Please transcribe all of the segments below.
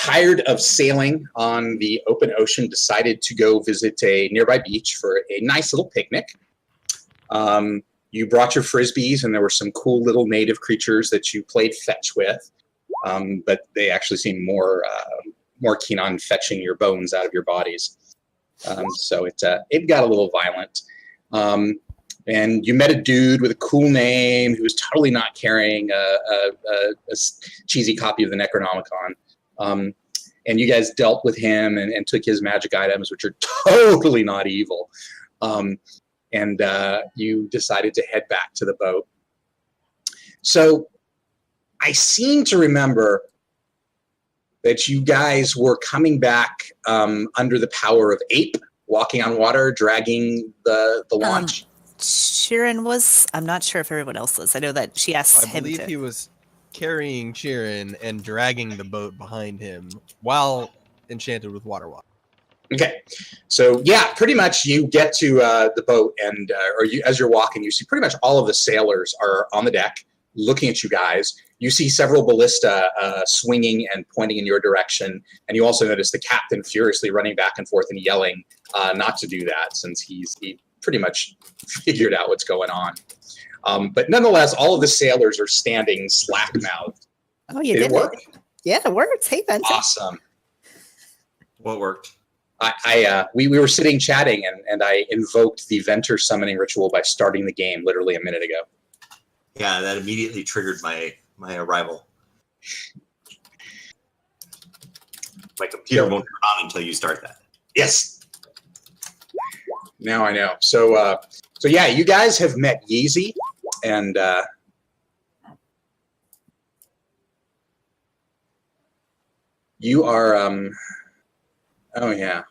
tired of sailing on the open ocean, decided to go visit a nearby beach for a nice little picnic. You brought your frisbees, and there were some cool little native creatures that you played fetch with, but they actually seemed more keen on fetching your bones out of your bodies. So it got a little violent. And you met a dude with a cool name who was totally not carrying a cheesy copy of the Necronomicon. And you guys dealt with him and took his magic items, which are totally not evil. And you decided to head back to the boat. So I seem to remember that you guys were coming back under the power of Ape, walking on water, dragging the launch. Sheeran was. I'm not sure if everyone else was. I know that she asked him to. I believe he was carrying Sheeran and dragging the boat behind him while enchanted with water walk. Okay, so yeah, pretty much you get to the boat, and as you're walking, you see pretty much all of the sailors are on the deck looking at you guys. You see several ballista swinging and pointing in your direction, and you also notice the captain furiously running back and forth and yelling not to do that, since he pretty much figured out what's going on. But nonetheless, all of the sailors are standing slack-mouthed. Oh, you did it work? Yeah, it worked. Hey, Benson. Awesome. What worked? We were sitting chatting, and I invoked the Venter summoning ritual by starting the game literally a minute ago. Yeah, that immediately triggered my arrival. My computer won't turn on until you start that. Yes. Now I know. So yeah, you guys have met Yeezy, and you are. Oh yeah.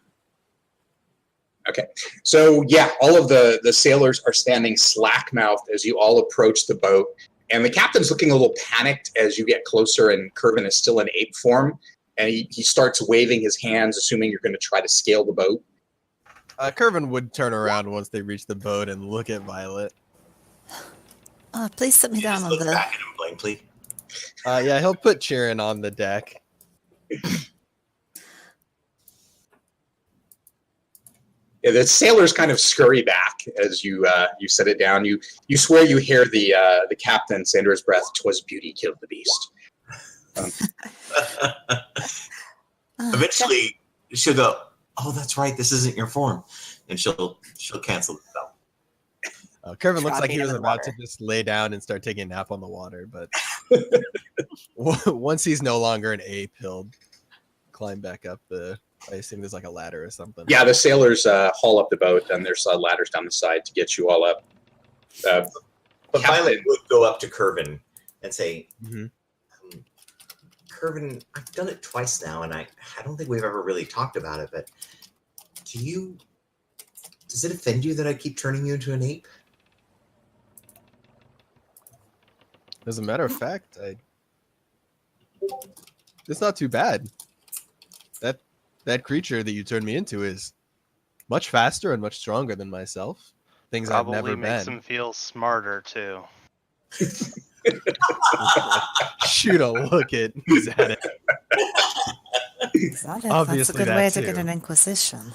Okay. So yeah, all of the sailors are standing slack-mouthed as you all approach the boat, and the captain's looking a little panicked as you get closer, and Curvin is still in ape form, and he starts waving his hands, assuming you're going to try to scale the boat. Curvin would turn around once they reach the boat and look at Violet. Please sit me down on the... back at him blankly. Yeah, he'll put Sheeran on the deck. Yeah, the sailors kind of scurry back as you set it down. You swear you hear the captain say under his breath, "'Twas beauty killed the beast." Eventually, she'll go, "Oh, that's right. This isn't your form," and she'll cancel the spell. Curvin looks like he was about to just lay down and start taking a nap on the water, but once he's no longer an ape, he'll climb back up the. I assume there's like a ladder or something. Yeah, the sailors haul up the boat, and there's ladders down the side to get you all up. But Violet would go up to Curvin and say, "Curvin, I've done it twice now, and I don't think we've ever really talked about it, but does it offend you that I keep turning you into an ape?" As a matter of fact, it's not too bad. That creature that you turned me into is much faster and much stronger than myself. Things I've never been. Probably makes him feel smarter too. Shoot a look at who's at it. Obviously, that's a good way to get an inquisition.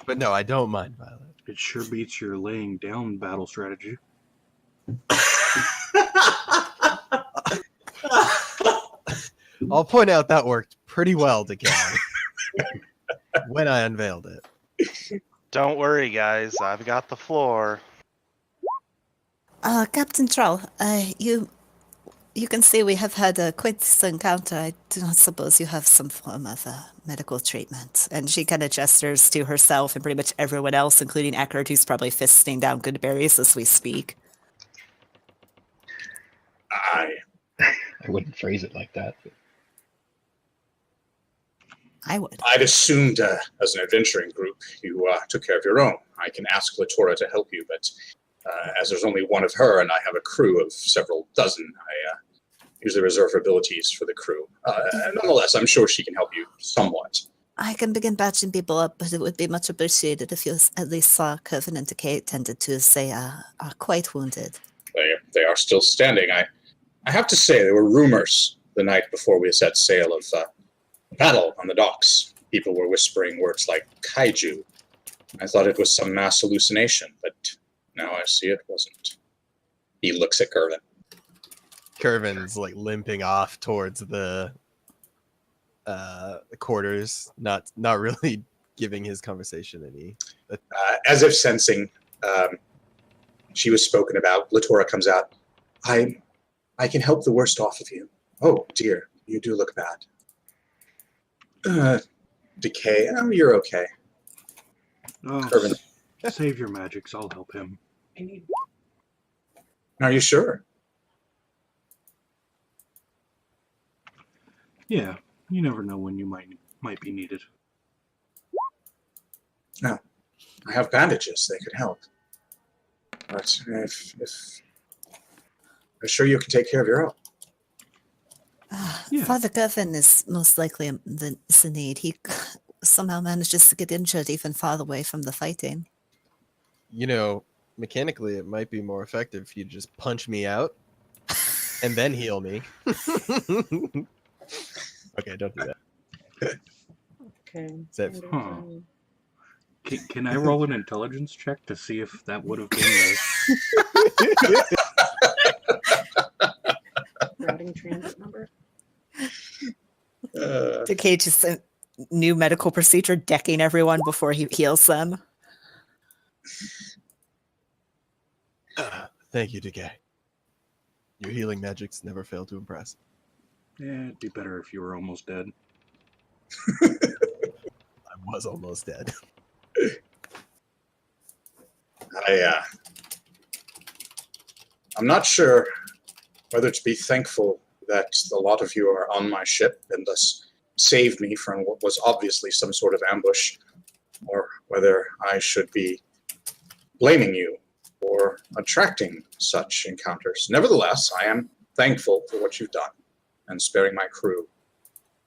But no, I don't mind, Violet. It sure beats your laying down battle strategy. I'll point out that worked pretty well to Gary when I unveiled it. Don't worry, guys. I've got the floor. Captain Troll, you can see we have had quite this encounter. I do not suppose you have some form of medical treatment. And she kind of gestures to herself and pretty much everyone else, including Eckert, who's probably fisting down good berries as we speak. I wouldn't phrase it like that. But... I would. I'd assumed as an adventuring group, you took care of your own. I can ask Latora to help you, but as there's only one of her and I have a crew of several dozen, I usually reserve abilities for the crew. Nonetheless, I'm sure she can help you somewhat. I can begin batching people up, but it would be much appreciated if you at least saw Curvin and Decay tended to say are quite wounded. They are still standing. I have to say, there were rumors the night before we set sail of battle on the docks. People were whispering words like kaiju. I thought it was some mass hallucination, but now I see it wasn't. He looks at Curvin. Curvin's like limping off towards the quarters, not really giving his conversation any. As if sensing she was spoken about, Latora comes out. I can help the worst off of you. Oh dear, you do look bad. Decay. Oh, you're okay. Oh, Curvin. save your magics. I'll help him. Are you sure? Yeah, you never know when you might be needed. No. I have bandages. They could help. But if I'm sure you can take care of your own. Yeah. Father Gavin is most likely the need. He somehow manages to get injured even farther away from the fighting. You know, mechanically, it might be more effective if you just punch me out and then heal me. Okay, don't do that. Okay. Save. Huh. Can I roll an intelligence check to see if that would have been the... Routing transit number. Decay just a new medical procedure, decking everyone before he heals them. Thank you, Decay. Your healing magics never fail to impress. Yeah, it'd be better if you were almost dead. I was almost dead. I'm not sure whether to be thankful that a lot of you are on my ship and thus saved me from what was obviously some sort of ambush, or whether I should be blaming you for attracting such encounters. Nevertheless, I am thankful for what you've done and sparing my crew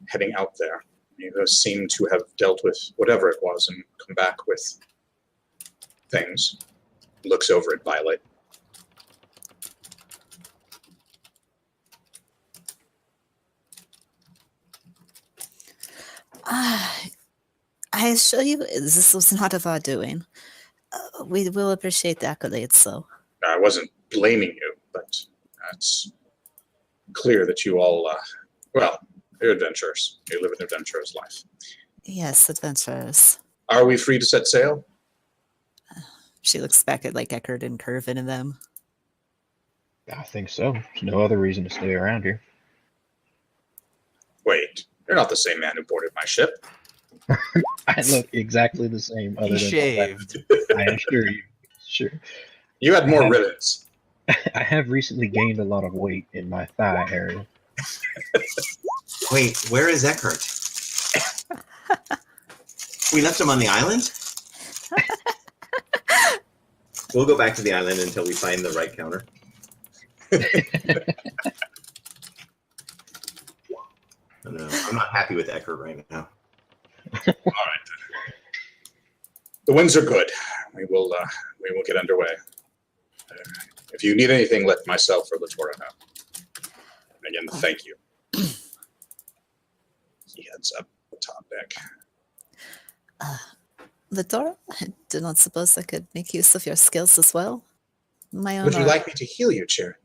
heading out there. You seem to have dealt with whatever it was and come back with things. Looks over at Violet. I assure you, this was not of our doing. We will appreciate the accolades, so. I wasn't blaming you, but it's clear that you all, you're adventurers. You live an adventurer's life. Yes, adventurers. Are we free to set sail? She looks back at like Eckert and Curvin and them. I think so. There's no other reason to stay around here. Wait, you're not the same man who boarded my ship. I look exactly the same. Other He than shaved. I assure you. Sure. You had more Yeah. ribbons. I have recently gained a lot of weight in my thigh area. Wait, where is Eckhart? We left him on the island? We'll go back to the island until we find the right counter. No, I'm not happy with Eckhart right now. All right. The winds are good. We will get underway. If you need anything, let myself or Latora know. And again, thank you. He heads up the top deck. Latora, I do not suppose I could make use of your skills as well. My own. Would you like me to heal you, Chair?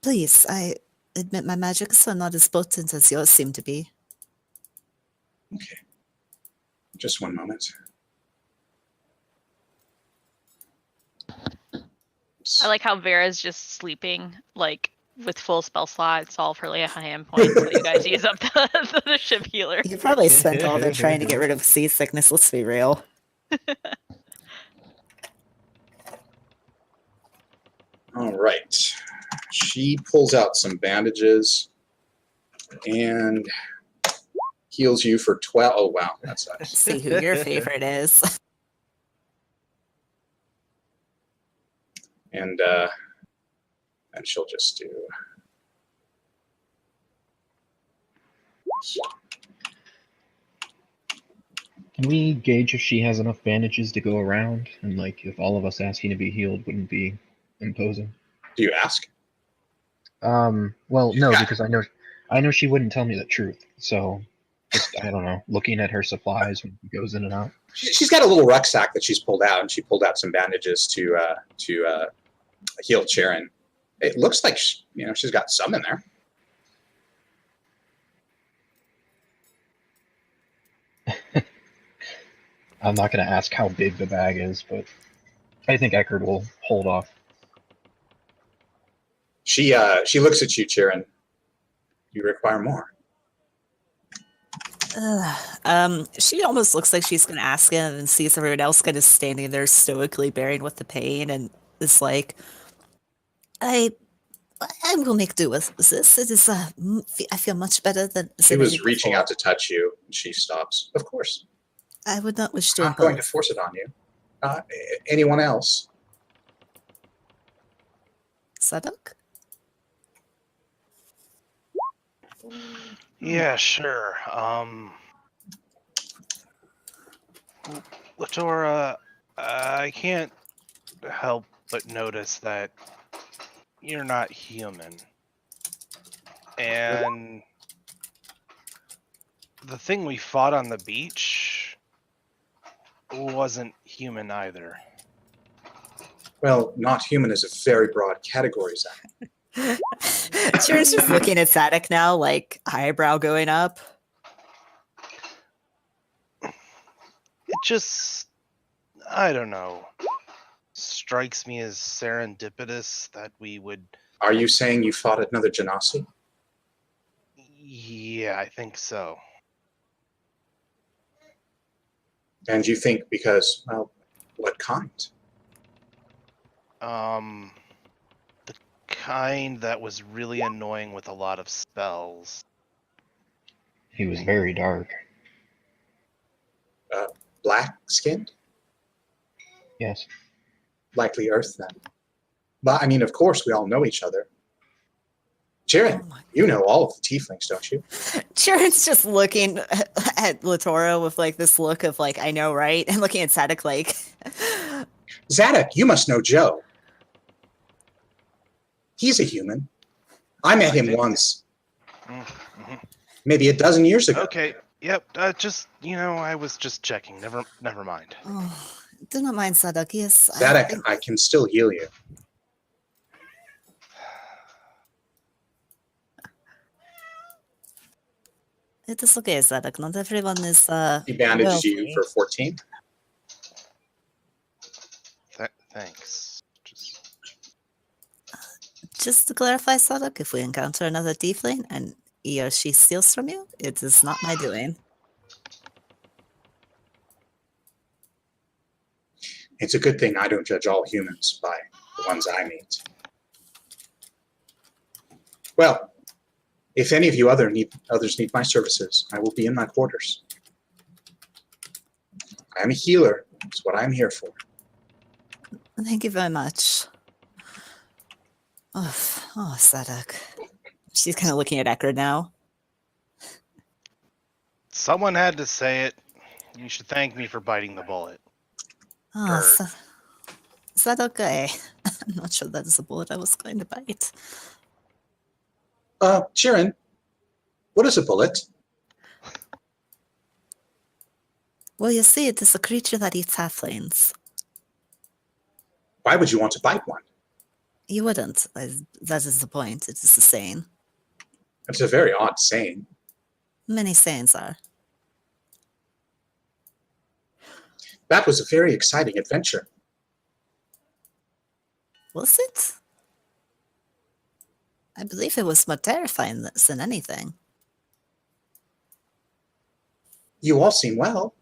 Please, I admit my magics are not as potent as yours seem to be. Okay. Just one moment. I like how Vera's just sleeping, like with full spell slots, all for like a hand point. So you guys use up the ship healer. You probably spent all day trying to get rid of seasickness, let's be real. All right. She pulls out some bandages and heals you for 12. Oh, wow. That's nice. See who your favorite is. And she'll just do. Can we gauge if she has enough bandages to go around? And like, if all of us asking to be healed wouldn't be imposing. Do you ask? Well, no, Yeah. because I know I know she wouldn't tell me the truth, so just I don't know, looking at her supplies when she goes in and out. She's got a little rucksack that she's pulled out, and she pulled out some bandages to heal Sharon. It looks like she's got some in there. I'm not going to ask how big the bag is, but I think Eckerd will hold off. She looks at you, Sharon. You require more. She almost looks like she's going to ask him and sees everyone else kind of standing there stoically bearing with the pain, and it's like, I will make do with this. It is, I feel much better than. She was reaching out to touch you, and she stops. Of course. I would not wish to. I'm not going to force it on you. Anyone else? Sadok? Yeah, sure. Latora, I can't help but notice that you're not human. And the thing we fought on the beach wasn't human either. Well, not human is a very broad category, Zach. Sharon's just looking at Sadok now, like eyebrow going up. It just, I don't know, strikes me as serendipitous that we would. Are you saying you fought another Genasi? Yeah, I think so. And you think because, well, what kind? The kind that was really annoying with a lot of spells. He was very dark. Black-skinned? Yes. Likely Earth, then. But, I mean, of course, we all know each other. Sharon, Oh my- you know all of the tieflings, don't you? Sharon's just looking at Latoro with like this look of like, I know, right? And looking at Sadok like, Zadok, you must know Joe. He's a human. I met him once, Mm-hmm. maybe a dozen years ago. Okay, yep. Just I was just checking. Never mind. oh, do not mind Sadok. Yes, Zadok, I can still heal you. it is okay, Sadok. Not everyone is. He bandages well you trained. for 14. Thanks. Just to clarify, Sadok, if we encounter another tiefling and he or she steals from you, it is not my doing. It's a good thing I don't judge all humans by the ones I meet. Well, if any of you others need my services, I will be in my quarters. I am a healer. That's what I'm here for. Thank you very much. Oh, Sadok. She's kind of looking at Eckerd now. Someone had to say it. You should thank me for biting the bullet. Oh, Bird. is that okay? I'm not sure that is a bullet I was going to bite. Sharon, what is a bullet? Well, you see, it is a creature that eats halflings. Why would you want to bite one? You wouldn't. That is the point. It is a saying. It's a very odd saying. Many sayings are. That was a very exciting adventure. Was it? I believe it was more terrifying than anything. You all seem well.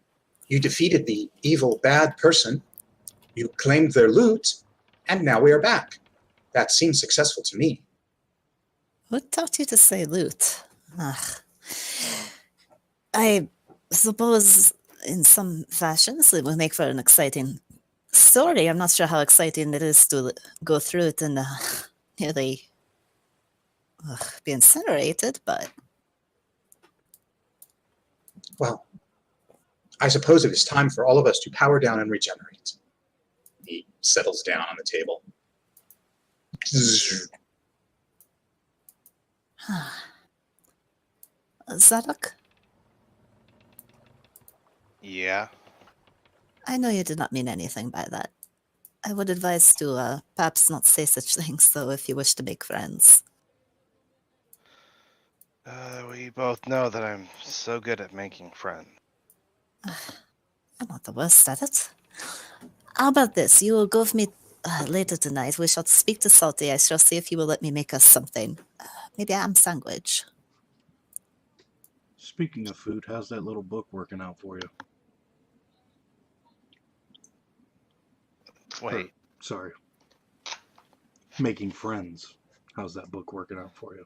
You defeated the evil, bad person. You claimed their loot, and now we are back. That seems successful to me. Who taught you to say loot? Ugh. I suppose in some fashions it would make for an exciting story. I'm not sure how exciting it is to go through it and nearly be incinerated, but Well, I suppose it is time for all of us to power down and regenerate. He settles down on the table. Zadok, Yeah. I know you did not mean anything by that. I would advise to perhaps not say such things, though, if you wish to make friends. We both know that I'm so good at making friends. I'm not the worst at it. How about this? You will go with me later tonight. We shall speak to Salty. I shall see if he will let me make us something. Maybe a ham sandwich. Speaking of food, how's that little book working out for you? Wait. Sorry. Making friends. How's that book working out for you?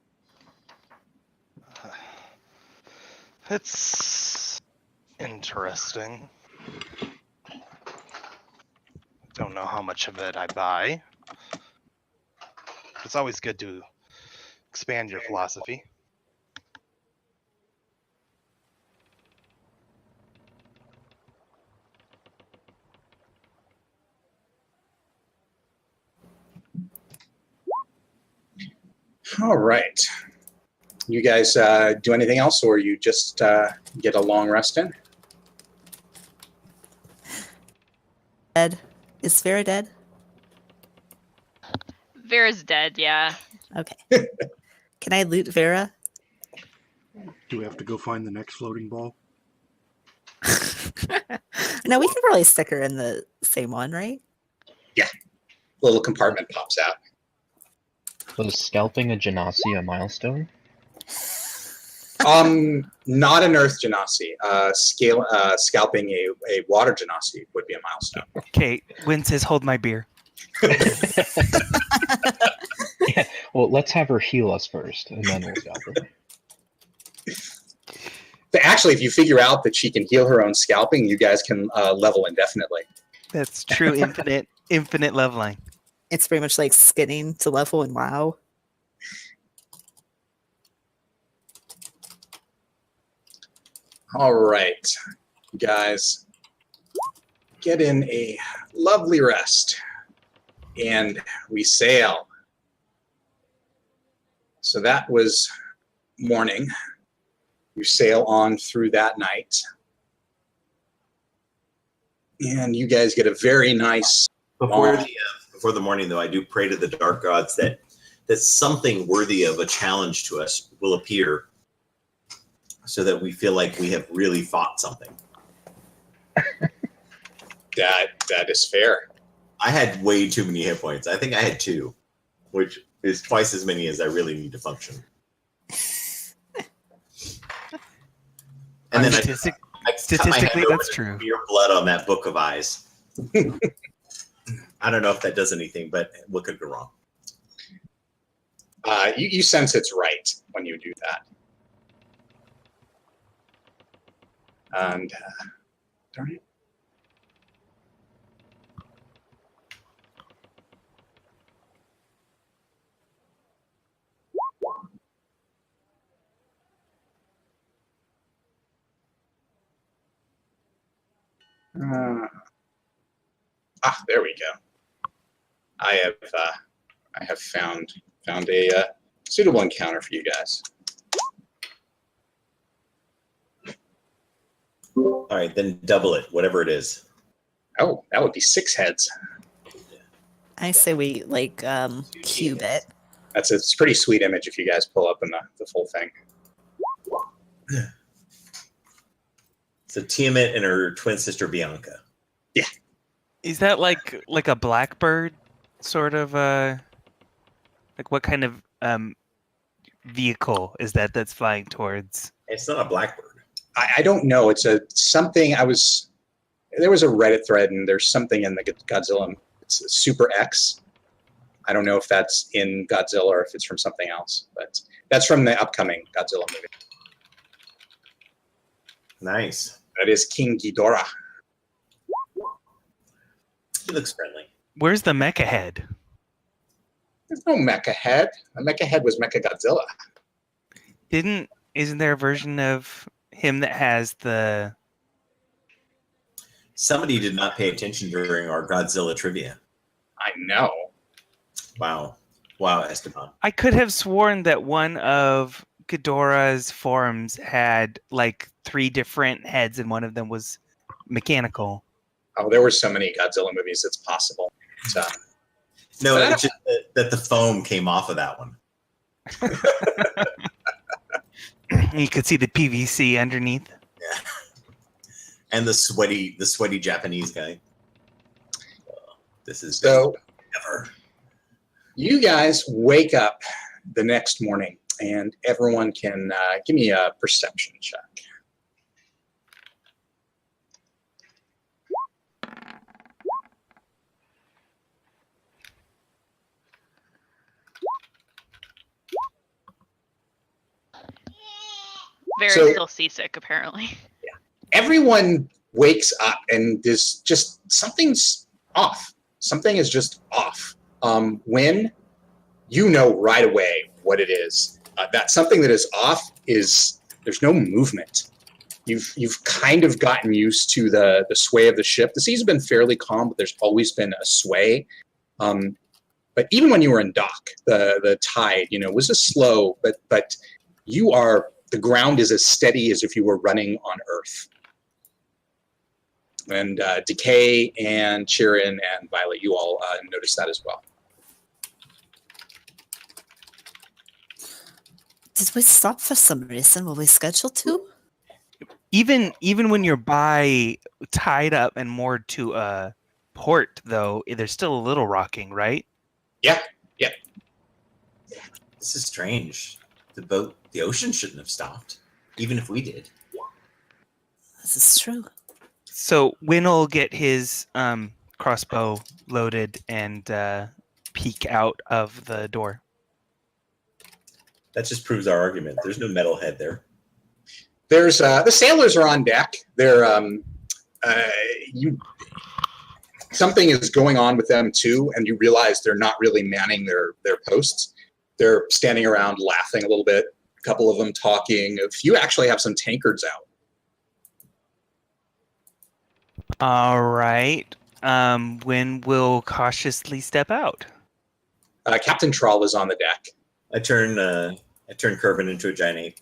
It's interesting. Don't know how much of it I buy. It's always good to expand your philosophy. All right. You guys do anything else, or you just get a long rest in? Dead. Is Vera dead? Vera's dead, yeah. Okay. Can I loot Vera? Do we have to go find the next floating ball? No, we can probably stick her in the same one, right? Little compartment pops out. Was scalping a Genasi a milestone? Not an Earth Genasi. Scalping a Water Genasi would be a milestone. Okay, Win says, hold my beer. Yeah. Well, let's have her heal us first, and then we'll scalp her. But actually, if you figure out that she can heal her own scalping, you guys can level indefinitely. That's true infinite leveling. It's pretty much like skinning to level in WoW. All right, guys, get in a lovely rest, and we sail. So that was morning. You sail on through that night, and you guys get a very nice. Before the morning, though, I do pray to the dark gods that something worthy of a challenge to us will appear, so that we feel like we have really fought something. That is fair. I had way too many hit points. I think I had 2, which is twice as many as I really need to function. And then I Statistically, that's true. Your blood on that book of eyes. I don't know if that does anything, but what could go wrong? You sense it's right when you do that. And darn it. There we go. I have found a suitable encounter for you guys. All right, then double it, whatever it is. Oh, that would be 6 heads. I say we like cube it. It's a pretty sweet image if you guys pull up in the full thing. So Tiamat and her twin sister Bianca. Yeah. Is that like a blackbird sort of like what kind of vehicle is that's flying towards? It's not a blackbird. I don't know. It's something. There was a Reddit thread, and there's something in the Godzilla. It's a Super X. I don't know if that's in Godzilla or if it's from something else, but that's from the upcoming Godzilla movie. Nice. That is King Ghidorah. He looks friendly. Where's the mecha head? There's no mecha head. The mecha head was Mecha Godzilla. Isn't there a version of him that has the... Somebody did not pay attention during our Godzilla trivia. I know. Wow, Esteban. I could have sworn that one of Ghidorah's forms had like 3 different heads, and one of them was mechanical. Oh, there were so many Godzilla movies. It's possible. So, No, But I it's just that the foam came off of that one. You could see the PVC underneath. Yeah. And the sweaty Japanese guy. This is so ever. you guys wake up the next morning, and everyone can give me a perception check. Vera's So- still seasick, apparently. Everyone wakes up, and there's just something's off. Something is just off. When you know right away what it is, that something that is off is there's no movement. You've kind of gotten used to the sway of the ship. The seas have been fairly calm, but there's always been a sway. But even when you were in dock, the tide, was a slow, but the ground is as steady as if you were running on Earth. And Decay and Chirin and Violet, you all noticed that as well. Did we stop for some reason? Were we scheduled to? Even when you're tied up and moored to a port, though, there's still a little rocking, right? Yeah. This is strange. The ocean shouldn't have stopped, even if we did. This is true. So Win'll get his crossbow loaded and peek out of the door. That just proves our argument. There's no metal head there. There's the sailors are on deck. They're something is going on with them too, and you realize they're not really manning their posts. They're standing around laughing a little bit. A couple of them talking. A few actually have some tankards out. All right. Win will cautiously step out. Captain Troll is on the deck. I turn Kerbin into a giant ape.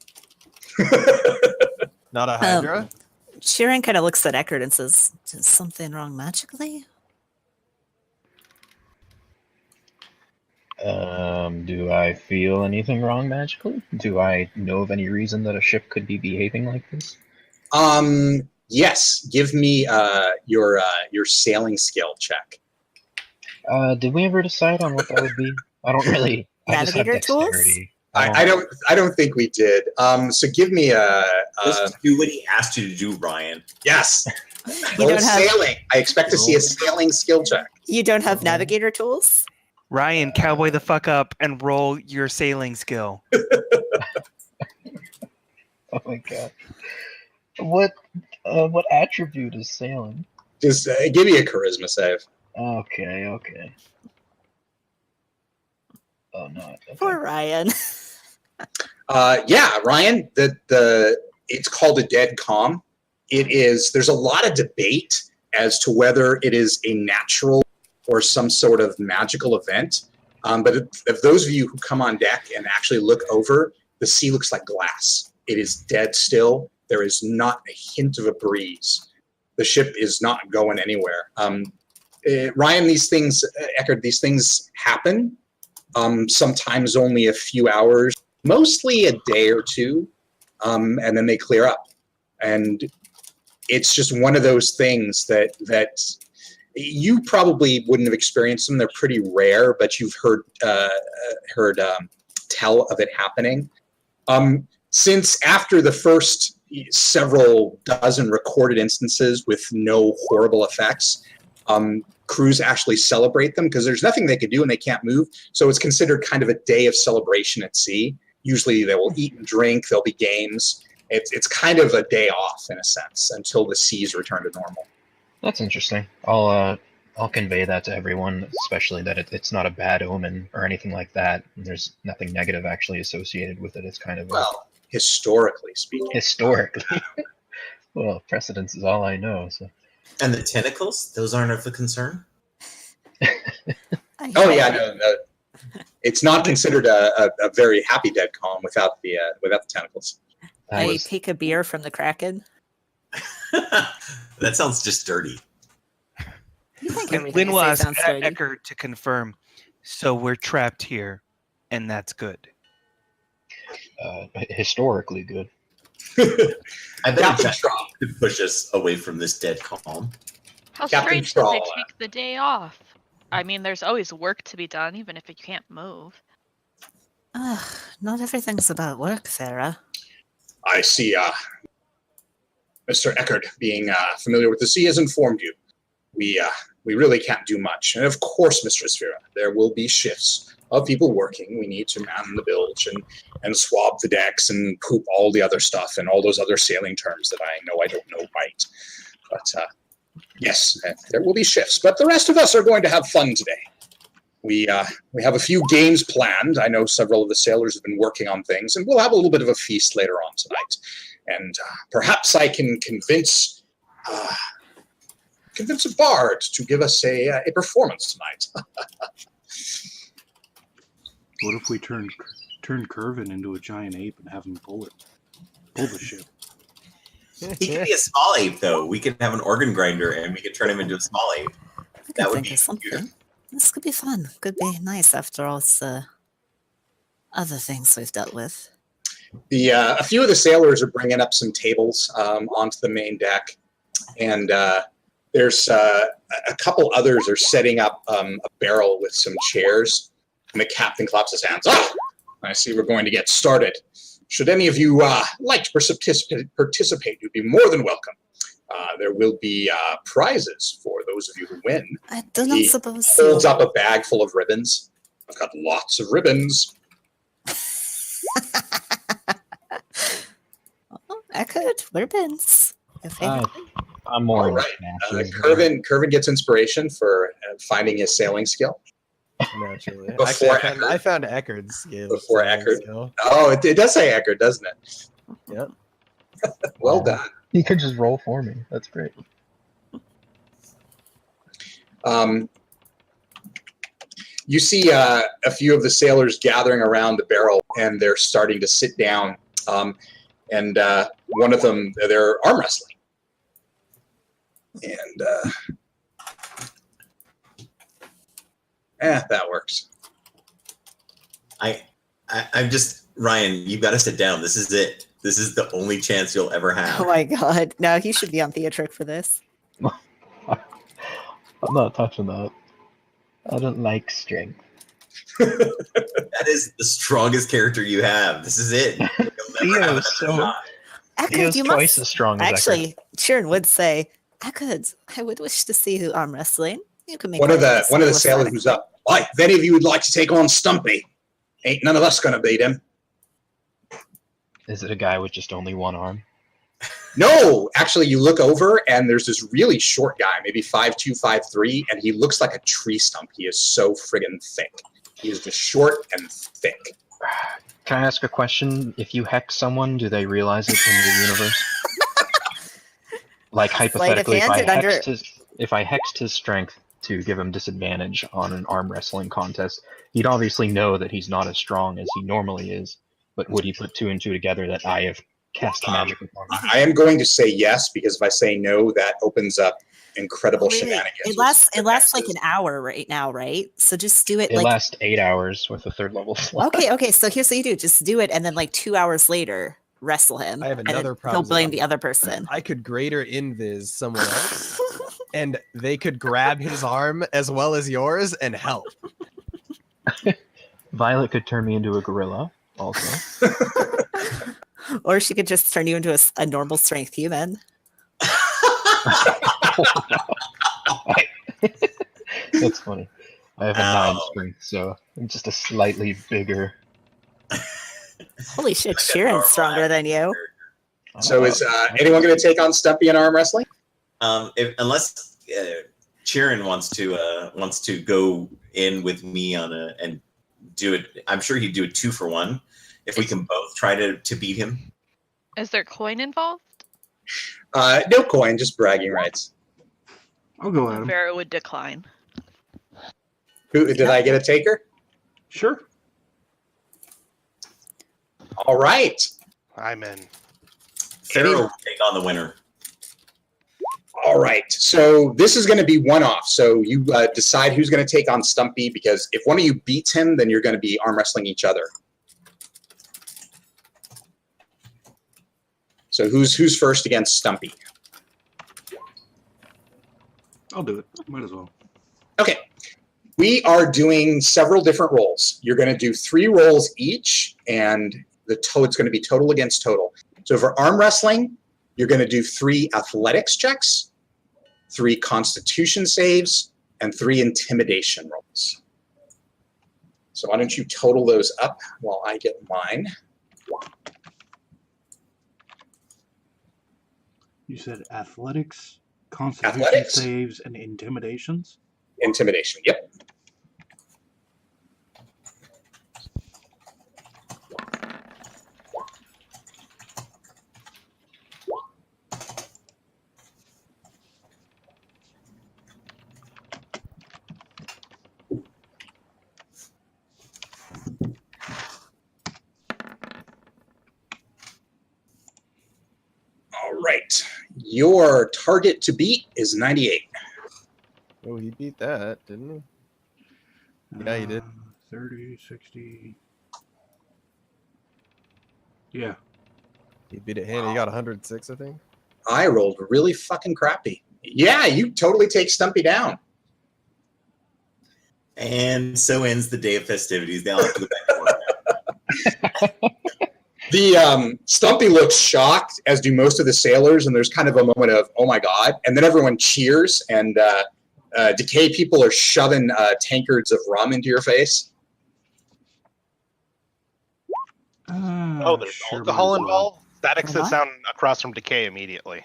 Not a Hydra? Chirin kind of looks at Eckert and says, "Is something wrong magically?" Do I feel anything wrong magically? Do I know of any reason that a ship could be behaving like this? Yes. Give me your sailing skill check. Did we ever decide on what that would be? I don't really. I just have Navigator tools? dexterity. I don't think we did. So give me a Just do what he asked you to do, Ryan. yes. You don't have- sailing. I expect to see a sailing skill check. You don't have navigator tools? Ryan, cowboy the fuck up and roll your sailing skill. Oh my god. What attribute is sailing? Just give me a charisma save. Okay. Oh no. Okay. Poor Ryan. Yeah, Ryan. It's called a dead calm. There's a lot of debate as to whether it is a natural or some sort of magical event. But if those of you who come on deck and actually look over, the sea looks like glass. It is dead still. There is not a hint of a breeze. The ship is not going anywhere. Ryan, Eckert, these things happen. Sometimes only a few hours, mostly a day or two, and then they clear up. And it's just one of those things that you probably wouldn't have experienced them. They're pretty rare, but you've heard tell of it happening. Since after the first several dozen recorded instances with no horrible effects, crews actually celebrate them because there's nothing they can do and they can't move. So it's considered kind of a day of celebration at sea. Usually they will eat and drink, there'll be games. It's kind of a day off in a sense until the seas return to normal. That's interesting. I'll convey that to everyone, especially that it's not a bad omen or anything like that. There's nothing negative actually associated with it. It's kind of Well, historically speaking. historically. Well, precedence is all I know. So. And the tentacles, those aren't of the concern. Oh yeah, no. It's not considered a very happy dead calm without the tentacles. That I was take a beer from the Kraken. That sounds just dirty. You think And everything Lynn will I say ask sounds dirty? Eckert to confirm. So we're trapped here, and that's good. historically good. I bet Captain Jack Straw. could push us away from this dead calm. How Captain strange that they Straw. take the day off. I mean, there's always work to be done, even if you can't move. Not everything's about work, Farah. I see. Mr. Eckert, being familiar with the sea, has informed you. We really can't do much. And of course, Mistress Vera, there will be shifts of people working. We need to man the bilge and swab the decks and poop all the other stuff and all those other sailing terms that I know I don't know right. But yes, there will be shifts. But the rest of us are going to have fun today. We have a few games planned. I know several of the sailors have been working on things, and we'll have a little bit of a feast later on tonight. And perhaps I can convince a bard to give us a performance tonight. What if we turn Curvin into a giant ape and have him pull the ship? He could be a small ape, though. We could have an organ grinder, and we could turn him into a small ape. I could That would think be of something. cute. This could be fun. Could be nice after all the other things we've dealt with. A few of the sailors are bringing up some tables onto the main deck, and there's a couple others are setting up a barrel with some chairs. And the captain claps his hands. I see we're going to get started. Should any of you like to participate, you'd be more than welcome. There will be prizes for those of you who win. I do not He suppose holds so. up a bag full of ribbons. I've got lots of ribbons. Eckert, ribbons. Your favorite? I'm more All in right. smashes. Curvin gets inspiration for finding his sailing skill. Naturally. Before Actually, Eckert. I found Eckerd's skill. Before Eckert. skill. Oh, it does say Eckert, doesn't it? Yep. Well Wow. done. You could just roll for me. That's great. You see a few of the sailors gathering around the barrel, and they're starting to sit down. And one of them, they're arm wrestling. And that works. I'm just Ryan. You've got to sit down. This is it. This is the only chance you'll ever have. Oh my god. No, he should be on Theatric for this. I'm not touching that. I don't like strength. That is the strongest character you have. This is it. You'll never have Theo's so- another shot. Eckert, Theo's you twice must... as strong as Eckert. Actually, Sharon would say, Eckert, I would wish to see you arm wrestling. You can make One of the skill sailors athletic. who's up. Right, if any of you would like to take on Stumpy, ain't none of us gonna beat him. Is it a guy with just only one arm? No, actually, you look over and there's this really short guy, maybe 5'2", 5'3", and he looks like a tree stump. He is so friggin' thick. He is just short and thick. Can I ask a question? If you hex someone, do they realize it in your universe? Like hypothetically, hand and if I hexed his strength to give him disadvantage on an arm wrestling contest, he'd obviously know that he's not as strong as he normally is. But would he put two and two together that I have cast magic upon him? I am going to say yes, because if I say no, that opens up incredible Really? shenanigans. It lasts like an hour right now, right? So just do it It like lasts 8 hours with a third level slot. okay. So here's what you do: just do it, and then like 2 hours later, wrestle him. I have and then another problem. He'll blame the other person. I could greater invis someone else, and they could grab his arm as well as yours and help. Violet could turn me into a gorilla, also. Or she could just turn you into a normal strength human. That's funny. I have a 9 strength, so I'm just a slightly bigger. Holy shit, Sharon's stronger than you. So is anyone going to take on Stumpy in arm wrestling? Unless Chiron wants to go in with me on and do it. I'm sure he'd do a 2-for-1 if we can both try to beat him. Is there coin involved? No coin, just bragging rights. I'll go at him. Vera would decline. Who did I get a taker? Sure. All right. I'm in. Pharaoh will take on the winner. All right. So this is going to be one off. So you decide who's going to take on Stumpy, because if one of you beats him, then you're going to be arm wrestling each other. So who's first against Stumpy? I'll do it. Might as well. Okay. We are doing several different rolls. You're going to do 3 rolls each, and it's going to be total against total. So for arm wrestling, you're going to do 3 athletics checks, 3 constitution saves, and 3 intimidation rolls. So why don't you total those up while I get mine? You said athletics, constitution Athletics. saves, and intimidations? Intimidation, yep. All right. Your target to beat is 98. Oh, he beat that, didn't he? Yeah, he did. 30, 60. Yeah. He beat it hand. He got 106, I think. I rolled really fucking crappy. Yeah, you totally take Stumpy down. And so ends the day of festivities. They all have to go back to work now. The Stumpy looks shocked, as do most of the sailors, and there's kind of a moment of, oh my god, and then everyone cheers, and Decay people are shoving tankards of rum into your face. Oh, there's sure alcohol might as well. involved? Static What? sits down across from Decay immediately.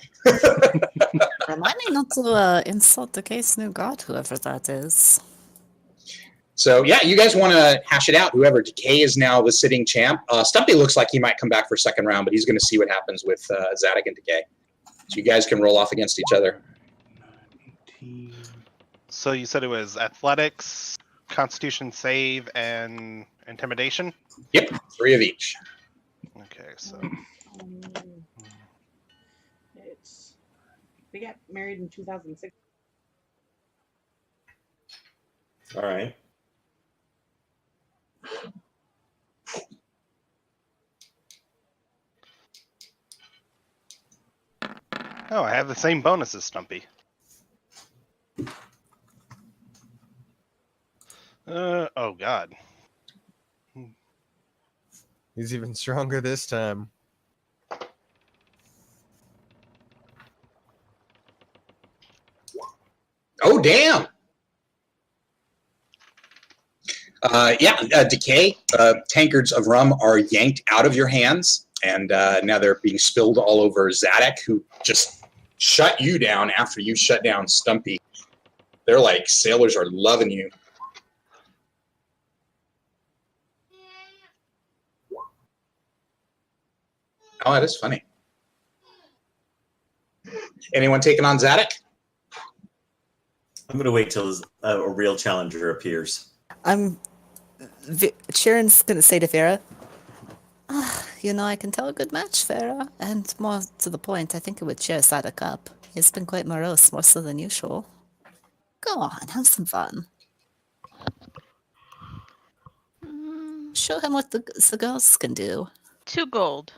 Remind me not to insult the case new god, whoever that is. So yeah, you guys want to hash it out. Whoever Decay is now the sitting champ. Stumpy looks like he might come back for second round, but he's going to see what happens with Zadok and Decay. So you guys can roll off against each other. 18. So you said it was athletics, constitution save, and intimidation? Yep, 3 of each. Okay, so It's they got married in 2006. All right. oh, I have the same bonus as Stumpy. Oh god. He's even stronger this time. Oh damn! Decay. Tankards of rum are yanked out of your hands, and now they're being spilled all over Zadok, who just shut you down after you shut down Stumpy. They're like, sailors are loving you. Oh, that is funny. Anyone taking on Zadok? I'm going to wait till a real challenger appears. Sharon's going to say to Vera, you know, I can tell a good match, Vera. And more to the point, I think it would cheer Zadok up. He's been quite morose, more so than usual. Go on, have some fun. Show him what the girls can do. 2 gold.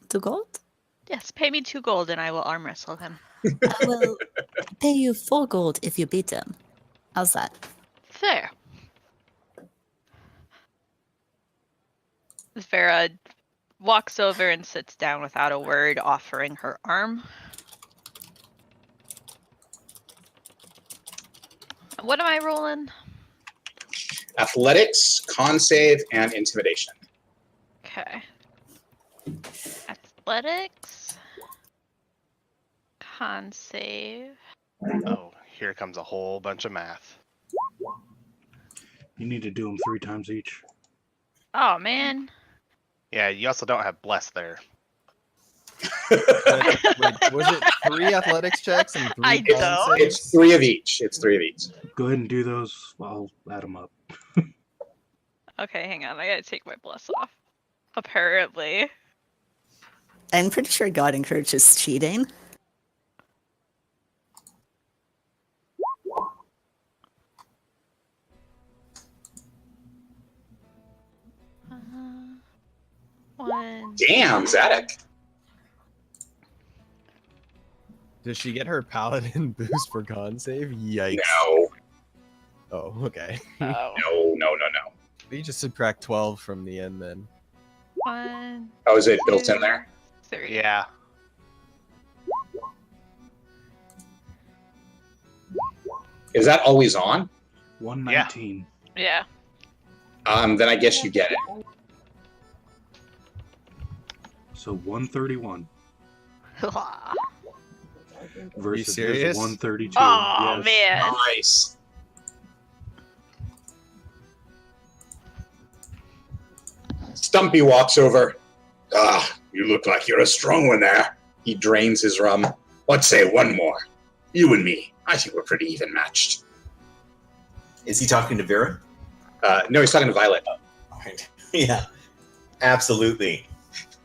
2 gold? Yes, pay me 2 gold and I will arm wrestle him. I will pay you 4 gold if you beat him. How's that? Fair. Vera walks over and sits down without a word, offering her arm. What am I rolling? Athletics, con save, and intimidation. Okay. Athletics. Con save. Oh, here comes a whole bunch of math. You need to do them 3 times each. Oh, man. Yeah, you also don't have bless there. Wait, was it 3 athletics checks and 3 I con don't. saves? It's 3 of each. It's 3 of each. Go ahead and do those. I'll add them up. Okay, hang on. I gotta take my bless off. Apparently. I'm pretty sure God encourages cheating. One. Damn, Zadok. Does she get her paladin boost for con save? Yikes. No, Oh, okay. Oh. no. You just subtract 12 from the end then. 1, Oh, is it built in there? 3. Yeah. Is that always on? 119. Yeah. Then I guess you get it. So 131 Oh versus his serious? 132. Yes. man. Nice. Stumpy walks over. Ah, you look like you're a strong one there. He drains his rum. Let's say one more. You and me. I think we're pretty even matched. Is he talking to Vera? No, he's talking to Violet. Right. Yeah, absolutely.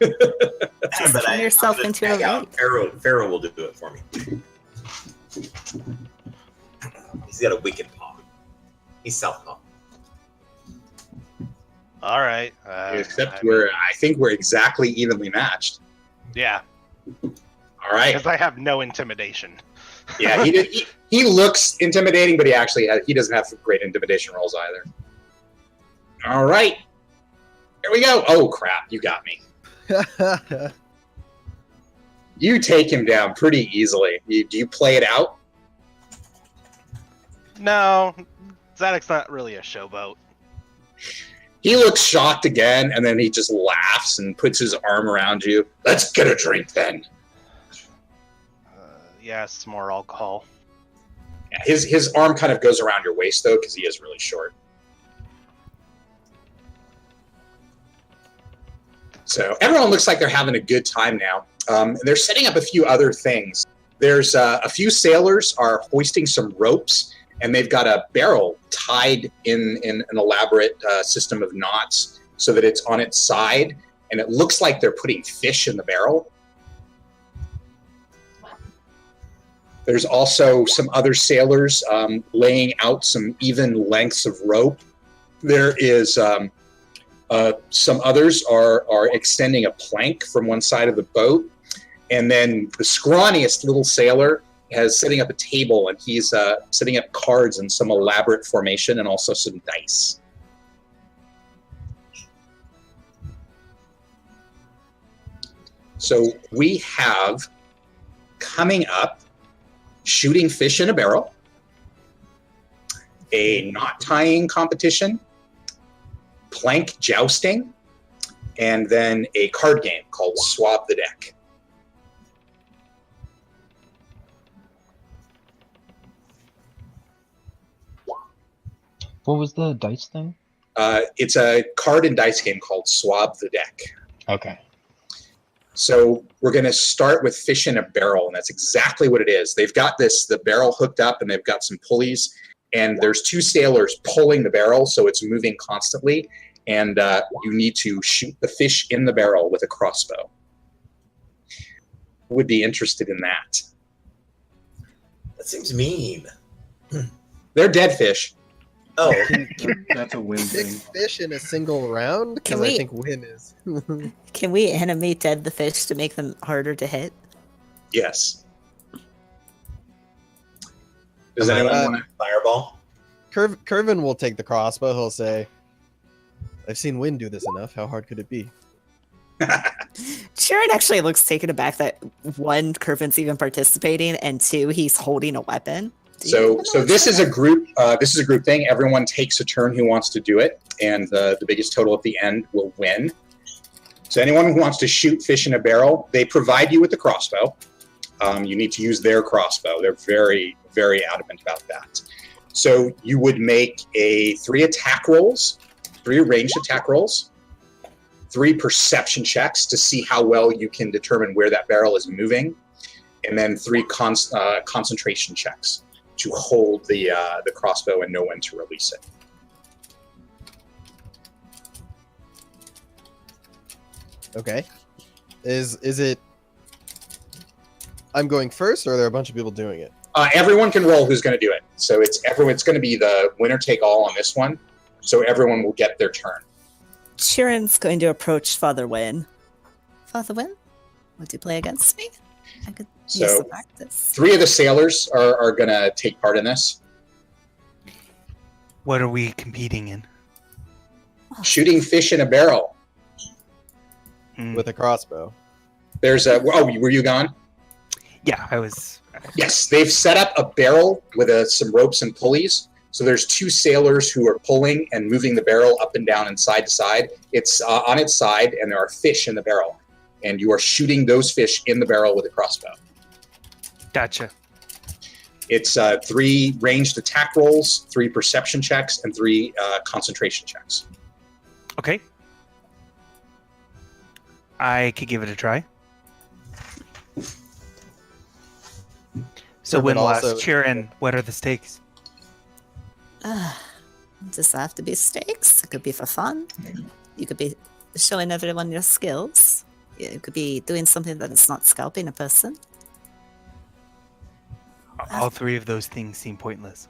Just turn yourself I'm gonna into a tag out. rape. Pharaoh will do it for me. He's got a wicked paw. He's southpaw. All right. Except I think we're exactly evenly matched. Yeah, All right. because I have no intimidation. Yeah, he looks intimidating, but he doesn't have great intimidation rolls either. All right. Here we go. Oh, crap. You got me. You take him down pretty easily. Do you play it out? No, Zadok's not really a showboat. He looks shocked again, and then he just laughs and puts his arm around you. Let's get a drink then. Yeah, some more alcohol. Yeah, his arm kind of goes around your waist, though, because he is really short. So everyone looks like they're having a good time now. They're setting up a few other things. There's a few sailors are hoisting some ropes, and they've got a barrel tied in an elaborate system of knots so that it's on its side, and it looks like they're putting fish in the barrel. There's also some other sailors laying out some even lengths of rope. There is some others are extending a plank from one side of the boat, and then the scrawniest little sailor is setting up a table, and he's setting up cards in some elaborate formation and also some dice. So we have coming up shooting fish in a barrel, a knot tying competition, plank jousting, and then a card game called Swab the Deck. What was the dice thing? It's a card and dice game called Swab the Deck. Okay. So we're going to start with fish in a barrel, and that's exactly what it is. They've got the barrel hooked up, and they've got some pulleys, and there's two sailors pulling the barrel, so it's moving constantly, and you need to shoot the fish in the barrel with a crossbow. Who would be interested in that? That seems mean. They're dead fish. Oh, That's a win Six thing. fish in a single round? Can Because I we- think win is. Can we animate dead the fish to make them harder to hit? Yes. Does am I anyone allowed want to? fireball? Curvin will take the crossbow. He'll say, I've seen Win do this enough. How hard could it be? Sharon actually looks taken aback that one, Curvin's even participating, and two, he's holding a weapon. Do you So even know this what's is a group. This is a group thing. Everyone takes a turn who wants to do it, and the biggest total at the end will win. So anyone who wants to shoot fish in a barrel, they provide you with the crossbow. You need to use their crossbow. They're very, very adamant about that. So you would make 3 attack rolls, 3 ranged attack rolls, 3 perception checks to see how well you can determine where that barrel is moving, and then 3 concentration checks to hold the crossbow and know when to release it. Okay. Is it? I'm going first, or are there a bunch of people doing it? Everyone can roll who's going to do it. So it's going to be the winner take all on this one. So everyone will get their turn. Chirin's going to approach Father Wynn. Father Wynn, would you play against me? I could use So the practice. 3 of the sailors are going to take part in this. What are we competing in? Shooting fish in a barrel. With a crossbow. There's a. Oh, were you gone? Yeah, I was. Yes, they've set up a barrel with some ropes and pulleys. So there's 2 sailors who are pulling and moving the barrel up and down and side to side. It's on its side, and there are fish in the barrel. And you are shooting those fish in the barrel with a crossbow. Gotcha. It's 3 ranged attack rolls, 3 perception checks, and 3 concentration checks. Okay. I could give it a try. So But when also- last Chirin, what are the stakes? Does that have to be stakes? It could be for fun. You could be showing everyone your skills. It could be doing something that is not scalping a person. All 3 of those things seem pointless.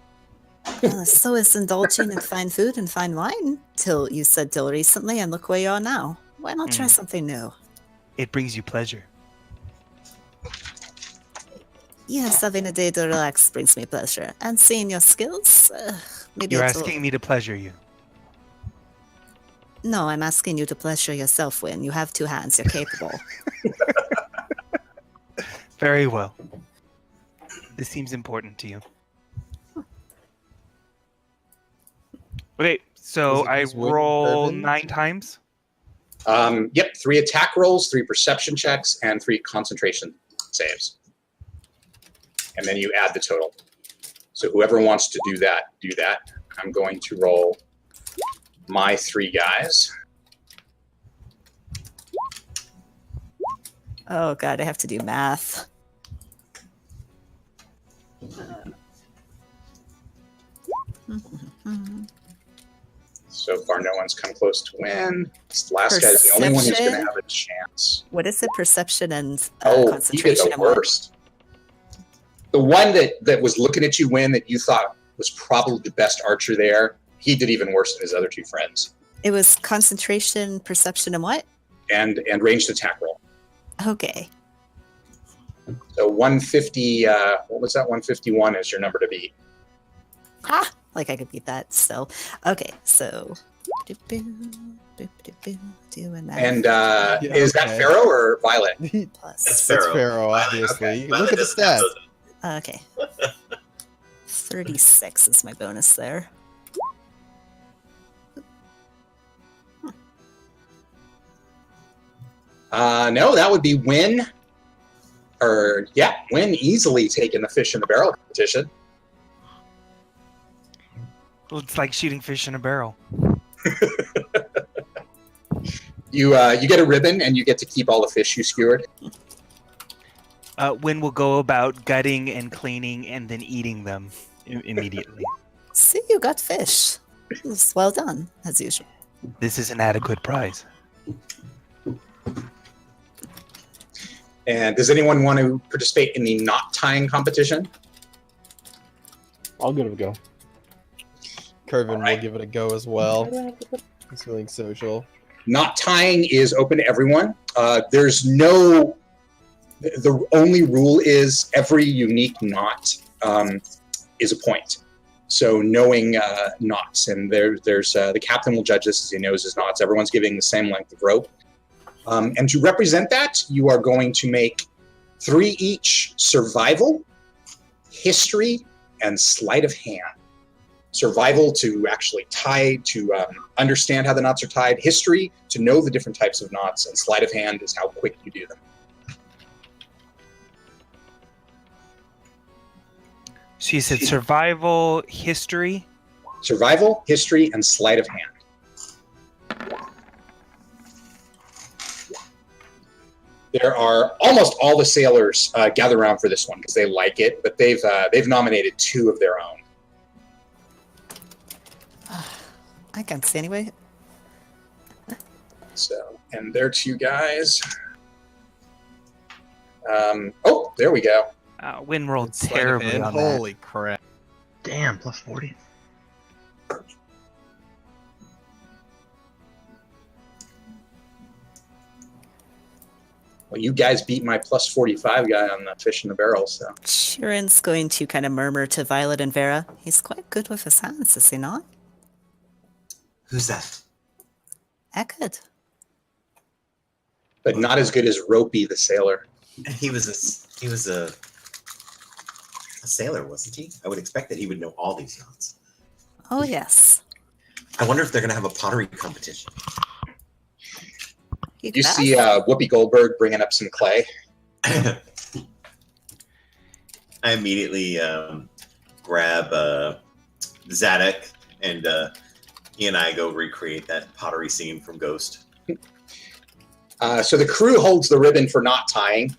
So is indulging in fine food and fine wine. Till you said till recently, and look where you are now. Why not try something new? It brings you pleasure. Yes, having a day to relax brings me pleasure. And seeing your skills, maybe You're it's a- asking me to pleasure you. No, I'm asking you to pleasure yourself, Win. You have 2 hands. You're capable. Very well. This seems important to you. Okay, so Is it I just wooden roll bourbon? 9 times. Yep, 3 attack rolls, 3 perception checks, and 3 concentration saves. And then you add the total. So whoever wants to do that, do that. I'm going to roll my 3 guys. Oh god, I have to do math. So far, no one's come close to win. This last guy's the only one who's going to Perception? have a chance. What is it? Perception and Oh, he did concentration. the and what? worst. The one that was looking at you win that you thought was probably the best archer there, he did even worse than his other 2 friends. It was concentration, perception, and what? And ranged attack roll. Okay. So 150, what was that? 151 is your number to beat. Ah, like I could beat that still. Okay, so. Doing that. And Yeah, is that okay. Pharaoh or Violet? Plus. That's That's Pharaoh. Pharaoh, Violet, obviously. okay. Look Violet at the doesn't have stats. those. Okay. 36 is my bonus there. No, that would be Win. Win easily taking the fish in the barrel competition. Well, it's like shooting fish in a barrel. You get a ribbon and you get to keep all the fish you skewered. When we'll go about gutting and cleaning and then eating them immediately. See, you got fish. It's well done, as usual. This is an adequate prize. And does anyone want to participate in the knot tying competition? I'll give it a go. Curvin will Alright. give it a go as well. He's feeling social. Knot tying is open to everyone. There's no. The only rule is every unique knot is a point. So knowing knots, and there's the captain will judge this as he knows his knots. Everyone's giving the same length of rope. And to represent that, you are going to make 3 each: survival, history, and sleight of hand. Survival to actually tie, to understand how the knots are tied. History to know the different types of knots, and sleight of hand is how quick you do them. So you said survival, history. Survival, history, and sleight of hand. There are almost all the sailors gather around for this one because they like it, but they've nominated 2 of their own. I can't see anyway. So, And there are two guys. Oh, there we go. Win rolled Sleight of terribly hand. on that. Holy crap! Damn, plus 40. Well, you guys beat my plus 45 guy on the fish in the barrel, so. Sharon's going to kind of murmur to Violet and Vera. He's quite good with his hands, is he not? Who's that? Eckard. But not as good as Ropey the sailor. He was a sailor, wasn't he? I would expect that he would know all these yachts. Oh, yes. I wonder if they're going to have a pottery competition. He You does. see Whoopi Goldberg bringing up some clay. I immediately grab Zadok, and he and I go recreate that pottery scene from Ghost. So the crew holds the ribbon for knot tying.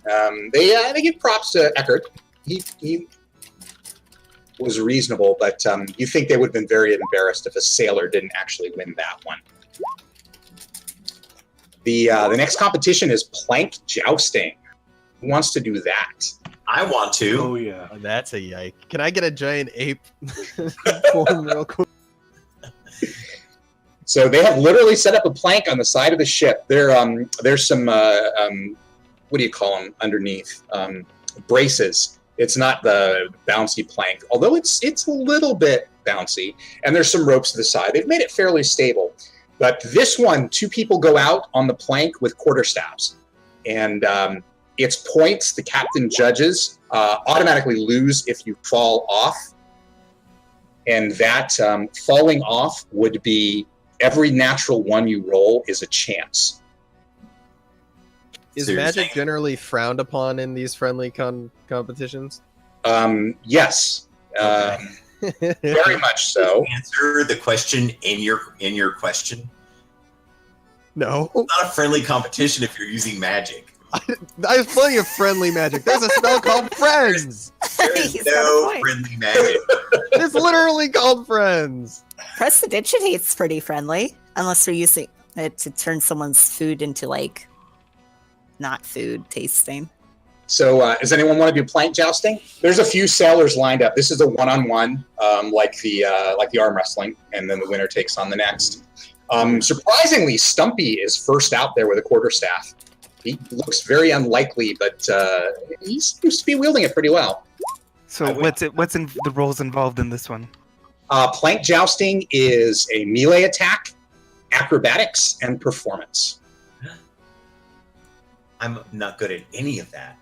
They give props to Eckert. He was reasonable, but you think they would have been very embarrassed if a sailor didn't actually win that one. The next competition is plank jousting. Who wants to do that? I want to. Oh yeah. Oh, that's a yike. Can I get a giant ape form real quick? So they have literally set up a plank on the side of the ship. There's some what do you call them underneath? Braces. It's not the bouncy plank, although it's a little bit bouncy. And there's some ropes to the side. They've made it fairly stable. But this one, two people go out on the plank with quarterstaffs. And its points, the captain judges, automatically lose if you fall off. And that falling off would be every natural one you roll is a chance. Is So you're magic saying- generally frowned upon in these friendly competitions? Yes, very much so. Answer the question in your question. No, It's not a friendly competition if you're using magic. there's plenty of friendly magic. There's a spell called Friends. There is He's got a no point. friendly magic. It's literally called Friends. Prestidigitate's pretty friendly, unless we're using it to turn someone's food into, like, not food tasting. So does anyone want to do plank jousting? There's a few sailors lined up. This is a one-on-one, like the arm wrestling, and then the winner takes on the next. Surprisingly, Stumpy is first out there with a quarterstaff. He looks very unlikely, but he seems to be wielding it pretty well. So what's in the roles involved in this one? Plank jousting is a melee attack, acrobatics, and performance. I'm not good at any of that.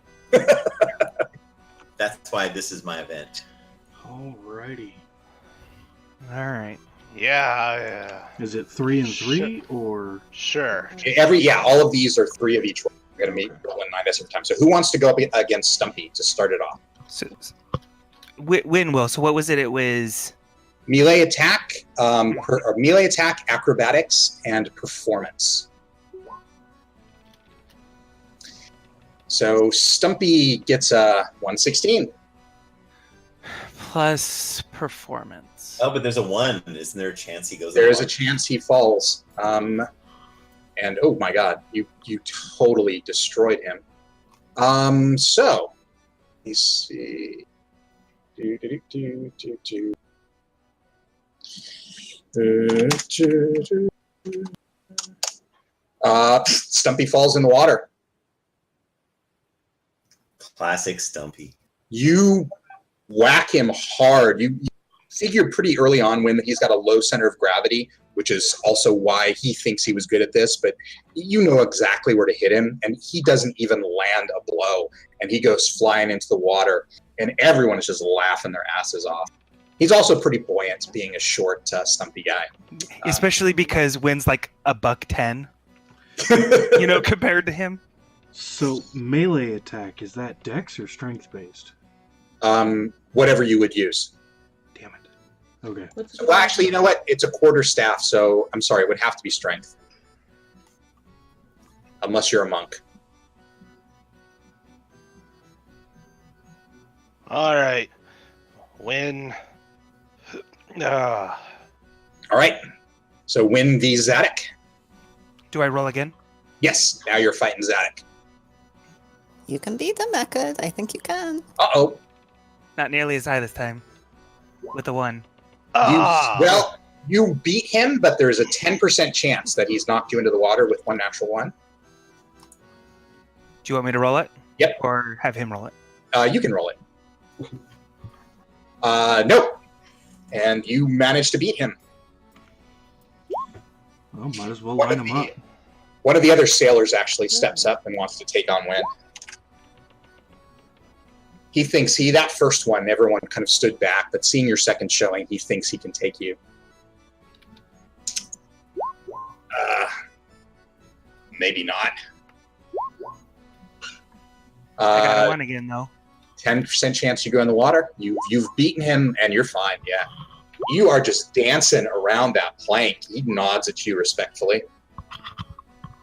That's why this is my event. Alrighty. All right. Yeah. Is it 3 and 3 or? Sure. All of these are 3 of each roll. We're going to roll in 9 dice every time. So who wants to go up against Stumpy to start it off? So, win will. So what was it? It was Melee attack, melee attack, acrobatics, and performance. So Stumpy gets a 116. plus performance. Oh, but there's a 1. Isn't there a chance he goes? There is a along? chance he falls. And oh my God, you totally destroyed him. So let me see. Stumpy falls in the water. Classic Stumpy. You whack him hard. You figure pretty early on when he's got a low center of gravity, which is also why he thinks he was good at this, but you know exactly where to hit him, and he doesn't even land a blow, and he goes flying into the water, and everyone is just laughing their asses off. He's also pretty buoyant, being a short, stumpy guy. Especially because Win's like $110, compared to him. So melee attack, is that dex or strength based? Whatever you would use. Damn it. Okay. Well, actually, you know what? It's a quarterstaff, so I'm sorry, it would have to be strength. Unless you're a monk. All right. Win. All right. So win v Zadok. Do I roll again? Yes, now you're fighting Zadok. You can beat them, Ekard. I think you can. Uh-oh. Not nearly as high this time. With a 1. Well, you beat him, but there's a 10% chance that he's knocked you into the water with 1 natural 1. Do you want me to roll it? Yep. Or have him roll it? You can roll it. Nope. And you managed to beat him. Well, might as well One line of them up. One of the other sailors actually steps up and wants to take on Wynn. He thinks that first one, everyone kind of stood back, but seeing your second showing, he thinks he can take you. Maybe not. I got a 1 again, though. 10% chance you go in the water. You've beaten him, and you're fine. Yeah, you are just dancing around that plank. He nods at you respectfully.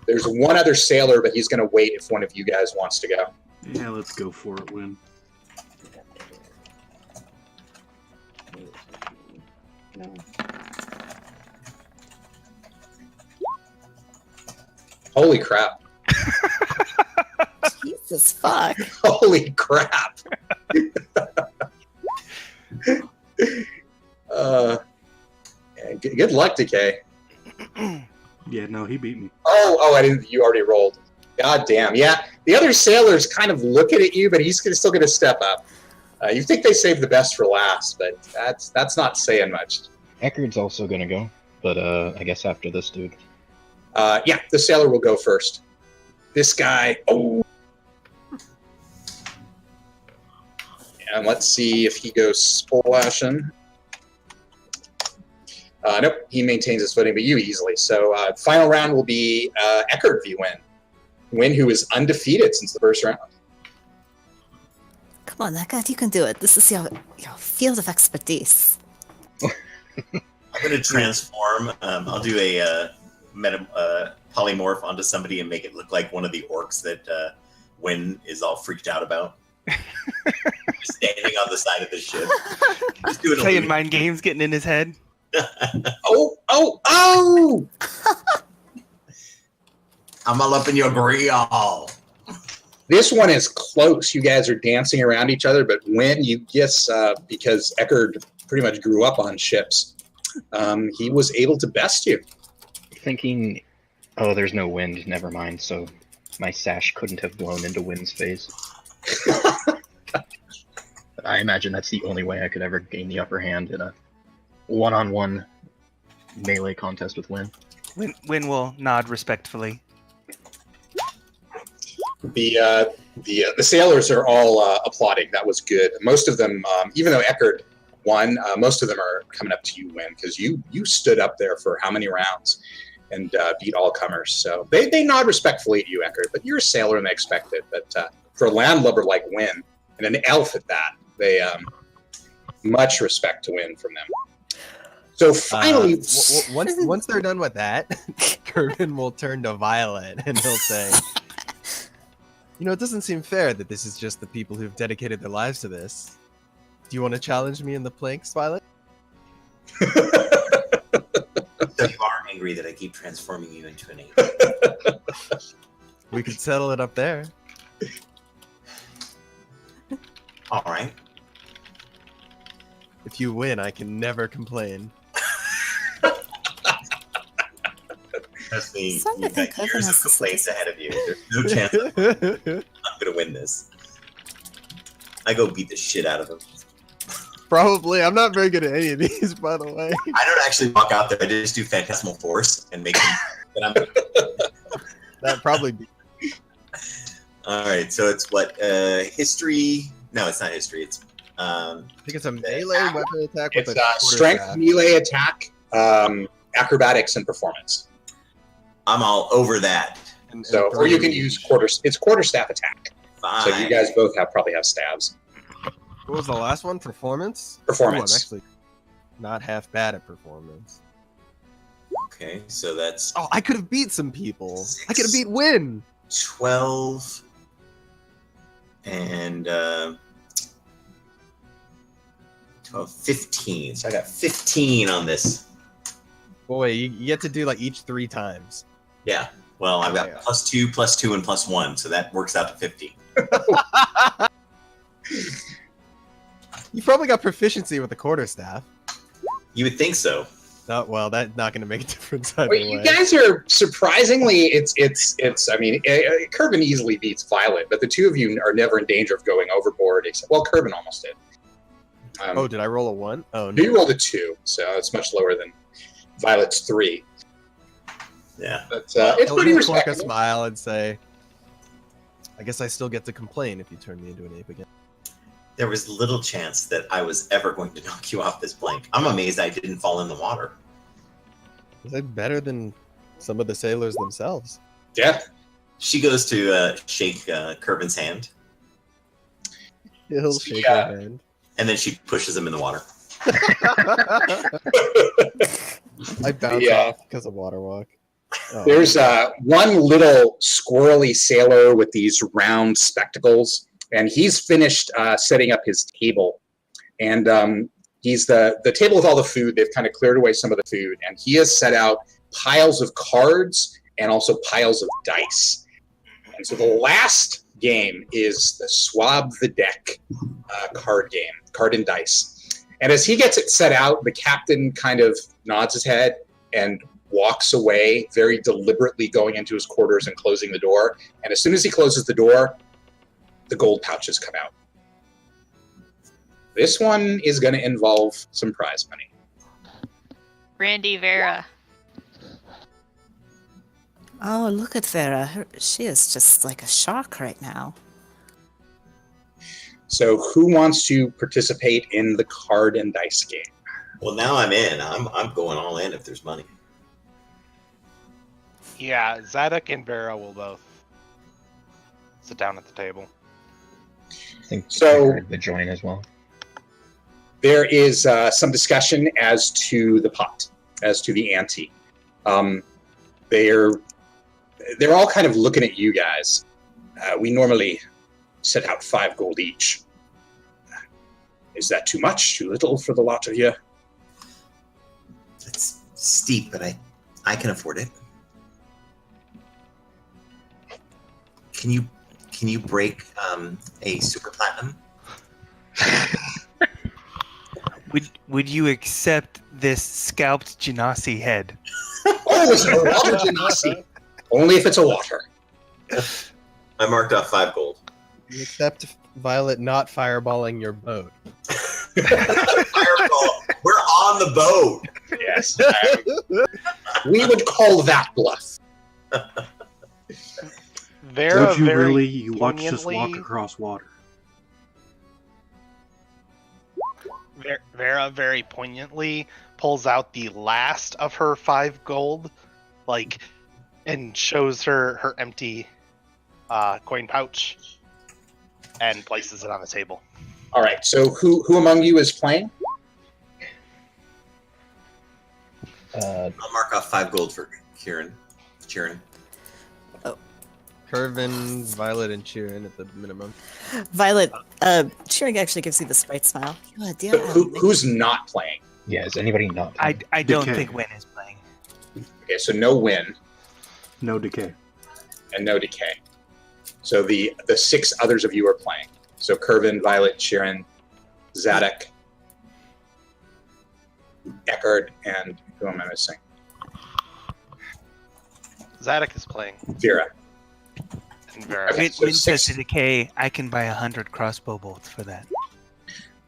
There's one other sailor, but he's going to wait if one of you guys wants to go. Yeah, let's go for it, Win. No. Holy crap! Jesus fuck. Holy crap! Good luck, Decay. Yeah, no, he beat me. Oh, I didn't. You already rolled. God damn. Yeah, the other sailor's kind of looking at you, but he's still going to step up. You think they saved the best for last, but that's not saying much. Eckard's also gonna go, but I guess after this dude. Yeah, the sailor will go first. This guy. Oh. And let's see if he goes splashing. Nope, he maintains his footing, but you easily. So final round will be Eckard v. Wynn. Wynn, who is undefeated since the first round. Come on, Ekard, you can do it. This is your field of expertise. I'm going to transform. I'll do a polymorph onto somebody and make it look like one of the orcs that Wynn is all freaked out about. Just standing on the side of the ship. Just doing Playing mind games, getting in his head. Oh! I'm all up in your grill. This one is close. You guys are dancing around each other, but when you guess, because Eckard pretty much grew up on ships, he was able to best you. Thinking, oh, there's no wind, never mind, so my sash couldn't have blown into Wynn's face. I imagine that's the only way I could ever gain the upper hand in a one-on-one melee contest with Wynn. Wynn will nod respectfully. The sailors are all applauding. That was good. Most of them, even though Eckard won, most of them are coming up to you, Wynn, because you stood up there for how many rounds and beat all comers. So they nod respectfully to you, Eckard, but you're a sailor and they expect it. But for a landlubber like Wynn, and an elf at that, they much respect to Wynn from them. So finally, once they're done with that, Kervin will turn to Violet and he'll say, "You know, it doesn't seem fair that this is just the people who've dedicated their lives to this. Do you want to challenge me in the planks, Violet?" So you are angry that I keep transforming you into an angel. We could settle it up there. All right. If you win, I can never complain. Trust me, Some you've of them got could years have of complaints necessity. ahead of you. There's no chance I'm going to win this. I go beat the shit out of him. Probably. I'm not very good at any of these, by the way. I don't actually walk out there. I just do Phantasmal Force and make him that I'm. That'd probably be. All right, so it's what history? No, it's not history. It's I think it's a melee weapon attack with it's a quarter strength, staff. melee attack, acrobatics, and performance. I'm all over that. And So, or you can use quarter. It's quarterstaff attack. Fine. So you guys both probably have stabs. What was the last one? Performance? Performance. Ooh, I'm actually not half bad at performance. Okay, so that's Oh, I could have beat some people. I could have beat Wynn. 12 and 12, 15. So I got 15 on this. Boy, you get to do like each 3 times. Yeah. Well, I've got +2, +2, and +1, so that works out to 50. You probably got proficiency with the quarterstaff. You would think so. Oh, well, that's not going to make a difference either Wait, way. you guys are surprisingly. I mean, Kerbin easily beats Violet, but the two of you are never in danger of going overboard. Except, well, Kerbin almost did. Oh, did I roll a 1? Oh, no. You rolled a 2, so it's much lower than Violet's 3. Yeah. But it's I'll pretty give Quark a respectable. smile and say, I guess I still get to complain if you turn me into an ape again. There was little chance that I was ever going to knock you off this plank. I'm amazed I didn't fall in the water. Is that better than some of the sailors themselves? Yeah. She goes to shake Kerbin's hand, He'll shake Yeah. her hand. and then she pushes him in the water. I bounce Yeah. off because of water walk. Oh. There's one little squirrely sailor with these round spectacles, and he's finished setting up his table. And he's the table with all the food. They've kind of cleared away some of the food, and he has set out piles of cards and also piles of dice. And so the last game is the Swab the Deck card game, card and dice. And as he gets it set out, the captain kind of nods his head and walks away, very deliberately going into his quarters and closing the door. And as soon as he closes the door, the gold pouches come out. This one is going to involve some prize money. Randy Vera. Oh, look at Vera. She is just like a shark right now. So who wants to participate in the card and dice game? Well, now I'm in. I'm going all in if there's money. Yeah, Zadok and Vera will both sit down at the table. I think So- I heard the join as well. There is some discussion as to the pot, as to the ante. They're all kind of looking at you guys. We normally set out 5 gold each. Is that too much, too little for the lot of you? It's steep, but I can afford it. Can you break a super platinum? Would you accept this scalped Genasi head? Oh, it's a water genasi. Only if it's a water. I marked off 5 gold. You accept Violet not fireballing your boat. Fireball. We're on the boat. Yes. We would call that bluff. Vera Would you very really? You watch us walk poignantly- across water. Vera very poignantly pulls out the last of her 5 gold, and shows her empty coin pouch, and places it on the table. All right. So who among you is playing? I'll mark off 5 gold for Kieran. Curvin, Violet, and Cheerin at the minimum. Violet, cheering actually gives you this bright smile. Yeah, dear, Who's not playing? Yeah, is anybody not? I don't Decay. think Win is playing. Okay, so no win No decay. and no decay. So the 6 others of you are playing. So Curvin, Violet, Sharon, Zadok, Eckard, and who am I missing? Zadok is playing, Vera. and Vera. Okay, Win, so Win says 6. to Decay, I can buy 100 crossbow bolts for that.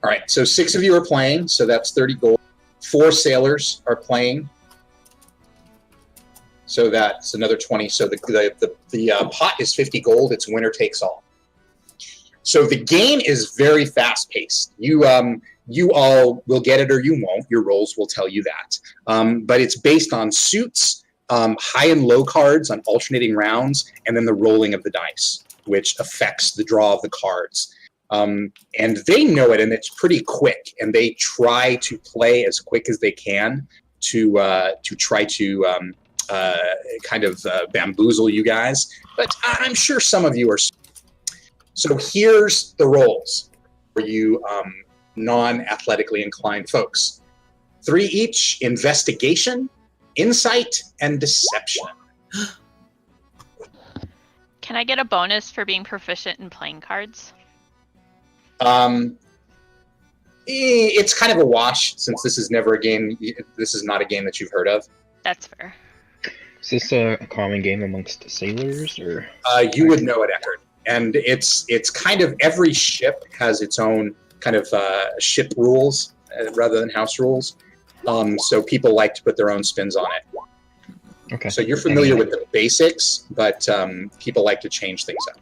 All right, so 6 of you are playing, so that's 30 gold. 4 sailors are playing, so that's another 20. So the pot is 50 gold. It's winner takes all. So the game is very fast paced. You all will get it or you won't. Your rolls will tell you that. But it's based on suits, high and low cards on alternating rounds, and then the rolling of the dice, which affects the draw of the cards. And they know it, and it's pretty quick. And they try to play as quick as they can to try to kind of bamboozle you guys. But I'm sure some of you are. So here's the rolls for you non-athletically inclined folks. 3 each: investigation, insight, and deception. Can I get a bonus for being proficient in playing cards? It's kind of a wash since this is never a game. This is not a game that you've heard of. That's fair. Is this a common game amongst sailors, or? You would know it, Eckert. And it's kind of every ship has its own kind of ship rules rather than house rules. So people like to put their own spins on it. Okay. So you're familiar with the basics, but people like to change things up.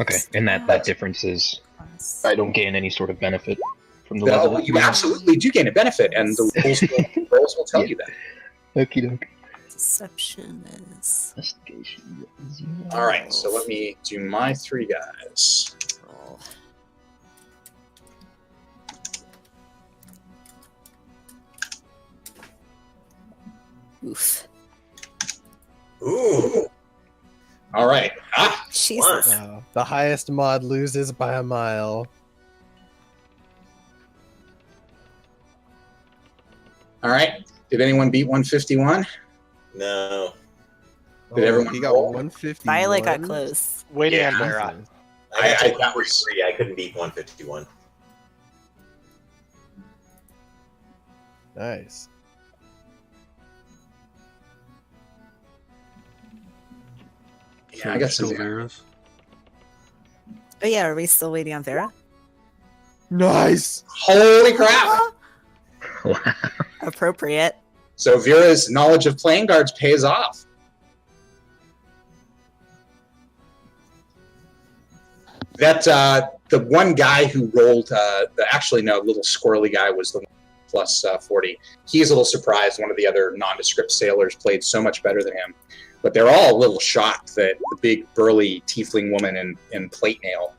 Okay, and that difference is I don't gain any sort of benefit from the No, level. you absolutely do gain a benefit, and the rules will tell you that. Okie doke. Deception is. Investigation. All right, so let me do my 3 guys. Roll. Oof. Ooh. All right. Jesus. Wow. The highest mod loses by a mile. All right. Did anyone beat 151? No. Did everyone He got roll? 150. Violet got close. Waiting Yeah. on Vera. I got I- to 143. I couldn't beat 151. Nice. Yeah, I got some. Silveras. Oh yeah, are we still waiting on Vera? Nice. Holy crap! Appropriate. So Vera's knowledge of playing cards pays off. That the one guy who rolled little squirrely guy was the one plus 40. He's a little surprised. One of the other nondescript sailors played so much better than him, but they're all a little shocked that the big burly tiefling woman in plate mail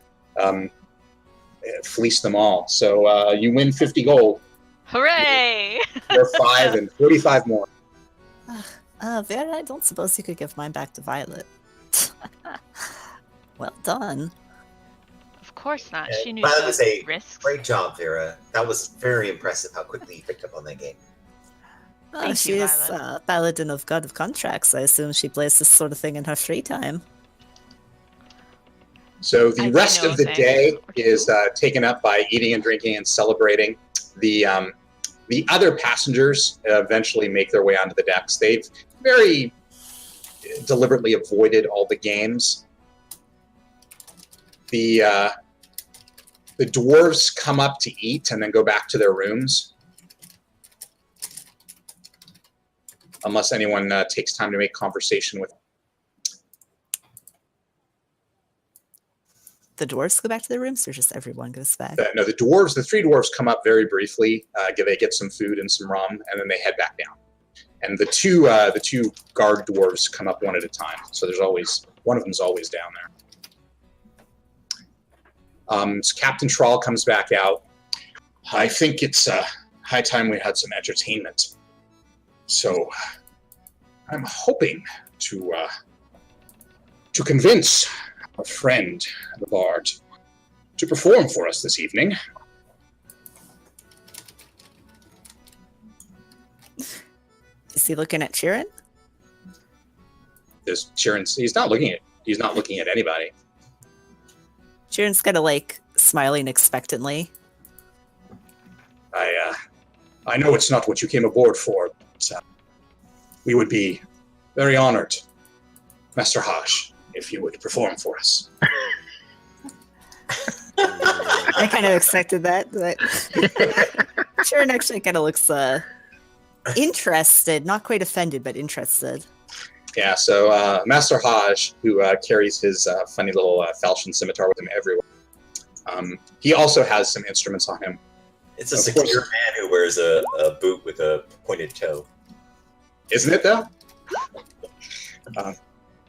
fleeced them all. So you win 50 gold. Hooray! You're 5 and 45 more. Vera, I don't suppose you could give mine back to Violet. Well done. Of course not. She knew Violet those was a risks. Great job, Vera. That was very impressive how quickly you picked up on that game. Oh, Thank she you, is Violet. Paladin of God of Contracts. I assume she plays this sort of thing in her free time. So I the do rest know of the things. day is taken up by eating and drinking and celebrating. The other passengers eventually make their way onto the decks. They've very deliberately avoided all the games. The dwarves come up to eat and then go back to their rooms. Unless anyone takes time to make conversation with. The dwarves go back to their rooms, or just everyone goes back? No, the 3 dwarves come up very briefly. They get some food and some rum, and then they head back down. And the two guard dwarves come up one at a time. So there's always one of them's always down there. So Captain Trawl comes back out. I think it's high time we had some entertainment. So I'm hoping to convince a friend, the bard, to perform for us this evening. Is he looking at Chirin? There's Chirin. He's not looking at anybody. Chirin's kind of like smiling expectantly. I know it's not what you came aboard for, but we would be very honored, Master Haj, if you would perform for us. I kind of expected that, but Chirin actually kind of looks interested, not quite offended, but interested. Yeah, so Master Haj, who carries his funny little falchion scimitar with him everywhere, he also has some instruments on him. It's a Of secure course. man who wears a boot with a pointed toe. Isn't it, though?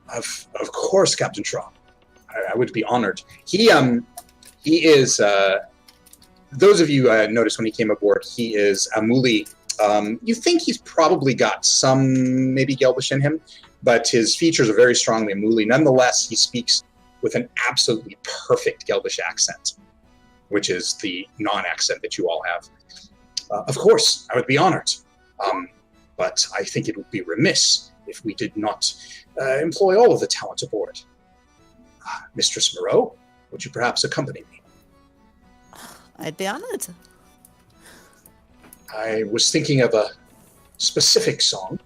Of course, Captain Trawl. I would be honored. He is. Those of you noticed when he came aboard, he is Amuli. You think he's probably got some maybe Gelbish in him, but his features are very strongly Amuli. Nonetheless, he speaks with an absolutely perfect Gelbish accent, which is the non-accent that you all have. Of course, I would be honored, but I think it would be remiss if we did not employ all of the talent aboard. Mistress Moreau, would you perhaps accompany me? I'd be honored. I was thinking of a specific song.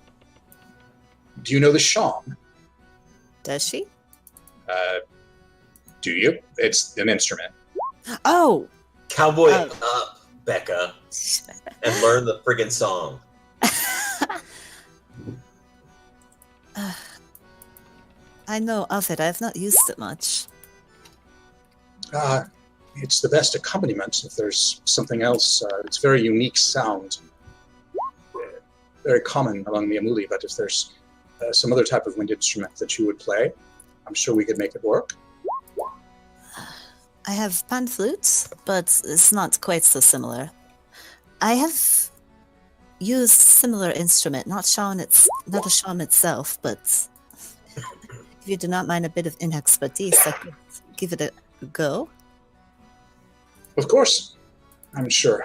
Do you know the Sham? Does she? Do you? It's an instrument. Oh, Cowboy up, Becca, and learn the friggin' song. I know of it. I've not used it much. It's the best accompaniment if there's something else. It's a very unique sound. Very common among the Amuli, but if there's some other type of wind instrument that you would play, I'm sure we could make it work. I have pan flute, but it's not quite so similar. I have used similar instrument, not a sham itself, but if you do not mind a bit of inexpertise, I could give it a go. Of course, I'm sure.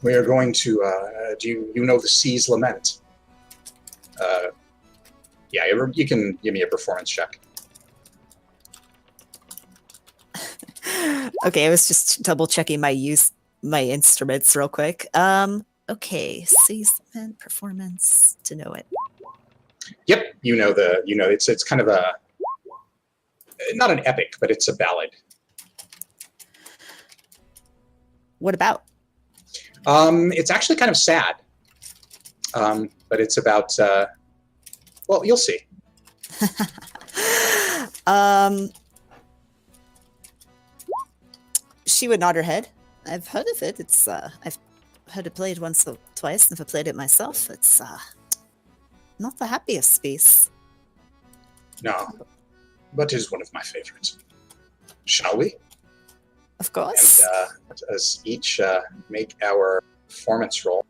We are going to. Do you know the Sea's Lament? Yeah, you can give me a performance check. Okay, I was just double checking my instruments real quick. Okay, season performance to know it. Yep, it's kind of a not an epic, but it's a ballad. What about? It's actually kind of sad, but it's about. Well, you'll see. She would nod her head. I've heard of it. It's I've heard it played once or twice. Never played it myself. It's not the happiest piece. No, but it is one of my favorites. Shall we? Of course. And let us each make our performance roll.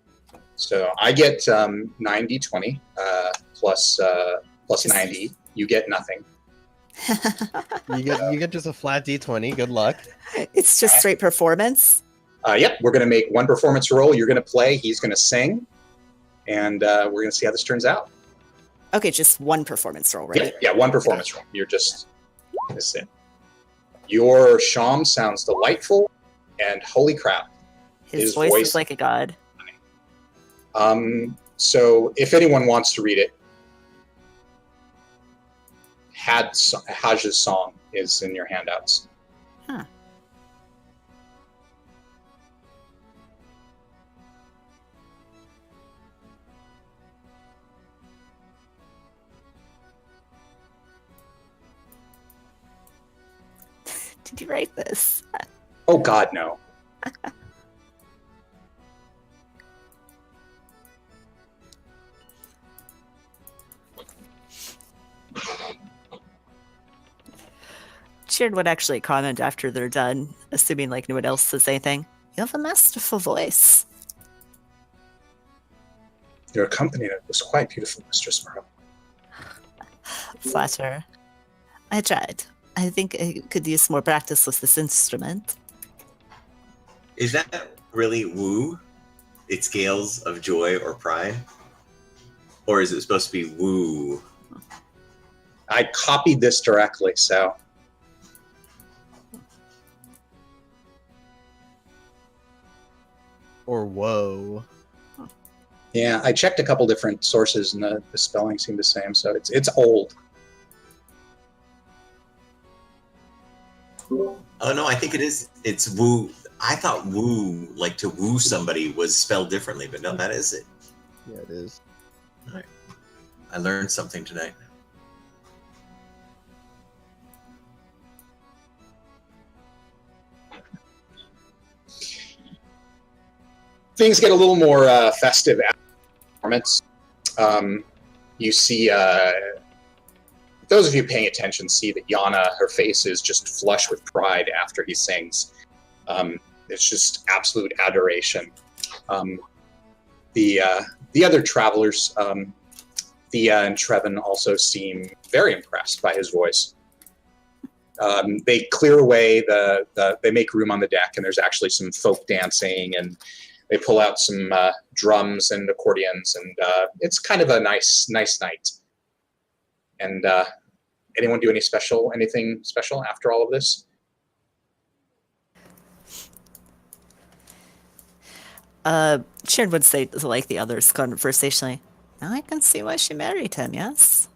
So I get 90-20 plus 90. You get nothing. You get just a flat D20. Good luck. It's just straight performance. Yep, we're going to make one performance roll. You're going to play. He's going to sing. And we're going to see how this turns out. Okay, just one performance roll, right? Yeah, one performance roll. You're just... This is it. Your Sham sounds delightful, and holy crap. His voice is like a god. So if anyone wants to read it, Haj's song is in your handouts. Huh. Did you write this? Oh God, no. Sheeran would actually comment after they're done, assuming like no one else says anything. You have a masterful voice. Your accompaniment was quite beautiful, Mistress Moreau. Flatter. I tried. I think I could use more practice with this instrument. Is that really woo? It scales of joy or pride? Or is it supposed to be woo? I copied this directly, so... Or whoa. Yeah, I checked a couple different sources and the spelling seemed the same, so it's old. Oh no, I think it is. It's woo. I thought woo, like to woo somebody, was spelled differently, but no, that is it. Yeah, it is. All right. I learned something tonight. Things get a little more festive after the performance. You see, those of you paying attention see that Yana, her face is just flush with pride after he sings. It's just absolute adoration. The other travelers, Thea and Trevin, also seem very impressed by his voice. They clear away they make room on the deck, and there's actually some folk dancing, and they pull out some drums and accordions, and it's kind of a nice night. And anyone do anything special after all of this? Sharon would say, like the others conversationally, now I can see why she married him, yes?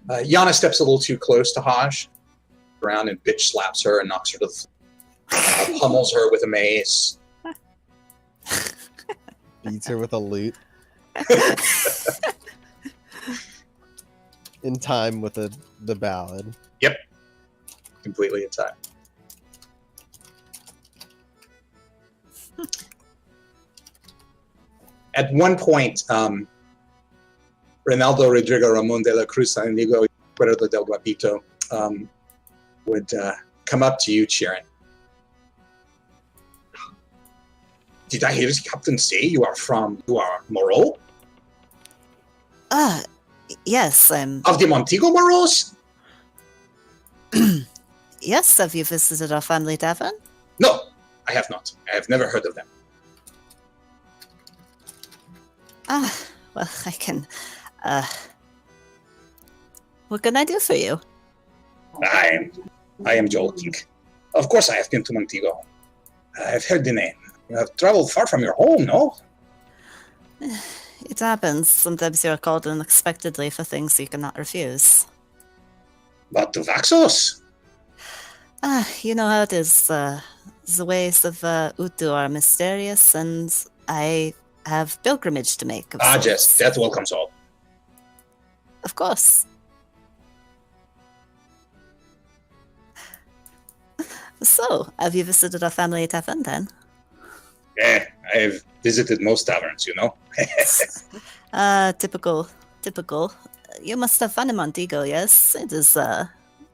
Yana steps a little too close to Haj, around and bitch slaps her and knocks her to the floor, pummels her with a mace. Beats her with a lute. In time with the ballad. Yep. Completely in time. At one point, Ronaldo Rodrigo Ramon de la Cruz and Diego Puerto del Guapito would come up to you, Sharon. Did I hear the captain say you are Moreau? Yes, I'm... Of the Montego Moreaus? Yes, have you visited our family tavern? No, I have not. I have never heard of them. Well, I can... what can I do for you? I am joking. Of course I have been to Montego. I have heard the name. You have traveled far from your home, no? It happens. Sometimes you are called unexpectedly for things you cannot refuse. But to Vaxos? You know how it is. The ways of Utu are mysterious, and I have pilgrimage to make. Yes, that welcomes all. Of course. So, have you visited our family tavern then? Yeah, I've visited most taverns, you know. Typical. You must have fun in Montego, yes? It is a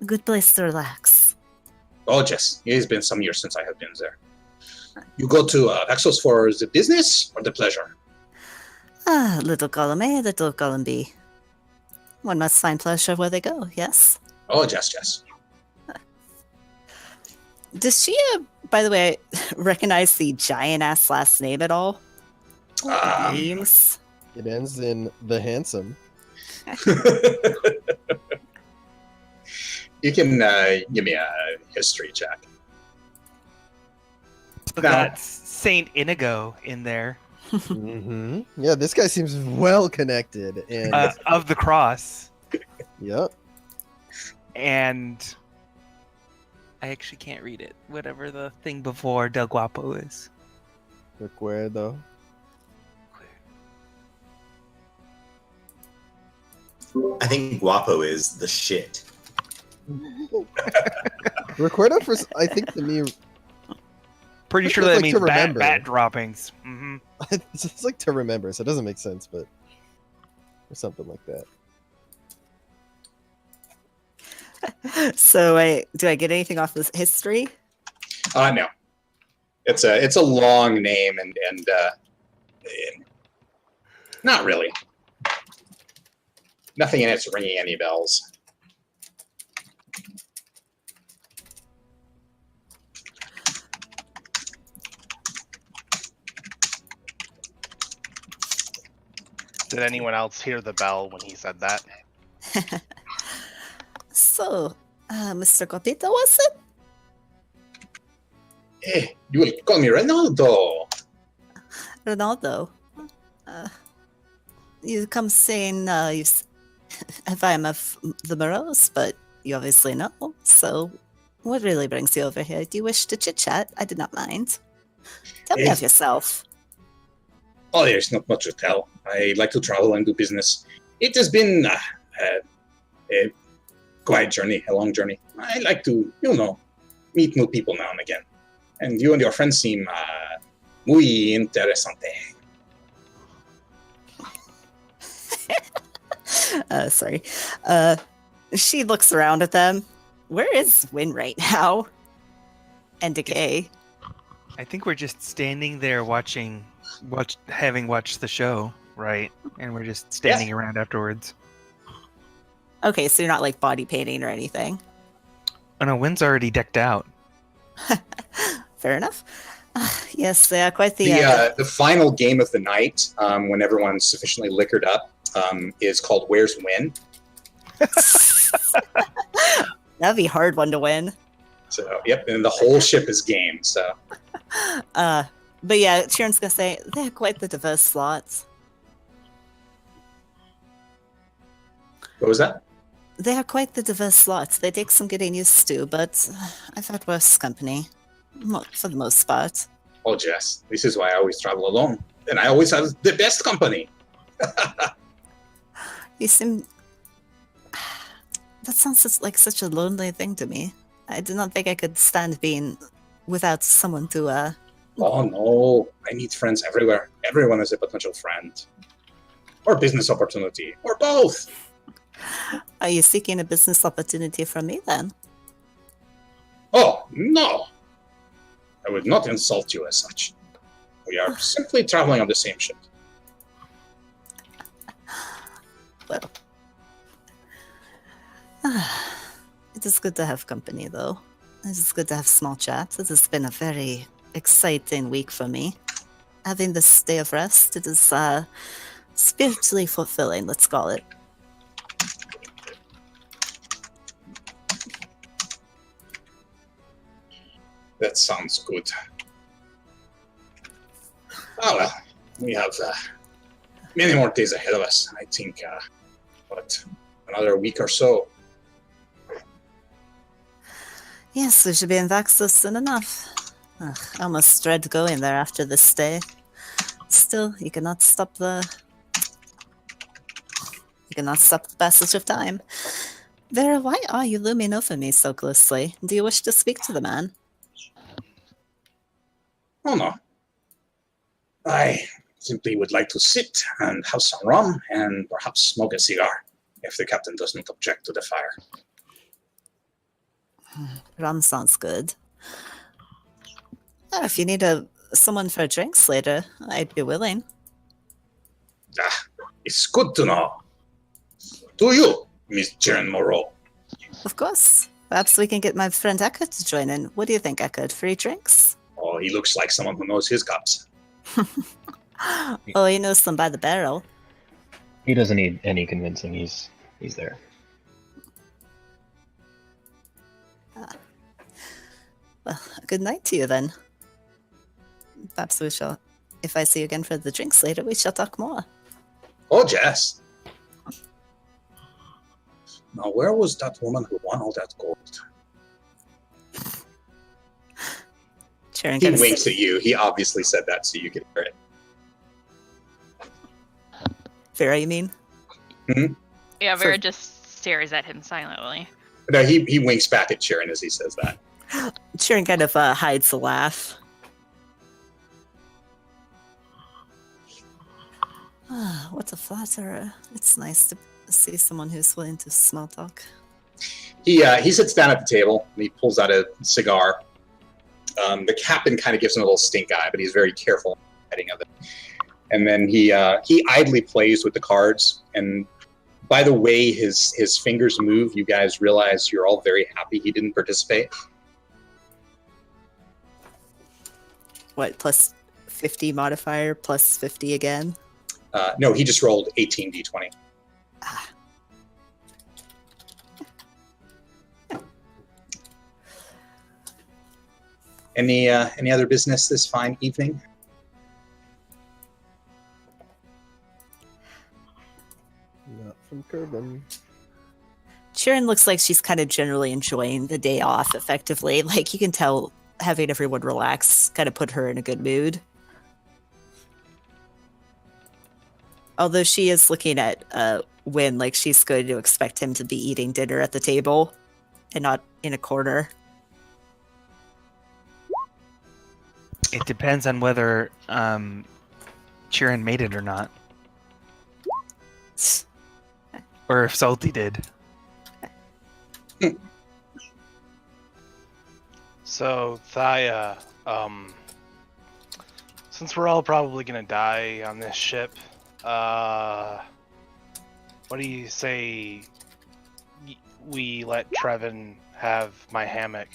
good place to relax. Oh, yes. It has been some years since I have been there. You go to Vaxos for the business or the pleasure? Little column A, little column B. One must find pleasure where they go, yes? Oh, yes. Does she, by the way, recognize the giant-ass last name at all? Names? It ends in the handsome. You can give me a history check. Look at Saint Inigo in there. Mm-hmm. Yeah, this guy seems well connected. And Of the cross. Yep. And I actually can't read it. Whatever the thing before Del Guapo is. Recuerdo. I think Guapo is the shit. Recuerdo for I think to me. Pretty sure that means bat droppings. Mm-hmm. It's like to remember, so it doesn't make sense, but or something like that. So, do I get anything off this history? No. It's a long name and not really. Nothing in it's ringing any bells. Did anyone else hear the bell when he said that? So, Mr. Copito, was it? Hey, you will call me Ronaldo. Ronaldo. You come saying if I am of the Moreaus, but you obviously know. So, what really brings you over here? Do you wish to chit-chat? I did not mind. Tell me of yourself. Oh, there's not much to tell. I like to travel and do business. It has been a quiet journey, a long journey. I like to, meet new people now and again. And you and your friends seem muy interesante. Sorry. She looks around at them. Where is Win right now? And Decay. I think we're just standing there having watched the show, right? And we're just standing around afterwards. Okay, so you're not like body painting or anything. Oh no, Win's already decked out. Fair enough. Yes, quite the The final game of the night, when everyone's sufficiently liquored up, is called Where's Win. That'd be a hard one to win. So, yep, and the whole ship is game. So, But yeah, Sharon's gonna say they're quite the diverse slots. what was that? They are quite the diverse slots. They take some getting used to, but I've had worse company, for the most part. Oh, Jess, this is why I always travel alone, and I always have the best company. You seem. That sounds like such a lonely thing to me. I do not think I could stand being without someone to. Oh no, I meet friends everywhere. Everyone is a potential friend, or business opportunity, or both. Are you seeking a business opportunity from me then? Oh no, I would not insult you as such. We are simply traveling on the same ship. Well, it is good to have company, though. It is good to have small chats. It has been a very exciting week for me. Having this day of rest, it is spiritually fulfilling, let's call it. That sounds good. Oh well, we have many more days ahead of us. I think, another week or so. Yes, we should be in Vaxos soon enough. Ugh, I almost dread going there after this day. Still, you cannot stop the passage of time. Vera, why are you looming over me so closely? Do you wish to speak to the man? Oh no. I simply would like to sit and have some rum and perhaps smoke a cigar, if the captain does not object to the fire. Rum sounds good. If you need someone for drinks later, I'd be willing. It's good to know. Do you, Miss Jaren Moreau? Of course. Perhaps we can get my friend Eckert to join in. What do you think, Eckert? Free drinks? Oh, he looks like someone who knows his cups. Oh, he knows them by the barrel. He doesn't need any convincing. He's there. Well, good night to you then. Perhaps we shall, if I see you again for the drinks later, we shall talk more. Oh, Jess. Now, where was that woman who won all that gold? Sharon He kinda winks at you. He obviously said that so you could hear it. Vera, you mean? Yeah, For- Vera just stares at him silently. No, he winks back at Sharon as he says that. Sharon kind of hides a laugh. What a flatterer. It's nice to see someone who's willing to small talk. He sits down at the table and he pulls out a cigar. The captain kind of gives him a little stink eye, but he's very careful in the heading of it. And then he idly plays with the cards. And by the way his fingers move, you guys realize you're all very happy he didn't participate. What, plus 50 modifier, plus 50 again? No, he just rolled 18 d20. Any other business this fine evening? Not from Kerbin. Sharon looks like she's kind of generally enjoying the day off effectively. Like, you can tell having everyone relax kind of put her in a good mood. Although she is looking at Win like she's going to expect him to be eating dinner at the table and not in a corner. It depends on whether Chiron made it or not. Or if Salty did. So, Thaya, since we're all probably gonna die on this ship, what do you say we let Trevin have my hammock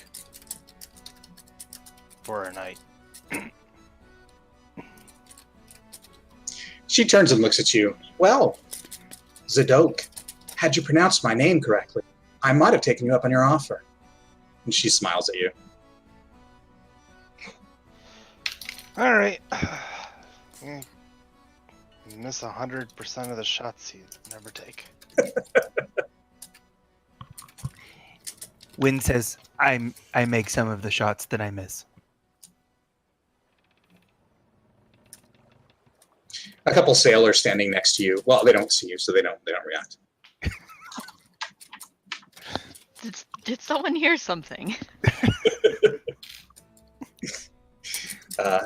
for a night? She turns and looks at you. Well, Zadok, had you pronounced my name correctly, I might have taken you up on your offer. And she smiles at you. All right. You miss 100% of the shots you never take. Wynn says, I make some of the shots that I miss. A couple sailors standing next to you. Well, they don't see you, so they don't react. Did someone hear something?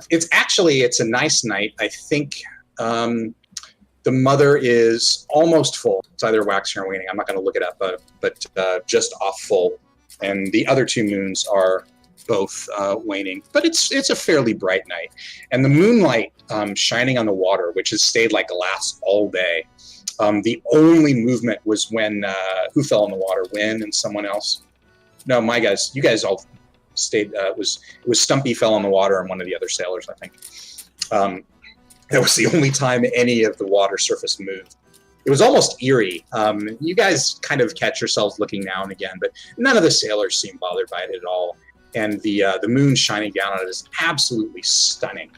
It's a nice night. I think the mother is almost full. It's either waxing or waning. I'm not going to look it up, but just off full. And the other two moons are both waning. But it's a fairly bright night. And the moonlight shining on the water, which has stayed like glass all day. The only movement was when who fell in the water? Wynn and someone else. No, my guys. You guys all stayed. It was Stumpy fell in the water and one of the other sailors, I think. That was the only time any of the water surface moved. It was almost eerie. You guys kind of catch yourselves looking now and again, but none of the sailors seem bothered by it at all. And the moon shining down on it is absolutely stunning.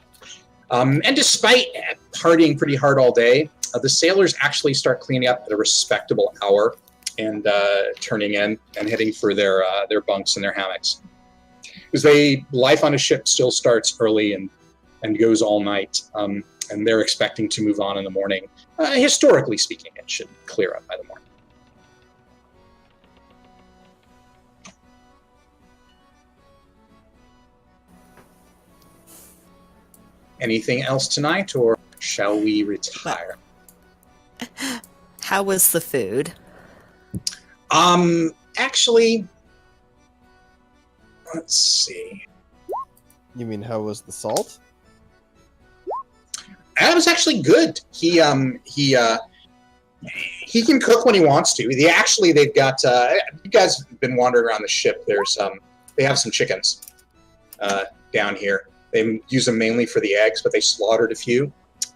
And despite partying pretty hard all day, the sailors actually start cleaning up at a respectable hour and turning in and heading for their bunks and their hammocks. Because life on a ship still starts early and goes all night, and they're expecting to move on in the morning. Historically speaking, it should clear up by the morning. Anything else tonight, or shall we retire? How was the food? Actually, let's see. You mean how was the salt? That was actually good. He can cook when he wants to. They've got. You guys have been wandering around the ship. They have some chickens down here. They use them mainly for the eggs, but they slaughtered a few.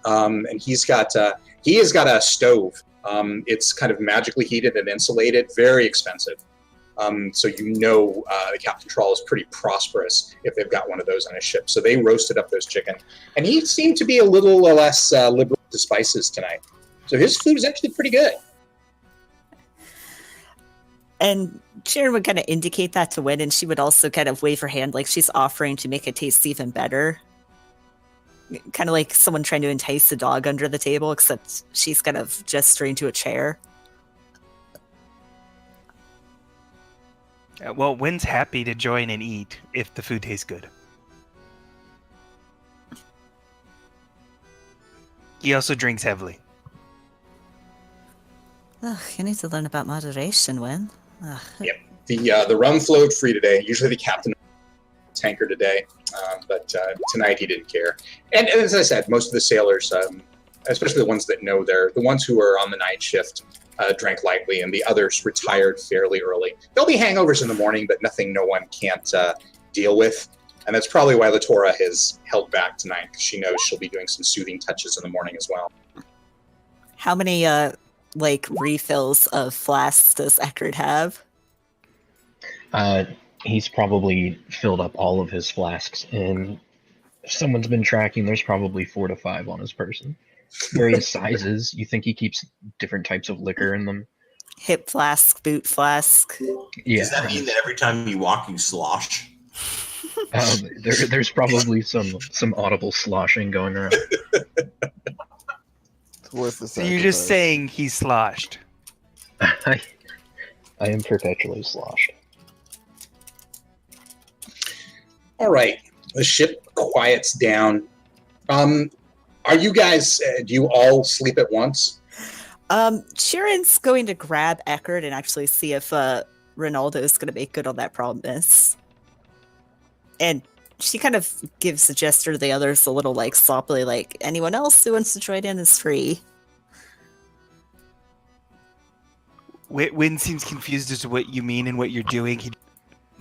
And he has got a stove. It's kind of magically heated and insulated. Very expensive. So the Captain Trawl is pretty prosperous if they've got one of those on a ship. So they roasted up those chicken. And he seemed to be a little less liberal to spices tonight. So his food is actually pretty good. And Sharon would kind of indicate that to Wynn, and she would also kind of wave her hand like she's offering to make it taste even better. Kind of like someone trying to entice a dog under the table, except she's kind of gesturing to a chair. Well, Wynn's happy to join and eat if the food tastes good. He also drinks heavily. Ugh, you need to learn about moderation, Wynn. Ugh. Yep. The rum flowed free today. Usually the captain tanker today, but tonight he didn't care. And as I said, most of the sailors, especially the ones that know the ones who are on the night shift, drank lightly, and the others retired fairly early. There'll be hangovers in the morning, but nothing no one can't deal with. And that's probably why Latora has held back tonight, because she knows she'll be doing some soothing touches in the morning as well. How many refills of flasks does Eckert have? He's probably filled up all of his flasks, and if someone's been tracking, there's probably 4 to 5 on his person. Various sizes. You think he keeps different types of liquor in them? Hip flask, boot flask. Yeah. Does that mean that every time you walk, you slosh? There's probably some audible sloshing going around. It's worth the So you're just sacrifice. saying he's sloshed. I am perpetually sloshed. All right. The ship quiets down. Are you guys, do you all sleep at once? Sharon's going to grab Eckert and actually see if Ronaldo's going to make good on that promise. And she kind of gives a gesture to the others, a little sloppily, like, anyone else who wants to join in is free. Wynn seems confused as to what you mean and what you're doing.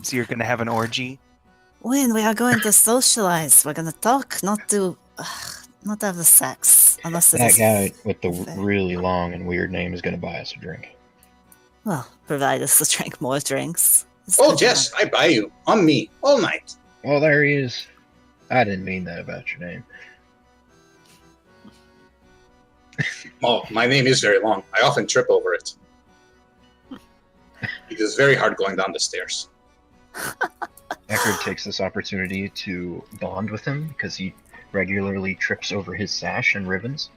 So you're going to have an orgy? Wynn, we are going to socialize. We're going to talk, not do Not to have the sex, unless That it's guy with the fair. really long and weird name is going to buy us a drink. Well, provide us to drink more drinks. It's Oh, good Jess, enough. I buy you. On me. All night. Oh, there he is. I didn't mean that about your name. Oh, my name is very long. I often trip over it. It is very hard going down the stairs. Eckerd takes this opportunity to bond with him because he regularly trips over his sash and ribbons.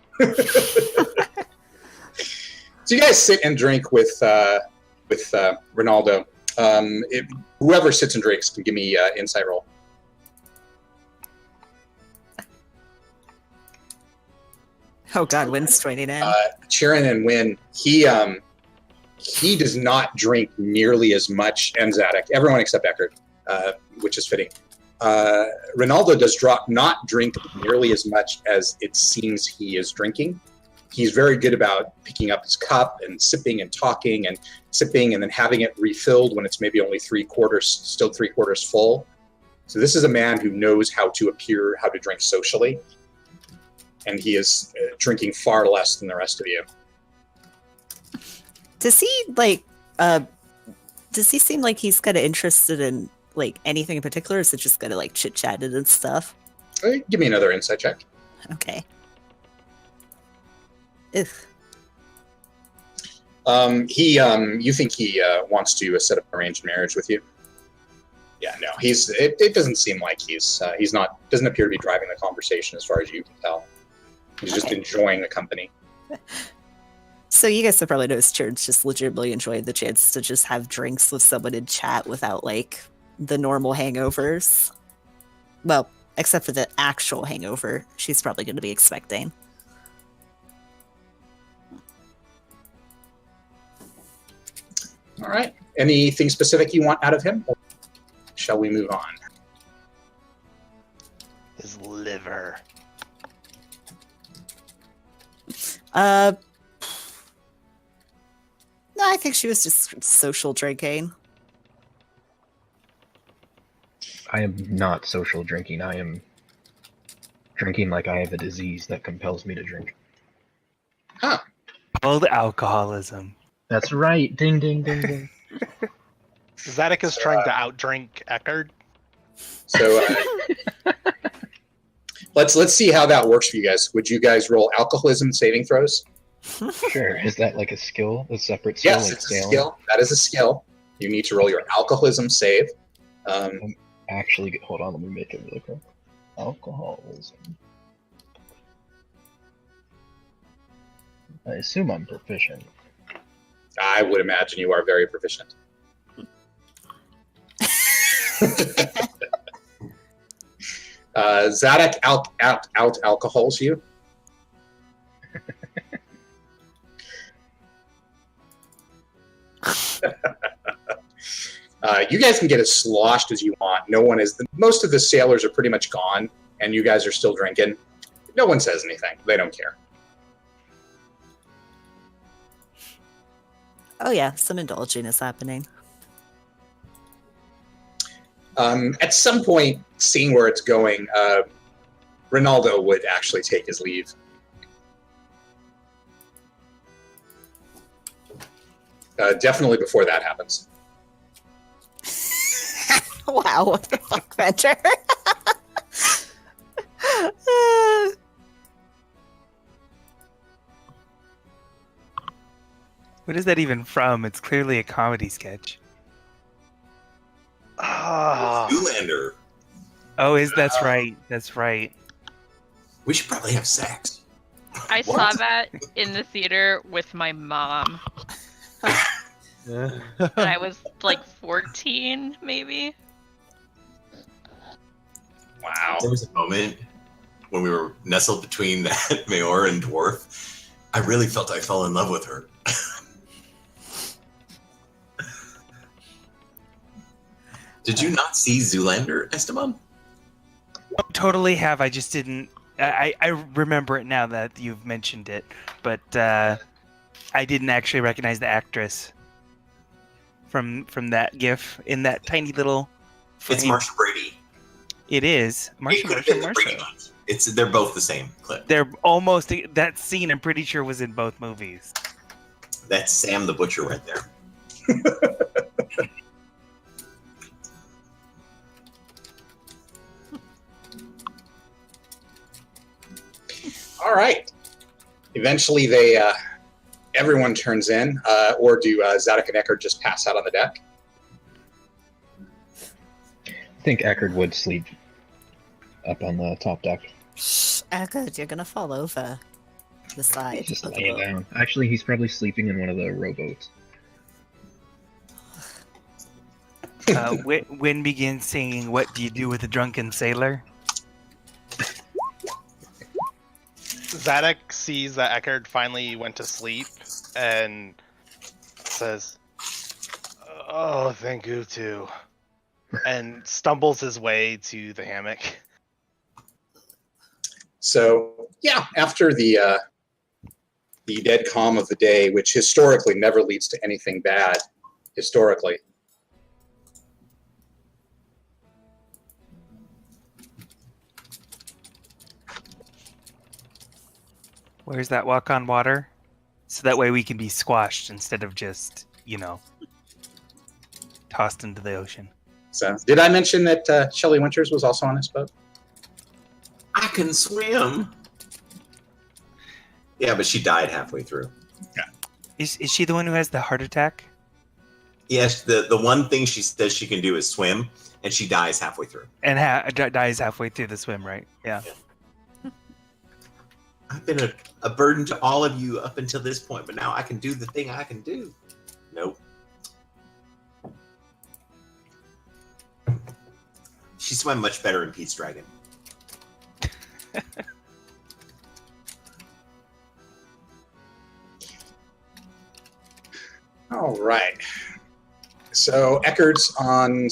So you guys sit and drink with Ronaldo. Whoever sits and drinks can give me insight roll. Oh God, Wynn's joining in. Chirin and Wynn, he does not drink nearly as much, and Zadok, everyone except Eckerd, which is fitting. Ronaldo does not drink nearly as much as it seems he is drinking. He's very good about picking up his cup and sipping and talking and sipping and then having it refilled when it's maybe only still three quarters full. So this is a man who knows how to drink socially. And he is drinking far less than the rest of you. Does he seem like he's kind of interested in like anything in particular? Or is it just kind of like chit chatted and stuff? Give me another insight check. Okay. Ugh. You think he wants to set up an arranged marriage with you? Yeah, no. It doesn't seem like doesn't appear to be driving the conversation as far as you can tell. He's just enjoying the company. So you guys have probably noticed Chirin's just legitimately enjoying the chance to just have drinks with someone and chat without like the normal hangovers. Well, except for the actual hangover she's probably going to be expecting. All right. Anything specific you want out of him? Or shall we move on? His liver. No, I think she was just social drinking. I am not social drinking. I am drinking like I have a disease that compels me to drink. Huh. Old alcoholism. That's right. Ding, ding, ding, ding. Zadok is trying to outdrink Eckerd. So let's see how that works for you guys. Would you guys roll alcoholism saving throws? Sure. Is that like a skill? A separate skill? Yes, like it's a sailing? skill. That is a skill. You need to roll your alcoholism save. Actually, hold on. Let me make it really quick. Alcoholism. I assume I'm proficient. I would imagine you are very proficient. Zadok out alcohols you. You guys can get as sloshed as you want. Most of the sailors are pretty much gone, and you guys are still drinking. No one says anything. They don't care. Oh yeah, some indulging is happening. At some point, seeing where it's going, Ronaldo would actually take his leave. Definitely before that happens. Wow, what the fuck, Venture? What is that even from? It's clearly a comedy sketch. Zoolander. Oh, that's right. That's right. We should probably have sex. I saw that in the theater with my mom. And I was like 14, maybe. Wow. There was a moment when we were nestled between that Mayor and Dwarf. I really felt I fell in love with her. Did you not see Zoolander, Esteban? Totally have. I just didn't. I remember it now that you've mentioned it, but I didn't actually recognize the actress from that GIF in that tiny little. It's frame. Marsha Brady. It is. It could have been the Brady Bunch. They're both the same clip. They're almost that scene. I'm pretty sure was in both movies. That's Sam the Butcher right there. All right. Eventually, everyone turns in, or do Zadok and Eckert just pass out on the deck? I think Eckerd would sleep up on the top deck. Shh, Eckert, you're gonna fall over the side. Just of the laying boat. down. Actually, he's probably sleeping in one of the rowboats. Wynn begins singing "What Do You Do with a Drunken Sailor?" Zadok sees that Eckert finally went to sleep and says, "Oh, thank you too," and stumbles his way to the hammock. So, yeah, after the dead calm of the day, which historically never leads to anything bad, historically. Where's that walk on water? So that way we can be squashed instead of just, tossed into the ocean. So, did I mention that Shelley Winters was also on this boat? I can swim. Yeah, but she died halfway through. Is she the one who has the heart attack? Yes, the one thing she says she can do is swim, and she dies halfway through. And dies halfway through the swim, right? Yeah. I've been a burden to all of you up until this point, but now I can do the thing I can do. Nope. She swam much better in Pete's Dragon. All right. So Eckert's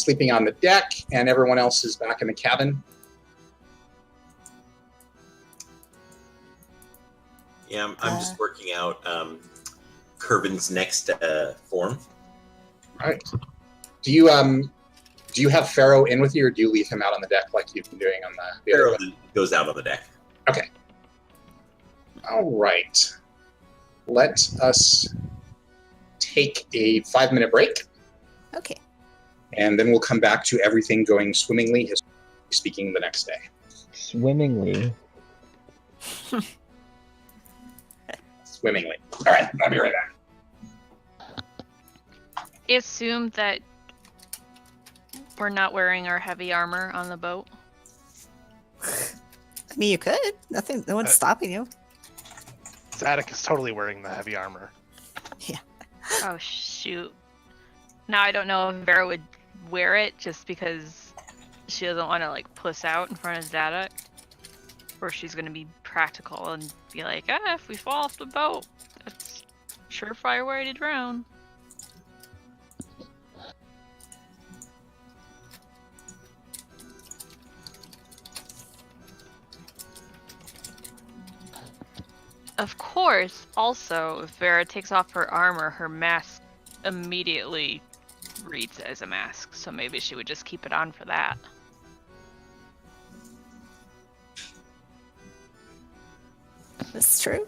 sleeping on the deck, and everyone else is back in the cabin. Yeah, I'm just working out Kervin's next form. All right. Do you have Pharaoh in with you, or do you leave him out on the deck like you've been doing on the other Pharaoh boat? goes out on the deck. Okay. All right. Let us take a 5-minute break, Okay. and then we'll come back to everything going swimmingly, historically speaking, the next day. Swimmingly. Swimmingly. All right. I'll be right back. I assume that we're not wearing our heavy armor on the boat. I mean, you could. No one's stopping you. Zadok is totally wearing the heavy armor. Oh shoot! Now I don't know if Vera would wear it just because she doesn't want to puss out in front of Zadok, or she's gonna be practical and be like, if we fall off the boat, that's a surefire way to drown. Of course, also, if Vera takes off her armor, her mask immediately reads as a mask, so maybe she would just keep it on for that. That's true.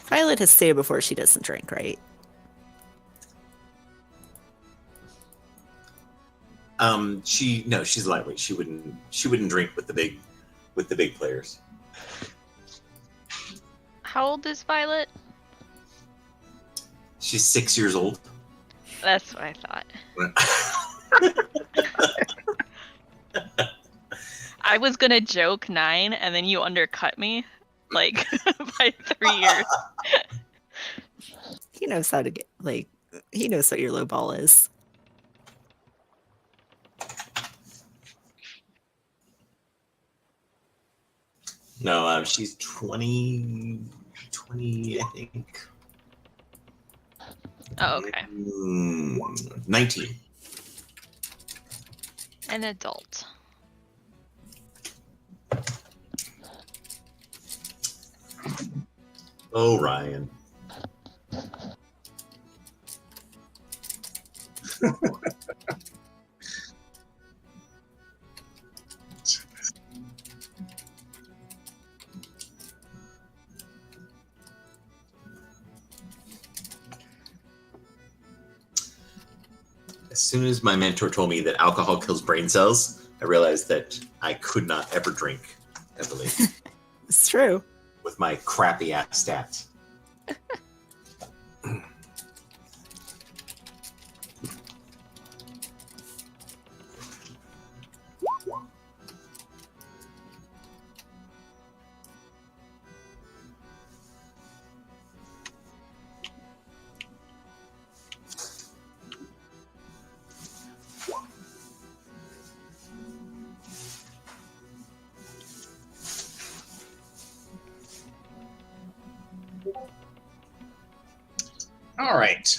Violet has stayed before she doesn't drink, right? She's lightweight. She wouldn't drink with the big players. How old is Violet? She's 6 years old. That's what I thought. I was gonna joke 9, and then you undercut me, by 3 years. He knows how to get, he knows what your low ball is. No, she's 20, I think. Oh, okay. 19. An adult. Oh, Ryan. As soon as my mentor told me that alcohol kills brain cells, I realized that I could not ever drink heavily It's true. with my crappy ass stats. All right.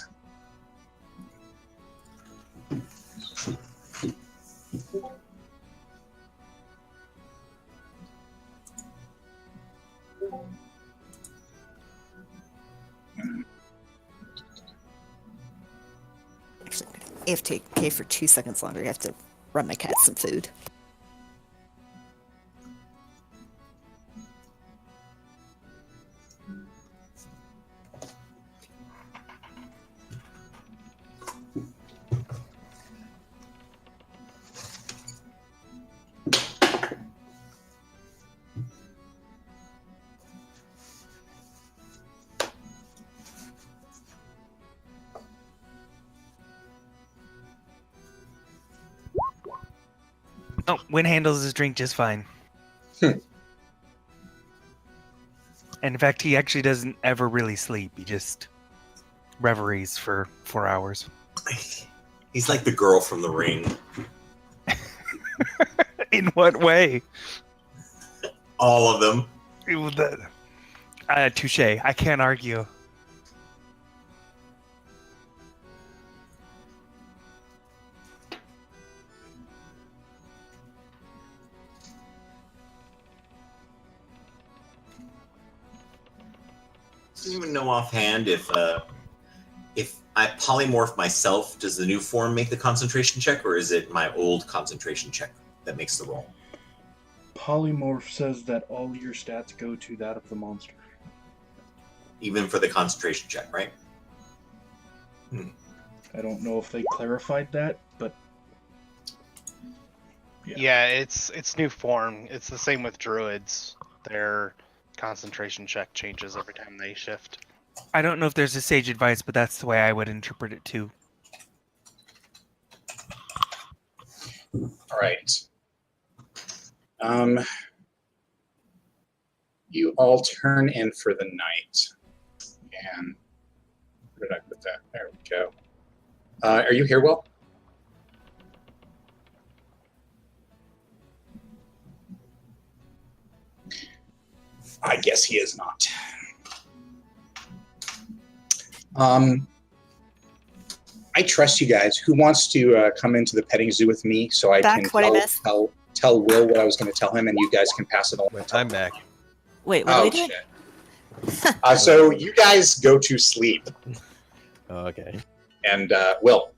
Actually, AFK for 2 seconds longer. I have to run my cat some food. Oh, Win handles his drink just fine. Hmm. And in fact, he actually doesn't ever really sleep. He just reveries for 4 hours. He's like the girl from The Ring. In what way? All of them. Touche. I can't argue. Do you even know offhand if I polymorph myself, does the new form make the concentration check, or is it my old concentration check that makes the roll? Polymorph says that all your stats go to that of the monster. Even for the concentration check, right? I don't know if they clarified that, but Yeah, it's new form. It's the same with druids. Their concentration check changes every time they shift. I don't know if there's a sage advice, but that's the way I would interpret it too. All right. You all turn in for the night. And where did I put that? There we go. Are you here, Will? I guess he is not. I trust you guys. Who wants to come into the petting zoo with me so I Back, can what I missed? tell Will what I was going to tell him, and you guys can pass it along. I'm back. Wait, what are Oh we doing? shit! So you guys go to sleep, Oh, okay. and Will,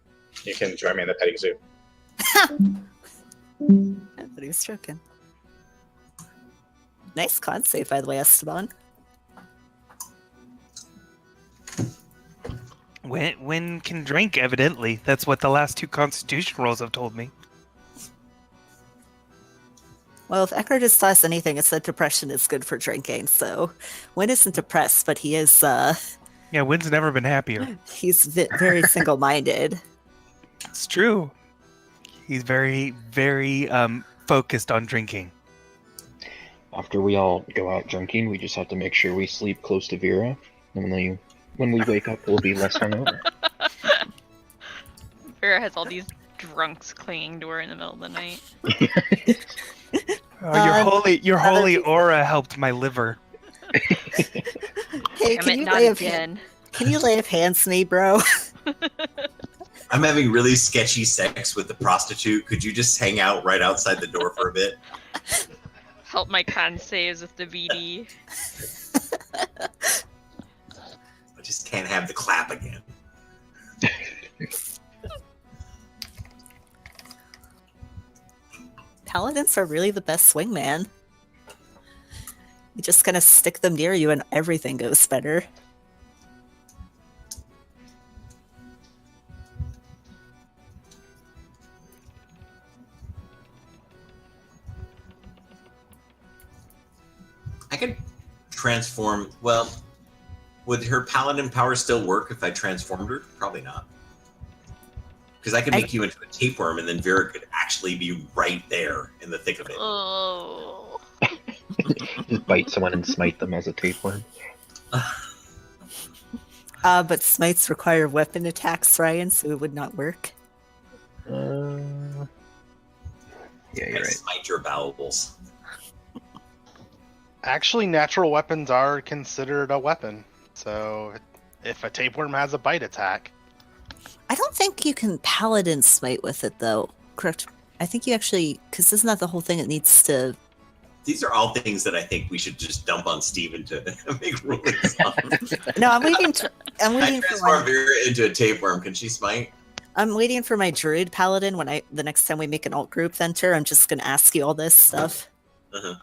you can join me in the petting zoo. I thought he was joking. Nice con save, by the way, Esteban. Win can drink, evidently. That's what the last 2 constitution rolls have told me. Well, if Eckhart has taught us anything, it's that depression is good for drinking. So, Win isn't depressed, but he is. Yeah, Win's never been happier. He's very single-minded. It's true. He's very, very focused on drinking. After we all go out drinking, we just have to make sure we sleep close to Vera. And when we wake up, we'll be less hungover. Vera has all these drunks clinging to her in the middle of the night. Oh, your holy aura helped my liver. Hey, Damn it, not again. Can you lay of hands me, bro? I'm having really sketchy sex with the prostitute. Could you just hang out right outside the door for a bit? Help my con saves with the VD. I just can't have the clap again. Paladins are really the best swingman. You just kind of stick them near you and everything goes better. transform. Well, would her paladin power still work if I transformed her? Probably not. Because I could make you into a tapeworm, and then Vera could actually be right there in the thick of it. Oh. Just bite someone and smite them as a tapeworm. But smites require weapon attacks, Ryan, so it would not work. Yeah, I you're right. smite your bowels. Actually, natural weapons are considered a weapon. So if a tapeworm has a bite attack, I don't think you can paladin smite with it, though. Correct? I think you actually, because isn't that the whole thing? It needs to. These are all things that I think we should just dump on Steven to make rulings on. No, I'm waiting. I'm I waiting for transform my, Vera into a tapeworm. Can she smite? I'm waiting for my druid paladin. When the next time we make an alt group venture, I'm just gonna ask you all this stuff. Uh-huh.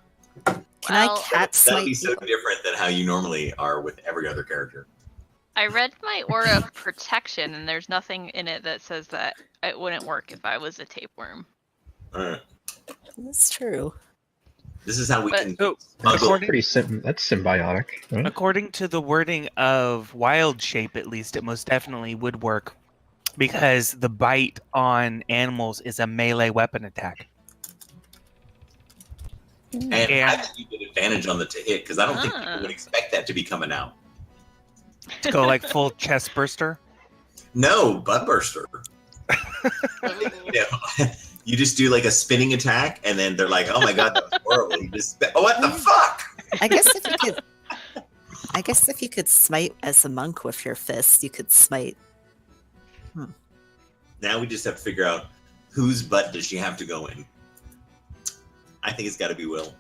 Can I Well, cat That'll smite? be so people? different than how you normally are with every other character. I read my aura of protection, and there's nothing in it that says that it wouldn't work if I was a tapeworm. That's true. This is how we But- can So, smuggle. according, That's symbiotic, right? according to the wording of Wild Shape, at least, it most definitely would work because the bite on animals is a melee weapon attack. And I And- think you get advantage on the to hit because I don't think people Ah. would expect that to be coming out. To go like full chest burster. No, butt burster. You know, you just do like a spinning attack, and then they're like, "Oh my god, that was horrible!" You just, oh, what the fuck? I guess if you could. I guess if you could smite as a monk with your fist, you could smite. Now we just have to figure out whose butt does she have to go in. I think it's got to be Will.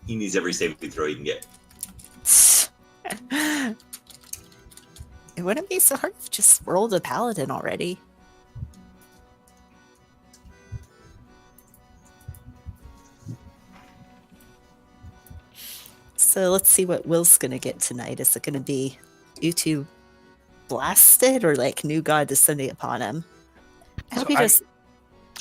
He needs every saving throw he can get. It wouldn't be so hard if you just rolled a paladin already. So let's see what Will's gonna get tonight. Is it gonna be you two blasted or like new god descending upon him? I hope So you just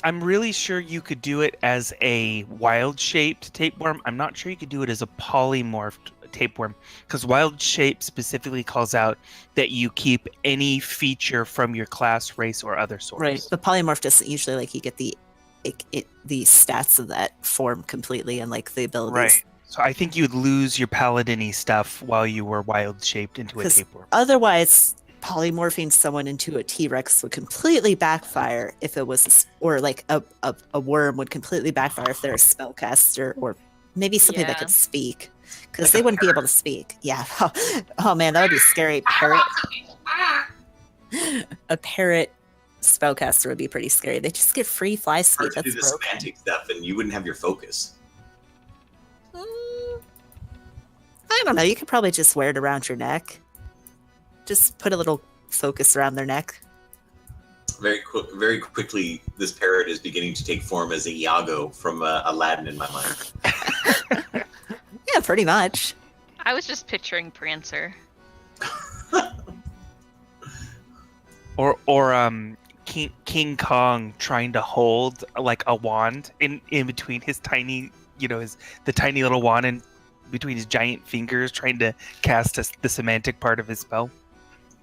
I'm really sure you could do it as a wild shaped tapeworm. I'm not sure you could do it as a polymorphed tapeworm because wild shape specifically calls out that you keep any feature from your class, race, or other source. right. The polymorph doesn't usually like you get the the stats of that form completely and like the abilities. Right. So I think you'd lose your paladin-y stuff while you were wild shaped into a 'Cause tapeworm. Otherwise, polymorphing someone into a T-Rex would completely backfire if it was, or like a worm would completely backfire if they're a spellcaster or maybe something that Yeah. could speak, because they wouldn't be able to speak. Yeah. Oh man, that would be scary. Parrot. A parrot spellcaster would be pretty scary. They just get free fly Or speed. to do That's the broken. semantic stuff, and you wouldn't have your focus. I don't know. You could probably just wear it around your neck. Just put a little focus around their neck. Very quickly, this parrot is beginning to take form as a Iago from Aladdin in my mind. Yeah, pretty much. I was just picturing Prancer. Or King Kong trying to hold like a wand in between his tiny, the tiny little wand in between his giant fingers, trying to cast the semantic part of his spell.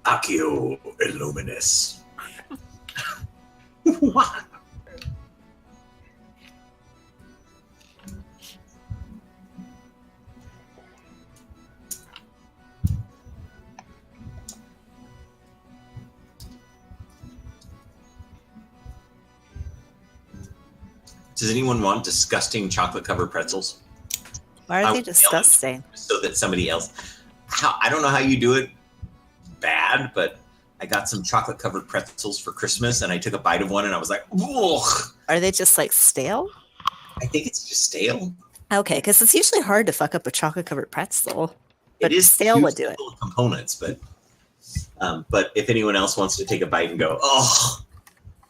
Accio Illuminus. Does anyone want disgusting chocolate-covered pretzels? Why I are they would yell. disgusting? So that somebody else. I don't know how you do it bad, but I got some chocolate-covered pretzels for Christmas, and I took a bite of one, and I was like, ugh. Are they just like stale? I think it's just stale. Okay, because it's usually hard to fuck up a chocolate covered pretzel. But It is stale too would do it. full of components, but if anyone else wants to take a bite and go, oh,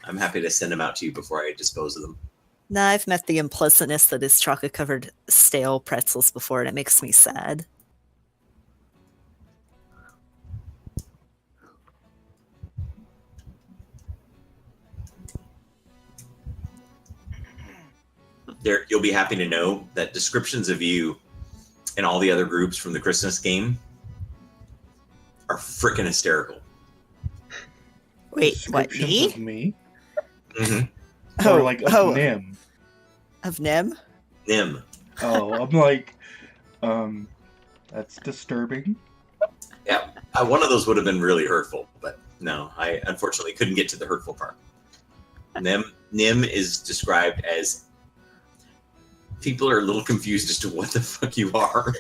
I'm happy to send them out to you before I dispose of them. No, I've met the unpleasantness that is chocolate covered stale pretzels before, and it makes me sad. you'll be happy to know that descriptions of you and all the other groups from the Christmas game are freaking hysterical. Wait, what, Descriptions me? of me? Mm-hmm. Or like of Nim? Of Nim? Nim. Oh, I'm like, that's disturbing. Yeah, one of those would have been really hurtful, but no, I unfortunately couldn't get to the hurtful part. Nim is described as people are a little confused as to what the fuck you are.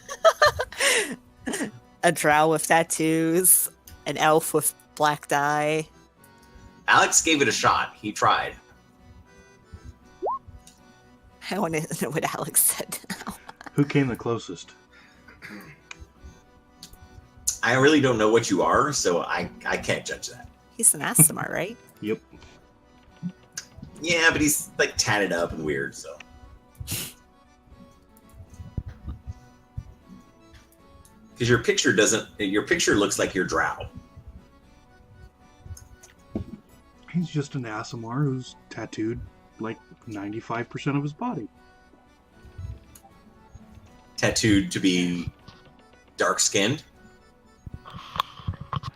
A drow with tattoos, an elf with black dye. Alex gave it a shot. He tried. I want to know what Alex said now. Who came the closest? I really don't know what you are, so I can't judge that. He's an Asimar, right? Yep. Yeah, but he's like tatted up and weird, so. Because your picture looks like your drow. He's just an Asimar who's tattooed like 95% of his body. Tattooed to be dark-skinned?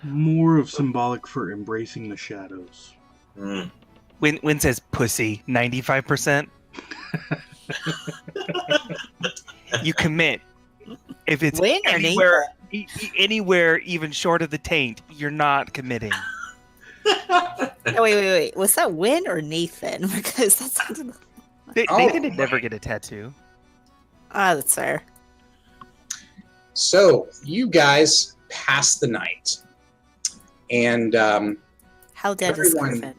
More of symbolic for embracing the shadows. Mm. Win says pussy 95%. You commit. If it's Win or anywhere even short of the taint, you're not committing. Oh, wait. Was that Win or Nathan? Because that sounded. Nathan did never get a tattoo. Ah, that's fair. So you guys pass the night, and How dead is Griffin?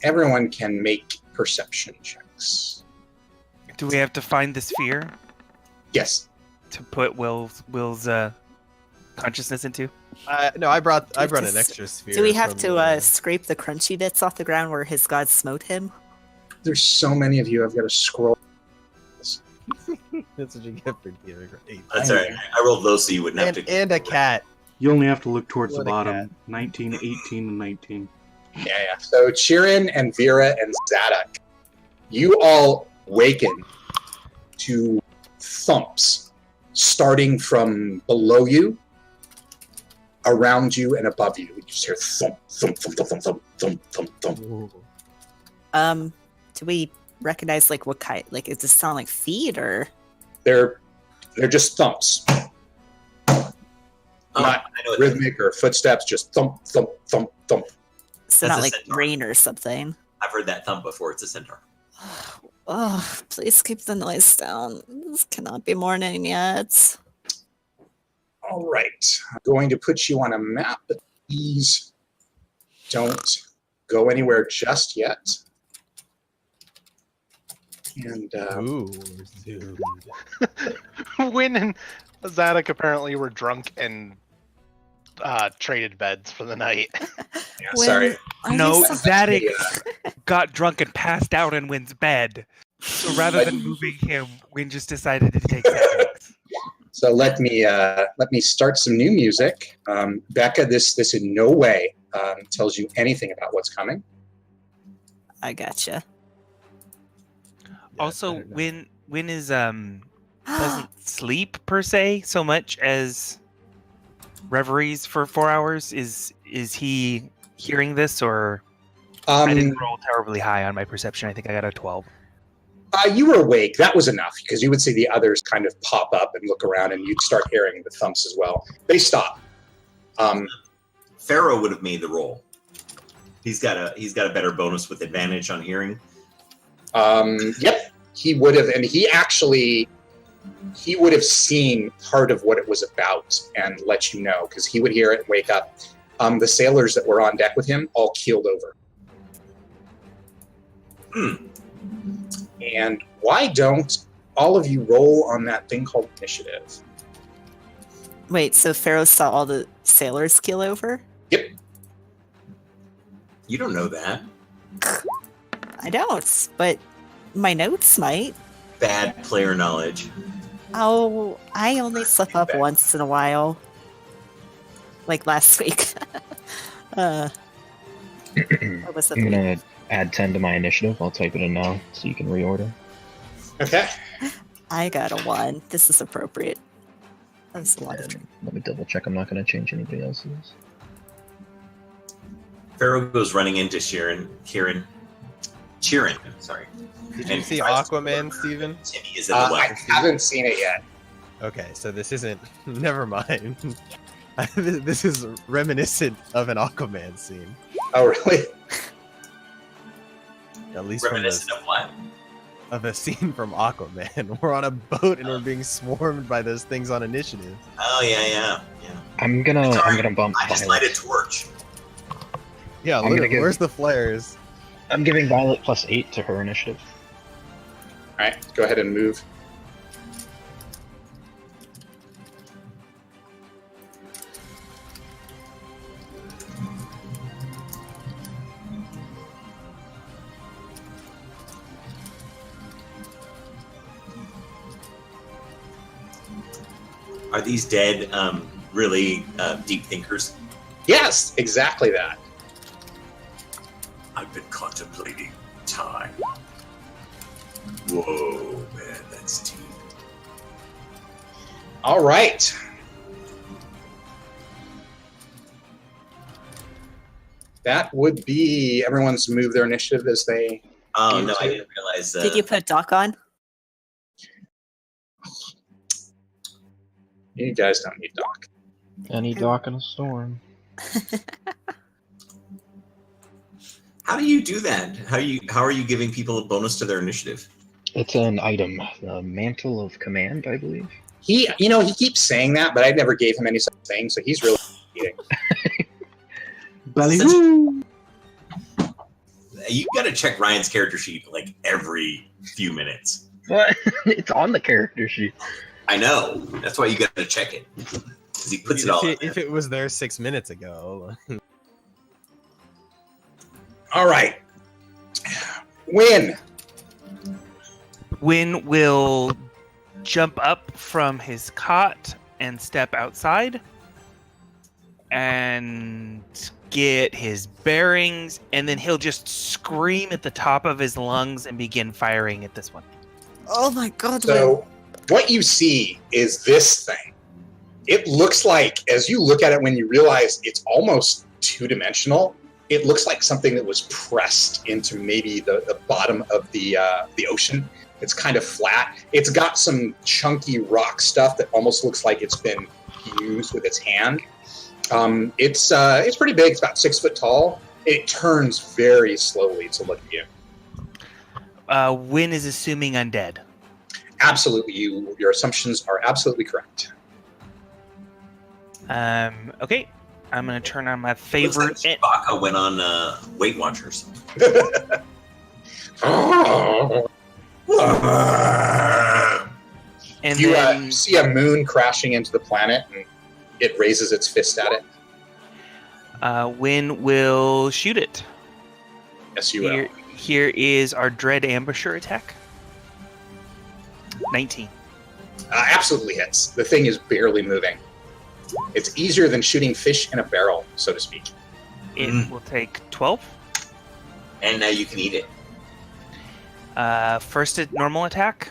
everyone can make perception checks. Do we have to find the sphere Yes. to put Will's consciousness into? No, I brought have an to extra sphere. Do we have from to the- scrape the crunchy bits off the ground where his god smote him? There's so many of you. I've got to scroll. That's what you get for giving. That's all right. I rolled low so you wouldn't have to. And a cat. You only have to look towards What the a bottom. 19, 18, and 19. Yeah. So Chirin and Vera and Zadok, you all waken to thumps starting from below you, around you, and above you. You just hear thump, thump, thump, thump, thump, thump, thump, thump. Do we recognize like what kind? Like, does it sound like feet or? They're just thumps, Oh, not I know what rhythmic or footsteps. Just thump, thump, thump, thump. So That's not a like centaur. rain or something. I've heard that thump before. It's a centaur. Oh, please keep the noise down. This cannot be morning yet. All right. I'm going to put you on a map, but please don't go anywhere just yet. And Ooh, zoomed. Win and Zadok apparently were drunk and traded beds for the night. yeah, sorry. No, so- Zadok got drunk and passed out in Win's bed. So rather than moving him, Win just decided to take Zadok. So let me start some new music. Becca, this in no way tells you anything about what's coming. I gotcha. Also, Win is doesn't sleep per se so much as reveries for 4 hours. Is he hearing this, or I didn't roll terribly high on my perception? I think I got a 12. You were awake. That was enough because you would see the others kind of pop up and look around, and you'd start hearing the thumps as well. They stop. Pharaoh would have made the roll. He's got a better bonus with advantage on hearing. Yep, he would have, and he would have seen part of what it was about and let you know because he would hear it and wake up. The sailors that were on deck with him all keeled over. And why don't all of you roll on that thing called initiative? Wait, so Pharaoh saw all the sailors keel over? Yep. You don't know that. I don't, but my notes might. Bad player knowledge. Oh, I only slip up once in a while. Like last week. Or was that I'm the week? gonna add 10 to my initiative. I'll type it in now so you can reorder. Okay. I got a 1. This is appropriate. That's a lot of And let me double check. I'm not going to change anybody else's. Pharaoh goes running into Sheeran. Sorry. Did you And see tries to- Aquaman, Steven? Timmy is in the I well. haven't seen it yet. Okay, so this isn't. Never mind. This is reminiscent of an Aquaman scene. Oh, really? At least from Reminiscent of what? of a scene from Aquaman. We're on a boat and we're being swarmed by those things on initiative. Oh yeah. I'm gonna bump I just light a Violet. torch. Yeah, I'm gonna look, give- where's the flares? I'm giving Violet +8 to her initiative. All right, go ahead and move. Are these dead really deep thinkers? Yes, exactly that. I've been contemplating time. Whoa, man, that's deep. All right. That would be everyone's move their initiative as they. Oh no, I didn't realize. Did you put Doc on? You guys don't need Doc. Any dock in a storm. How do you do that? How are you giving people a bonus to their initiative? It's an item, the Mantle of Command, I believe. He keeps saying that, but I never gave him any such thing, so he's really cheating. Belly Such- woo! You got to check Ryan's character sheet like every few minutes. What? It's on the character sheet. I know. That's why you got to check it. 'Cause he puts it all. in If it was there 6 minutes ago. All right. Win. Win will jump up from his cot and step outside and get his bearings, and then he'll just scream at the top of his lungs and begin firing at this one. Oh my god, Win. So what you see is this thing. It looks like, as you look at it, when you realize it's almost two-dimensional, it looks like something that was pressed into maybe the bottom of the ocean. It's kind of flat. It's got some chunky rock stuff that almost looks like it's been used with its hand. It's pretty big. It's about 6 foot tall. It turns very slowly to look at you. Win is assuming undead. Absolutely, your assumptions are absolutely correct. Okay, I'm gonna turn on my Looks favorite. like Chewbacca went on Weight Watchers. And You then see a moon crashing into the planet, and it raises its fist at it. Win will shoot it. Yes, you will. Here is our Dread Ambusher attack. 19. Absolutely hits. The thing is barely moving. It's easier than shooting fish in a barrel, so to speak. It will take 12. And now you can eat it. First normal attack.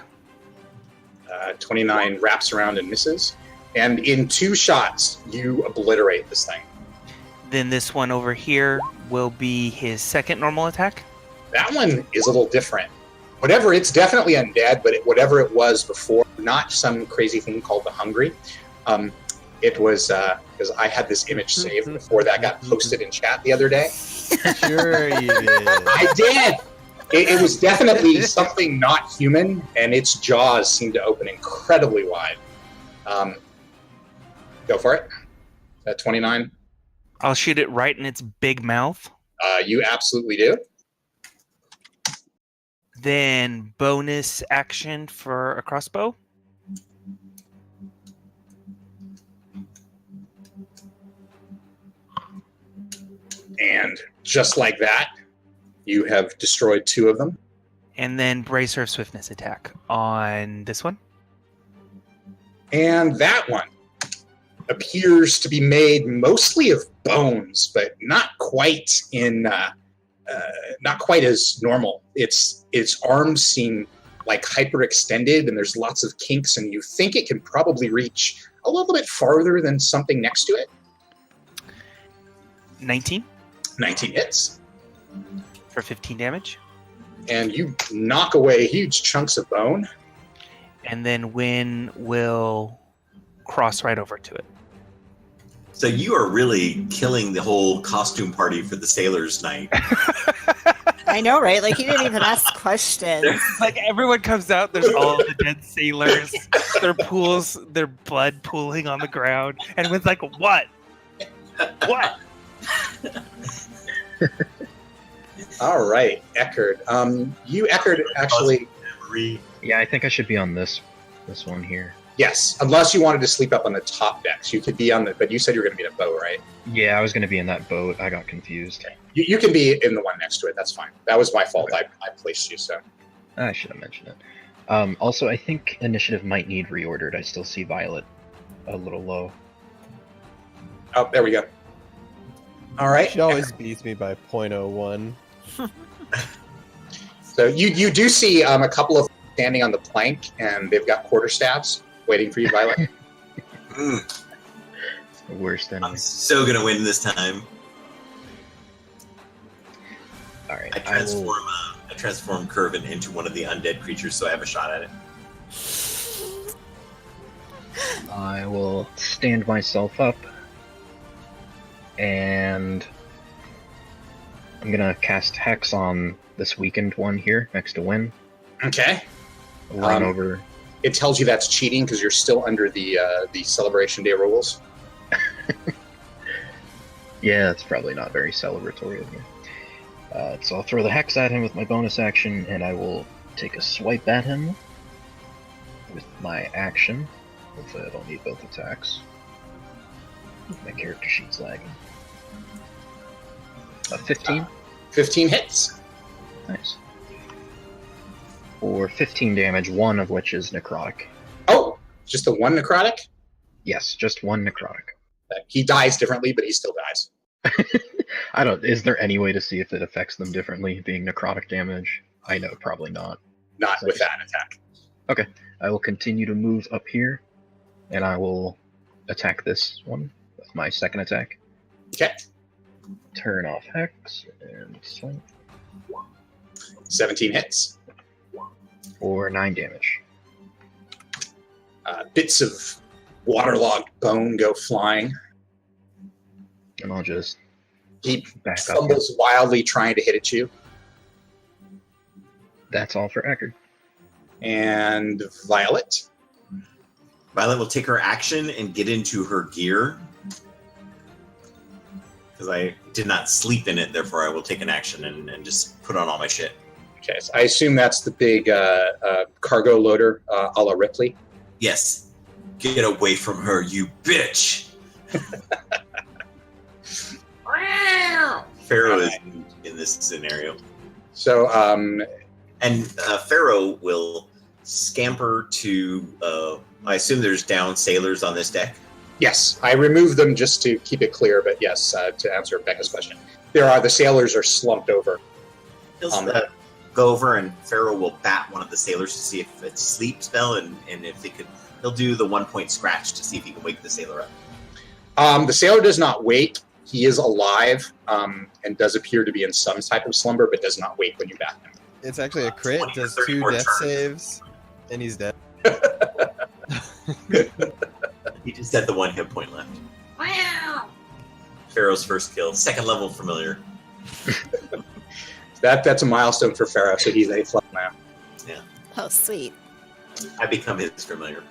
29 wraps around and misses. And in 2 shots, you obliterate this thing. Then this one over here will be his second normal attack. That one is a little different. It's definitely undead, but whatever it was before, not some crazy thing called the Hungry. It was, because I had this image saved before that got posted in chat the other day. Sure you did. I did! It was definitely something not human, and its jaws seemed to open incredibly wide. Go for it. 29. I'll shoot it right in its big mouth. You absolutely do. Then bonus action for a crossbow. And just like that, you have destroyed 2 of them. And then Bracer of Swiftness attack on this one. And that one appears to be made mostly of bones, but not quite not quite as normal. Its arms seem like hyperextended, and there's lots of kinks, and you think it can probably reach a little bit farther than something next to it. 19 19 hits, for 15 damage. and you knock away huge chunks of bone. And then Wynn will cross right over to it. So you are really killing the whole costume party for the sailors' night. I know, right? Like, he didn't even ask questions. Like, everyone comes out, there's all the dead sailors, their blood pooling on the ground, and Wynn's like, what? What? All right, Eckerd. Eckerd, actually, Yeah, I think I should be on this one here. yes, unless you wanted to sleep up on the top decks. You could be on the, but you said you were going to be in a boat, right? Yeah, I was going to be in that boat. I got confused. You can be in the one next to it. That's fine. That was my fault. Okay. I placed you, so. I should have mentioned it. Also, I think initiative might need reordered. I still see Violet a little low. Oh, there we go. All right. She always beats me by 0.01. So you do see a couple of standing on the plank, and they've got quarterstaffs waiting for you, Violet. Mm, The worst enemy. I'm so gonna win this time. All right. I transform Curvin into one of the undead creatures, so I have a shot at it. I will stand myself up, and I'm gonna cast Hex on this weakened one here next to Wynn. Okay. Run over. It tells you that's cheating because you're still under the Celebration Day rules. Yeah, it's probably not very celebratory of me. So I'll throw the Hex at him with my bonus action, and I will take a swipe at him with my action. Hopefully I don't need both attacks. My character sheet's lagging. 15? 15 hits. Nice. For 15 damage, one of which is necrotic. Oh, just the one necrotic? Yes, just one necrotic. He dies differently, but he still dies. I don't. Is there any way to see if it affects them differently, being necrotic damage? I know, probably not. Not with that attack. I will continue to move up here, and I will attack this one with my second attack. Okay. Turn off Hex and swing 17 hits. for 9 damage. Bits of waterlogged bone go flying. And I'll just He back up. fumbles wildly trying to hit at you. That's all for Eckerd. And Violet. Violet will take her action and get into her gear. Because I did not sleep in it, therefore I will take an action and just put on all my shit. Okay, so I assume that's the big cargo loader a la Ripley. Yes. Get away from her, you bitch! Pharaoh is in this scenario. So, And Pharaoh will scamper to... I assume there's down sailors on this deck. yes, I removed them just to keep it clear, but yes, to answer Becca's question. The sailors are slumped over. He'll go over and Pharaoh will bat one of the sailors to see if it's sleep spell and if he could... He'll do the 1-point scratch to see if he can wake the sailor up. The sailor does not wake. He is alive and does appear to be in some type of slumber, but does not wake when you bat him. It's actually a crit. 20 or Does 30 2 more death turns. saves, and he's dead. He just had the 1 hit point left. Wow! Pharaoh's first kill. 2nd level familiar. That's a milestone for Pharaoh, so he's 8th level now. Oh, sweet. I become his familiar.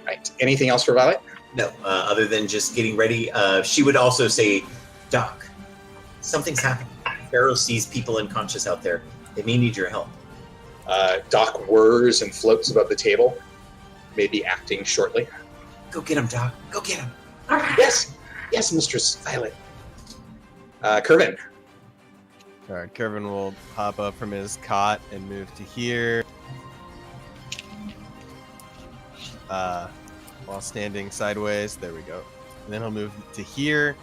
Right. Anything else for Violet? No, other than just getting ready. She would also say, Doc, something's happening. Pharaoh sees people unconscious out there. They may need your help. Doc whirs and floats above the table, maybe acting shortly. Go get him, Doc. Go get him. Yes, yes, Mistress Violet. Curvin. Alright, Kervin will hop up from his cot and move to here. While standing sideways. There we go. And then he'll move to here.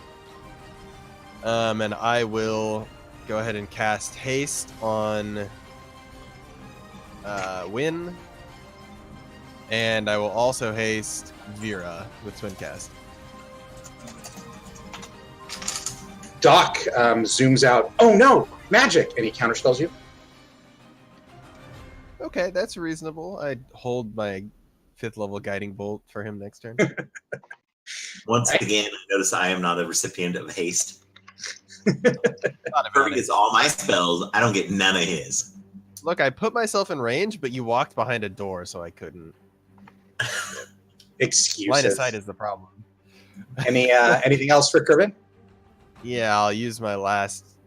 And I will go ahead and cast haste on Win. And I will also haste Vera with Twin Cast. Doc zooms out. Oh no, magic! And he counterspells you. Okay, that's reasonable. I'd hold my 5th level guiding bolt for him next turn. Once again, I notice I am not a recipient of haste. Thought about Kirby it. gets all my spells. I don't get none of his. Look, I put myself in range, but you walked behind a door, so I couldn't. Line Excuses. of sight is the problem. Anything else for Kerbin? Yeah, I'll use my last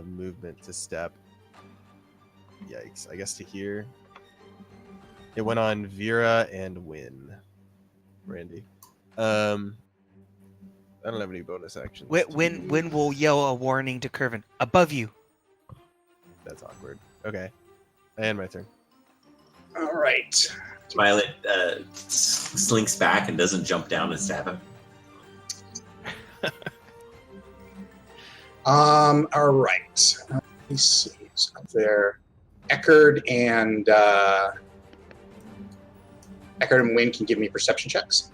movement to step. Yikes, I guess to here. It went on Vera and Win. Randy. I don't have any bonus actions. When will yell a warning to Curvin? Above you. That's awkward. Okay. And my turn. All right. Violet slinks back and doesn't jump down and stab him. All right. Let me see. So up there, Eckerd and Wynn can give me perception checks.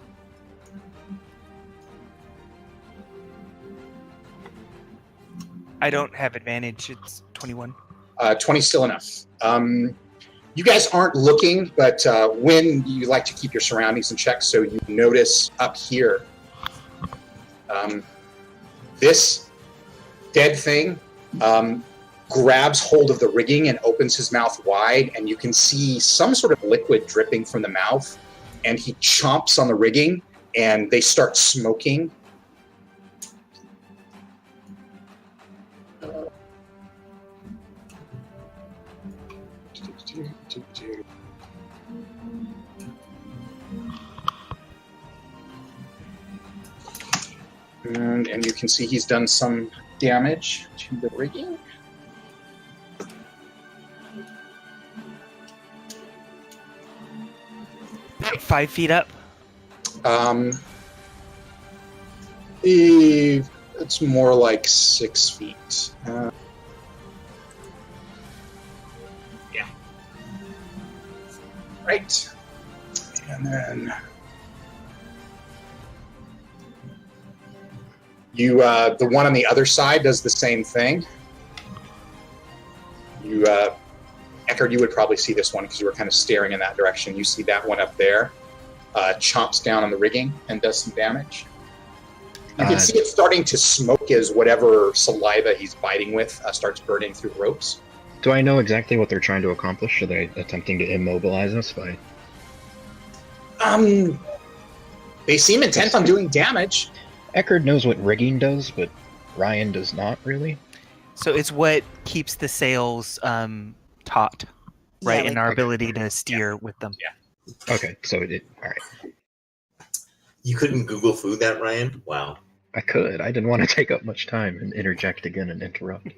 I don't have advantage. It's 21. 20 still enough. You guys aren't looking, but when you like to keep your surroundings in check, so you notice up here, this dead thing grabs hold of the rigging and opens his mouth wide, and you can see some sort of liquid dripping from the mouth, and he chomps on the rigging, and they start smoking. And you can see he's done some damage to the rigging. Like 5 feet up. It's more like 6 feet. Yeah. Right. And then you, the one on the other side does the same thing. You, Eckerd, you would probably see this one because you were kind of staring in that direction. You see that one up there, chomps down on the rigging and does some damage. You can see it starting to smoke as whatever saliva he's biting with starts burning through the ropes. Do I know exactly what they're trying to accomplish? Are they attempting to immobilize us by... They seem intent on doing damage. Eckerd knows what rigging does, but Ryan does not really. So it's what keeps the sails taut, right? Yeah, and our ability to steer with them. Yeah. Okay, so it... Alright. You couldn't Google food that, Ryan? Wow. I could. I didn't want to take up much time and interject again and interrupt.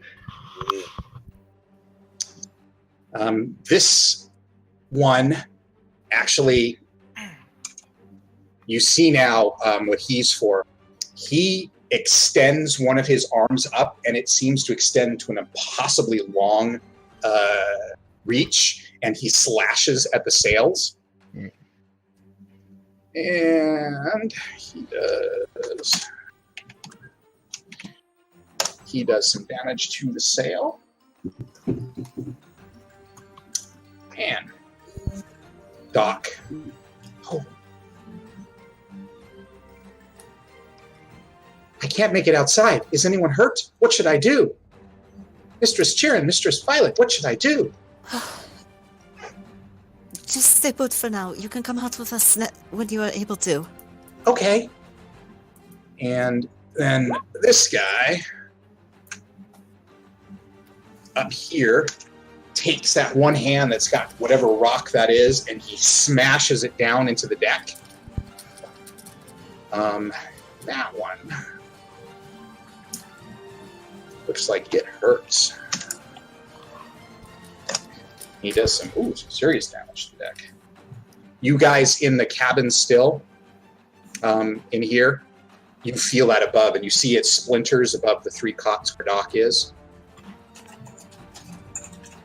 This one, actually, you see now what he's for. He extends one of his arms up, and it seems to extend to an impossibly long reach, and he slashes at the sails. Mm. And he does some damage to the sail. And Doc. Oh. I can't make it outside. Is anyone hurt? What should I do? Mistress Chirin, Mistress Violet, what should I do? Just stay put for now. You can come out with us when you are able to. Okay. And then this guy up here takes that one hand that's got whatever rock that is, and he smashes it down into the deck. That one looks like it hurts. He does some serious damage to the deck. You guys in the cabin still, in here, you feel that above, and you see it splinters above the 3 cots where Doc is.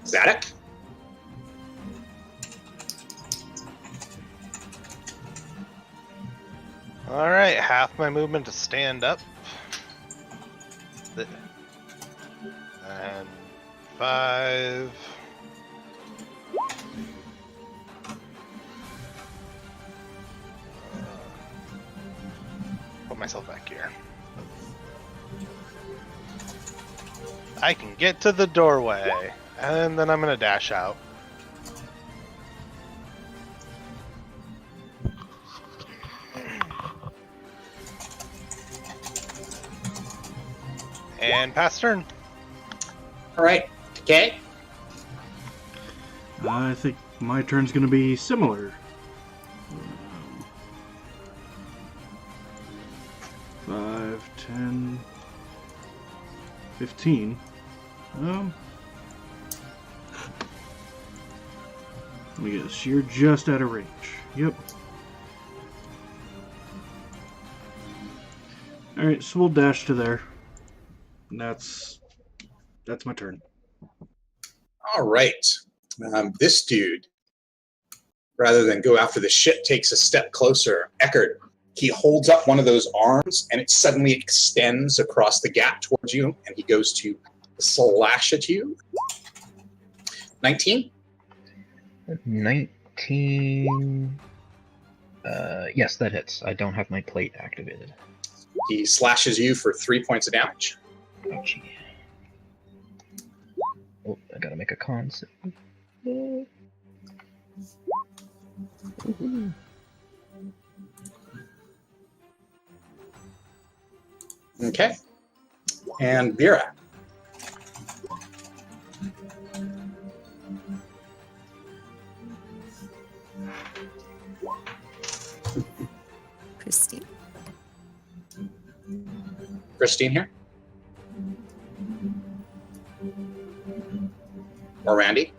Zadok? All right, half my movement to stand up. And 5. Put myself back here. I can get to the doorway, and then I'm gonna dash out. And pass turn. All right. Okay. I think my turn's going to be similar. 5, 10, 15. Let me guess, you're just out of range. Yep. Alright, so we'll dash to there. And that's my turn. All right. This dude, rather than go after the ship, takes a step closer. Eckerd, he holds up one of those arms, and it suddenly extends across the gap towards you, and he goes to slash at you. 19? 19. Yes, that hits. I don't have my plate activated. He slashes you for 3 points of damage. Oh, gee. Oh, I gotta make a con save. Okay. And Vera. Christine. Christine here? Or Randy?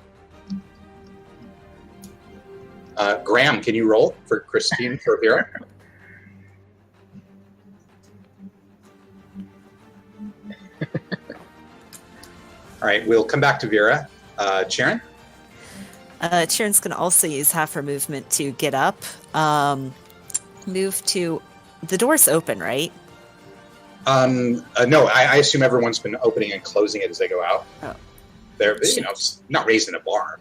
Graham, can you roll for Christine for Vera? All right, we'll come back to Vera. Sharon? Sharon's going to also use half her movement to get up. Move to... The door's open, right? No, I assume everyone's been opening and closing it as they go out. Oh. They're, it's not raised in a barn.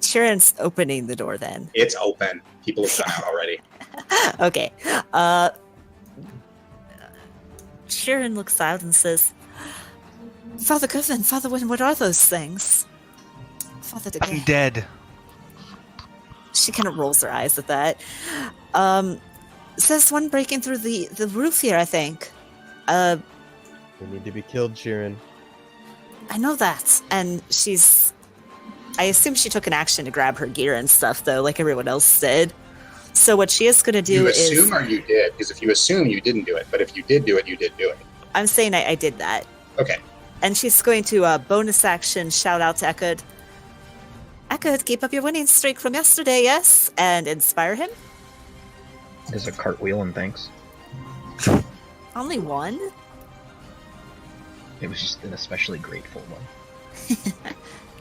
Sharon's opening the door then. It's open. People have gone out already. Okay. Sharon looks out and says, Father Govan, Father Wynn, what are those things? Father de I'm dead. She kind of rolls her eyes at that. Says one breaking through the roof here, I think. They need to be killed, Sharon. I know that. And I assume she took an action to grab her gear and stuff, though, like everyone else did. So what she is going to do You is... assume or you did? Because if you assume, you didn't do it. But if you did do it, you did do it. I'm saying I did that. Okay. And she's going to bonus action shout out to Eckerd. Eckerd, keep up your winning streak from yesterday, yes? And inspire him. There's a cartwheel and thanks. Only one? It was just an especially grateful one.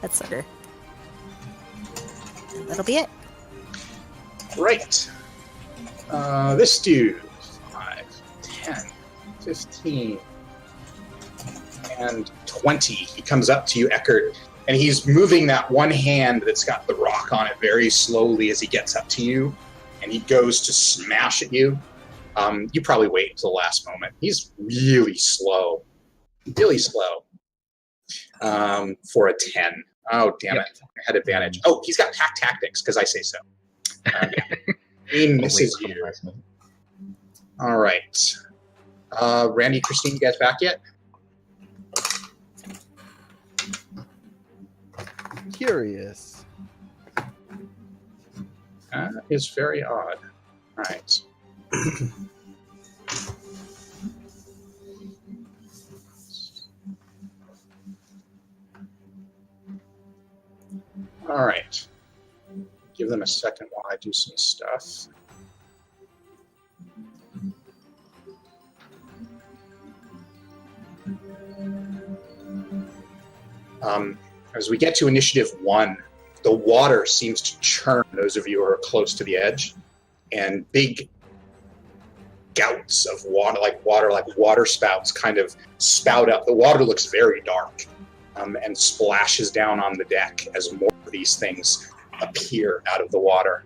That's better. And that'll be it. Right. This dude, 5, 10, 15, and 20. He comes up to you, Eckerd, and he's moving that one hand that's got the rock on it very slowly as he gets up to you, and he goes to smash at you. You probably wait until the last moment. He's really slow. Really slow. For a 10. Oh, damn it. I had advantage. Oh, he's got pack tactics, because I say so. He misses you. All right. Randy, Christine, you guys back yet? Curious. That is very odd. All right. All right. Give them a second while I do some stuff. As we get to initiative 1, the water seems to churn those of you who are close to the edge, and big gouts of water, like water spouts, kind of spout up. The water looks very dark, and splashes down on the deck as more of these things appear out of the water.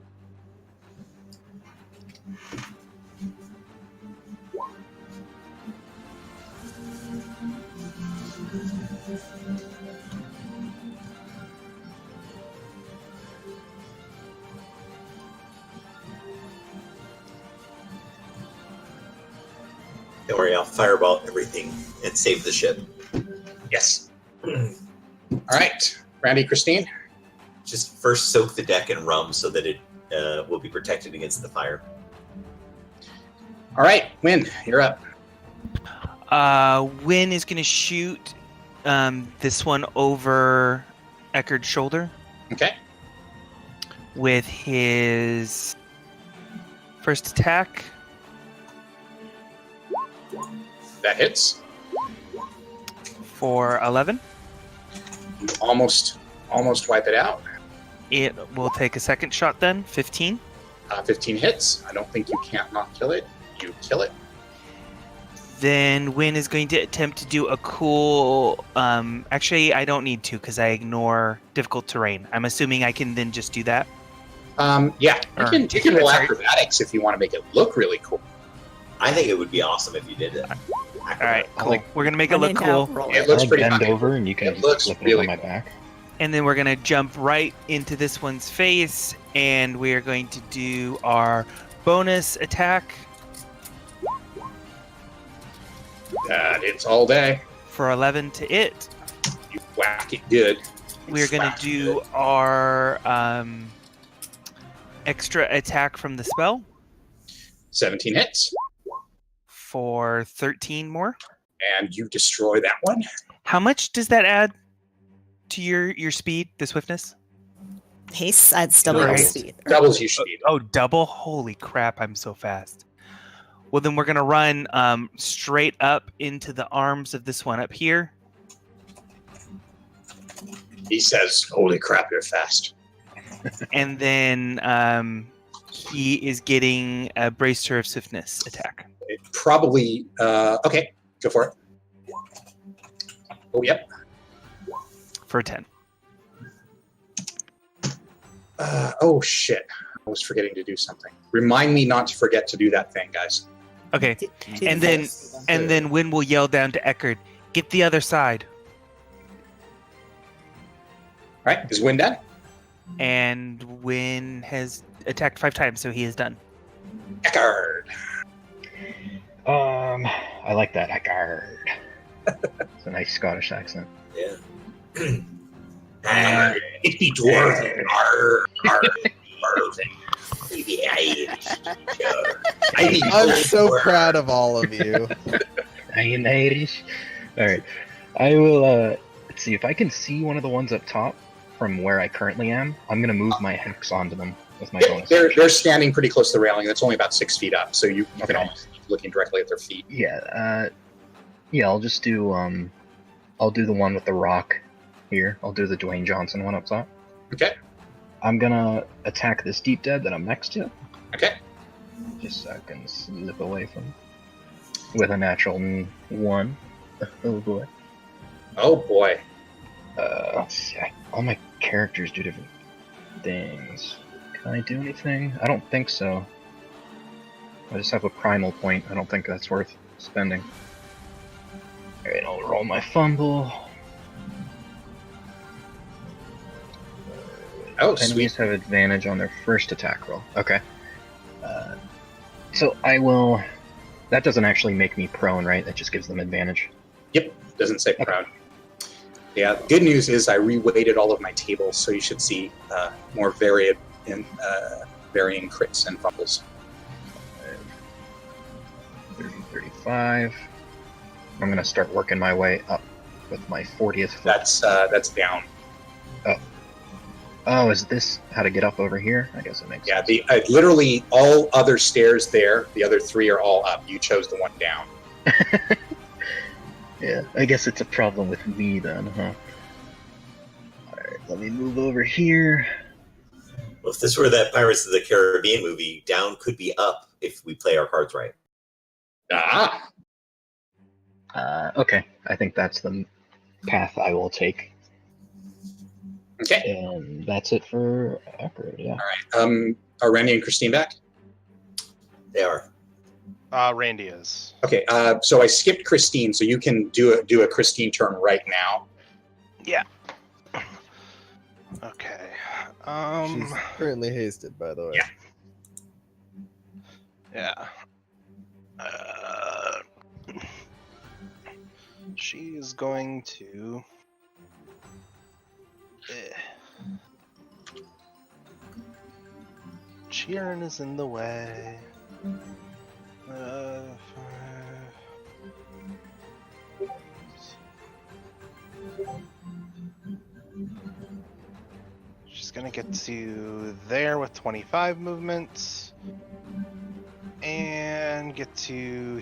Don't worry, I'll fireball everything and save the ship. Yes. All right, Randy, Christine. Just first soak the deck in rum so that it will be protected against the fire. All right, Wynn, you're up. Win is going to shoot this one over Eckard's shoulder Okay. with his first attack. That hits. For 11. You almost wipe it out. It will take a second shot then. 15. 15 hits. I don't think you can't not kill it. You kill it. Then Win is going to attempt to do a cool. Actually, I don't need to because I ignore difficult terrain. I'm assuming I can then just do that. Yeah, Or- you can roll sorry. acrobatics if you want to make it look really cool. I think it would be awesome if you did it. All right, cool. like- We're gonna make it look Running cool, out, roll It it. looks Like pretty bend high. over and you can It looks flip it really over my back. and then we're gonna jump right into this one's face, and we are going to do our bonus attack That hits all day. for 11 to it. You whack it good. We're gonna Whack do it. our extra attack from the spell 17 hits, for 13 more. and you destroy that one. How much does that add to your speed, the swiftness? Haste adds double your Right. speed. Doubles your speed. Oh, double! Holy crap! I'm so fast. Well, then we're gonna run straight up into the arms of this one up here. He says, "Holy crap, you're fast." And then he is getting a bracer of swiftness attack. It probably. Okay, go for it. Oh, yep. For 10. Oh shit! I was forgetting to do something. Remind me not to forget to do that thing, guys. Okay. Do And the then- face. And then Win will yell down to Eckard, "Get the other side." All right, is Win done? And Win has attacked 5 times, so he is done. Eckard. I like that. Eckard. It's a nice Scottish accent. Yeah. It be dwarven. Arr, arr, dwarven. I'm so proud of all of you. I am Irish. All right, I will. Let's see if I can see one of the ones up top from where I currently am. I'm gonna move my hex onto them with my bonus. They're standing pretty close to the railing. That's only about 6 feet up, so you can Okay. almost be looking directly at their feet. Yeah. Yeah. I'll just do. I'll do the one with the rock here. I'll do the Dwayne Johnson one up top. Okay. I'm gonna attack this deep dead that I'm next to. Okay. Just so I can slip away from. With a natural 1. Oh boy. Oh boy. Let's see. All my characters do different things. Can I do anything? I don't think so. I just have a primal point. I don't think that's worth spending. Alright, I'll roll my fumble. Oh, sweet. Enemies have advantage on their first attack roll. Okay. So I will. That doesn't actually make me prone, right? That just gives them advantage. Yep. Doesn't say prone. Yeah. Good news is I reweighted all of my tables, so you should see more varying crits and fumbles. 30, 35. I'm gonna start working my way up with my 40th foot. That's down. Oh, is this how to get up over here? I guess it makes Yeah. sense. The literally all other stairs there. The other 3 are all up. You chose the one down. Yeah, I guess it's a problem with me then, huh? Alright, let me move over here. Well, if this were that Pirates of the Caribbean movie, down could be up if we play our cards right. Ah, Okay, I think that's the path I will take. okay. And that's it for Akrid, yeah. All right. Are Randy and Christine back? They are. Randy is. Okay. So I skipped Christine, so you can do a Christine turn right now. Yeah. Okay. She's currently hasted, by the way. Yeah. She is going to. Cheerin is in the way. She's gonna get to there with 25 movements. And get to.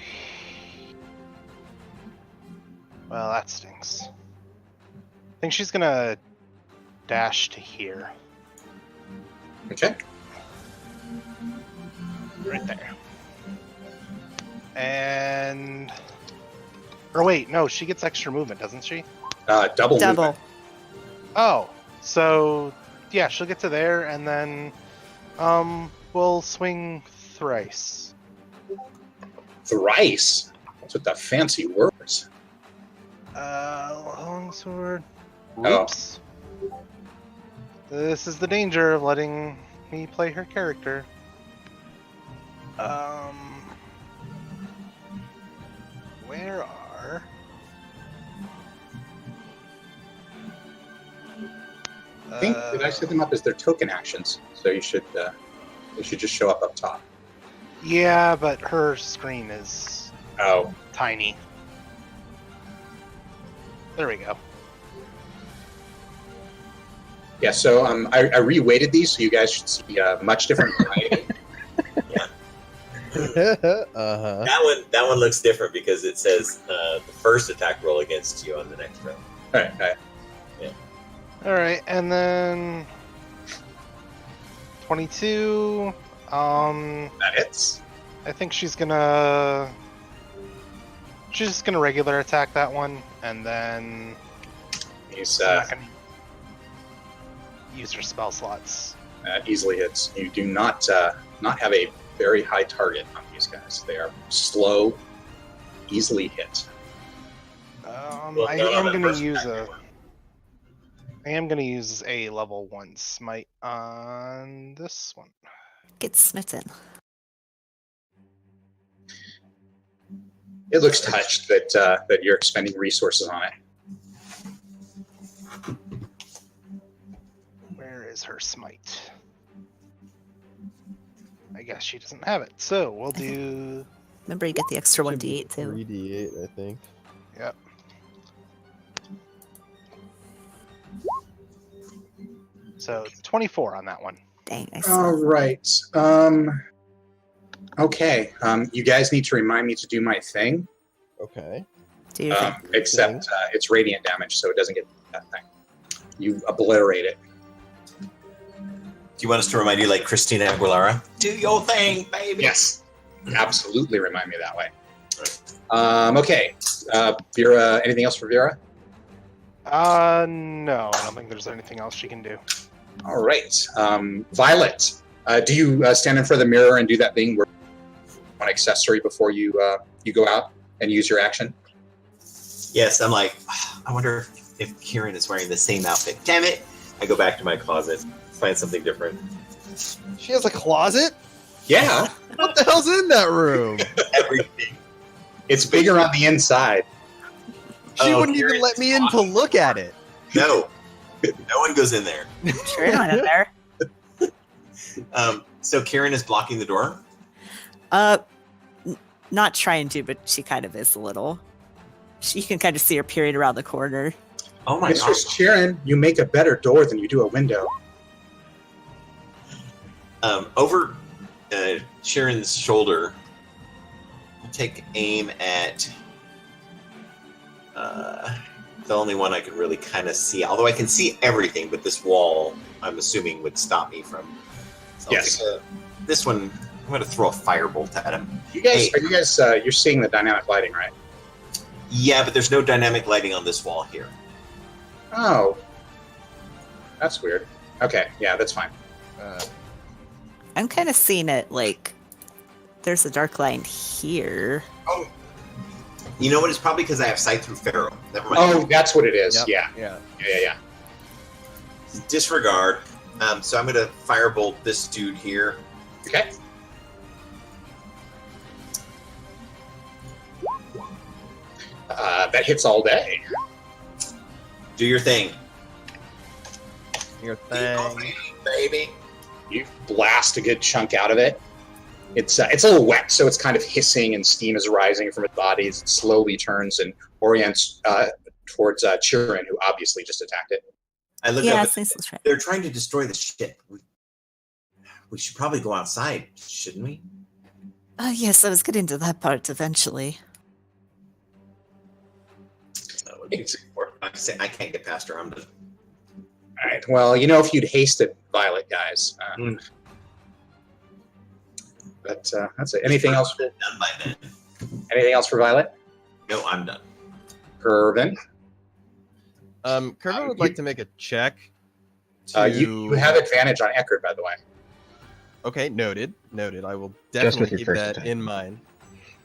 Well, that stinks. I think she's gonna dash to here. Okay. Right there. And. Or wait, no, she gets extra movement, doesn't she? Double. Double. Movement. Oh, so yeah, she'll get to there, and then we'll swing thrice. Thrice. What's with the fancy words? Longsword. Oh. Oops. This is the danger of letting me play her character. Where are? I think did I set them up as their token actions? So you should they should just show up top. Yeah, but her screen is Oh. tiny. There we go. Yeah, so I reweighted these so you guys should see much different variety. Uh-huh. That one looks different because it says the first attack roll against you on the next round. All right. All right, and then 22. That hits. I think she's gonna. She's just gonna regular attack that one, and then He's not gonna use her spell slots. easily hits. You do not have a very high target on these guys. They are slow, easily hit. Well, I they're am on the gonna first use attack a. I am gonna use a level 1 smite on this one. Get smitten. It looks touched that you're expending resources on it. Where is her smite? I guess she doesn't have it, so we'll do. Remember, you get the extra Should be 1d8 too. 3d8, I think. Yep. So 24 on that one. Dang, I All saw. right. Okay. You guys need to remind me to do my thing. Okay. Do your thing. Except it's radiant damage, so it doesn't get that thing. You obliterate it. Do you want us to remind you like Christina Aguilera? Do your thing, baby. Yes. Absolutely remind me that way. Okay. Vera, anything else for Vera? No, I don't think there's anything else she can do. All right. Violet, do you stand in front of the mirror and do that thing where one accessory before you go out and use your action? Yes, I'm like, I wonder if Kieran is wearing the same outfit. Damn it! I go back to my closet, find something different. She has a closet? Yeah. What the hell's in that room? Everything. It's bigger on the inside. She Oh, wouldn't even Kieran's let me in to look at it. No, no one goes in there. Sure, you're not in there. So Kieran is blocking the door. Not trying to, but she kind of is a little. You can kind of see her peering around the corner. Oh my god! Mistress Chirin, you make a better door than you do a window. Over Sharon's shoulder, I'll take aim at the only one I can really kind of see. Although I can see everything, but this wall, I'm assuming, would stop me from. So I'll Yes. take this one I'm gonna throw a firebolt at him. You're seeing the dynamic lighting, right? Yeah, but there's no dynamic lighting on this wall here. Oh, that's weird. Okay, yeah, that's fine. I'm kind of seeing it like there's a dark line here. Oh, you know what? It's probably because I have sight through Pharaoh. Never mind. Oh, that's what it is. Yep, Yeah. yeah. Disregard. So I'm gonna firebolt this dude here. Okay. That hits all day. Do your thing. Your thing. Baby. You blast a good chunk out of it. It's a little wet, so it's kind of hissing and steam is rising from its body as it slowly turns and orients towards Chirin, who obviously just attacked it. I look Yeah, up. Cecil's right. They're trying to destroy the ship. We should probably go outside, shouldn't we? Yes, I was getting to that part eventually. I can't get past her. I'm done. All right. Well, if you'd hasted Violet, guys. But that's it. Anything else? Done by then. Anything else for Violet? No, I'm done. Kervin? Kervin would like to make a check. You have advantage on Eckerd, by the way. Okay, noted. I will Just with definitely your keep first that attack. in mind.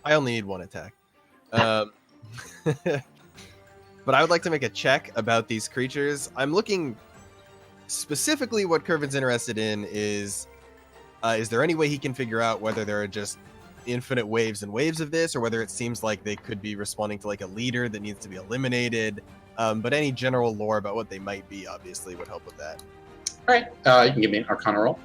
I only need one attack. But I would like to make a check about these creatures. I'm looking specifically what Kervin's interested in is there any way he can figure out whether there are just infinite waves and waves of this, or whether it seems like they could be responding to like a leader that needs to be eliminated. But any general lore about what they might be obviously would help with that. All right. You can give me an Arcana roll.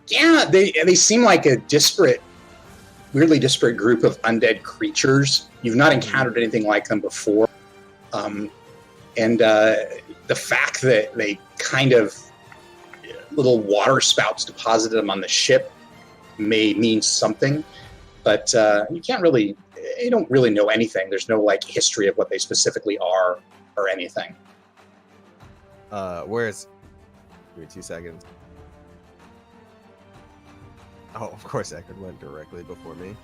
Yeah, they seem like a weirdly disparate group of undead creatures. You've not encountered anything like them before. And the fact that they kind of little water spouts deposited them on the ship may mean something, but you don't really know anything. There's no history of what they specifically are or anything. Give me 2 seconds. Oh, of course, Eckerd went directly before me.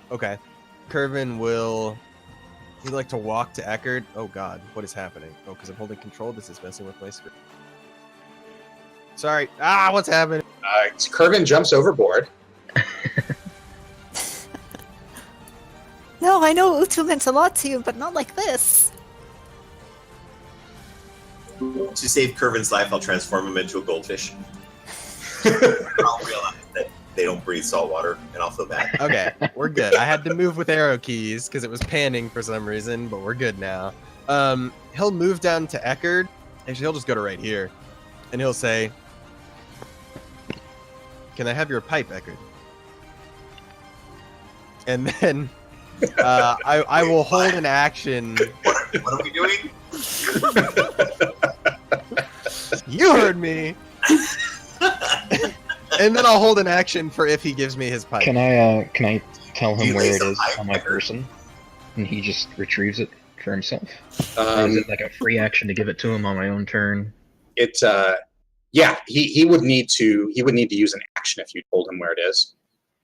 Okay. Kervin he'd like to walk to Eckerd. Oh god, what is happening? Oh, because I'm holding control, this is messing with my screen. Sorry. What's happening? Kervin jumps overboard. No, I know Utu meant a lot to you, but not like this. To save Kervin's life, I'll transform him into a goldfish. I'll realize that they don't breathe salt water, and I'll feel bad. Okay, we're good. I had to move with arrow keys because it was panning for some reason, but we're good now. He'll move down to Eckerd. Actually, he'll just go to right here. And he'll say, "Can I have your pipe, Eckerd?" And then I will hold an action. What are we doing? You heard me. And then I'll hold an action for if he gives me his pipe. Can I tell him You where lace it the is pipe, on my Eckerd? person, and he just retrieves it for himself? Or is it like a free action to give it to him on my own turn? Yeah, he would need to use an action if you told him where it is.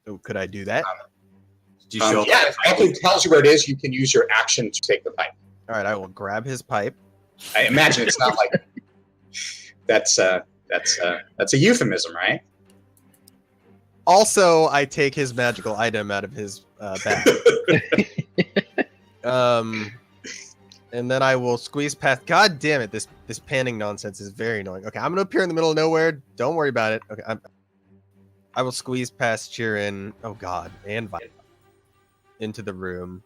Oh, could I do that? Do you show up? Yeah, if Eckerd tells you where it is, you can use your action to take the pipe. All right, I will grab his pipe. I imagine it's not like that's a euphemism, right? Also, I take his magical item out of his bag. And then I will squeeze past. God damn it! This panning nonsense is very annoying. Okay, I'm gonna appear in the middle of nowhere. Don't worry about it. Okay, I will squeeze past Chirin. Oh God, and Violet into the room,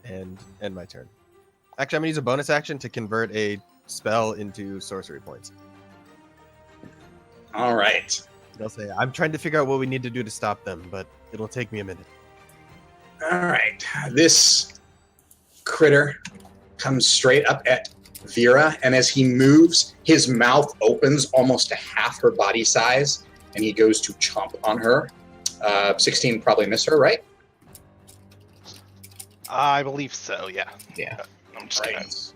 and end my turn. Actually, I'm gonna use a bonus action to convert a spell into sorcery points. All right. They'll say, "I'm trying to figure out what we need to do to stop them, but it'll take me a minute." All right. This critter comes straight up at Vera, and as he moves, his mouth opens almost to half her body size, and he goes to chomp on her. 16 probably miss her, right? I believe so. Yeah. Yeah. I'm just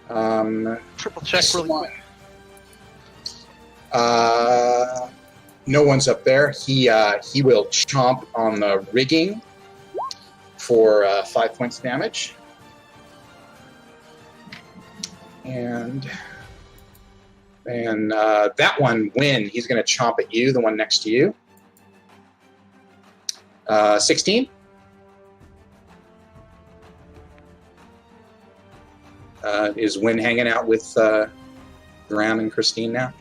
Right. triple check this really one. quick. No one's up there. He will chomp on the rigging for 5 points damage. And that one, Win, he's going to chomp at you, the one next to you. 16. Is Win hanging out with Graham and Christine now?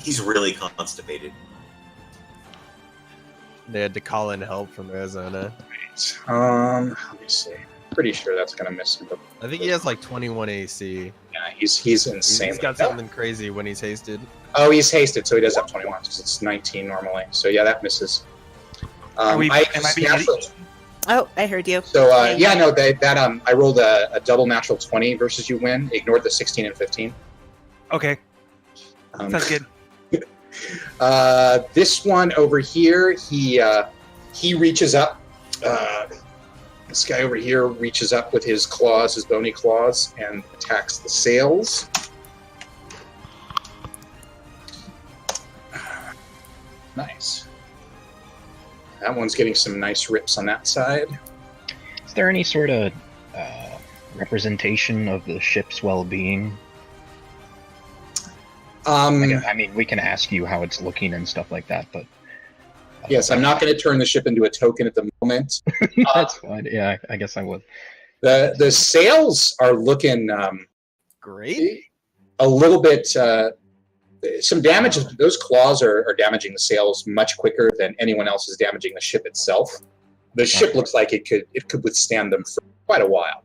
He's really constipated. They had to call in help from Arizona. Let me see. Pretty sure that's going to miss him. But I think he has like 21 AC. yeah, he's insane. He's got something crazy when he's hasted. Oh, he's hasted, so he does have 21 because it's 19 normally. So yeah, that misses. Am I being natural- Oh, I heard you. So yeah, no, I rolled a double natural 20 versus you win. Ignored the 16 and 15. Okay, Um, sounds good. This one over here, he reaches up. This guy over here reaches up with his claws, his bony claws, and attacks the sails. Nice. That one's getting some nice rips on that side. Is there any sort of representation of the ship's well-being? I mean, we can ask you how it's looking and stuff like that, but Yes, I'm not going to turn the ship into a token at the moment. that's fine. Yeah, I guess I would. The sails are looking Great. a little bit. Some damage. Those claws are damaging the sails much quicker than anyone else is damaging the ship itself. The ship looks like it could withstand them for quite a while,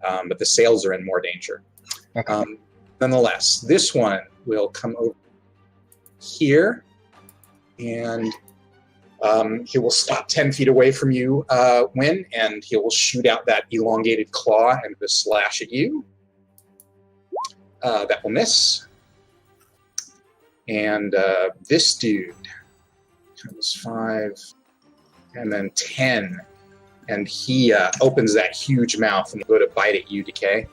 but the sails are in more danger. Okay. Nonetheless, this one will come over here, and he will stop 10 feet away from you, Win, and he will shoot out that elongated claw and just slash at you. That will miss. And this dude comes 5, and then 10, and he opens that huge mouth and will go to bite at you, Decay.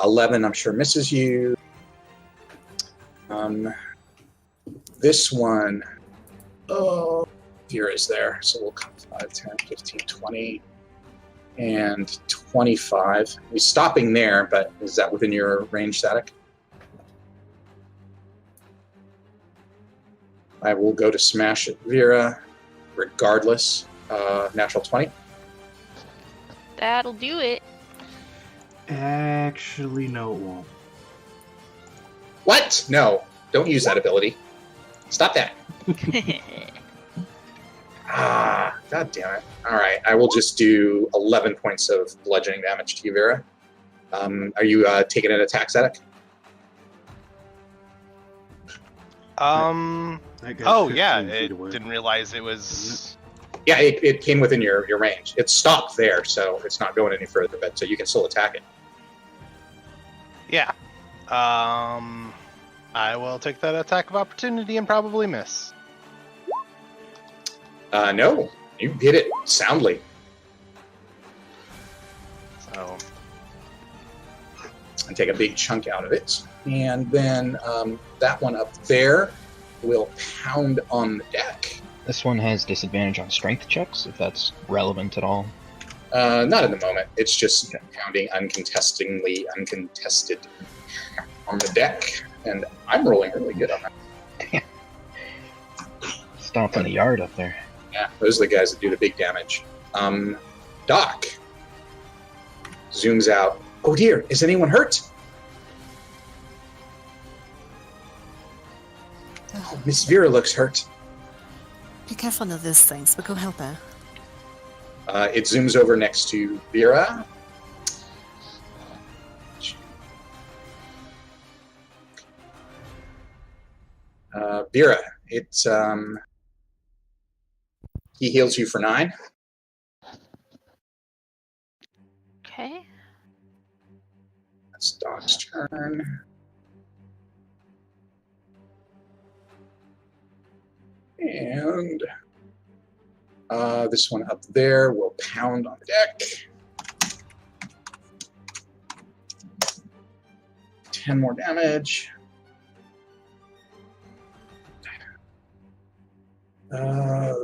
11, I'm sure, misses you. This one, Vera's there, so we'll come 5, 10, 15, 20, and 25. He's stopping there, but is that within your range, Static? I will go to smash at Vera, regardless. Natural 20. That'll do it. Actually, no, it won't. What? No, don't use that ability. Stop that. God damn it. All right, I will just do 11 points of bludgeoning damage to you, Vera. Are you taking an attack, Static? That guy's Oh yeah, 15 feet it away. didn't realize it was. Yeah, it came within your range. It stopped there, so it's not going any further, but so you can still attack it. Yeah. I will take that attack of opportunity and probably miss. No, you hit it soundly. So And take a big chunk out of it. And then that one up there will pound on the deck. This one has disadvantage on strength checks, if that's relevant at all. Not at the moment. It's just pounding uncontested on the deck. And I'm rolling really good on that. Stomping the yard up there. Yeah, those are the guys that do the big damage. Doc zooms out. Oh dear, is anyone hurt? Oh, Miss Vera looks hurt. Be careful of those things, but go help her. It zooms over next to Vera. Vera, it's he heals you for 9. Okay. That's Doc's turn. And This one up there will pound on the deck. 10 more damage.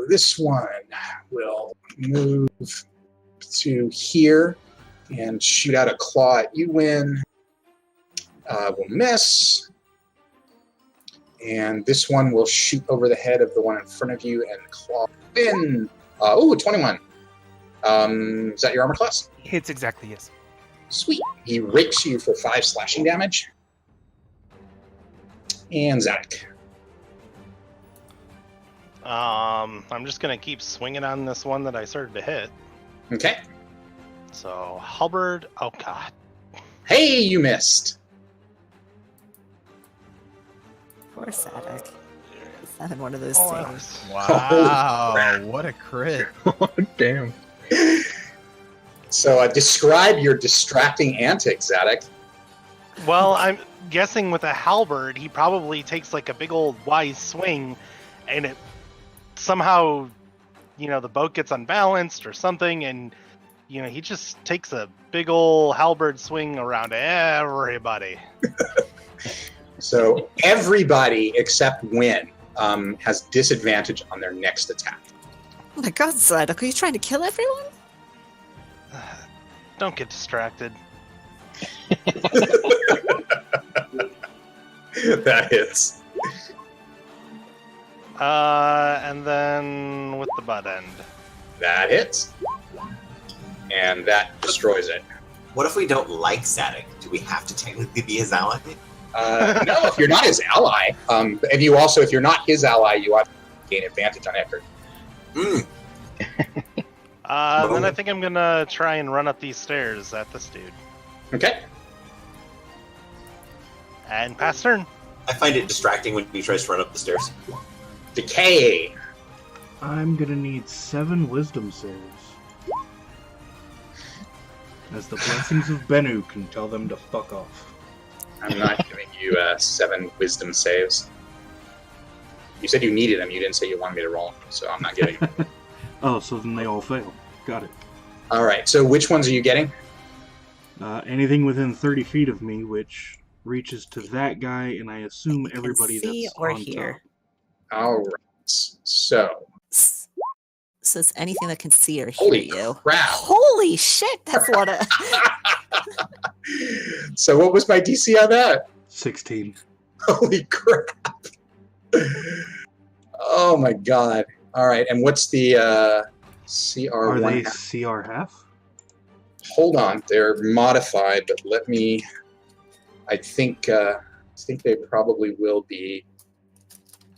This one will move to here and shoot out a claw at you, Win. Will miss. And this one will shoot over the head of the one in front of you and claw Win. 21. Is that your armor class? Hits exactly, yes. Sweet. He rakes you for 5 slashing damage. And Zadok. I'm just gonna keep swinging on this one that I started to hit. Okay. So halberd. Oh god. Hey, you missed. Poor Sadek. He's having one of those Oh, things. Wow, what a crit. Damn. So describe your distracting antics, Zadok. Well, I'm guessing with a halberd, he probably takes like a big old wise swing, and it somehow, the boat gets unbalanced or something, and he just takes a big old halberd swing around everybody. So everybody except Win has disadvantage on their next attack. Oh my god, Zadok, are you trying to kill everyone? Don't get distracted. That hits. And then with the butt end. That hits. And that destroys it. What if we don't like Zadok? Do we have to technically be his ally? No, if you're not his ally, and if you're not his ally, you ought to gain advantage on Eckert. Then I think I'm gonna try and run up these stairs at this dude. Okay. And pass turn. I find it distracting when he tries to run up the stairs. Decay. I'm gonna need 7 wisdom saves. As the blessings of Bennu can tell them to fuck off. I'm not giving you 7 wisdom saves. You said you needed them. You didn't say you wanted me to roll them, so I'm not giving them. Oh, so then they all fail. Got it. All right. So which ones are you getting? Anything within 30 feet of me, which reaches to that guy, and I assume everybody see that's or on hear. All right. So. So it's anything that can see or hear Holy you. crap. Holy shit, that's what a... So what was my DC on that? 16. Holy crap. Oh my god. All right. And what's the CR1? Are they CR half? Hold on. They're modified, but let me... I think they probably will be.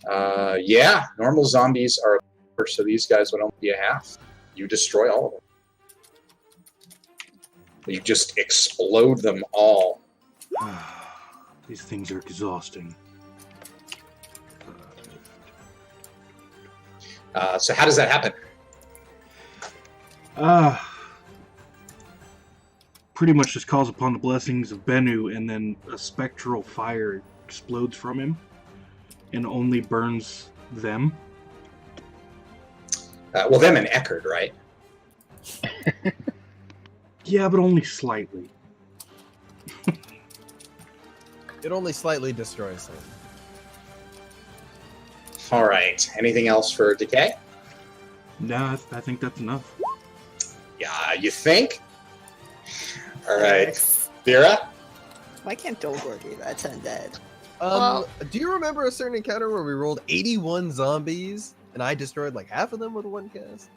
Yeah, normal zombies are, so these guys would only be a half. You destroy all of them. You just explode them all. These things are exhausting. So how does that happen? Pretty much just calls upon the blessings of Bennu, and then a spectral fire explodes from him and only burns them. Well, them and Eckert, right? Yeah, but only slightly. It only slightly destroys him. All right. Anything else for Decay? No, I think that's enough. Yeah, you think? All right. Vera? Why can't Dolgor do that to undead? Well- Do you remember a certain encounter where we rolled 81 zombies and I destroyed like half of them with one cast?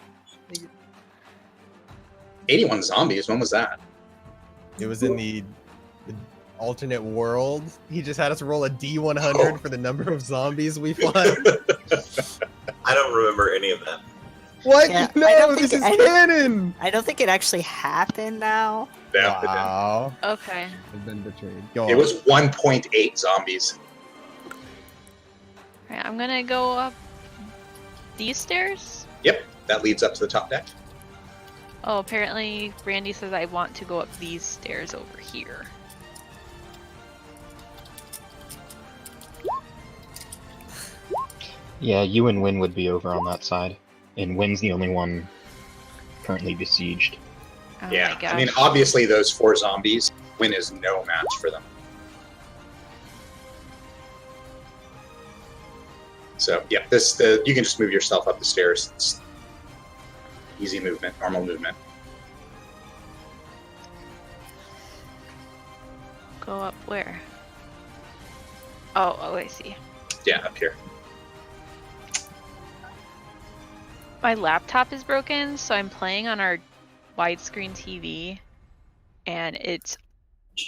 81 zombies. When was that? It was in the alternate world. He just had us roll a D100 for the number of zombies we fought. I don't remember any of that. What? Yeah, I No, don't this think- is canon! I don't think it actually happened now. Wow. Okay. I've been betrayed. It was 1.8 zombies. Alright, I'm gonna go up these stairs. Yep, that leads up to the top deck. Oh, apparently Brandy says I want to go up these stairs over here. Yeah, you and Win would be over on that side. And Wynn's the only one currently besieged. Oh Yeah, my gosh. I mean, obviously those 4 zombies, Wynn is no match for them. So yeah, you can just move yourself up the stairs. It's easy movement, normal movement. Go up where? Oh, I see. Yeah, up here. My laptop is broken, so I'm playing on our widescreen TV, and it's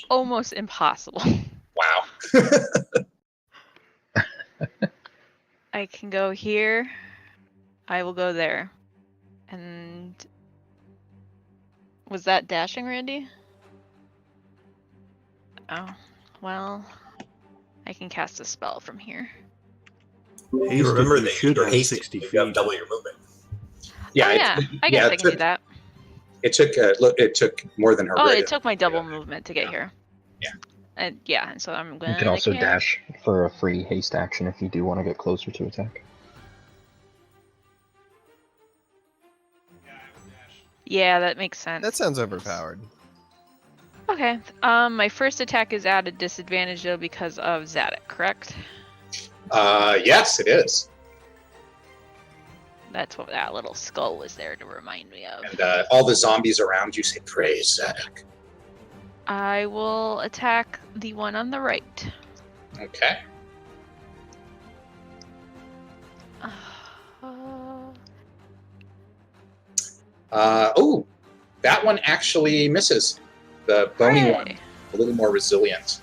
almost impossible. Wow. I can go here. I will go there. And was that dashing, Randy? Oh, well, I can cast a spell from here. Hasted, You remember you that should you're have hasted. 60 You have feet. double your movement. Yeah, Oh, it- yeah, I yeah, guess it I can do took- that. It took more than her. Oh, regular- it took my double movement to get here. Yeah. And yeah, and so I'm gonna. You can also camp. dash for a free haste action if you do want to get closer to attack. Yeah, that makes sense. That sounds overpowered. Okay. My first attack is at a disadvantage though because of Zadok, correct? Yes, it is. That's what that little skull was there to remind me of. And all the zombies around you say, "Praise Zadok." I will attack the one on the right. Okay. Oh, that one actually misses. The bony one, Hooray. a little more resilient.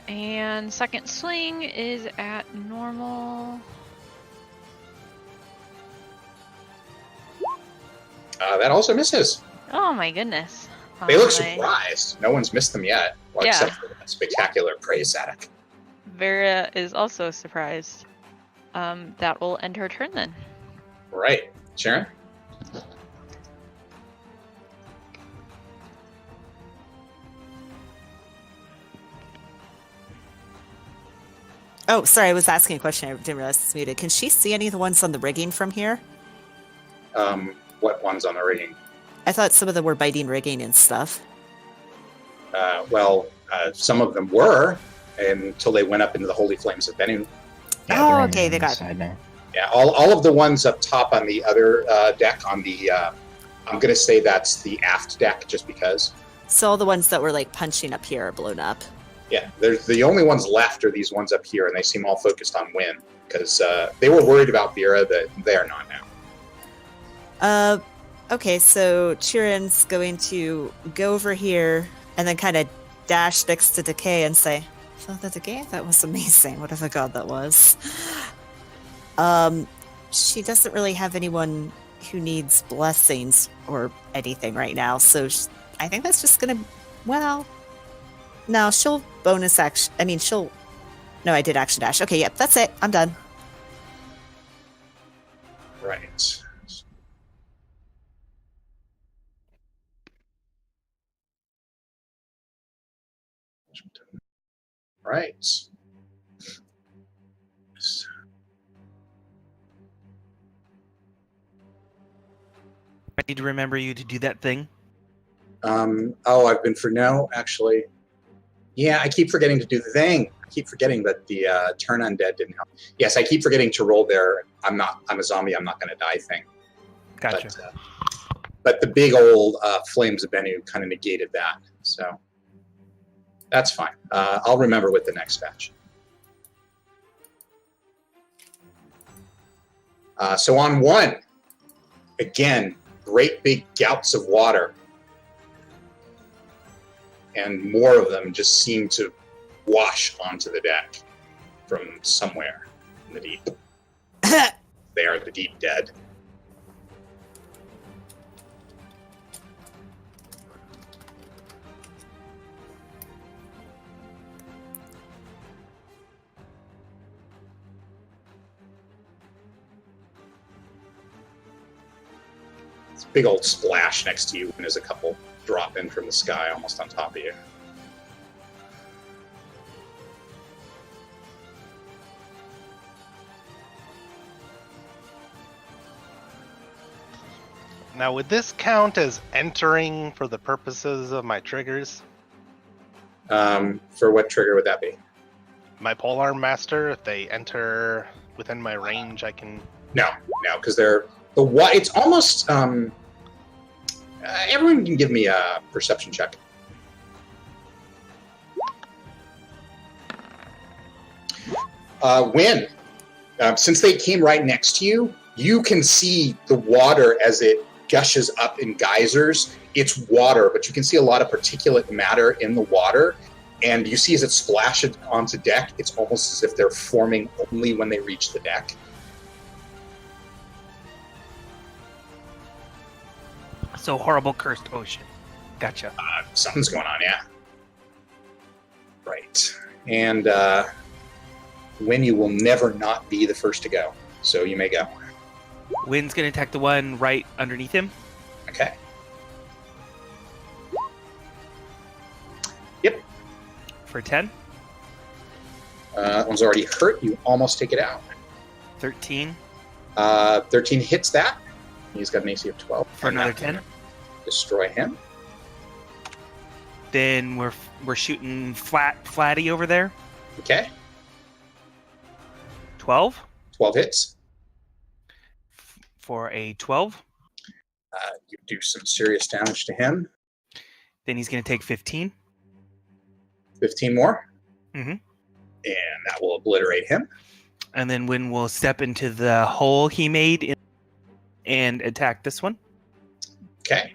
And second swing is at normal. That also misses. Oh my goodness. They look My- surprised. No one's missed them yet, well, Yeah. except for that spectacular Praise Zadok. Vera is also surprised. That will end her turn then. Right, Sharon. Oh, sorry, I was asking a question. I didn't realize it's muted. Can she see any of the ones on the rigging from here? What one's on the rigging? I thought some of them were biting rigging and stuff. Some of them were until they went up into the Holy Flames of Bennu. Yeah, Oh, they're on okay, the they got- side now. Yeah, all of the ones up top on the other deck on the, I'm going to say that's the aft deck just because. So all the ones that were like punching up here are blown up. Yeah, there's the only ones left are these ones up here, and they seem all focused on Wynn because they were worried about Vera, that they are not now. Okay, so Chirin's going to go over here and then kind of dash next to Decay and say, "So the Decay, that was amazing. What a god that was." She doesn't really have anyone who needs blessings or anything right now, so I think that's just gonna. Well, no, she'll bonus action. I mean, she'll. No, I did action dash. Okay, yep, that's it. I'm done. Right. Right. I need to remember you to do that thing. I've been for no, actually. Yeah, I keep forgetting to do the thing. I keep forgetting that the turn undead didn't help. Yes, I keep forgetting to roll their I'm a zombie, I'm not going to die thing. Gotcha. But the big old Flames of Bennu kind of negated that. So that's fine. I'll remember with the next batch. So on one, again, great big gouts of water. And more of them just seem to wash onto the deck from somewhere in the deep. They are the deep dead. It's a big old splash next to you, and there's a couple drop in from the sky almost on top of you. Now, would this count as entering for the purposes of my triggers? For what trigger would that be? My polearm master, if they enter within my range, I can. No, because they're the what? It's almost. Everyone can give me a perception check. Win. Since they came right next to you, you can see the water as it gushes up in geysers. It's water, but you can see a lot of particulate matter in the water. And you see as it splashes onto deck, it's almost as if they're forming only when they reach the deck. So horrible cursed ocean. Gotcha. Something's going on, yeah. Right. And when you will never not be the first to go. So you may go. Wind's gonna attack the one right underneath him Okay. Yep. for 10. That one's already hurt. You almost take it out. 13 13 hits that. He's got an AC of 12. for And another that 10. will Destroy him. Then we're shooting flatty over there. Okay. 12 12 hits. for a 12. You do some serious damage to him. Then he's gonna take 15. 15 more. Mhm. And that will obliterate him. And then Win will step into the hole he made and attack this one Okay.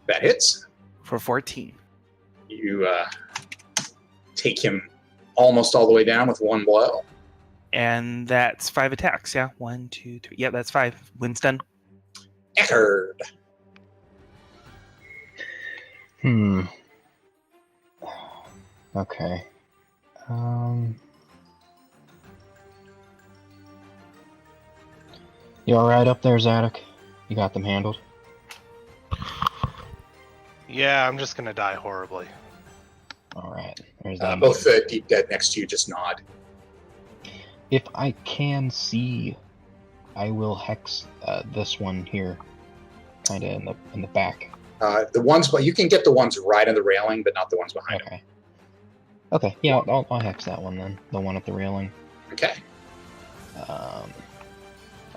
That hits. for 14. You take him almost all the way down with one blow. And that's 5 attacks. Yeah, 1, 2, 3. Yeah, that's 5. Win's done. Eckerd. Okay. You alright up there, Zadok? You got them handled? Yeah, I'm just gonna die horribly. Alright. There's that. Both the deep dead next to you just nod. If I can see, I will hex this one here, kind of in the back. The ones, but you can get the ones right on the railing, but not the ones behind him. Okay. Okay. Yeah, I'll hex that one then. The one at the railing. Okay.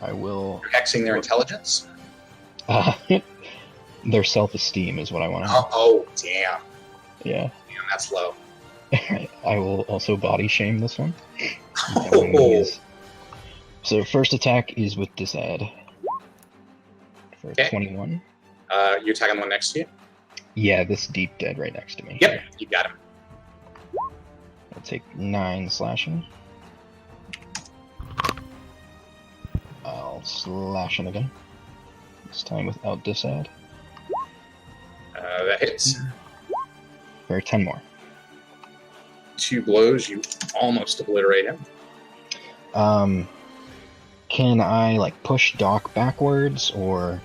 I will. You're hexing their intelligence. Their self-esteem is what I want to. Oh, damn. Yeah. Damn, that's low. I will also body shame this one. Oh. So first attack is with Disad. For Okay. 21. You're attacking the one next to you? Yeah, this deep dead right next to me. Yep, you got him. I'll take 9 slashing. I'll slash him again. This time without Disad. That hits. For 10 more. 2 blows, you almost obliterate him. Can I like push Doc backwards or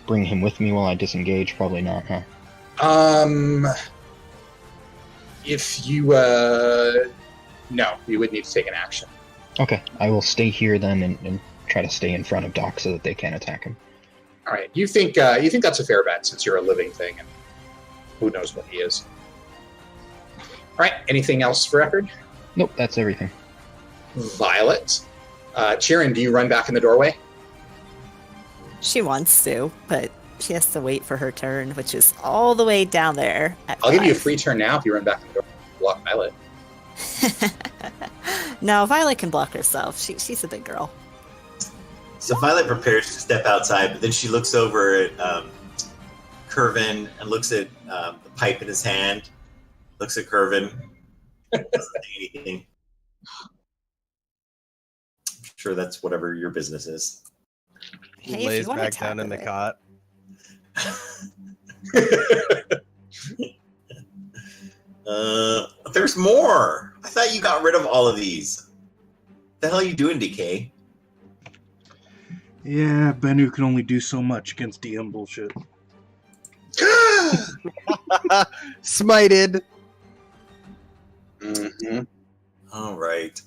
bring him with me while I disengage? Probably not, huh? If you no, you would need to take an action. Okay, I will stay here then and try to stay in front of Doc so that they can't attack him. All right, you think that's a fair bet since you're a living thing, and who knows what he is. All right, anything else for record? Nope, that's everything. Violet, Chirin, do you run back in the doorway? She wants to, but she has to wait for her turn, which is all the way down there. I'll give you a free turn now if you run back in the door. Block Violet. No, Violet can block herself. She's a big girl. So Violet prepares to step outside, but then she looks over at Curvin and looks at the pipe in his hand. Looks at Curvin. Doesn't say anything. I'm sure that's whatever your business is. He Hey, if lays you wanna back tap down in the it. cot. There's more. I thought you got rid of all of these. What the hell are you doing, DK? Yeah, Bennu can only do so much against DM bullshit. Smited. Mm-hmm. All right.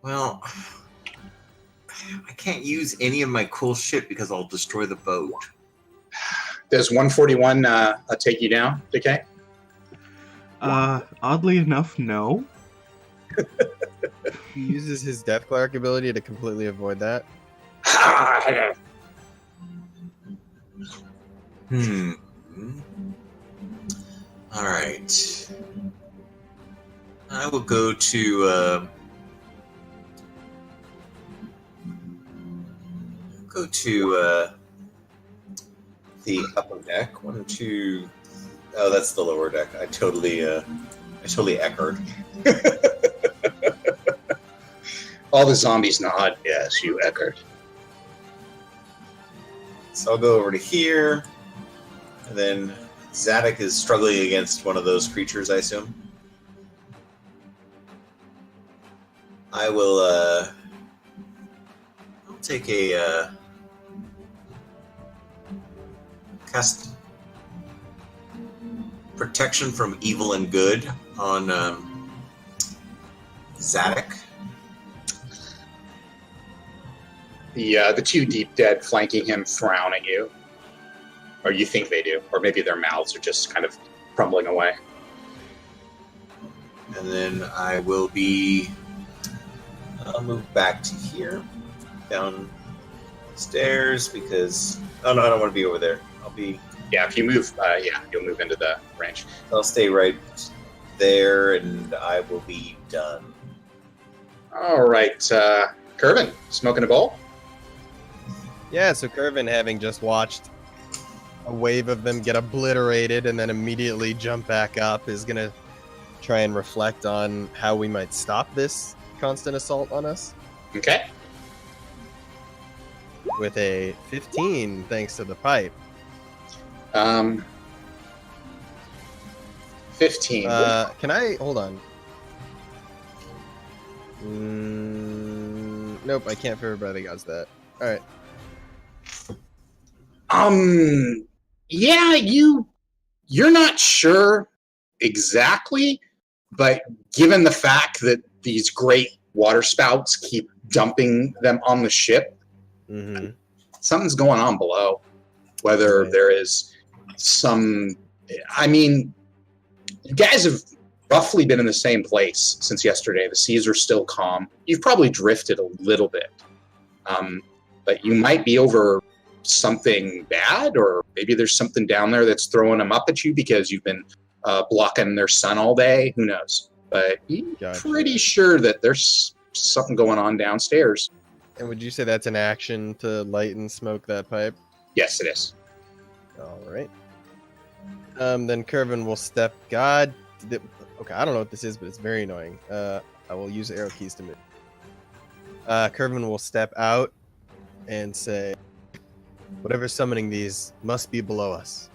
Well, I can't use any of my cool shit because I'll destroy the boat. Does 141 take you down, Decay? Oddly enough, no. He uses his Death Cleric ability to completely avoid that. All right. I will go to the upper deck. 1, 2. Oh, that's the lower deck. I totally echoed. All the zombies nod. Yes, you Eckert. So I'll go over to here, and then Zadok is struggling against one of those creatures, I assume. I will, I'll take a, cast Protection from Evil and Good on, Zadok. The two deep dead flanking him frown at you. Or you think they do. Or maybe their mouths are just kind of crumbling away. And then I'll move back to here, downstairs, because, oh no, I don't want to be over there. Yeah, if you move, you'll move into the range. I'll stay right there, and I will be done. All right, Curvin, smoking a bowl? Yeah, so Curvin, having just watched a wave of them get obliterated and then immediately jump back up, is going to try and reflect on how we might stop this constant assault on us. Okay. With a 15, thanks to the pipe. 15. Can I... Hold on. Nope, I can't for everybody gods that. Alright. Yeah, you're not sure exactly, but given the fact that these great water spouts keep dumping them on the ship, something's going on below. Whether there is some, I mean, you guys have roughly been in the same place since yesterday. The seas are still calm. You've probably drifted a little bit, but you might be over something bad, or maybe there's something down there that's throwing them up at you because you've been blocking their sun all day. Who knows? But you're pretty sure that there's something going on downstairs. And would you say that's an action to light and smoke that pipe? Yes, it is. All right. Then Curvin will step. Okay, I don't know what this is, but it's very annoying. I will use arrow keys to move. Curvin will step out and say, "Whatever's summoning these must be below us.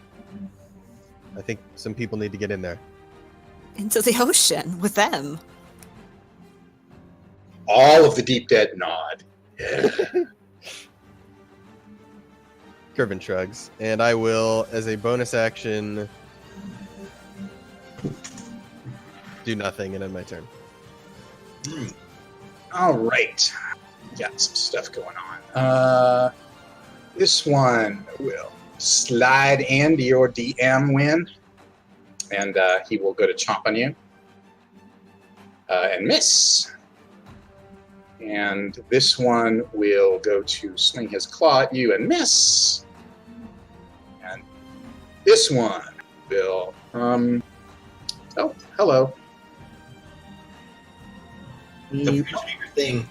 I think some people need to get in there." Into the ocean with them. All of the deep dead nod. Yeah. Curvin shrugs, and I will, as a bonus action, do nothing and end my turn. All right. Got some stuff going on. This one will slide into your DM win, and he will go to chomp on you and miss. And this one will go to swing his claw at you and miss. And this one will, oh, hello. Don't forget to do your thing.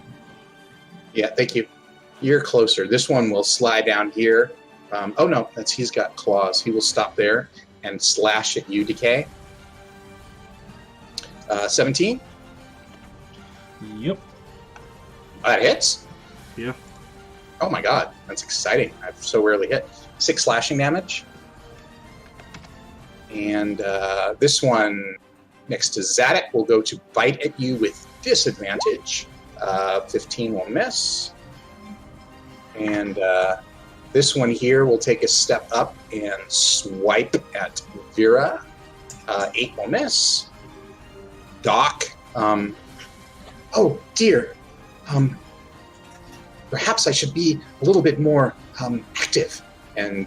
Yeah, thank you. You're closer. This one will slide down here. Oh no, he's got claws. He will stop there and slash at you, Decay. 17? Yep. That hits? Yeah. Oh my god, that's exciting. I've so rarely hit. 6 slashing damage. And this one next to Zadok will go to bite at you with disadvantage. 15 will miss. And this one here will take a step up and swipe at Vera. 8 will miss. Doc. Oh dear. Perhaps I should be a little bit more active. And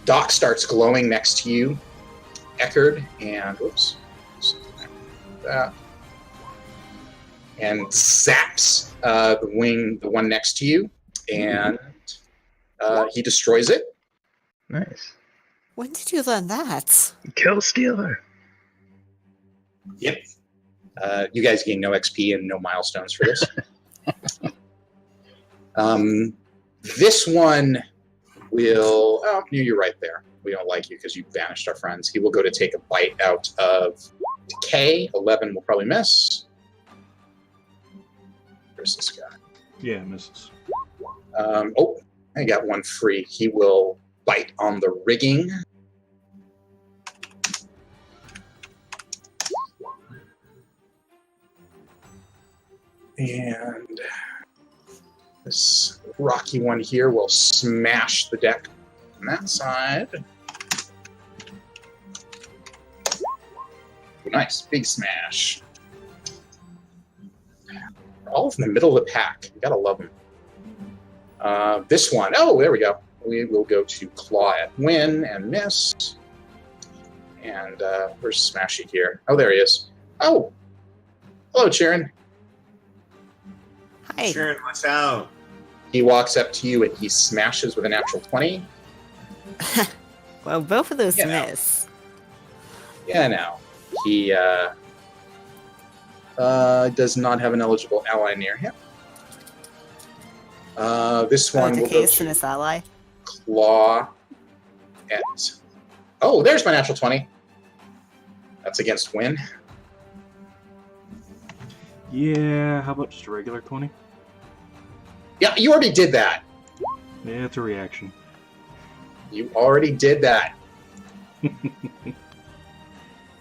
Doc starts glowing next to you, Eckerd, and whoops, that, and zaps the one next to you, and he destroys it. Nice. When did you learn that? Kill Stealer. Yep. You guys gain no XP and no milestones for this. This one will... Oh, you're right there. We don't like you because you banished our friends. He will go to take a bite out of Decay. 11 will probably miss. Where's this guy? Yeah, misses. Oh, I got one free. He will bite on the rigging. And this rocky one here will smash the deck on that side. Nice, big smash. All in the middle of the pack. You gotta love them. This one, oh, there we go. We will go to claw at win and miss. And where's Smashy here? Oh, there he is. Oh, hello, Chirin. Hi. Sharon, watch out. He walks up to you and he smashes with a natural 20. Well, both of those Yeah. miss. Yeah, no. He does not have an eligible ally near him. This one will go Decay's and to his ally. claw at... Oh, there's my natural 20. That's against win. Yeah, how about just a regular 20? Yeah, you already did that. Yeah, it's a reaction. You already did that.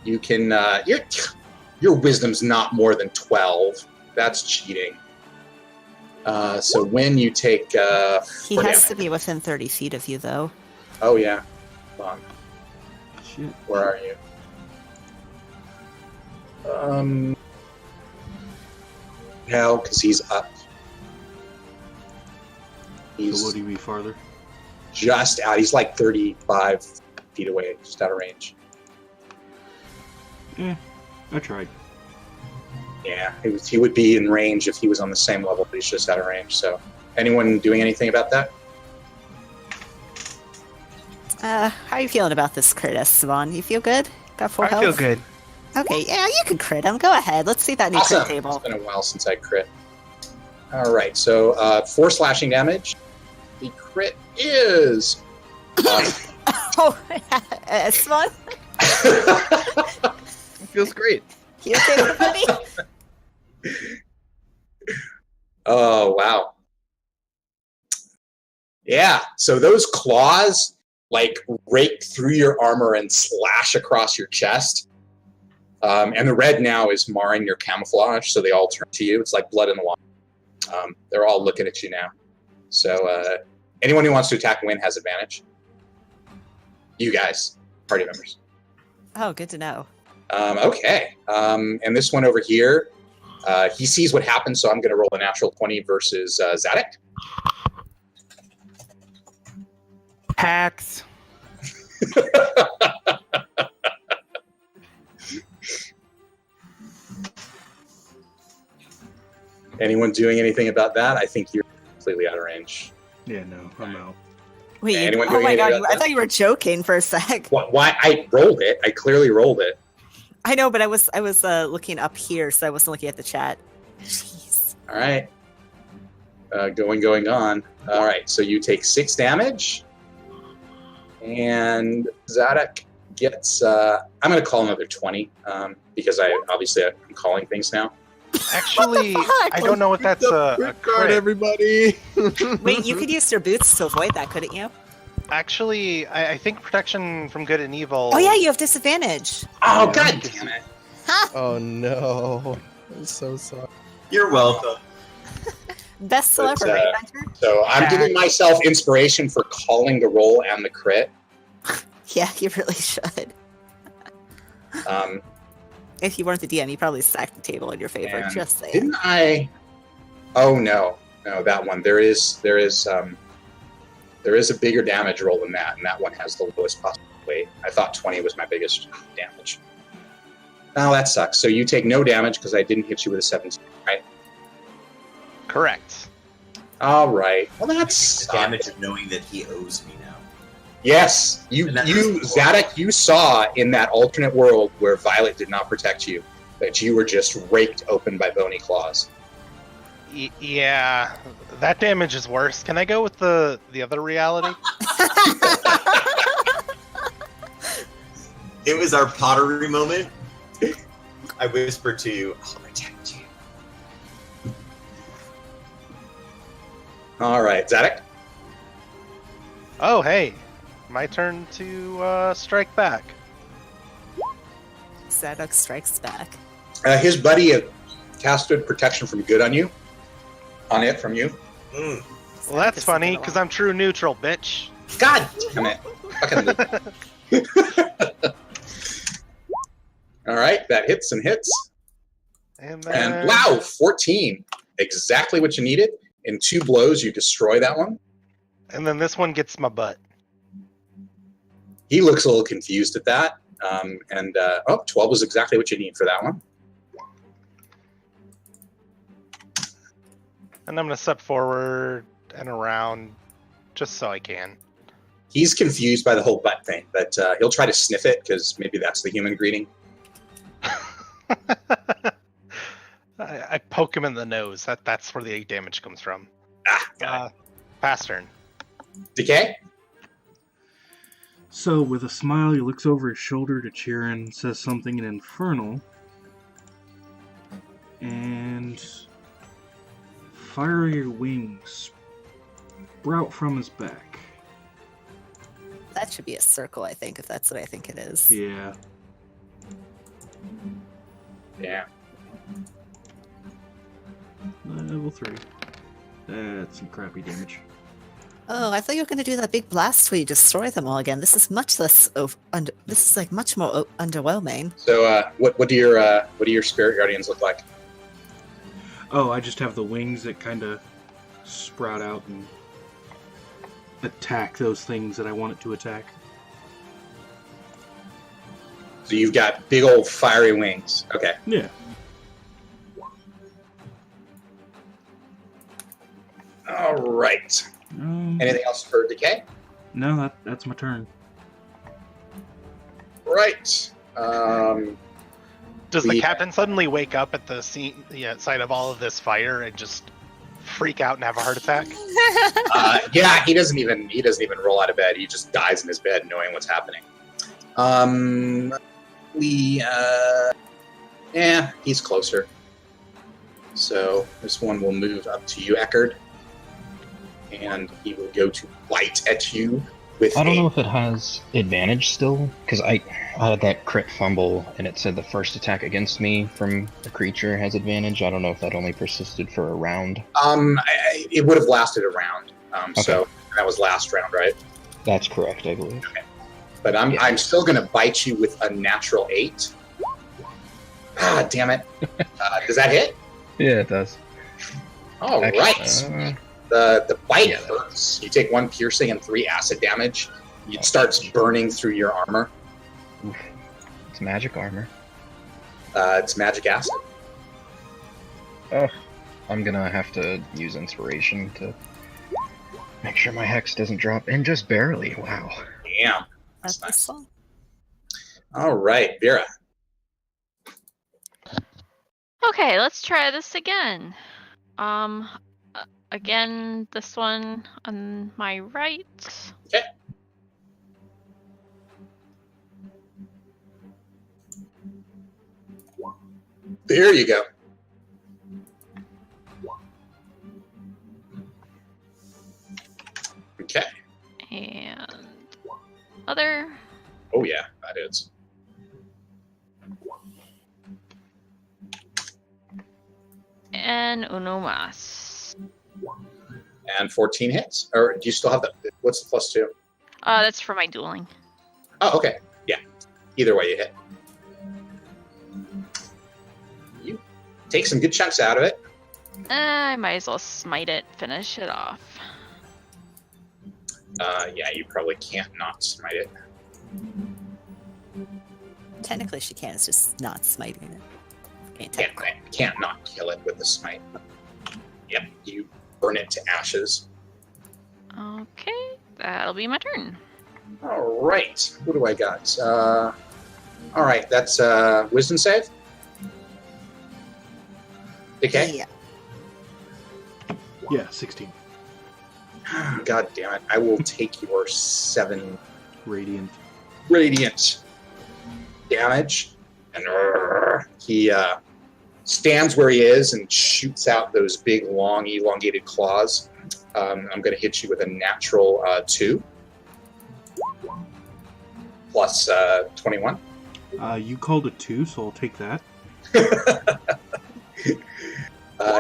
You can... your wisdom's not more than 12. That's cheating. So when you take... He 4 has damage. to be within 30 feet of you, though. Oh, yeah. Hold on. Shit. Where are you? No, because he's up. So He's would he be farther? just out. He's like 35 feet away, just out of range. I tried. Yeah, he would be in range if he was on the same level, but he's just out of range. So, anyone doing anything about that? How are you feeling about this crit, Esteban? You feel good? Got full I health? feel good. Okay, yeah, you can crit him. Go ahead. Let's see that new Awesome. crit table. It's been a while since I crit. All right, so 4 slashing damage. The crit is. Oh, Esteban? It feels great. You okay, buddy? Oh, wow. Yeah, so those claws like rake through your armor and slash across your chest. And the red now is marring your camouflage, so they all turn to you. It's like blood in the water. They're all looking at you now. So anyone who wants to attack Win has advantage. You guys, party members. Oh, good to know. Okay. And this one over here, he sees what happens, so I'm going to roll a natural 20 versus Zadok. Hacks. Anyone doing anything about that? I think you're completely out of range. Yeah, no, I'm out. Wait, anyone oh doing my anything god, about I that? thought you were joking for a sec. Why? I rolled it. I clearly rolled it. I know, but I was looking up here, so I wasn't looking at the chat. Jeez. All right. Going on. All right, so you take 6 damage. And Zadok gets... I'm going to call another 20, because I'm calling things now. Actually, fuck? I don't know if that's a Guard crit. everybody. Wait, you could use your boots to avoid that, couldn't you? Actually, I think protection from good and evil. Oh yeah, you have disadvantage. Oh, Yeah. God damn it. Oh no. I'm so sorry. You're welcome. Best skill But, ever, right, Hunter? So I'm giving myself inspiration for calling the roll and the crit. Yeah, you really should. Um, If you weren't the DM, you probably stacked the table in your favor. And Just saying. didn't I... Oh no, that one. There is a bigger damage roll than that, and that one has the lowest possible weight. I thought 20 was my biggest damage. Oh, that sucks. So you take no damage because I didn't hit you with a 17, right? Correct. All right. Well, that's The damage of knowing that he owes me now. Yes, And that was- Zadok, you saw in that alternate world where Violet did not protect you that you were just raked open by bony claws. Yeah, that damage is worse. Can I go with the other reality? It was our pottery moment. I whispered to you, I'll protect you. All right, Zadok. Oh, hey, my turn to strike back. Zadok strikes back. His buddy casted protection from good on you. From you. Mm. Well, that's funny because I'm true neutral, bitch. God damn it. Fucking All right, that hits and hits. And then And wow, 14. Exactly what you needed. In 2 blows, you destroy that one. And then this one gets my butt. He looks a little confused at that. 12 was exactly what you need for that one. And I'm gonna step forward and around just so I can. He's confused by the whole butt thing, but he'll try to sniff it because maybe that's the human greeting. I poke him in the nose. That's where the damage comes from. Got it. Pass turn. Decay? So, with a smile, he looks over his shoulder to Chirin, says something in Infernal, and fiery wings sprout from his back. That should be a circle, I think, if that's what I think it is. Yeah. Yeah. Level 3. That's some crappy damage. Oh, I thought you were going to do that big blast where you destroy them all again. This is much less. This is like much more underwhelming. So, what do your spirit guardians look like? Oh, I just have the wings that kind of sprout out and attack those things that I want it to attack. So you've got big old fiery wings. Okay. Yeah. All right. Anything else for Decay? No, that's my turn. Right. Does the We- captain suddenly wake up at the sight of all of this fire and just freak out and have a heart attack? Yeah, he doesn't even roll out of bed. He just dies in his bed, knowing what's happening. He's closer. So this one will move up to you, Eckerd, and he will go to bite at you with. I don't know if it has advantage still, because I had that crit fumble and it said the first attack against me from the creature has advantage. I don't know if that only persisted for a round. It would have lasted a round. So Okay. that was last round, right? That's correct, I believe. But I'm still going to bite you with a natural 8. Ah, damn it! Does that hit? Yeah, it does. All Actually, right. The bite hurts. You take 1 piercing and 3 acid damage. It starts burning through your armor. It's magic armor. It's magic acid. Oh, I'm gonna have to use inspiration to make sure my hex doesn't drop, and just barely. Wow. Damn. That's nice. all. All right, Vera. Okay, let's try this again. Again, this one on my right. Okay. There you go. Okay. And other. Oh yeah, that is. And uno más. And 14 hits. Or do you still have the? What's the +2? That's for my dueling. Oh, okay. Yeah. Either way, you hit. You take some good chunks out of it. I might as well smite it, finish it off. Yeah, you probably can't not smite it. Technically, she can. It's just not smiting it. Okay, Can't not kill it with the smite. Yep, you burn it to ashes. Okay, that'll be my turn. All right, who do I got? All right, that's wisdom save. Okay. Yeah. Yeah, 16. God damn it! I will take your 7 Radiant. radiant damage, and he stands where he is and shoots out those big, long, elongated claws. I'm going to hit you with a natural 2 plus 21. You called it 2, so I'll take that.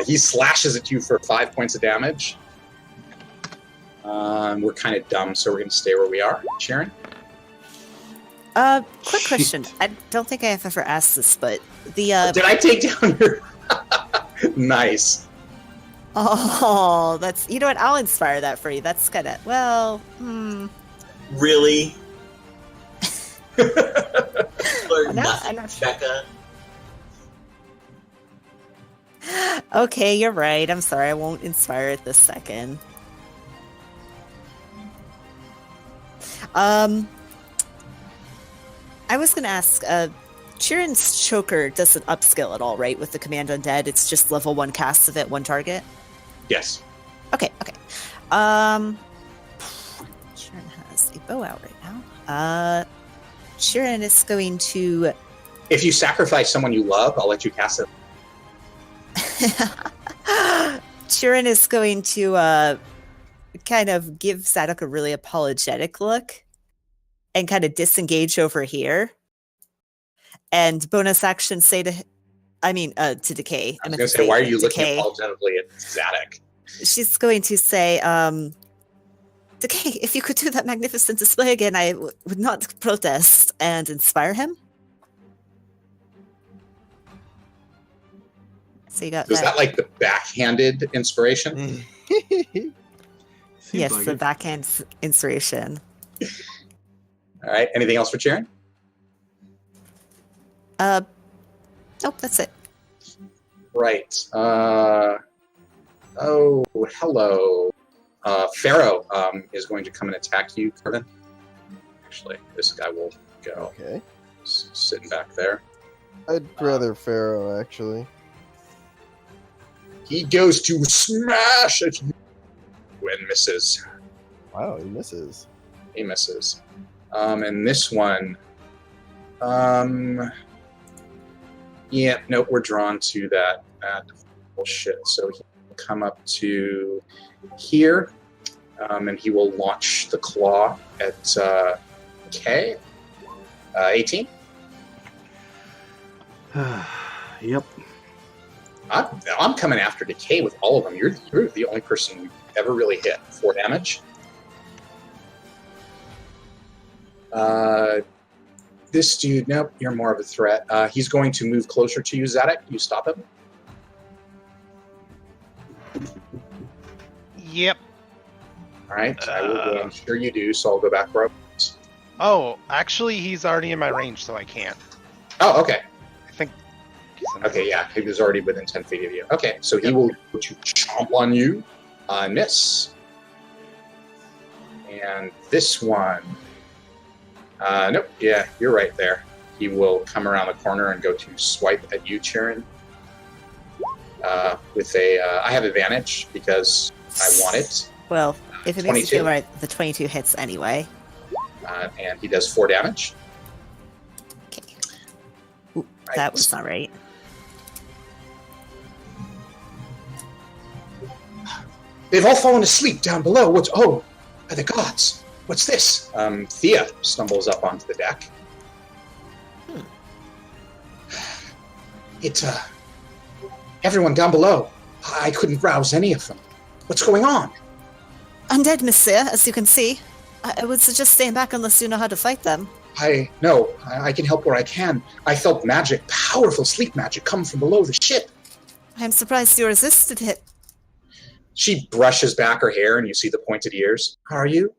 He slashes at you for 5 points of damage. We're kind of dumb, so we're going to stay where we are. Sharon? Quick question. I don't think I have ever asked this, but the Did I take down your... Nice. Oh, that's, you know what? I'll inspire that for you. That's kind of, well, Really? Or I'm nothing, not sure. Becca? Okay, you're right. I'm sorry. I won't inspire it this second. I was gonna ask, Chirin's choker doesn't upskill at all, right? With the command undead, it's just level 1 casts of it, 1 target. Yes. Okay. Chirin has a bow out right now. Chirin is going to. If you sacrifice someone you love, I'll let you cast it. Chirin is going to kind of give Zadok a really apologetic look and kind of disengage over here. And bonus action say to Decay. I was going to say, why are you looking Decay. apologetically at Zadok? She's going to say, Decay, if you could do that magnificent display again, I would not protest, and inspire him. So you got Was that like the backhanded inspiration? Yes, like the it. backhand inspiration. All right. Anything else for Sharon? Nope, that's it. Right. Oh, hello. Pharaoh is going to come and attack you, Kevin. Actually, this guy will go. Okay. Sitting back there. I'd rather Pharaoh, actually. He goes to smash at you and misses. Wow, he misses. He misses. And this one, yeah, nope, we're drawn to that bullshit. So he'll come up to here, and he will launch the claw at K. 18. Yep. I'm coming after Decay with all of them. You're the only person we've ever really hit. 4 damage. This dude, nope, you're more of a threat. He's going to move closer to you, Zadok. You stop him. Yep. All right, I will go. I'm sure you do, so I'll go back where I was. Oh, actually, he's already in my range, so I can't. Oh, okay. I think. Okay, yeah, he was already within 10 feet of you. Okay, so he will go to chomp on you. Miss. And this one. Nope, yeah, you're right there. He will come around the corner and go to swipe at you, Chirin. With a, I have advantage because I want it. Well, if it makes you 22. feel right, the 22 hits anyway. And he does 4 damage. Okay. Ooh, that was not right. They've all fallen asleep down below. What's... Oh, by the gods. What's this? Thea stumbles up onto the deck. It's, everyone down below. I couldn't rouse any of them. What's going on? Undead, monsieur, as you can see. I would suggest staying back unless you know how to fight them. I can help where I can. I felt magic, powerful sleep magic, come from below the ship. I'm surprised you resisted it. She brushes back her hair, and you see the pointed ears. Are you?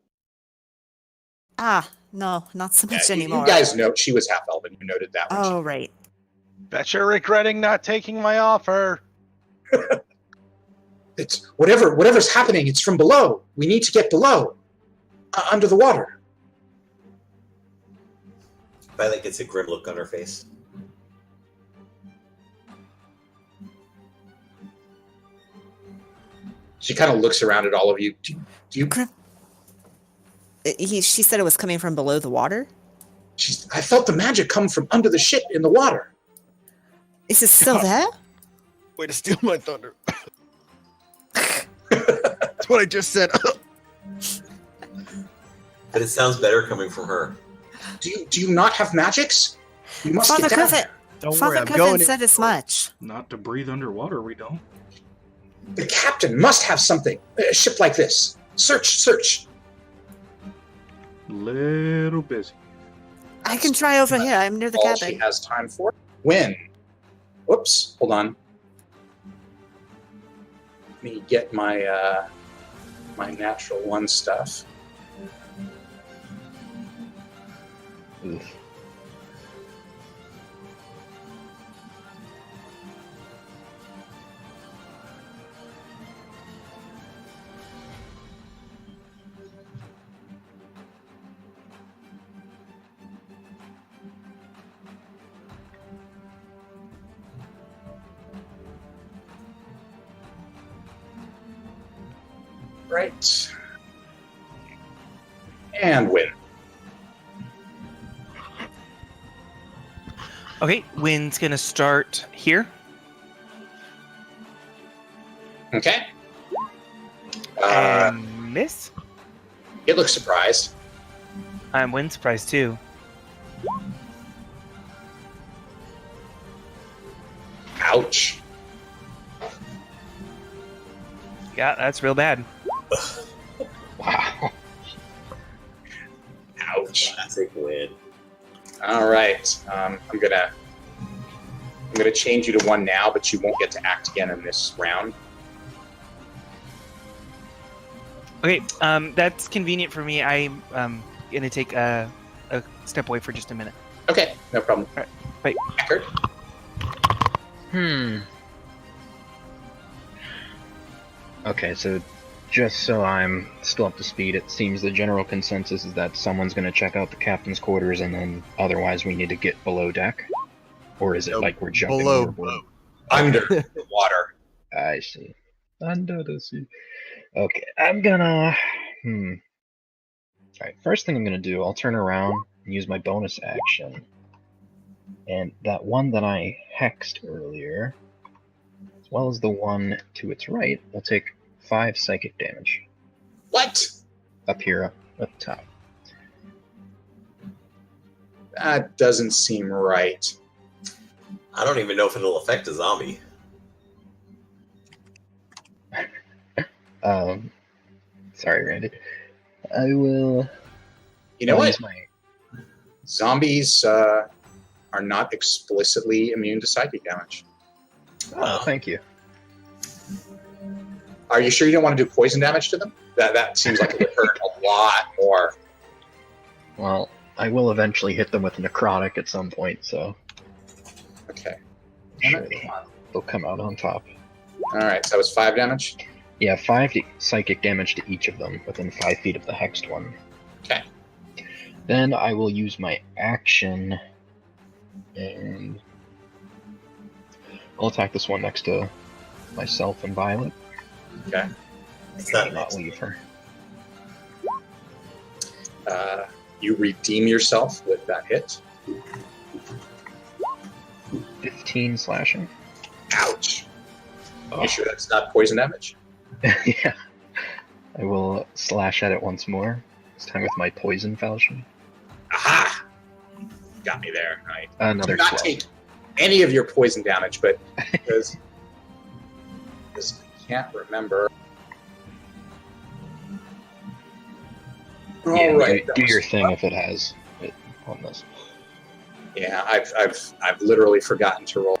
Ah, no, not so much You anymore. guys know she was half elven. You noted that one. Oh, right. Bet you're regretting not taking my offer. It's whatever's happening. It's from below. We need to get below, under the water. Violet gets a grim look on her face. She kind of looks around at all of you. Do you? She said it was coming from below the water? I felt the magic come from under the ship in the water. Is it still there? Way to steal my thunder. That's what I just said. But it sounds better coming from her. Do you not have magics? You must Father get down Griffin, there. Don't Father worry, I'm Griffin going. said as much. Not to breathe underwater, we don't. The captain must have something. A ship like this. Search. Little busy. I can try over here. I'm near the All she cabin. has time for. When? Whoops. Hold on. Let me get my my natural one stuff. Oof. Right. And win. Okay, wind's gonna start here. Okay. And miss. It looks surprised. I'm wind surprised too. Ouch. Yeah, that's real bad. Wow. Ouch. Classic win. All right. I'm gonna change you to 1 now, but you won't get to act again in this round. Okay, that's convenient for me. I'm gonna take a step away for just a minute. Okay, no problem. All right, bye. Packard. Okay, so just so I'm still up to speed, it seems the general consensus is that someone's going to check out the captain's quarters, and then otherwise we need to get below deck? Or is it No, like we're jumping below overboard? boat. Under the water. I see. Under the sea. Okay, I'm gonna... Alright, first thing I'm gonna do, I'll turn around and use my bonus action. And that one that I hexed earlier, as well as the one to its right, will take 5 psychic damage. What? Up here, up top. That doesn't seem right. I don't even know if it'll affect a zombie. Sorry, Randy. I will... You know I'll what? use my... Zombies are not explicitly immune to psychic damage. Oh, thank you. Are you sure you don't want to do poison damage to them? That seems like it would hurt a lot more. Well, I will eventually hit them with necrotic at some point, so Okay. I'm sure they'll come out on top. All right, so that was 5 damage. Yeah, 5 psychic damage to each of them within 5 feet of the hexed one. Okay. Then I will use my action, and I'll attack this one next to myself and Violet. Okay. It's not Not next. leave her. You redeem yourself with that hit. 15 slashing. Ouch. Oh. You sure that's not poison damage? Yeah. I will slash at it once more. This time with my poison falchion. Aha! Got me there. Right. Another Do not 12. take any of your poison damage, but because I can't remember. Yeah, All right. do your thing if it has it on this. Yeah, I've literally forgotten to roll.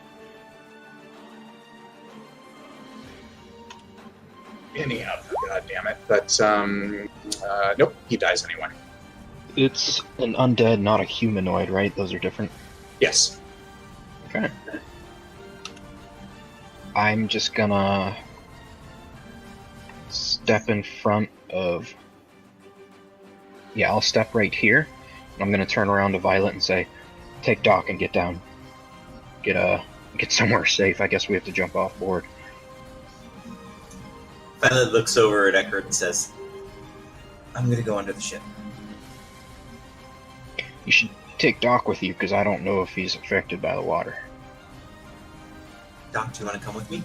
any of them, god damn it. But, nope, he dies anyway. It's an undead, not a humanoid, right? Those are different. Yes. Okay. I'm just gonna step in front of. Yeah, I'll step right here. And I'm gonna turn around to Violet and say, "Take Doc and get down. Get somewhere safe. I guess we have to jump off board." Violet looks over at Eckert and says, "I'm gonna go under the ship." You should take Doc with you, because I don't know if he's affected by the water. Doc, do you want to come with me?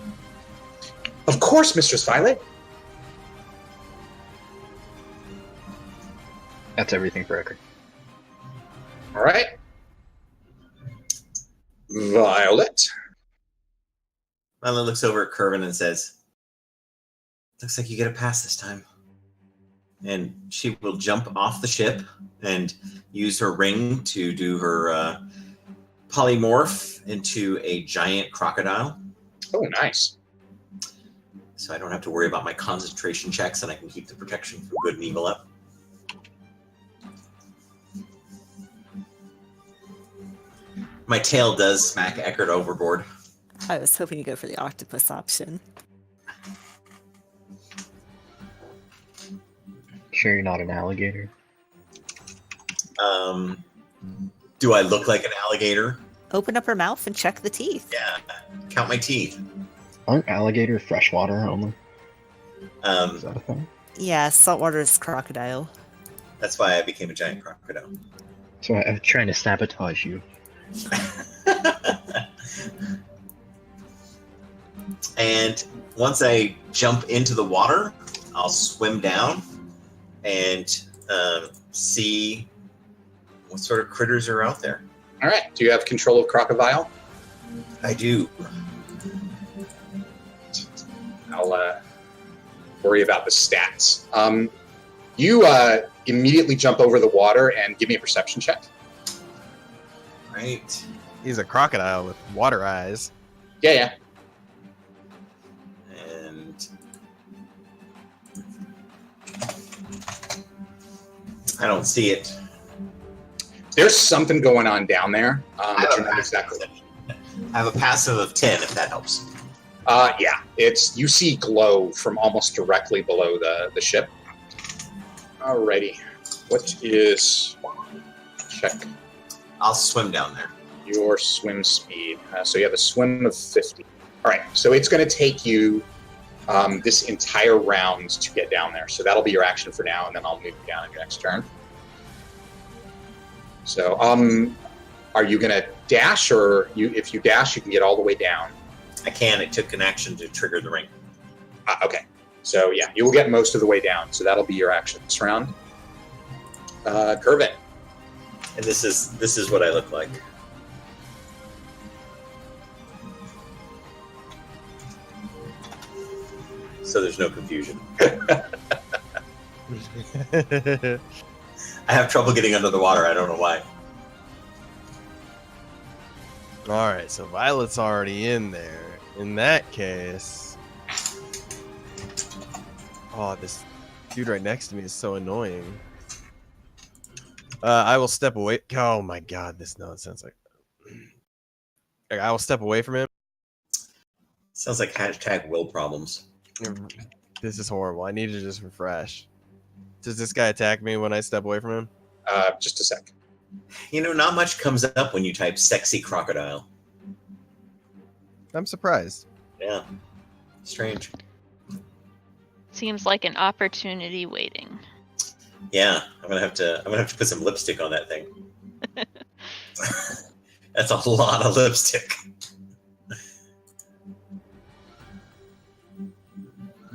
Of course, Mistress Violet. That's everything for Eckert. All right. Violet. Violet looks over at Curvin and says, "Looks like you get a pass this time." And she will jump off the ship and use her ring to do her polymorph into a giant crocodile. Oh, nice. So I don't have to worry about my concentration checks, and I can keep the protection from good and evil up. My tail does smack Eckert overboard. I was hoping you go for the octopus option. Sure you're not an alligator? Do I look like an alligator? Open up her mouth and check the teeth. Yeah. Count my teeth. Aren't alligator freshwater only? Is that a thing? Yeah, saltwater is crocodile. That's why I became a giant crocodile. So I'm trying to sabotage you. And once I jump into the water, I'll swim down and see what sort of critters are out there. All right. Do you have control of Crocodile? I do. I'll worry about the stats. You immediately jump over the water and give me a perception check. Right. He's a crocodile with water eyes. Yeah. And I don't see it. There's something going on down there. But you're not exactly. I have a passive of 10, if that helps. Yeah. You see glow from almost directly below the ship. Alrighty. What is check I'll swim down there. your swim speed? So you have a swim of 50. All right. So it's going to take you this entire round to get down there. So that'll be your action for now, and then I'll move you down in your next turn. So, are you going to dash, or if you dash, you can get all the way down? I can. It took an action to trigger the ring. Okay. So yeah, you will get most of the way down. So that'll be your action this round. Curvin. And this is what I look like. So there's no confusion. I have trouble getting under the water. I don't know why. All right, so Violet's already in there. In that case, oh, this dude right next to me is so annoying. I will step away. Oh my god, this nonsense! I will step away from him. Sounds like hashtag will problems. This is horrible. I need to just refresh. Does this guy attack me when I step away from him? Just a sec. You know, not much comes up when you type sexy crocodile. I'm surprised. Yeah. Strange. Seems like an opportunity waiting. Yeah, I'm gonna have to put some lipstick on that thing. That's a lot of lipstick.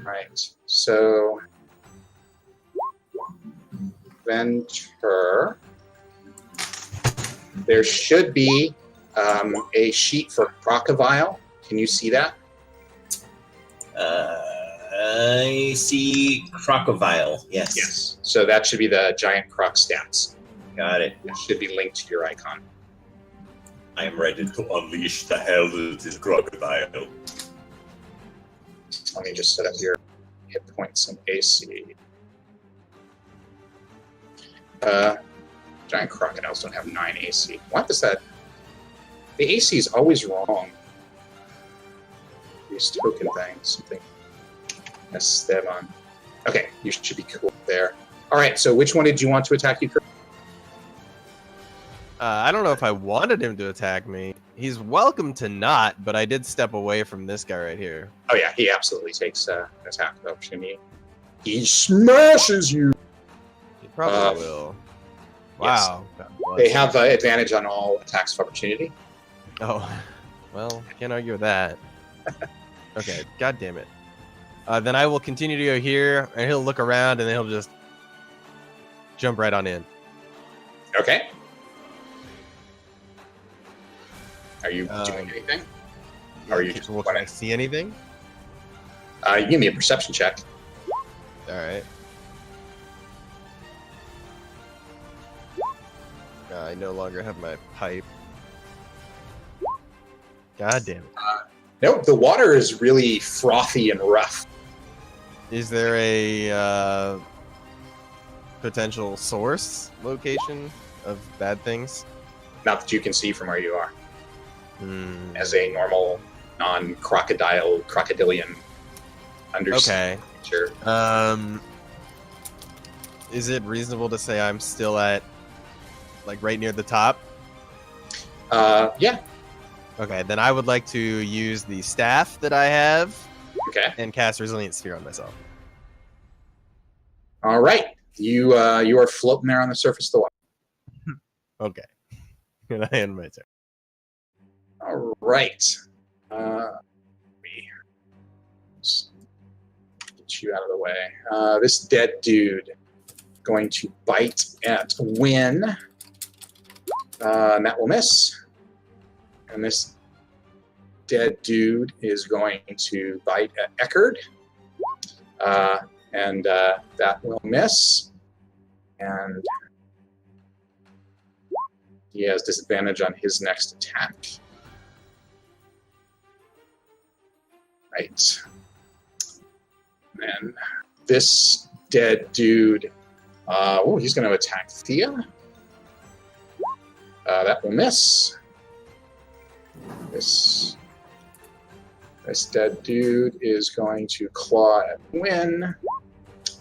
Right. So Venture. There should be a sheet for Crocodile. Can you see that? I see Crocodile. Yes. Yes. So that should be the giant croc stats. Got it. It should be linked to your icon. I am ready to unleash the hell of this crocodile. Let me just set up your hit points and AC. Giant crocodiles don't have 9 AC. What is that? The AC is always wrong. These token things, something. Esteban. Okay, you should be cool there. All right, so which one did you want to attack you? I don't know if I wanted him to attack me. He's welcome to not, but I did step away from this guy right here. Oh yeah, he absolutely takes an attack opportunity. He smashes you. He probably will. Wow. They have advantage on all attacks of opportunity. Oh, well, can't argue with that. Okay, god damn it. Then I will continue to go here, and he'll look around, and then he'll just jump right on in. Okay. Are you doing anything? Or are you just Can I see anything? You give me a perception check. All right. I no longer have my pipe. God damn it. Nope, the water is really frothy and rough. Is there a potential source location of bad things? Not that you can see from where you are. Hmm. As a normal, crocodilian Okay. creature. Is it reasonable to say I'm still at, like, right near the top? Yeah. Okay, then I would like to use the staff that I have Okay. and cast Resilient Sphere on myself. All right. You are floating there on the surface of the water. Okay. And I end my turn. All right. Let me just get you out of the way. This dead dude going to bite at Wynn. And that will miss. And this dead dude is going to bite at Eckerd. And that will miss. And he has disadvantage on his next attack. Right. And this dead dude, he's going to attack Thea. That will miss. This dead dude is going to claw at Wynn.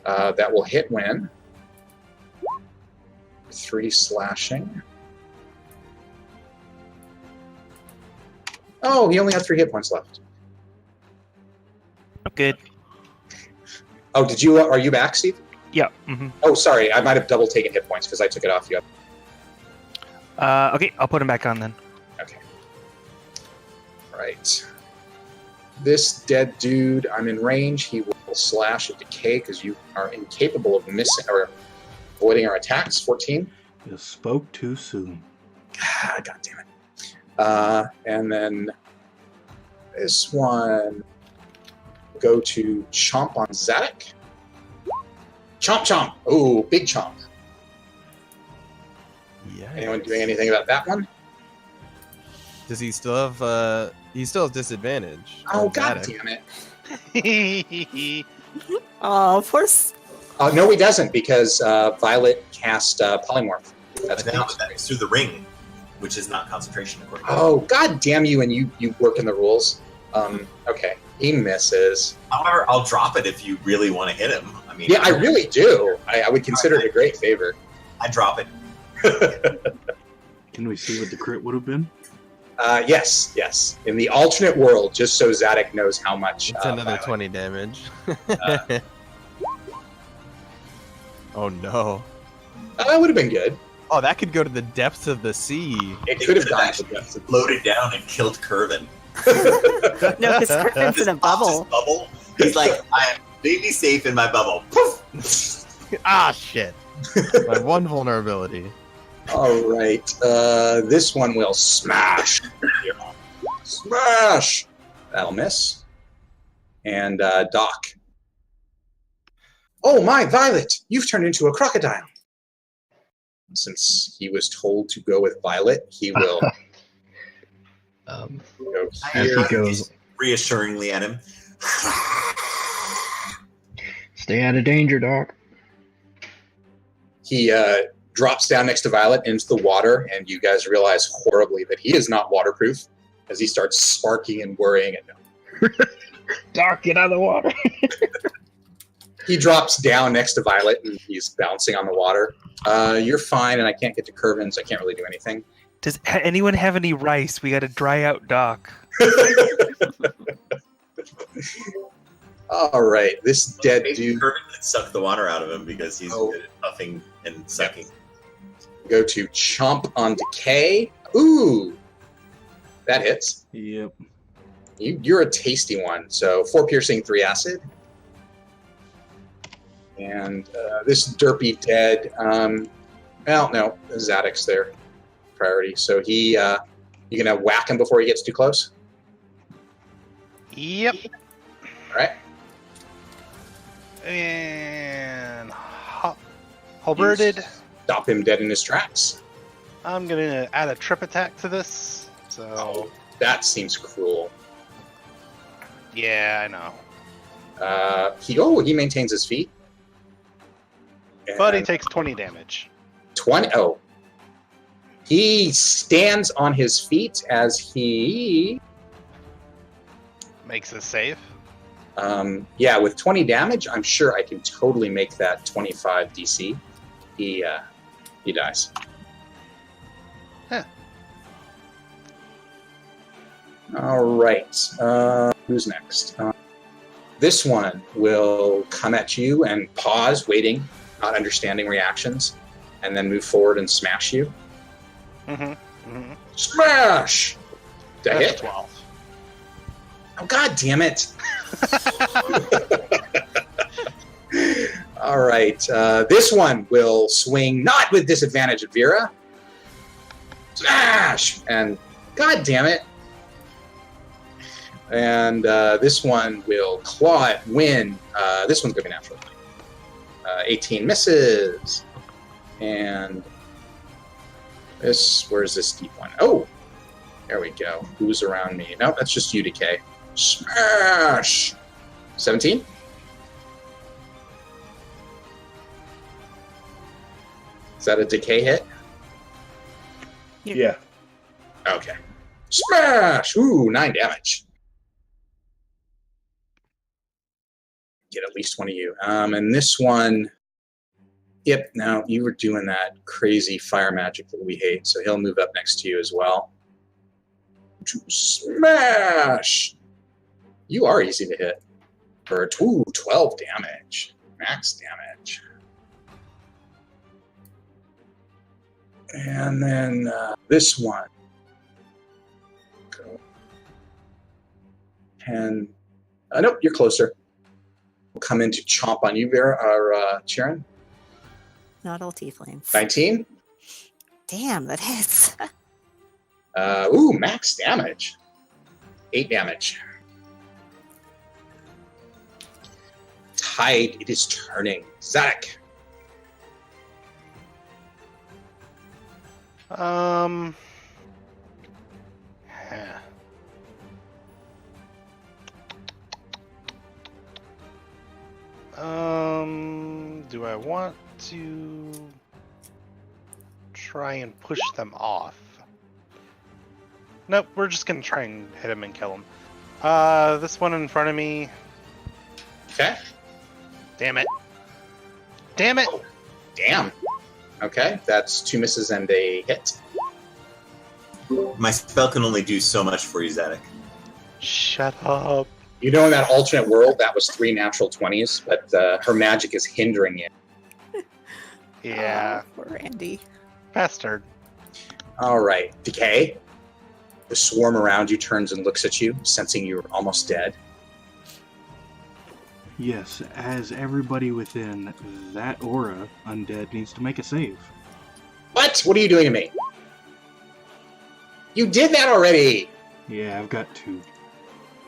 That will hit Wynn. 3 slashing. Oh, he only had 3 hit points left. Good. Oh, did you? Are you back, Steve? Yeah. Mm-hmm. Oh, sorry. I might have double taken hit points because I took it off you. Okay, I'll put him back on then. Okay. Right. This dead dude, I'm in range. He will slash at Decay because you are incapable of missing or avoiding our attacks. 14. You spoke too soon. God damn it. And then this one will go to Chomp on Zadok. Chomp Chomp. Ooh, big chomp. Yeah. Anyone doing anything about that one? Does he still have he still has disadvantage? Oh, on god Zadok. damn it. Oh, poor. No, he doesn't because Violet cast Polymorph. That's But now that's through the ring, which is not concentration according to Oh, god damn you, and you work in the rules. Okay, he misses. However, I'll drop it if you really want to hit him. I mean, Yeah, I really do. I would consider it a great favor. I drop it. Can we see what the crit would have been? Yes. In the alternate world, just so Zadok knows how much. It's another Violet. 20 damage. Oh no. That would have been good. Oh, that could go to the depths of the sea. It could have gone to actually the depths of floated down and killed Curvin. No, because Griffin's in a Just pops his bubble. bubble. He's like, I am completely safe in my bubble. Poof! Ah, shit. My one vulnerability. All right. This one will smash. Smash. That'll miss. And Doc. Oh my, Violet! You've turned into a crocodile. Since he was told to go with Violet, he will go As here. he goes, Reassuringly at him. Stay out of danger, Doc. He drops down next to Violet into the water, and you guys realize horribly that he is not waterproof as he starts sparking and worrying. Doc, get out of the water. He drops down next to Violet, and he's bouncing on the water. You're fine, and I can't get to Curvin, so I can't really do anything. Does anyone have any rice? We got to dry out Doc. All right, this dead dude. Kirby could suck the water out of him because he's Oh. good at puffing and sucking. Go to Chomp on Decay. Ooh, that hits. Yep. You're a tasty one. So 4 piercing, 3 acid. And this derpy dead. Well, no, Zadok's their priority. So you're gonna whack him before he gets too close. Yep. All right. And halberded. Stop him dead in his tracks. I'm gonna add a trip attack to this. So That seems cruel. yeah, I know. He maintains his feet. But he And takes 20 damage. 20. Oh. He stands on his feet as he. Makes a save. Yeah, with 20 damage, I'm sure I can totally make that 25 DC. He dies. Huh. All right. Who's next? This one will come at you and pause, waiting, not understanding reactions, and then move forward and smash you. Mm-hmm. Smash! That That's hit? 12. Oh, God damn it. All right. This one will swing, not with disadvantage at Vera. Smash! And God damn it. And this one will claw at win. This one's going to be natural. 18 misses. And where's this deep one? Oh, there we go. Who's around me? No, that's just you, Decay. Smash! 17? Is that a Decay hit? Yeah. Okay. Smash! Ooh, 9 damage. Get at least one of you. And this one... Yep, now you were doing that crazy fire magic that we hate, so he'll move up next to you as well. Smash! You are easy to hit. For 12 damage. Max damage. And then this one. Go. And nope, you're closer. We'll come in to chomp on you, Vera, or Sharon. Not all tieflings. 19. Damn, that hits. Ooh, max damage. 8 damage. Tide, it is turning. Zach. Yeah. Do I want to try and push them off? Nope, we're just gonna try and hit him and kill him. This one in front of me. Okay. Damn it. Damn it! Damn. Okay, that's 2 misses and a hit. My spell can only do so much for you, Zadok. Shut up. You know, in that alternate world, that was 3 natural 20s, but her magic is hindering it. Yeah. Oh, poor Randy. Bastard. All right, Decay. The swarm around you turns and looks at you, sensing you're almost dead. Yes, as everybody within that aura, undead, needs to make a save. What? What are you doing to me? You did that already. Yeah, I've got 2.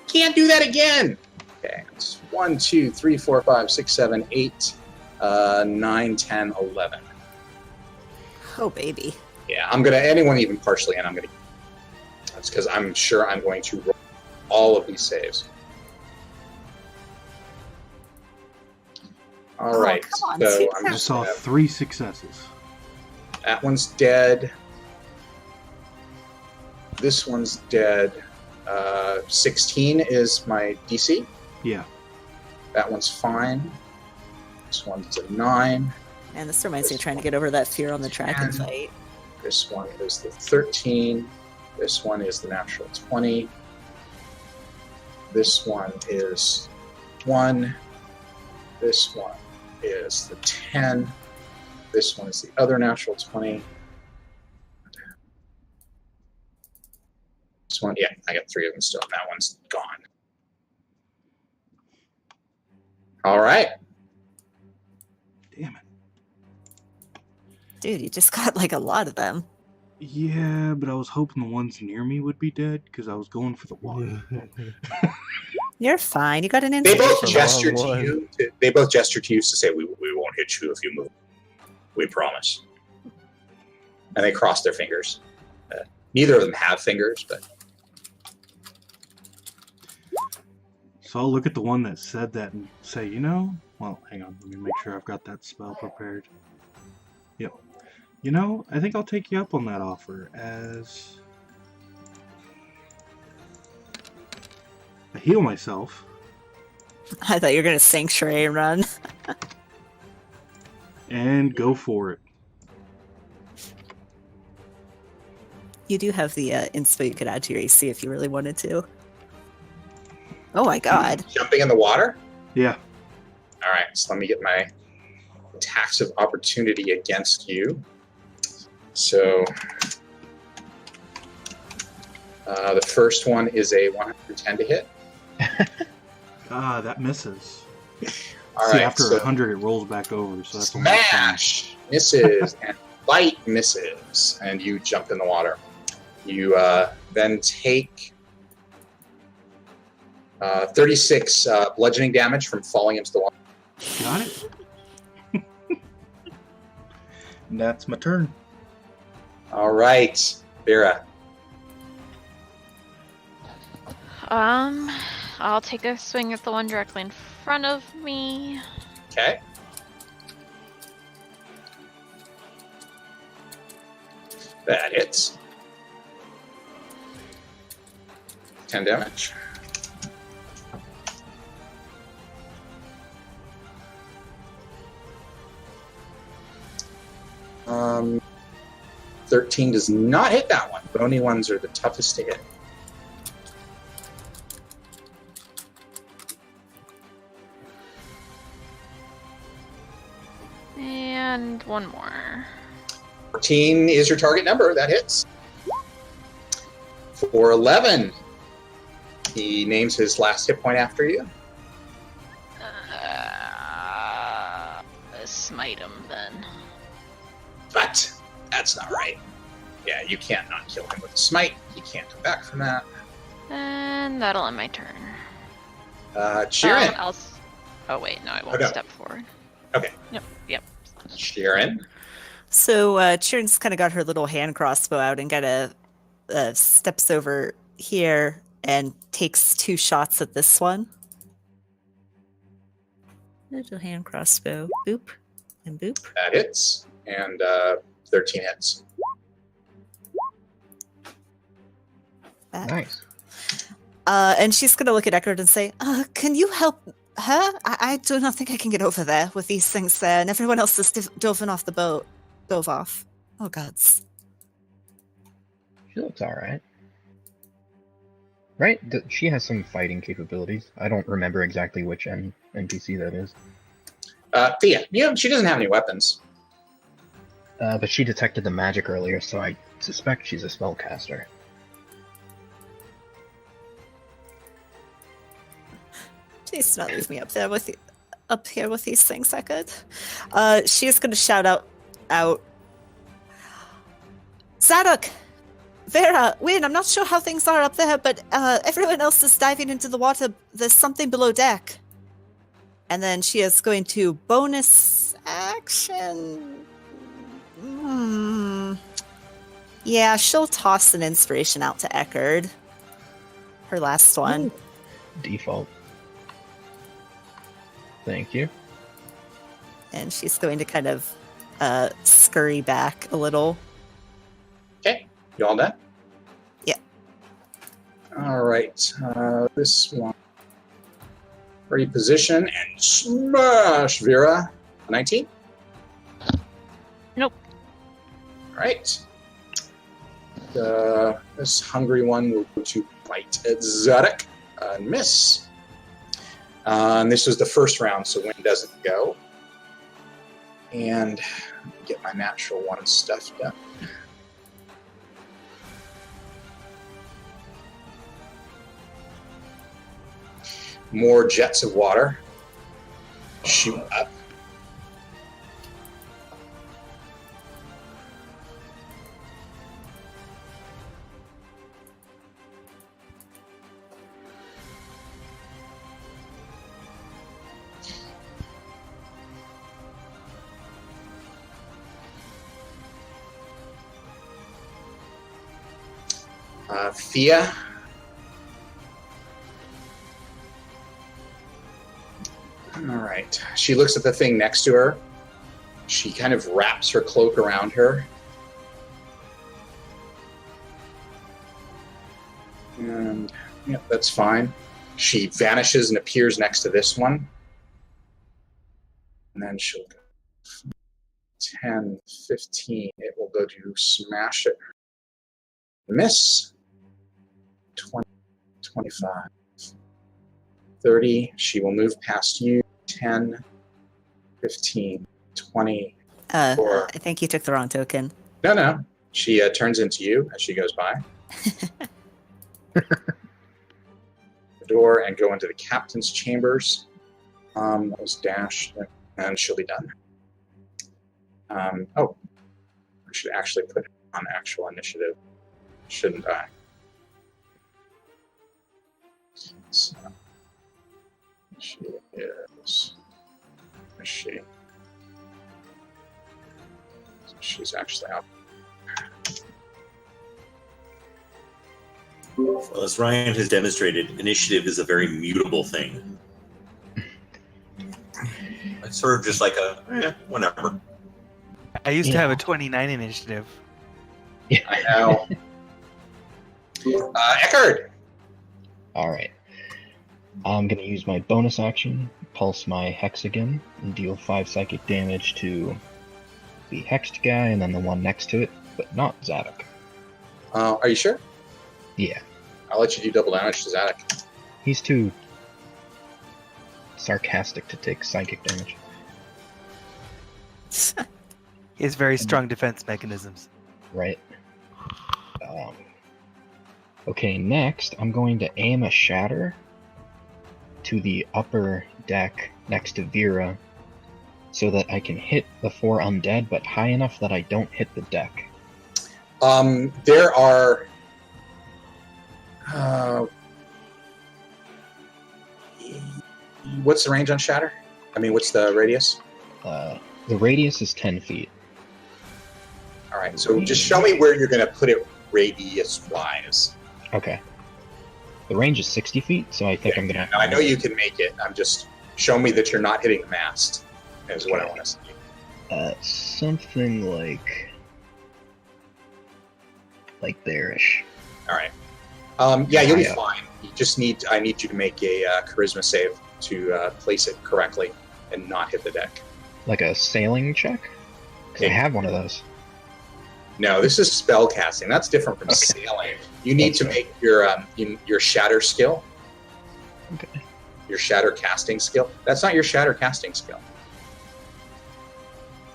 Can't do that again. Okay, it's 1, 2, 3, 4, 5, 6, 7, 8, 9, 10, 11. Oh, baby. Yeah, I'm gonna, anyone even partially, and I'm gonna. That's because I'm sure I'm going to roll all of these saves. All Oh, right. come on, So two I'm I just saw gonna, 3 successes. that one's dead. This one's dead. 16 is my DC. Yeah. That one's fine. This one's a 9. And this reminds me of trying to get over that fear on the track and And- fight. This one is the 13. This one is the natural 20. This one is 1. This one is the 10. This one is the other natural 20. This one, yeah, I got 3 of them still. That one's gone. All right. Damn it. Dude, you just got like a lot of them. Yeah, but I was hoping the ones near me would be dead because I was going for the water. You're fine. You got an They both inspiration. gesture to one. you. They both gesture to you to say, "We won't hit you if you move. We promise." And they cross their fingers. Neither of them have fingers, but So I'll look at the one that said that and say, well, hang on, let me make sure I've got that spell prepared. Yep. I think I'll take you up on that offer as I heal myself. I thought you were going to sanctuary and run. And go for it. You do have the inspo you could add to your AC if you really wanted to. Oh my god. jumping in the water. Yeah. All right, so let me get my attacks of opportunity against you. So the first one is a 110 to hit. That misses. All See, right, after so 100, it rolls back over. So that's only 10. smash misses and light misses, and you jump in the water. You then take 36 bludgeoning damage from falling into the water. Got it. And that's my turn. All right, Vera. I'll take a swing at the one directly in front of me. Okay. That hits. 10 damage. Um, 13 does not hit that one. Bony ones are the toughest to hit. And one more. 14 is your target number. That hits. For 11, he names his last hit point after you. Smite him then. But that's not right. Yeah, you can't not kill him with a smite. He can't come back from that. And that'll end my turn. Sheeran. Oh wait, no, I won't no. step forward. Okay. Yep. Sheeran. So Chirin's kind of got her little hand crossbow out and kind of steps over here and takes 2 shots at this one. Little hand crossbow. Boop. And boop. That hits. And 13 hits. Nice. And she's going to look at Eckert and say, can you help her? I do not think I can get over there with these things there. And everyone else is dove off. Oh, gods. She looks alright. Right? She has some fighting capabilities. I don't remember exactly which NPC that is. Thea. She doesn't have any weapons. But she detected the magic earlier, so I suspect she's a spellcaster. Please do not leave me up here with these things, Eckert. She is going to shout out, Zadok! Vera, Win, I'm not sure how things are up there, but everyone else is diving into the water. There's something below deck. And then she is going to bonus action. Yeah, she'll toss an inspiration out to Eckerd. Her last one. Default. Thank you. and she's going to kind of scurry back a little. Okay, you all done? Yeah. All right, this one. Reposition and smash Vera. 19? Nope. All right. This hungry one will go to bite at Zadok and miss. And this was the first round, so wind doesn't go. And get my natural one stuff done. More jets of water shoot up. Thea. All right. She looks at the thing next to her. She kind of wraps her cloak around her. And, yeah, that's fine. She vanishes and appears next to this one. And then she'll go 10, 15. It will go to smash it. Miss. 20, 25. 30. She will move past you. 10, 15, 20. I think you took the wrong token. No. She turns into you as she goes by. The door and go into the captain's chambers. That was dash, and she'll be done. I should actually put it on actual initiative, shouldn't I? So, she is. Where's she? She's actually out. Well, as Ryan has demonstrated, initiative is a very mutable thing. It's sort of just like whatever. I used to have a 29 initiative. I know. Eckard! All right. I'm going to use my bonus action, pulse my Hex again, and deal 5 psychic damage to the Hexed guy and then the one next to it, but not Zadok. Are you sure? Yeah. I'll let you do double damage to Zadok. He's too sarcastic to take psychic damage. He has very strong defense mechanisms. Right. Okay, next I'm going to aim a shatter to the upper deck next to Vera so that I can hit the 4 undead, but high enough that I don't hit the deck. There are... what's the range on shatter? I mean, what's the radius? The radius is 10 feet. All right, so just show me where you're going to put it radius-wise. Okay. The range is 60 feet, so I think I'm going to... I know you can make it. I'm just... Show me that you're not hitting the mast, is what I want to see. Something like there-ish. All right. Yeah, you'll be fine. You just need... I need you to make a charisma save to place it correctly and not hit the deck. Like a sailing check? Because I have one of those. No, this is spell casting. That's different from sailing. You need to make your shatter skill. Okay. Your shatter casting skill. That's not your shatter casting skill.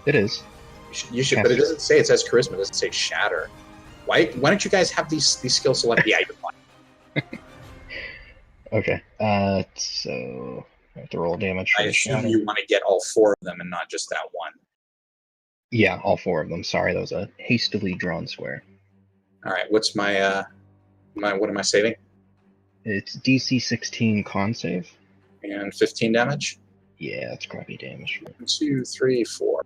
It is. You should, but it doesn't say. It says charisma. It doesn't say shatter. Why don't you guys have these skills selected? Yeah, you're fine. Okay. So I have to roll damage for I the assume shatter. you want to get all 4 of them and not just that one. Yeah, all 4 of them. Sorry, that was a hastily drawn square. All right. What's my what am I saving? It's DC 16 con save. And 15 damage. Yeah, that's crappy damage. 1, 2, 3, 4.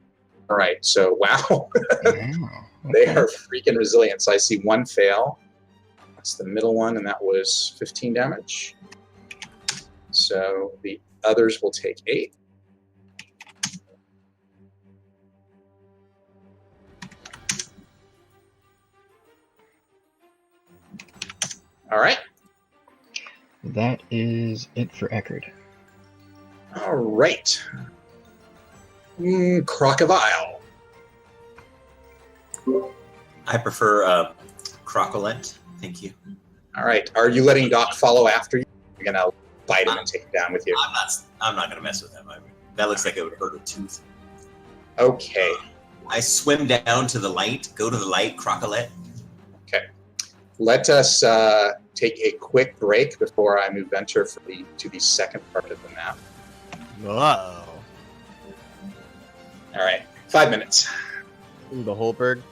All right. So wow, Wow. they are freaking resilient. So I see 1 fail. That's the middle one, and that was 15 damage. So the others will take 8. All right. That is it for Eckerd. All right. Crocodile. I prefer Crocolent. Thank you. All right. Are you letting Doc follow after you? You're gonna bite him and take him down with you. I'm not gonna mess with him. That looks like it would hurt a tooth. Okay. I swim down to the light. Go to the light, Crocolent. Okay. Let us take a quick break before I move venture to the second part of the map. Whoa. All right. 5 minutes. Ooh, the Holberg.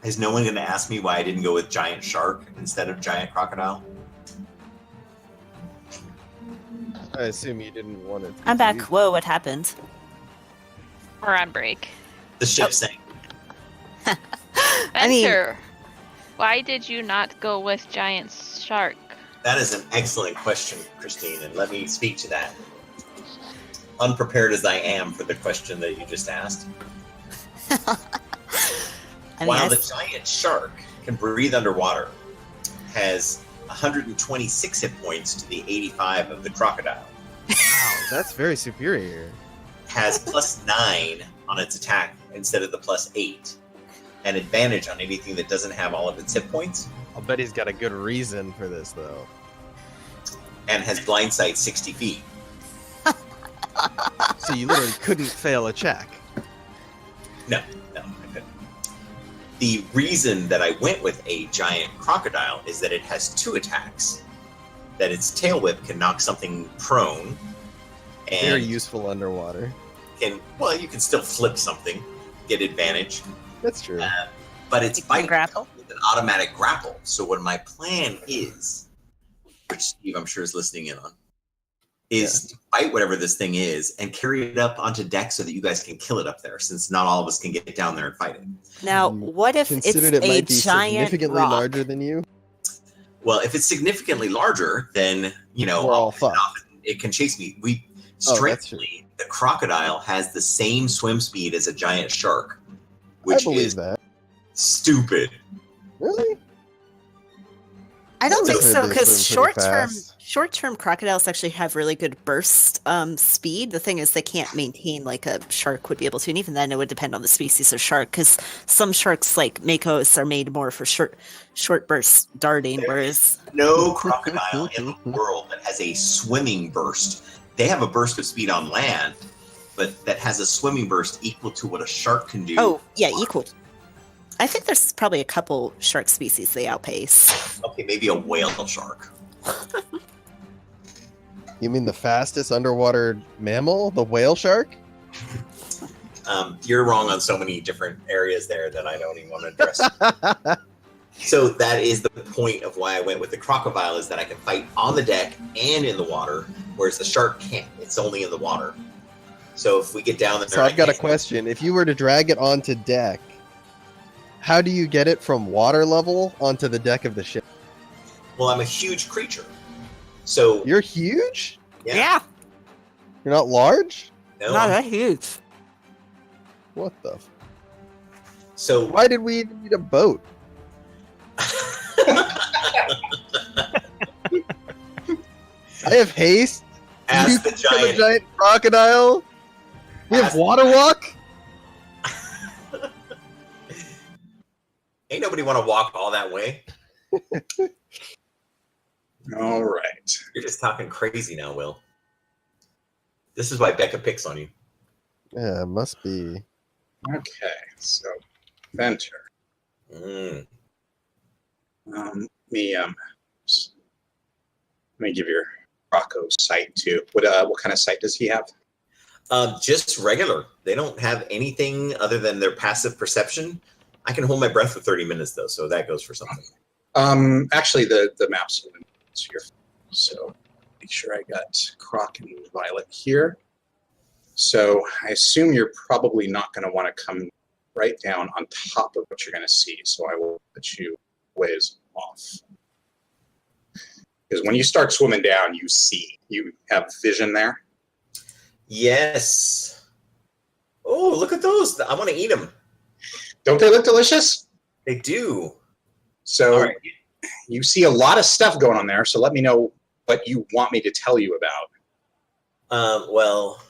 Is no one going to ask me why I didn't go with giant shark instead of giant crocodile? I assume you didn't want it. I'm back. Whoa, what happened? We're on break. The ship sank. I mean- Venture, why did you not go with giant shark? That is an excellent question, Christine, and let me speak to that. Unprepared as I am for the question that you just asked. While the giant shark can breathe underwater, has 126 hit points to the 85 of the crocodile, Wow, that's very superior. has +9 on its attack instead of the +8, and advantage on anything that doesn't have all of its hit points, I'll bet he's got a good reason for this, though. and has blind sight 60 feet. So you literally couldn't fail a check. No, I couldn't. The reason that I went with a giant crocodile is that it has 2 attacks. That its tail whip can knock something prone, Very and useful underwater. you can still flip something, get advantage. That's true. But its You can bite grapple? is an automatic grapple. So what my plan is, which Steve I'm sure is listening in on, is to bite whatever this thing is and carry it up onto deck so that you guys can kill it up there, since not all of us can get down there and fight it. Now, You what if it's Considered it a might be giant significantly rock? larger than you. Well, if it's significantly larger, then We're all fucked. it can chase me. Oh, that's Strangely, the crocodile has the same swim speed as a giant shark, I which believe is that. stupid. Really? I don't think I've heard so they because swim pretty fast. short-term crocodiles actually have really good burst speed. The thing is they can't maintain like a shark would be able to, and even then it would depend on the species of shark because some sharks like makos are made more for short burst darting, whereas No crocodile in the world that has a swimming burst. They have a burst of speed on land, but that has a swimming burst equal to what a shark can do. oh yeah, equal. I think there's probably a couple shark species they outpace. Okay, maybe a whale shark. You mean the fastest underwater mammal, the whale shark? You're wrong on so many different areas there that I don't even want to address. So that is the point of why I went with the crocodile, is that I can fight on the deck and in the water, whereas the shark can't. It's only in the water. So if we get down there, So I've got a question. If you were to drag it onto deck, how do you get it from water level onto the deck of the ship? Well, I'm a huge creature, so You're huge? yeah. You're not large? No, Not that huge. What the? so Why did we even need a boat? I have haste. as You the can kill a giant, giant crocodile. We have As- water walk. ain't nobody want to walk all that way. All right. You're just talking crazy now, Will. This is why Becca picks on you. Yeah, it must be. Okay. So, venture. Mm. Let me give your Rocco sight too. What kind of sight does he have? Just regular. They don't have anything other than their passive perception. I can hold my breath for 30 minutes though, so that goes for something. Actually, the map's here, so make sure I got Croc and Violet here. So I assume you're probably not going to want to come right down on top of what you're going to see. So I will put you ways off. Because when you start swimming down, you have vision there. Yes. Oh, look at those! I want to eat them. Don't they look delicious? They do. So All right. you see a lot of stuff going on there. So let me know what you want me to tell you about. Well,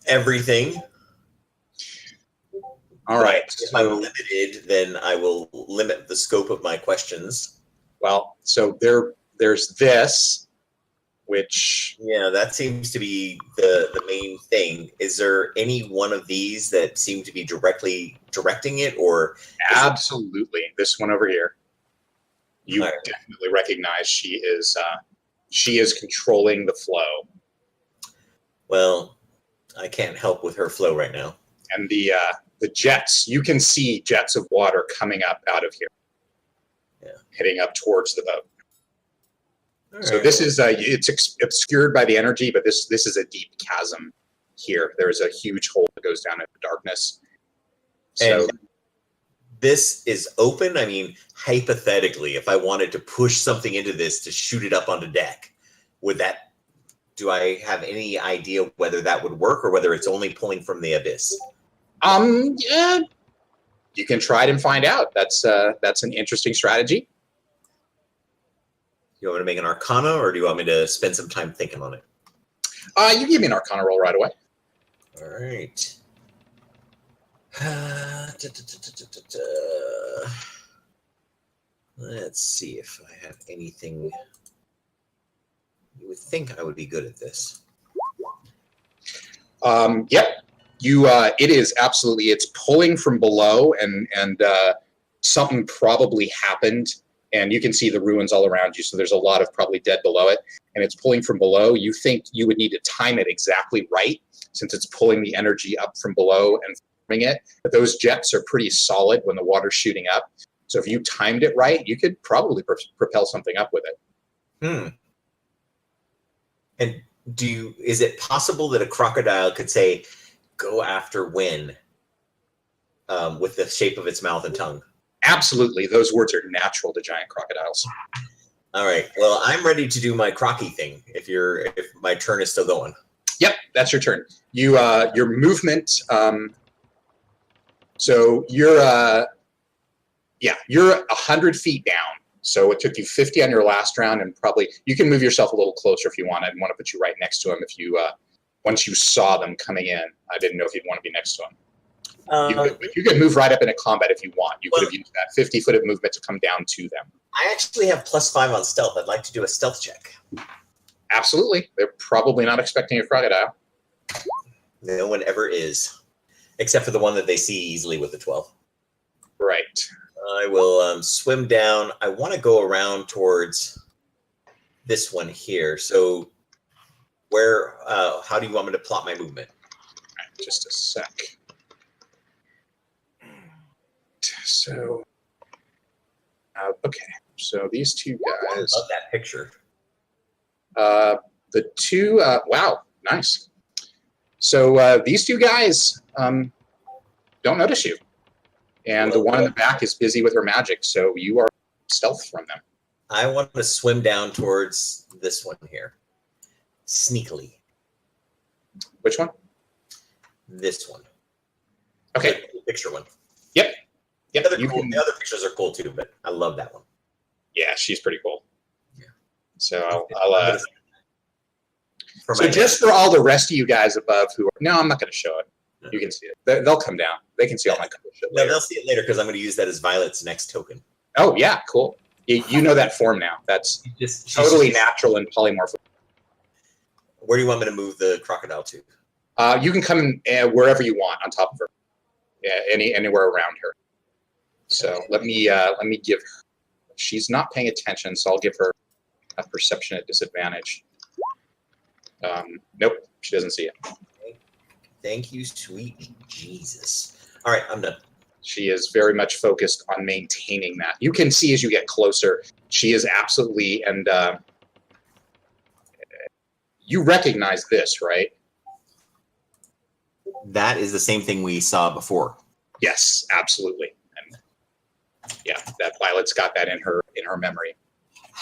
everything. All right. If I'm limited, then I will limit the scope of my questions. Well, so there's this, which Yeah, that seems to be the main thing. Is there any one of these that seem to be directly directing it, or absolutely this one over here. You All right. definitely recognize she is controlling the flow, well, I can't help with her flow right now. and the jets. You can see jets of water coming up out of here, heading up towards the boat. All So right. this is it's obscured by the energy, but this is a deep chasm here. There is a huge hole that goes down into darkness. So And this is open. I mean, hypothetically, if I wanted to push something into this to shoot it up onto deck, do I have any idea whether that would work or whether it's only pulling from the abyss? yeah, you can try it and find out. That's an interesting strategy. You want me to make an arcana, or do you want me to spend some time thinking on it? You give me an Arcana roll right away. All right. Let's see if I have anything. You would think I would be good at this. Yep. You. It is absolutely. It's pulling from below, and something probably happened, and you can see the ruins all around you. So there's a lot of probably dead below it, and it's pulling from below. You think you would need to time it exactly right, since it's pulling the energy up from below and forming it. But those jets are pretty solid when the water's shooting up. So if you timed it right, you could probably propel something up with it. And is it possible that a crocodile could say, "Go after when," with the shape of its mouth and tongue? Absolutely. Those words are natural to giant crocodiles. All right. Well, I'm ready to do my crocky thing. If my turn is still going. Yep, that's your turn. Your movement. So you're 100 feet down. So it took you 50 on your last round, and probably you can move yourself a little closer if you want. I didn't want to put you right next to him if you once you saw them coming in. I didn't know if you'd want to be next to him. You could move right up into combat if you want. You could have used that 50-foot of movement to come down to them. I actually have +5 on stealth. I'd like to do a stealth check. Absolutely. They're probably not expecting a crocodile. No one ever is, except for the one that they see easily with the 12. Right. I will swim down. I want to go around towards this one here. So where? How do you want me to plot my movement? Right, just a sec. So, okay. So these two I guys. love that picture. The two. Wow, nice. So these two guys don't notice you, and the one in the back is busy with her magic. So you are stealth from them. I want to swim down towards this one here, sneakily. Which one? This one. Okay. The picture one. Yep. Yep. The other pictures are cool too, but I love that one. Yeah, she's pretty cool. Yeah. So For just for all the rest of you guys above who are, no, I'm not going to show it. No. You can see it. They'll come down. They can see all my cool shit No, later. they'll see it later because I'm going to use that as Violet's next token. Oh yeah, cool. You know that form now. That's She's totally natural and polymorphic. Where do you want me to move the crocodile to? You can come in, wherever you want on top of her. Yeah, anywhere around her. So let me give her. She's not paying attention, so I'll give her a perception at disadvantage. Nope, she doesn't see it. Thank you, sweet Jesus. All right, I'm done. She is very much focused on maintaining that. You can see as you get closer, she is absolutely, and you recognize this, right? That is the same thing we saw before. Yes, absolutely. And yeah, that Violet's got that in her memory.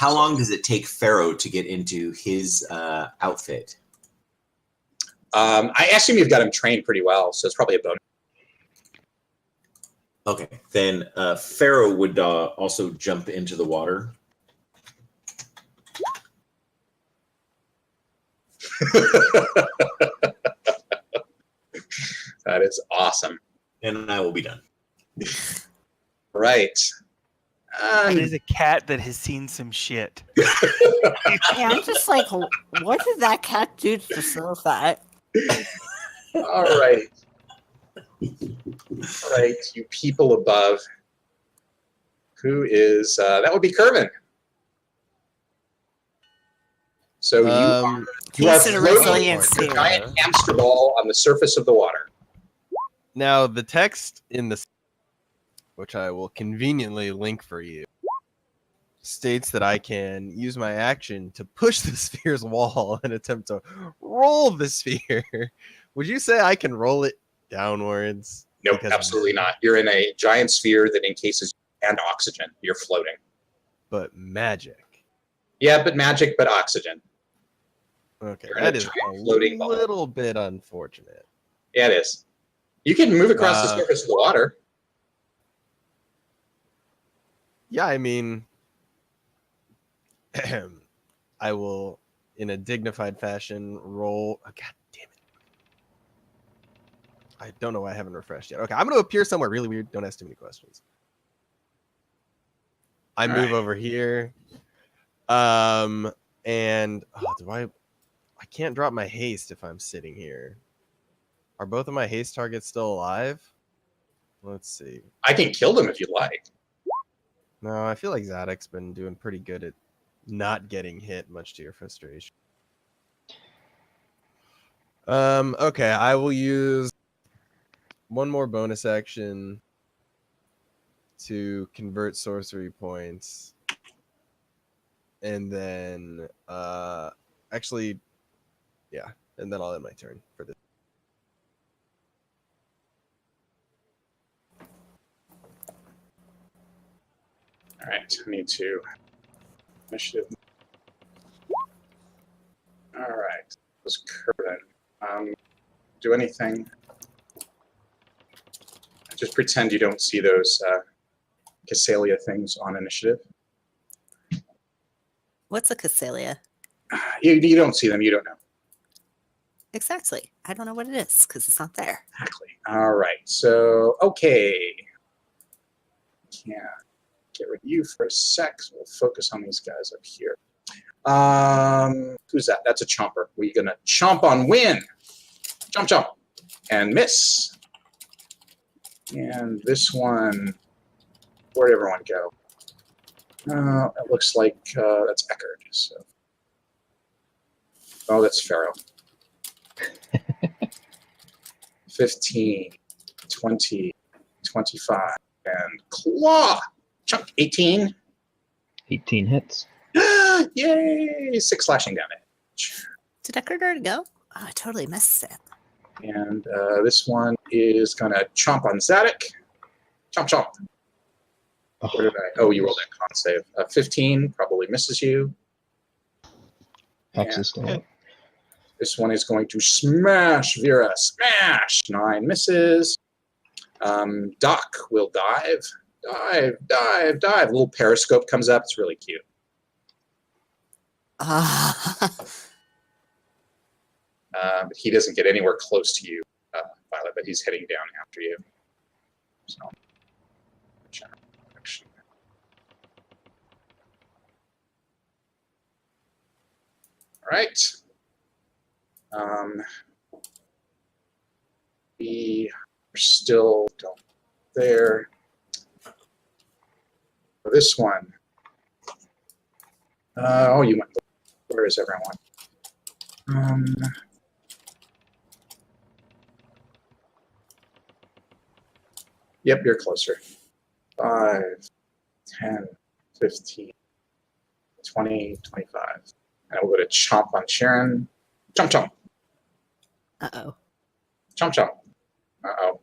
How long does it take Pharaoh to get into his outfit? I assume you've got him trained pretty well, so it's probably a bonus. Okay, then Pharaoh would also jump into the water. That is awesome. And I will be done. Right. It is a cat that has seen some shit. Yeah, I'm just like, what did that cat do to deserve that? All right. All right, you people above. Who is that? Would be Kervin. So you He's are in a floating resilient a sphere. giant hamster ball on the surface of the water. Now, the text in the, which I will conveniently link for you, states that I can use my action to push the sphere's wall and attempt to roll the sphere. Would you say I can roll it downwards? Nope, Because of absolutely magic? not. You're in a giant sphere that encases you and oxygen. You're floating. But magic. Yeah, but magic, but oxygen. Okay, You're in that a is giant a floating ball. little bit unfortunate. Yeah, it is. You can move across the Uh, surface of the water. Yeah, I mean, I will, in a dignified fashion, roll. Oh, God damn it. I don't know why I haven't refreshed yet. Okay, I'm going to appear somewhere really weird. Don't ask too many questions. I All move right. over here. And I can't drop my haste if I'm sitting here. Are both of my haste targets still alive? Let's see. I can kill them if you like. No, I feel like Zadok's been doing pretty good at not getting hit, much to your frustration. Okay, I will use one more bonus action to convert sorcery points. And then actually, yeah, and then I'll end my turn for this. All right, I need to initiative. All right, it was Kervin. Do anything. Just pretend you don't see those Casalia things on initiative. What's a Casalia? You don't see them. You don't know. Exactly. I don't know what it is because it's not there. Exactly. All right. So, okay. Can't get rid of you for a sec. So we'll focus on these guys up here. Who's that? That's a chomper. We're going to chomp on win. Chomp, chomp. And miss. And this one, where'd everyone go? It looks like that's Eckerd. So. Oh, that's Pharaoh. 15, 20, 25, and claw. Chunk. 18. 18 hits. Yay! 6 slashing damage. Did Eckerd already go? Oh, I totally missed it. And this one is going to chomp on Zadok. Chomp, chomp. Where did I? Oh, you rolled that con save. 15 probably misses you. Hex is still up. This one is going to smash Vera. Smash! 9 misses. Doc will dive. Dive, dive, dive. A little periscope comes up. It's really cute. But he doesn't get anywhere close to you, Violet, but he's heading down after you. So, all right. We are still there. For this one. Oh, you went. Where is everyone? Yep, you're closer. 5, 10, 15, 20, 25. And we'll go to chomp on Sharon. Chomp, chomp. Uh-oh. Chomp, chomp. Uh-oh.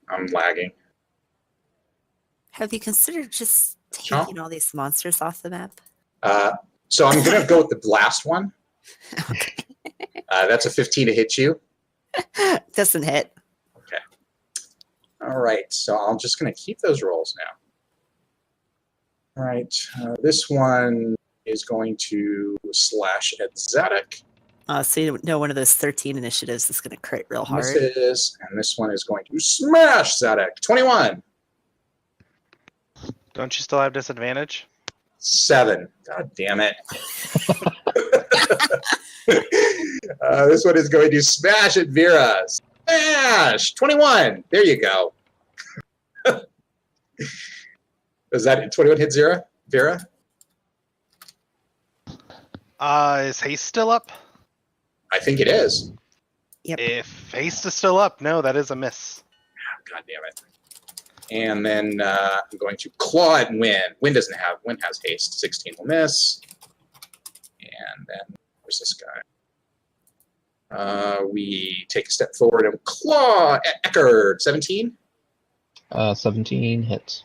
I'm lagging. Have you considered just taking all these monsters off the map? So I'm going to go with the last one. That's a 15 to hit you. Doesn't hit. All right, so I'm just going to keep those rolls now. All right, this one is going to slash at Zadok. So you know one of those 13 initiatives is going to crit real hard. Misses, and this one is going to smash Zadok. 21. Don't you still have disadvantage? 7. God damn it. This one is going to smash at Vera. Smash! 21. There you go. Is that 21 hit Zera? Vera? Is haste still up? I think it is. Yep. If haste is still up, no, that is a miss. God damn it. And then I'm going to claw at Win. Win has haste. 16 will miss. And then where's this guy? We take a step forward and claw at Eckerd. 17. 17 hits.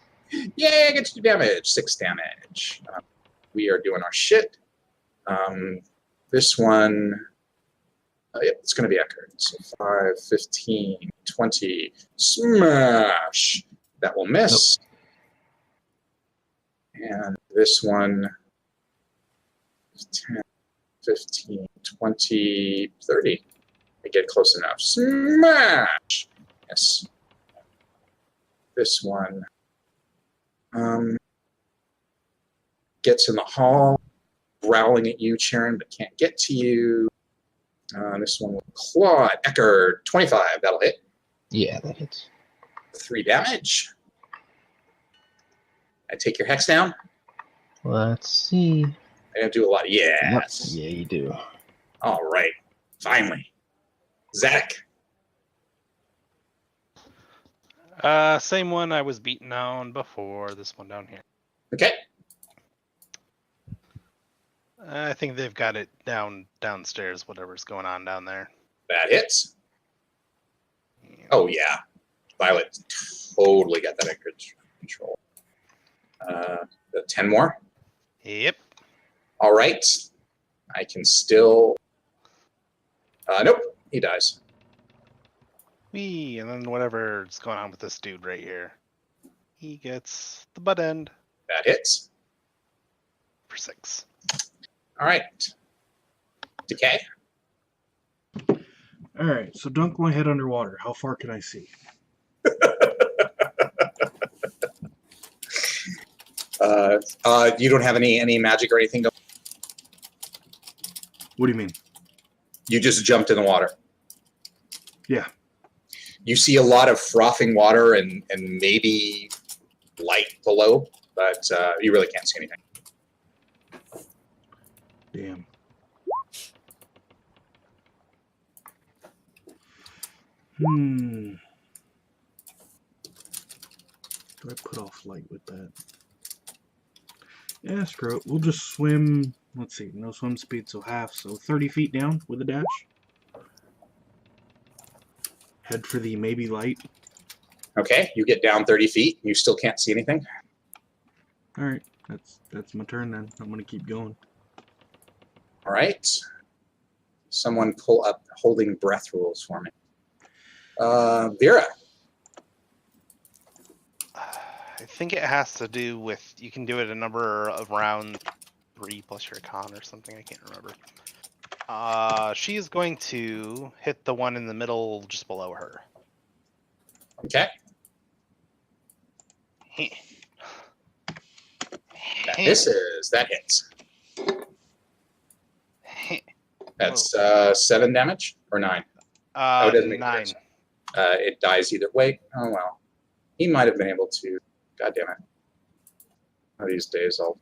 Yeah, get 2 damage. 6 damage. We are doing our shit. This one, yep, it's going to be Eckerd. So 5, 15, 20. Smash. That will miss. Nope. And this one, 10, 15, 20, 30. I get close enough. Smash! Yes. This one gets in the hall, growling at you, Charon, but can't get to you. This one will claw at Eckerd. 25, that'll hit. Yeah, that hits. 3 damage. I take your hex down. Let's see. I don't do a lot. Yes. Yep. Yeah, you do. All right. Finally. Zadok. Same one I was beaten on before. This one down here. Okay. I think they've got it downstairs. Whatever's going on down there. That hits. Oh yeah, Violet totally got that under control. 10 more. Yep. All right. I can still. Nope. He dies. And then whatever's going on with this dude right here, he gets the butt end. That hits. For 6. All right. Decay. All right, so dunk my head underwater. How far can I see? You don't have any magic or anything? What do you mean? You just jumped in the water. Yeah. You see a lot of frothing water and maybe light below, but you really can't see anything. Damn. Do I put off light with that? Yeah, screw it. We'll just swim. Let's see. No swim speed, so half. So 30 feet down with a dash. Head for the maybe light. Okay, you get down 30 feet. You still can't see anything. All right, that's my turn then. I'm gonna keep going. All right. Someone pull up holding breath rules for me. Vera. I think it has to do with you can do it a number of rounds, 3 plus your con or something. I can't remember. She is going to hit the one in the middle just below her. Okay. That misses. That hits. That's 7 damage or 9. It doesn't make 9. sense. It dies either way. Oh well. He might have been able to. God damn it. One of these days I'll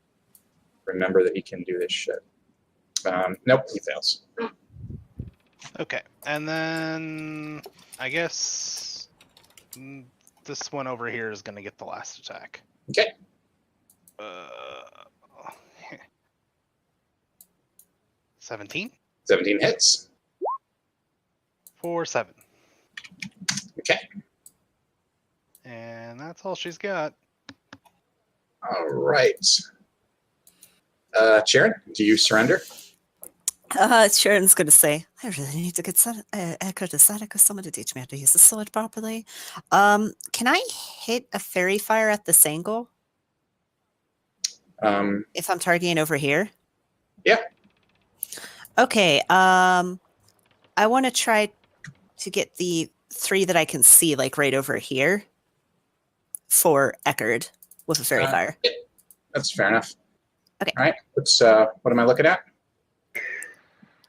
remember that he can do this shit. Nope, he fails. Okay, and then I guess this one over here is going to get the last attack. Okay. 17? 17 hits. For 7. Okay. And that's all she's got. All right. Sharon, do you surrender? Sharon's going to say, I really need to get Echo to Sadek or someone to teach me how to use the sword properly. Can I hit a fairy fire at this angle if I'm targeting over here? Yeah. Okay. I want to try to get the 3 that I can see, like right over here, for Eckerd with a fairy fire. Yeah, that's fair enough. Okay. All right. What am I looking at?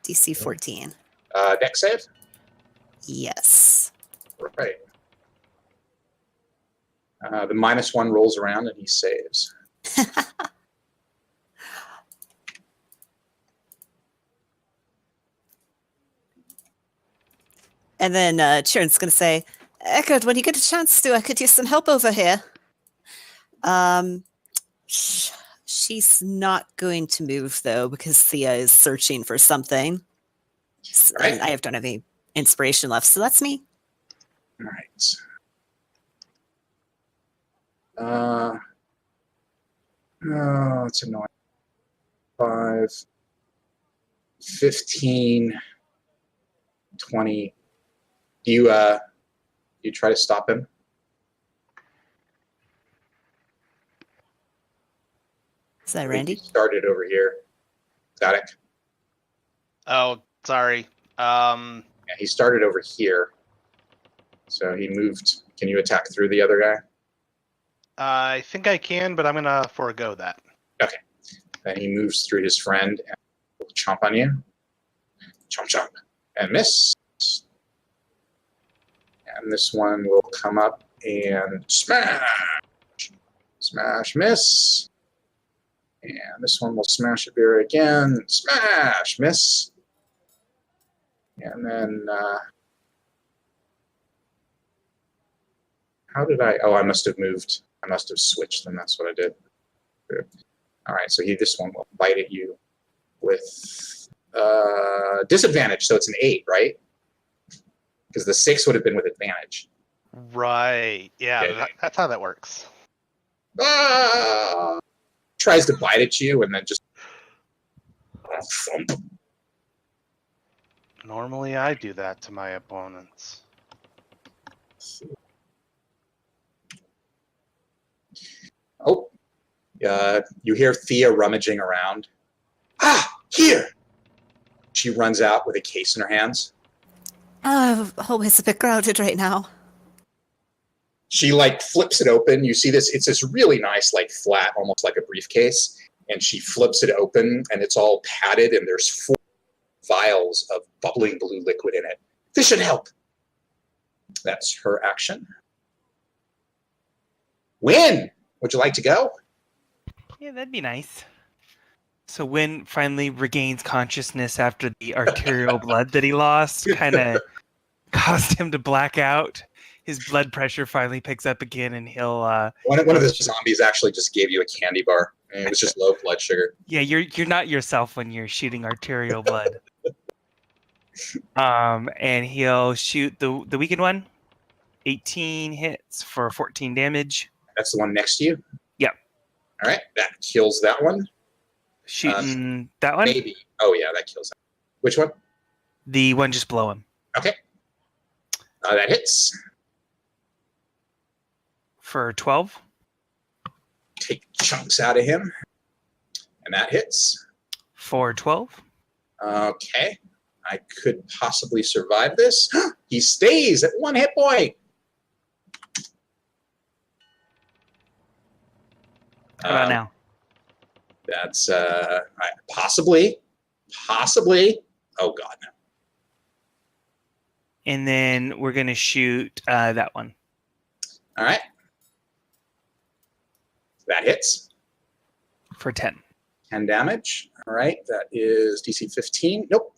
DC 14. Dex save? Yes. Right. The -1 rolls around and he saves. And then Sharon's going to say, Eckerd, when you get a chance to, I could use some help over here. She's not going to move, though, because Thea is searching for something. Right. And I don't have any inspiration left, so that's me. All right. Oh, it's annoying. 5, 15, 20. Do you try to stop him? Is that Randy? He started over here. Static. Oh, sorry. Yeah, he started over here. So he moved. Can you attack through the other guy? I think I can, but I'm gonna forego that. Okay. Then he moves through his friend and will chomp on you. Chomp, chomp. And miss. And this one will come up and smash. Smash, miss. And this one will smash at Vera again. Smash, miss. And then, how did I? Oh, I must have moved. I must have switched them. That's what I did. All right, so this one will bite at you with disadvantage. So it's an 8, right? Because the 6 would have been with advantage. Right. Yeah, Yeah. that's how that works. Ah! Tries to bite at you and then just thump. Normally, I do that to my opponents. Oh, you hear Thea rummaging around. Ah, here! She runs out with a case in her hands. Oh, always a bit crowded right now. She flips it open. You see this, it's this really nice, flat, almost like a briefcase. And she flips it open and it's all padded and there's 4 vials of bubbling blue liquid in it. This should help. That's her action. Win! Would you like to go? Yeah, that'd be nice. So Wynn finally regains consciousness after the arterial blood that he lost kind of caused him to black out. His blood pressure finally picks up again, and he'll. One of the zombies actually just gave you a candy bar. And it was just low blood sugar. Yeah, you're not yourself when you're shooting arterial blood. And he'll shoot the weakened one. 18 hits for 14 damage. That's the one next to you? Yep. All right, that kills that one. Shooting that one? Maybe. Oh, yeah, that kills that. Which one? The one just below him. Okay. That hits. For 12. Take chunks out of him. And that hits. For 12. Okay. I could possibly survive this. He stays at 1 hit point. How about now? That's possibly. Oh, God, no. And then we're going to shoot that one. All right. That hits. For 10. 10 damage. All right. That is DC 15. Nope.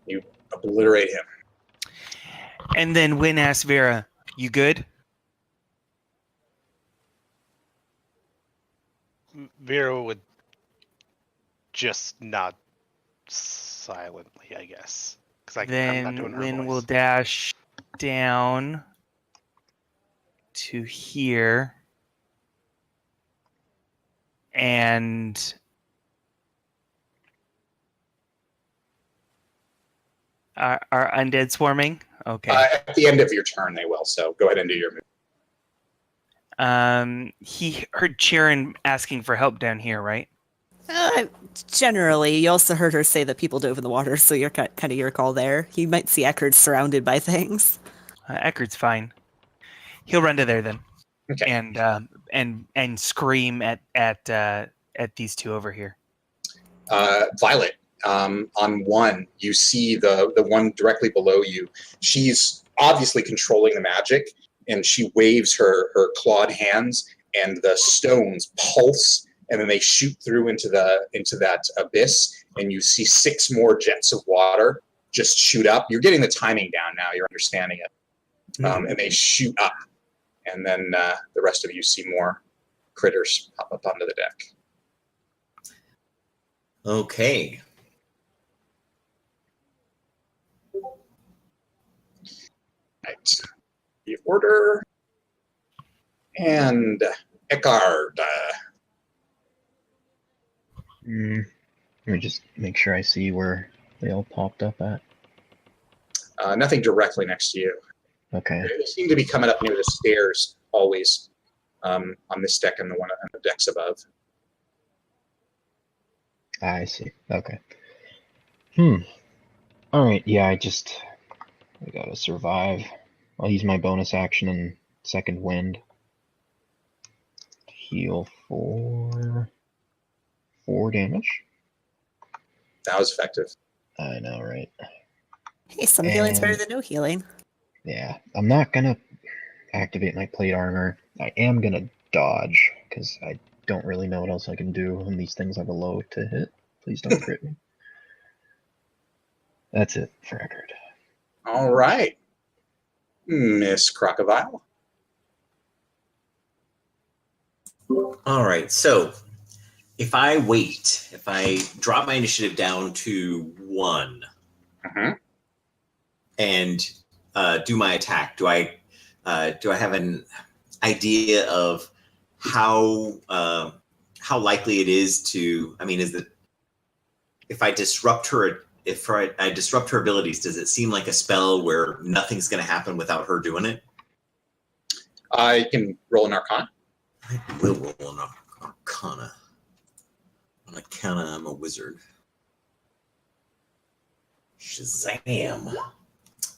You obliterate him. And then Wynn asks Vera, you good? Vera would just nod silently, I guess. Because I'm not doing Then her Wynn voice. will dash down to here And are undead swarming? Okay. At the end of your turn, they will. So go ahead and do your move. He heard Chirin asking for help down here, right? Generally, you also heard her say that people dove in the water, so you're kind of your call there. You might see Eckerd surrounded by things. Eckerd's fine. He'll run to there then, Okay. and scream at these two over here. Violet, on one, you see the one directly below you. She's obviously controlling the magic, and she waves her clawed hands, and the stones pulse, and then they shoot through into that abyss, and you see 6 more jets of water just shoot up. You're getting the timing down now. You're understanding it. And they shoot up, and then the rest of you see more critters pop up onto the deck. Okay. Right. The order. And Eckard. Let me just make sure I see where they all popped up at. Nothing directly next to you. Okay. They seem to be coming up near the stairs always, on this deck and the one on the decks above. I see. Okay. All right. Yeah, I gotta survive. I'll use my bonus action and second wind. Heal for 4 damage. That was effective. I know, right? Hey, some healing's better than no healing. Yeah, I'm not gonna activate my plate armor. I am gonna dodge because I don't really know what else I can do when these things have a low to hit. Please don't crit me. That's it for Eckerd. All right. Miss Crocodile. All right. So if I wait, if I drop my initiative down to 1 and do my attack, do I have an idea of how likely it is to? I mean, is it if I disrupt her? If I disrupt her abilities, does it seem like a spell where nothing's going to happen without her doing it? I can roll an Arcana. I will roll an Arcana. On Arcana, I'm a wizard. Shazam!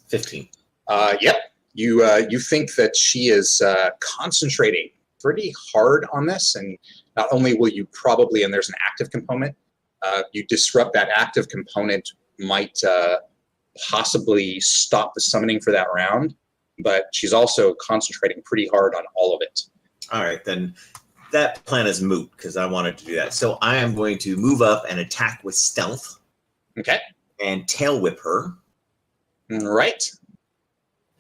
15. Yep. You think that she is concentrating pretty hard on this, and not only will you probably, and there's an active component, you disrupt that active component might possibly stop the summoning for that round, but she's also concentrating pretty hard on all of it. All right, then that plan is moot because I wanted to do that. So I am going to move up and attack with stealth. Okay. And tail whip her. All right.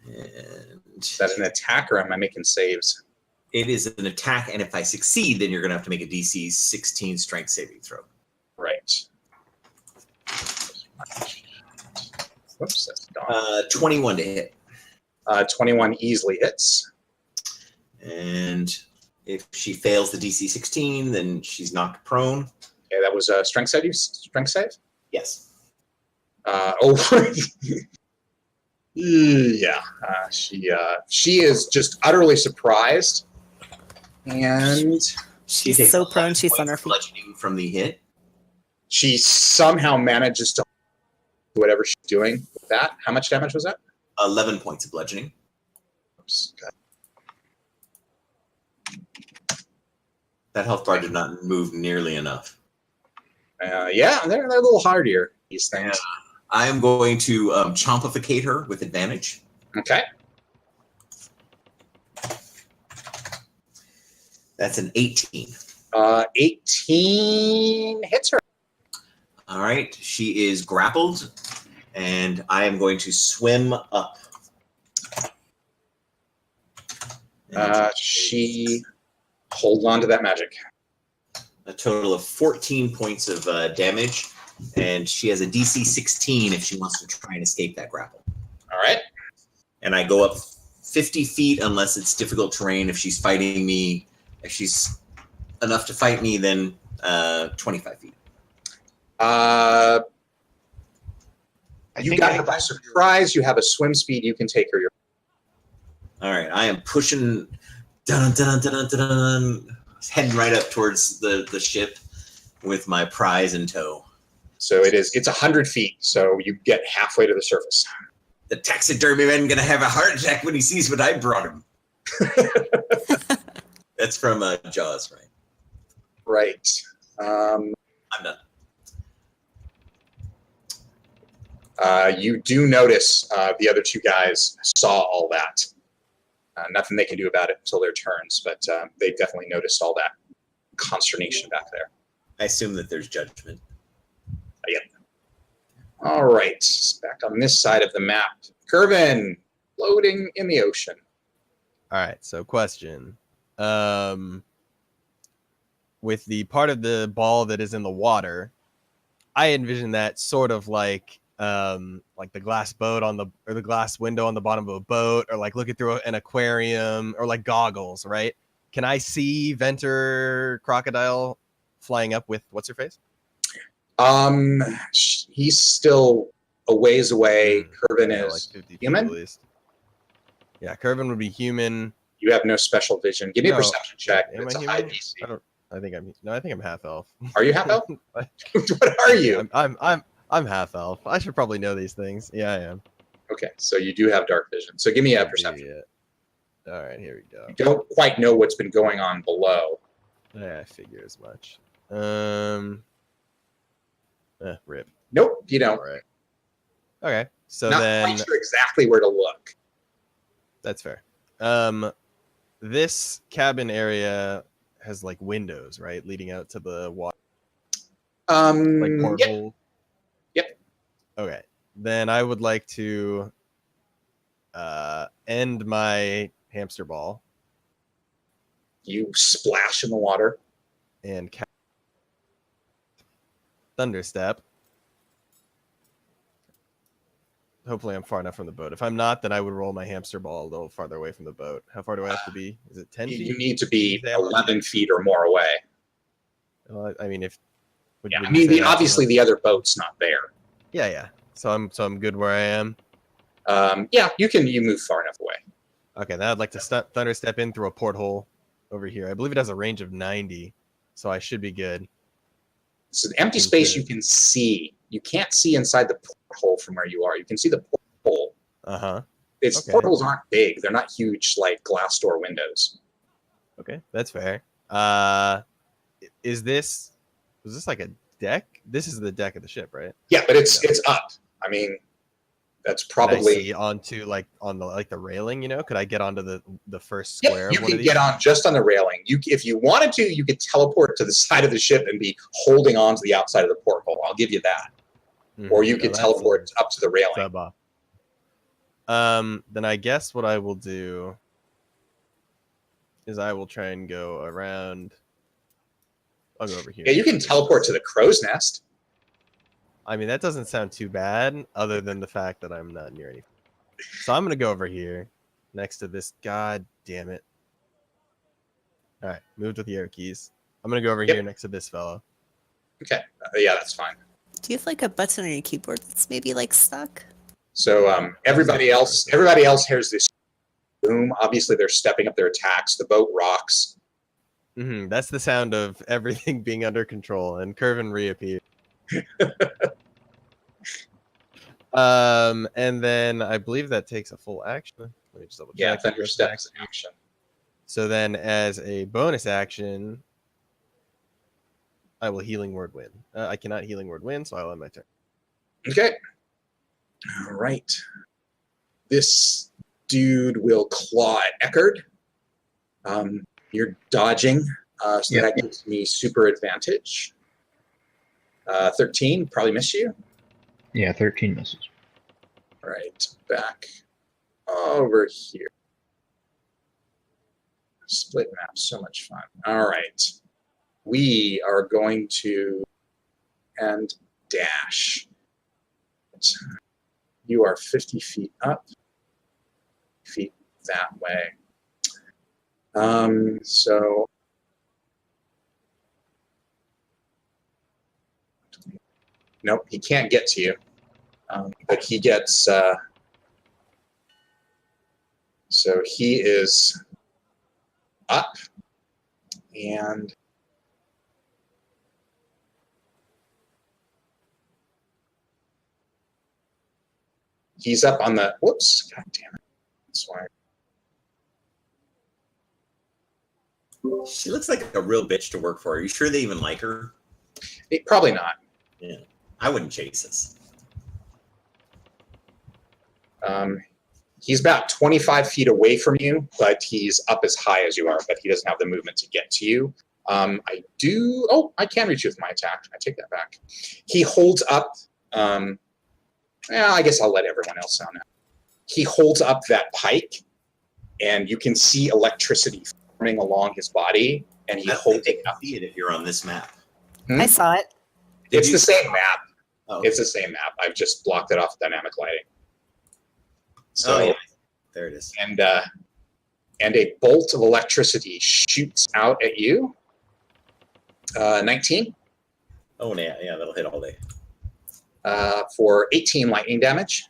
And is that an attack, or am I making saves? It is an attack, and if I succeed, then you're going to have to make a DC 16 strength saving throw. Right. Whoops, that's gone. 21 to hit. 21 easily hits. And if she fails the DC 16, then she's knocked prone. Okay, that was a strength save. Strength save? Yes. Yeah. She is just utterly surprised, and she's so prone. She's on her feet. Bludgeoning from the hit. She somehow manages to do whatever she's doing with that. How much damage was that? 11 points of bludgeoning. Oops. That health bar did not move nearly enough. Yeah, they're a little hardier, these things. Yeah. I am going to chompificate her with advantage. Okay. That's an 18. 18 hits her. All right. She is grappled, and I am going to swim up. She holds on to that magic. A total of 14 points of damage, and she has a DC 16 if she wants to try and escape that grapple. All right. And I go up 50 feet unless it's difficult terrain. If she's fighting me, if she's enough to fight me, then 25 feet. You got her by surprise. You have a swim speed. You can take her. All right, I am pushing, heading right up towards the ship with my prize in tow. So it's 100 feet. So you get halfway to the surface. The taxidermy man gonna have a heart attack when he sees what I brought him. That's from Jaws, right? Right. I'm done. You do notice the other two guys saw all that. Nothing they can do about it until their turns, but they definitely noticed all that consternation back there. I assume that there's judgment. Yep. All right. Back on this side of the map. Curvin, floating in the ocean. All right. So question. With the part of the ball that is in the water, I envision that sort of like the glass boat or the glass window on the bottom of a boat, or like looking through an aquarium, or like goggles, right? Can I see Venter Crocodile flying up with what's her face? He's still a ways away. Curvin Yeah, is like 50 feet human. at least. Yeah, Curvin would be human. You have no special vision. Give me a No. perception check. Am It's I a high human? DC. I think I'm half elf. Are you half elf? What are you? I'm half elf. I should probably know these things. Yeah, I am. Okay, so you do have dark vision. So give me a perception. Yeah. All right, here we go. You don't quite know what's been going on below. Yeah, I figure as much. Rip. Nope, you don't. All right. Okay, so Not then quite sure exactly where to look. that's fair. This cabin area has like windows, right, leading out to the water, like Yep. porthole. Yep. Okay, then I would like to end my hamster ball You splash in the water. and cast Thunderstep. Hopefully I'm far enough from the boat. If I'm not, then I would roll my hamster ball a little farther away from the boat. How far do I have to be? Is it 10 feet? You need to be Is that what- 11 feet or more away. Well, I mean, if Yeah, would I you mean, say that's obviously enough? the other boat's not there. Yeah. So I'm good where I am. Yeah, you move far enough away. Okay, then I'd like to thunder step in through a porthole over here. I believe it has a range of 90, so I should be good. It's an empty space you can see. You can't see inside the porthole from where you are. You can see the porthole. Its Okay. portholes aren't big. They're not huge like glass door windows. Okay, that's fair. Was this like a deck? This is the deck of the ship, right? Yeah, but it's up. I mean, that's Could I probably. see onto like on the railing, Could I get onto the first Yep, square you of one can of these? get on just on the railing. If you wanted to, you could teleport to the side of the ship and be holding on to the outside of the porthole. I'll give you that. Or you No, could that's teleport up to the railing. sub off. Then I guess what I will do is I will try and go around. I'll go over here. Yeah, you can teleport to the crow's nest. I mean, that doesn't sound too bad, other than the fact that I'm not near anything. So I'm gonna go over here, next to this. God damn it! All right, moved with the arrow keys. I'm gonna go over here next to this fellow. Okay, yeah, that's fine. Do you have like a button on your keyboard that's maybe like stuck? So everybody else hears this boom. Obviously, they're stepping up their attacks. The boat rocks. That's the sound of everything being under control, and Curvin reappeared. And then I believe that takes a full action. Let me just double check. Yeah, thunder steps action. So then, as a bonus action, I will healing word win. I cannot healing word win, so I'll end my turn. Okay. All right. This dude will claw at Eckerd. You're dodging, so that gives me super advantage. 13, probably miss you. Yeah, 13 misses. All right, back over here. Split map, so much fun. All right. We are going to end dash. You are 50 feet up, feet that way. So Nope, he can't get to you. But he gets... so he is up. And... he's up on the... whoops. God damn it. That's why. She looks like a real bitch to work for. Are you sure they even like her? Probably not. Yeah. I wouldn't chase this. He's about 25 feet away from you, but he's up as high as you are, but he doesn't have the movement to get to you. I do... oh, I can reach you with my attack. I take that back. He holds up... I guess I'll let everyone else know now. He holds up that pike, and you can see electricity forming along his body, and he holds it up. See it if you're on this map. I saw it. It's the same map. Oh. It's the same map. I've just blocked it off with dynamic lighting. So, yeah. There it is. and a bolt of electricity shoots out at you. 19. Oh, yeah, that'll hit all day. For 18 lightning damage.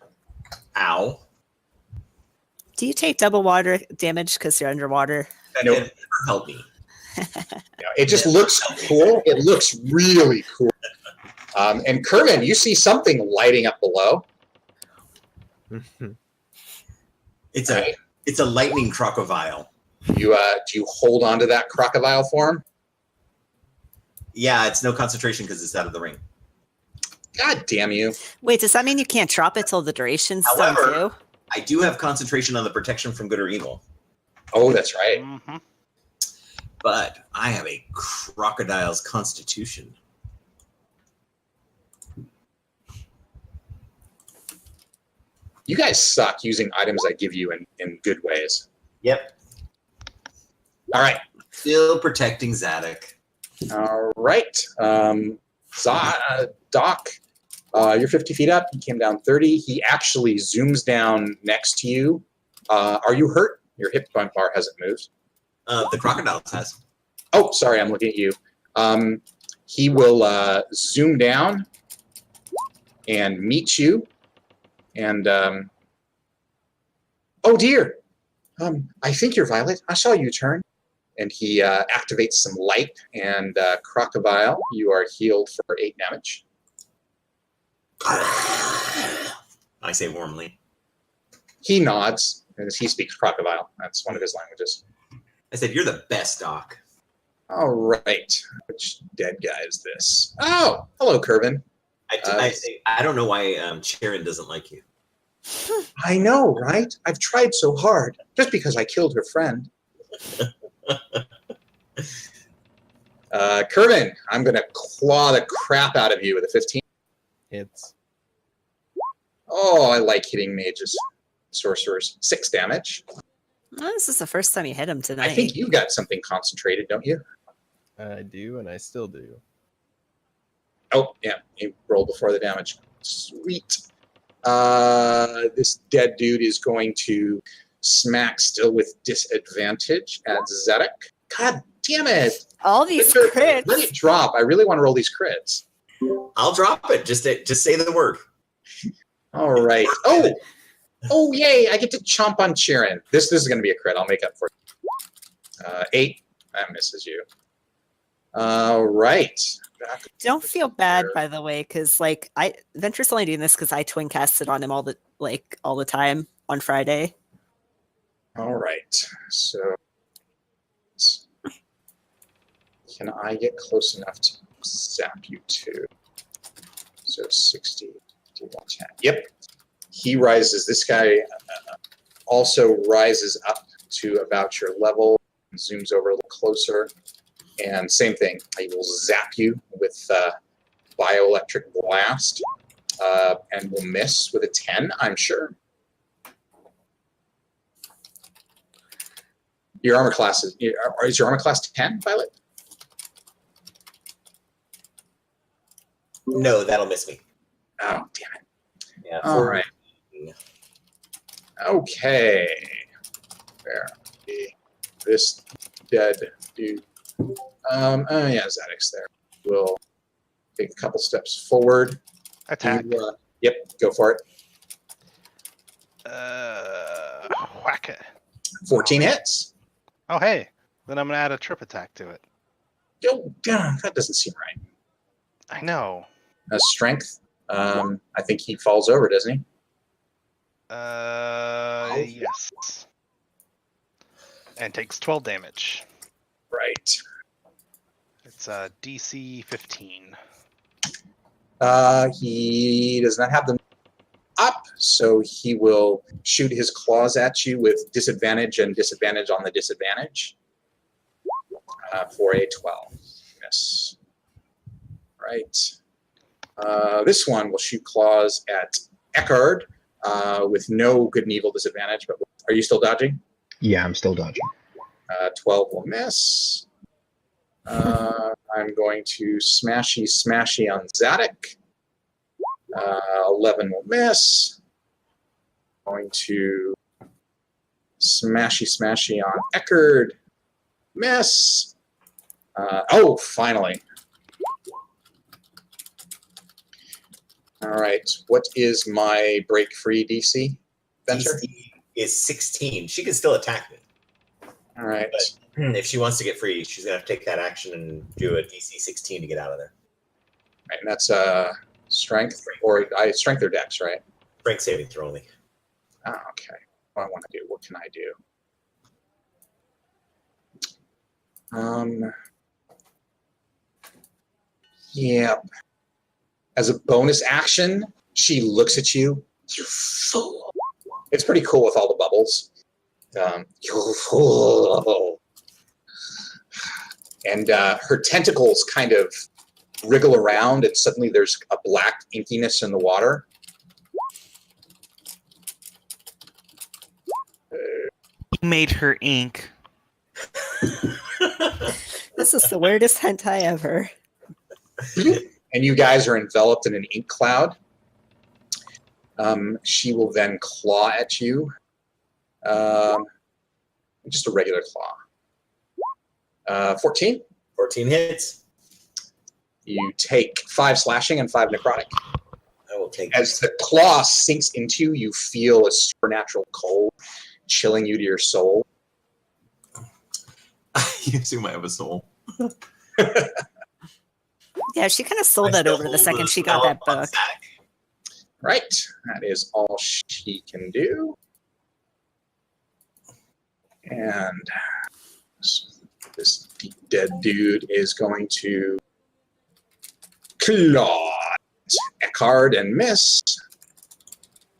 Ow. Do you take double water damage because you're underwater? That Nope. never helped me. It just looks cool. It looks really cool. And Kerman, you see something lighting up below. It's a lightning crocodile. You do you hold on to that crocodile form? Yeah, it's no concentration because it's out of the ring. God damn you. Wait, does that mean you can't drop it till the duration's done However, too? I do have concentration on the protection from good or evil, Oh, that's right. Mm-hmm. but I have a crocodile's constitution. You guys suck using items I give you in good ways. Yep. All right. Still protecting Zadok. All right. Doc, you're 50 feet up. He came down 30. He actually zooms down next to you. Are you hurt? Your hip bar hasn't moved. The crocodile has. Oh, sorry. I'm looking at you. He will zoom down and meet you. And, oh dear. I think you're Violet. I saw you turn. And he activates some light, and Crocodile, you are healed for 8 damage. I say warmly. He nods, as he speaks Crocodile. That's one of his languages. I said, you're the best, Doc. All right. Which dead guy is this? Oh, hello, Kervin. I don't know why Sharon doesn't like you. I know, right? I've tried so hard, just because I killed her friend. Kervin, I'm going to claw the crap out of you with a 15. Hits. Oh, I like hitting mages. Sorcerers. 6 damage. Oh, this is the first time you hit him tonight. I think you've got something concentrated, don't you? I do, and I still do. Oh, yeah. You rolled before the damage. Sweet. This dead dude is going to smack still with disadvantage at Zedek. God damn it. All these Let crits. it drop. I really want to roll these crits. I'll drop it. Just say the word. All right. Oh, yay. I get to chomp on Sharon. This is going to be a crit. I'll make up for it. 8. That misses you. All right. Don't feel bad, by the way, because like Venture's only doing this because I twin casted on him all the time on Friday. All right. So can I get close enough to zap you too? So 60 to 110. Yep. He rises. This guy also rises up to about your level, zooms over a little closer, and same thing. I will zap you with bioelectric blast, and will miss with a 10, I'm sure. Your armor class is your armor class 10, Violet? No, that'll miss me. Oh, damn it. Yeah. All right. Okay. There. This dead dude. Oh yeah, Zadok's there. We'll take a couple steps forward. Attack. Yep, go for it. Whack it. 14 hits. Oh, hey. Then I'm going to add a trip attack to it. Oh, God, that doesn't seem right. I know. Strength. I think he falls over, doesn't he? Yes. And takes 12 damage. Right. It's DC 15. He does not have them up, so he will shoot his claws at you with disadvantage and disadvantage on the disadvantage for a 12. Miss. Right. This one will shoot claws at Eckhard with no good and evil disadvantage, but are you still dodging? Yeah, I'm still dodging. 12 will miss. I'm going to smashy on Zadok. 11 will miss. Going to smashy on Eckhard. Miss. Oh, finally. All right. What is my break free DC? Venture? DC is 16. She can still attack me. All right. But if she wants to get free, she's going to have to take that action and do a DC 16 to get out of there. Right, and that's strength strength or dex, right? Strength saving throw only. Oh, okay. What do I want to do? What can I do? Yeah. As a bonus action, she looks at you. You fool. It's pretty cool with all the bubbles. You fool. And her tentacles kind of wriggle around, and suddenly there's a black inkiness in the water. You made her ink. This is the weirdest hentai ever. And you guys are enveloped in an ink cloud. She will then claw at you. Just a regular claw. 14. 14 hits. You take 5 slashing and 5 necrotic. I will take As the claw sinks into you, you feel a supernatural cold chilling you to your soul. You assume I have a soul. Yeah, she kind of sold that over the second she got that book. Right. That is all she can do. And this deep dead dude is going to claw at Eckhard and miss.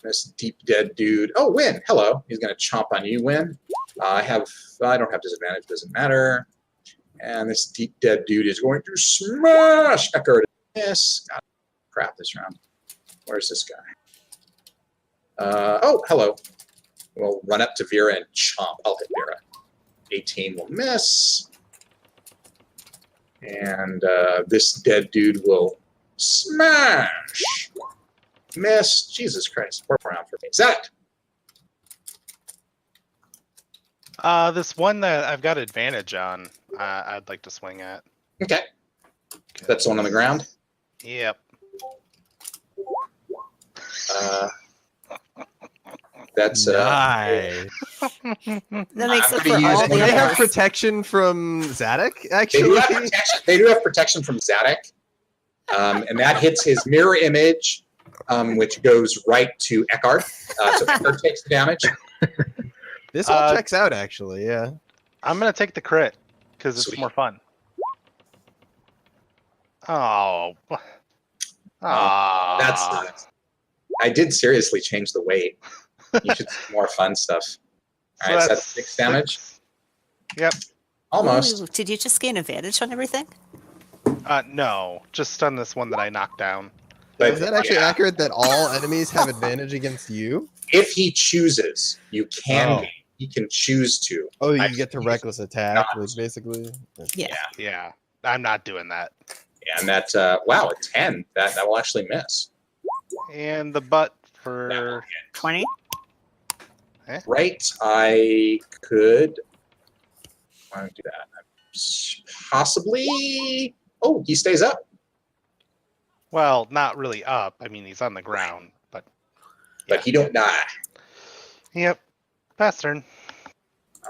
This deep dead dude. Oh, Win. Hello. He's going to chomp on you, Win. I don't have disadvantage. Doesn't matter. And this deep dead dude is going to smash Eckhard and miss. God, crap this round. Where's this guy? Oh, hello. We'll run up to Vera and chomp. I'll hit Vera. 18 will miss. And this dead dude will smash. Miss. Jesus Christ. Work around for me. Is that it? This one that I've got advantage on, I'd like to swing at. Okay. That's the one on the ground? Yep. That's nice. That makes it I'm for gonna all use Do the they have others. protection from Zadok, They actually? do have protection. They do have protection from Zadok, and that hits his mirror image, which goes right to Eckhard. So Eckhard takes the damage. This all checks out, actually, yeah. I'm going to take the crit because it's Sweet. more fun. Oh. That's. I did seriously change the weight. You should see more fun stuff. All right, so that's 6 damage. Yep. Almost. Ooh, did you just gain advantage on everything? No, just on this one that I knocked down. But, Is that actually yeah, accurate that all enemies have advantage against you? if he chooses, you can. Oh. Gain. He can choose to. Oh, you I- get to reckless attack, like, basically? Yeah. Yeah, I'm not doing that. And that. Wow, a 10. That will actually miss. And the butt That will for 20? Right, I could. I want to do that. Possibly. Oh, he stays up. Well, not really up. I mean, he's on the ground, but But he don't die. yep. Pass turn.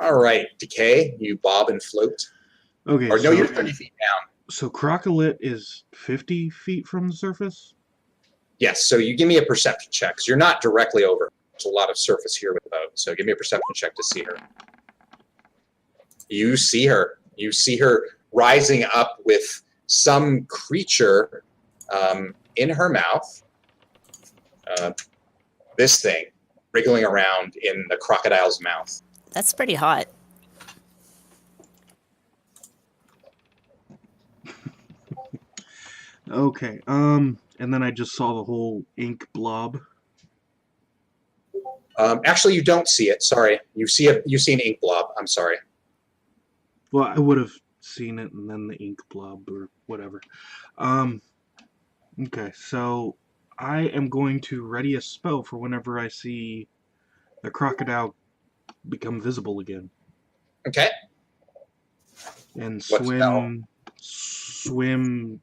All right, Decay, you bob and float. Okay, Or no, so, you're 30 feet down. so Crocolit is 50 feet from the surface? Yes, so you give me a perception check, because you're not directly over. There's a lot of surface here with the boat, so give me a perception check to see her. You see her. You see her rising up with some creature in her mouth. This thing wriggling around in the crocodile's mouth. That's pretty hot. Okay, and then I just saw the whole ink blob. Actually, you don't see it. Sorry, you see an ink blob. I'm sorry. Well, I would have seen it and then the ink blob or whatever. Okay, so I am going to ready a spell for whenever I see the crocodile become visible again. Okay. And What spell? swim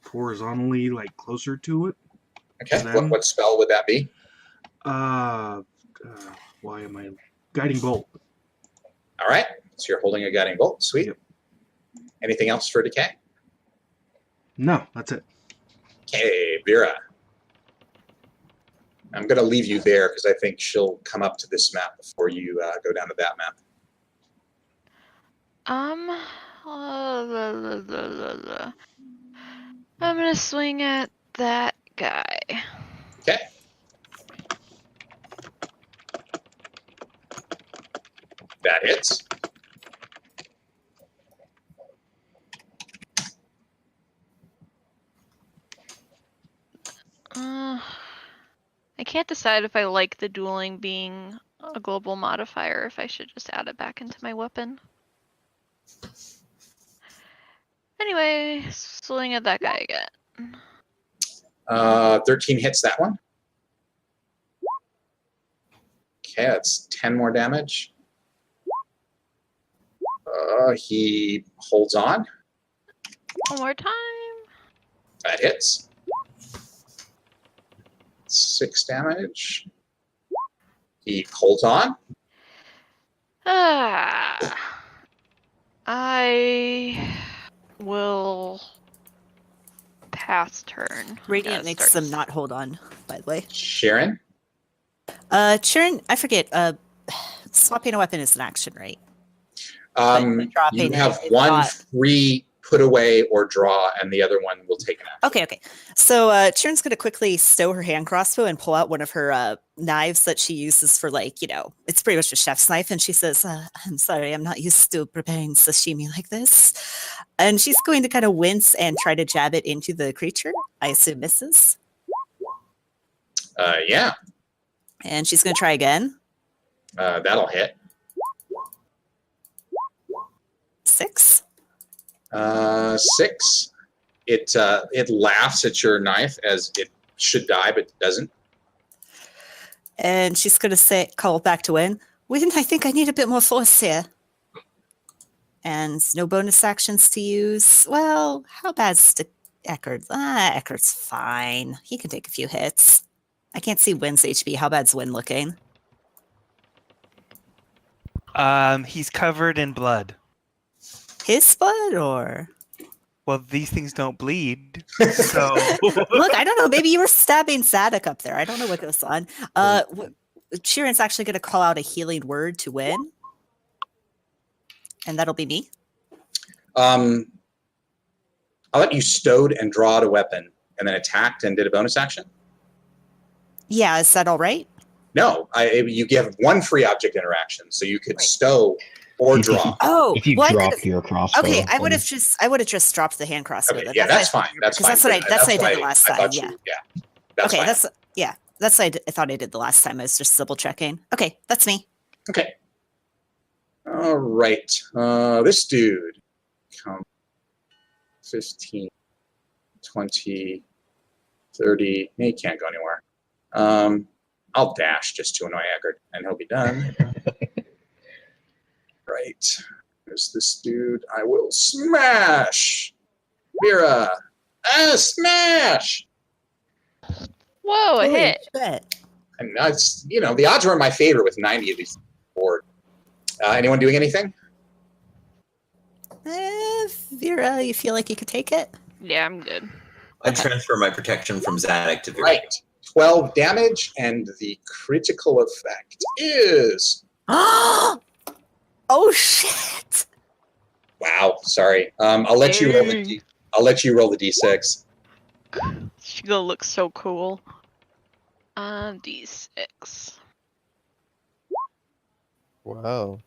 horizontally, like closer to it. Okay. Then- What spell would that be? Why am I guiding bolt? All right. So you're holding a guiding bolt. Sweet. Yep. Anything else for Decay? No, that's it. Okay, Vera. I'm going to leave you there because I think she'll come up to this map before you go down to that map. I'm gonna swing at that guy. Okay. That hits. I can't decide if I like the dueling being a global modifier, if I should just add it back into my weapon. Anyway, swing at that guy again. 13 hits that one. Okay, that's 10 more damage. He holds on. One more time. That hits. 6 damage. He holds on. I will pass turn. Radiant Yeah, makes them not hold on, by the way. Sharon. Sharon, I forget, swapping a weapon is an action, right? You dropping have it is one not. free put away or draw, and the other one will take an action. Okay. So Sharon's going to quickly stow her hand crossbow and pull out one of her knives that she uses for, like, it's pretty much a chef's knife. And she says, I'm sorry, I'm not used to preparing sashimi like this. And she's going to kind of wince and try to jab it into the creature. I assume misses. Yeah, And she's going to try again. that'll hit. 6. 6. It laughs at your knife as it should die, but doesn't. And she's going to call back to Win. Win, I think I need a bit more force here. And no bonus actions to use. Well, how bad's Eckert? Eckert's fine. He can take a few hits. I can't see Win's HP. How bad's Win looking? He's covered in blood. His blood or? Well, these things don't bleed, so Look, I don't know. Maybe you were stabbing Zadok up there. I don't know what goes on. Sharon's actually going to call out a healing word to Win. And that'll be me. I'll let you stowed and drawed a weapon, and then attacked and did a bonus action. Yeah, is that all right? No, you give one free object interaction, so you could stow or draw. Oh, If you well, I drop could've- your crossbow, Okay, I would then- have just dropped the hand crossbow. Okay, then. yeah, that's what I- fine. That's because fine. that's what I did the last I time. thought Yeah. That's Okay, fine. that's what I thought I did the last time. I was just double checking. Okay, that's me. Okay. All right. This dude. Count 15, 20, 30. He can't go anywhere. I'll dash just to annoy Eggert, and he'll be done. Right. There's this dude. I will smash. Vera. Smash. Whoa, a Holy hit. shit. And it's, the odds are in my favor with 90 of these board. Anyone doing anything? Vera, you feel like you could take it? Yeah, I'm good. I transfer my protection from Zadok to Vera. Right. 12 damage, and the critical effect is... Oh, shit. Wow, sorry. I'll let you roll the I'll let you roll the d6. She's gonna look so cool. D6. Whoa.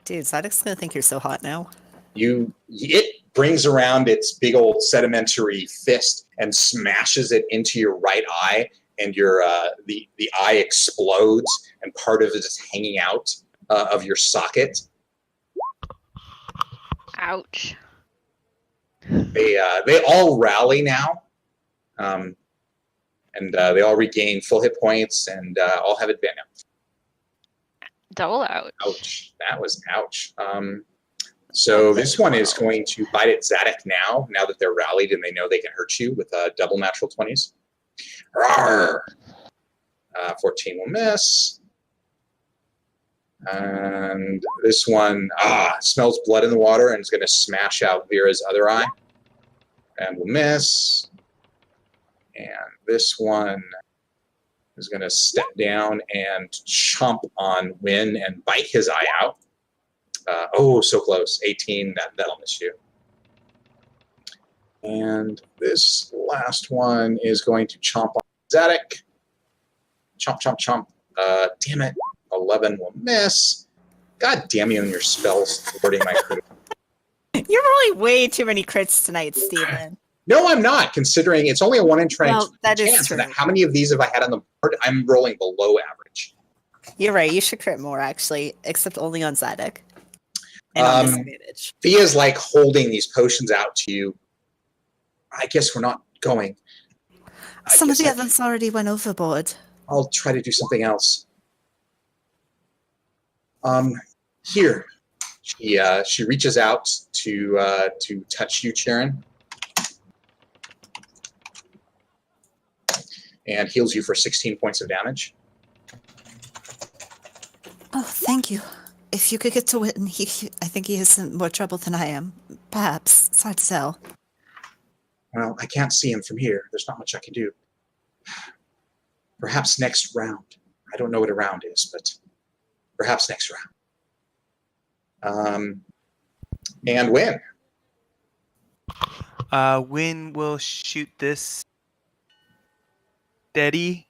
Dude, Zodic's gonna think you're so hot now. It brings around its big old sedimentary fist and smashes it into your right eye, and your the eye explodes, and part of it is hanging out of your socket. Ouch. They all rally now, and they all regain full hit points and all have advantage. Double ouch. Ouch! That was ouch. So this one is going to bite at Zadok now that they're rallied and they know they can hurt you with double natural 20s. Rawr! 14 will miss. And this one smells blood in the water and is going to smash out Vera's other eye. And will miss. And this one is going to step down and chomp on Wynn and bite his eye out. So close. 18, that'll miss you. And this last one is going to chomp on Zadok. Chomp, chomp, chomp. Damn it. 11 will miss. God damn you and your spells thwarting my critical. You're rolling way too many crits tonight, Steven. No, I'm not, considering it's only a 1 in 20 Well, that is chance. true. How many of these have I had on the board? I'm rolling below average. You're right. You should crit more, actually, except only on Zadok. And on disadvantage. Thea's like holding these potions out to you. I guess we're not going. Some of the others already went overboard. I'll try to do something else. Here. She reaches out to touch you, Charon. And heals you for 16 points of damage. Oh, thank you. If you could get to Witten, I think he is in more trouble than I am. Perhaps. It's hard to tell. Well, I can't see him from here. There's not much I can do. Perhaps next round. I don't know what a round is, but perhaps next round. And Wynn. Wynn will shoot this steady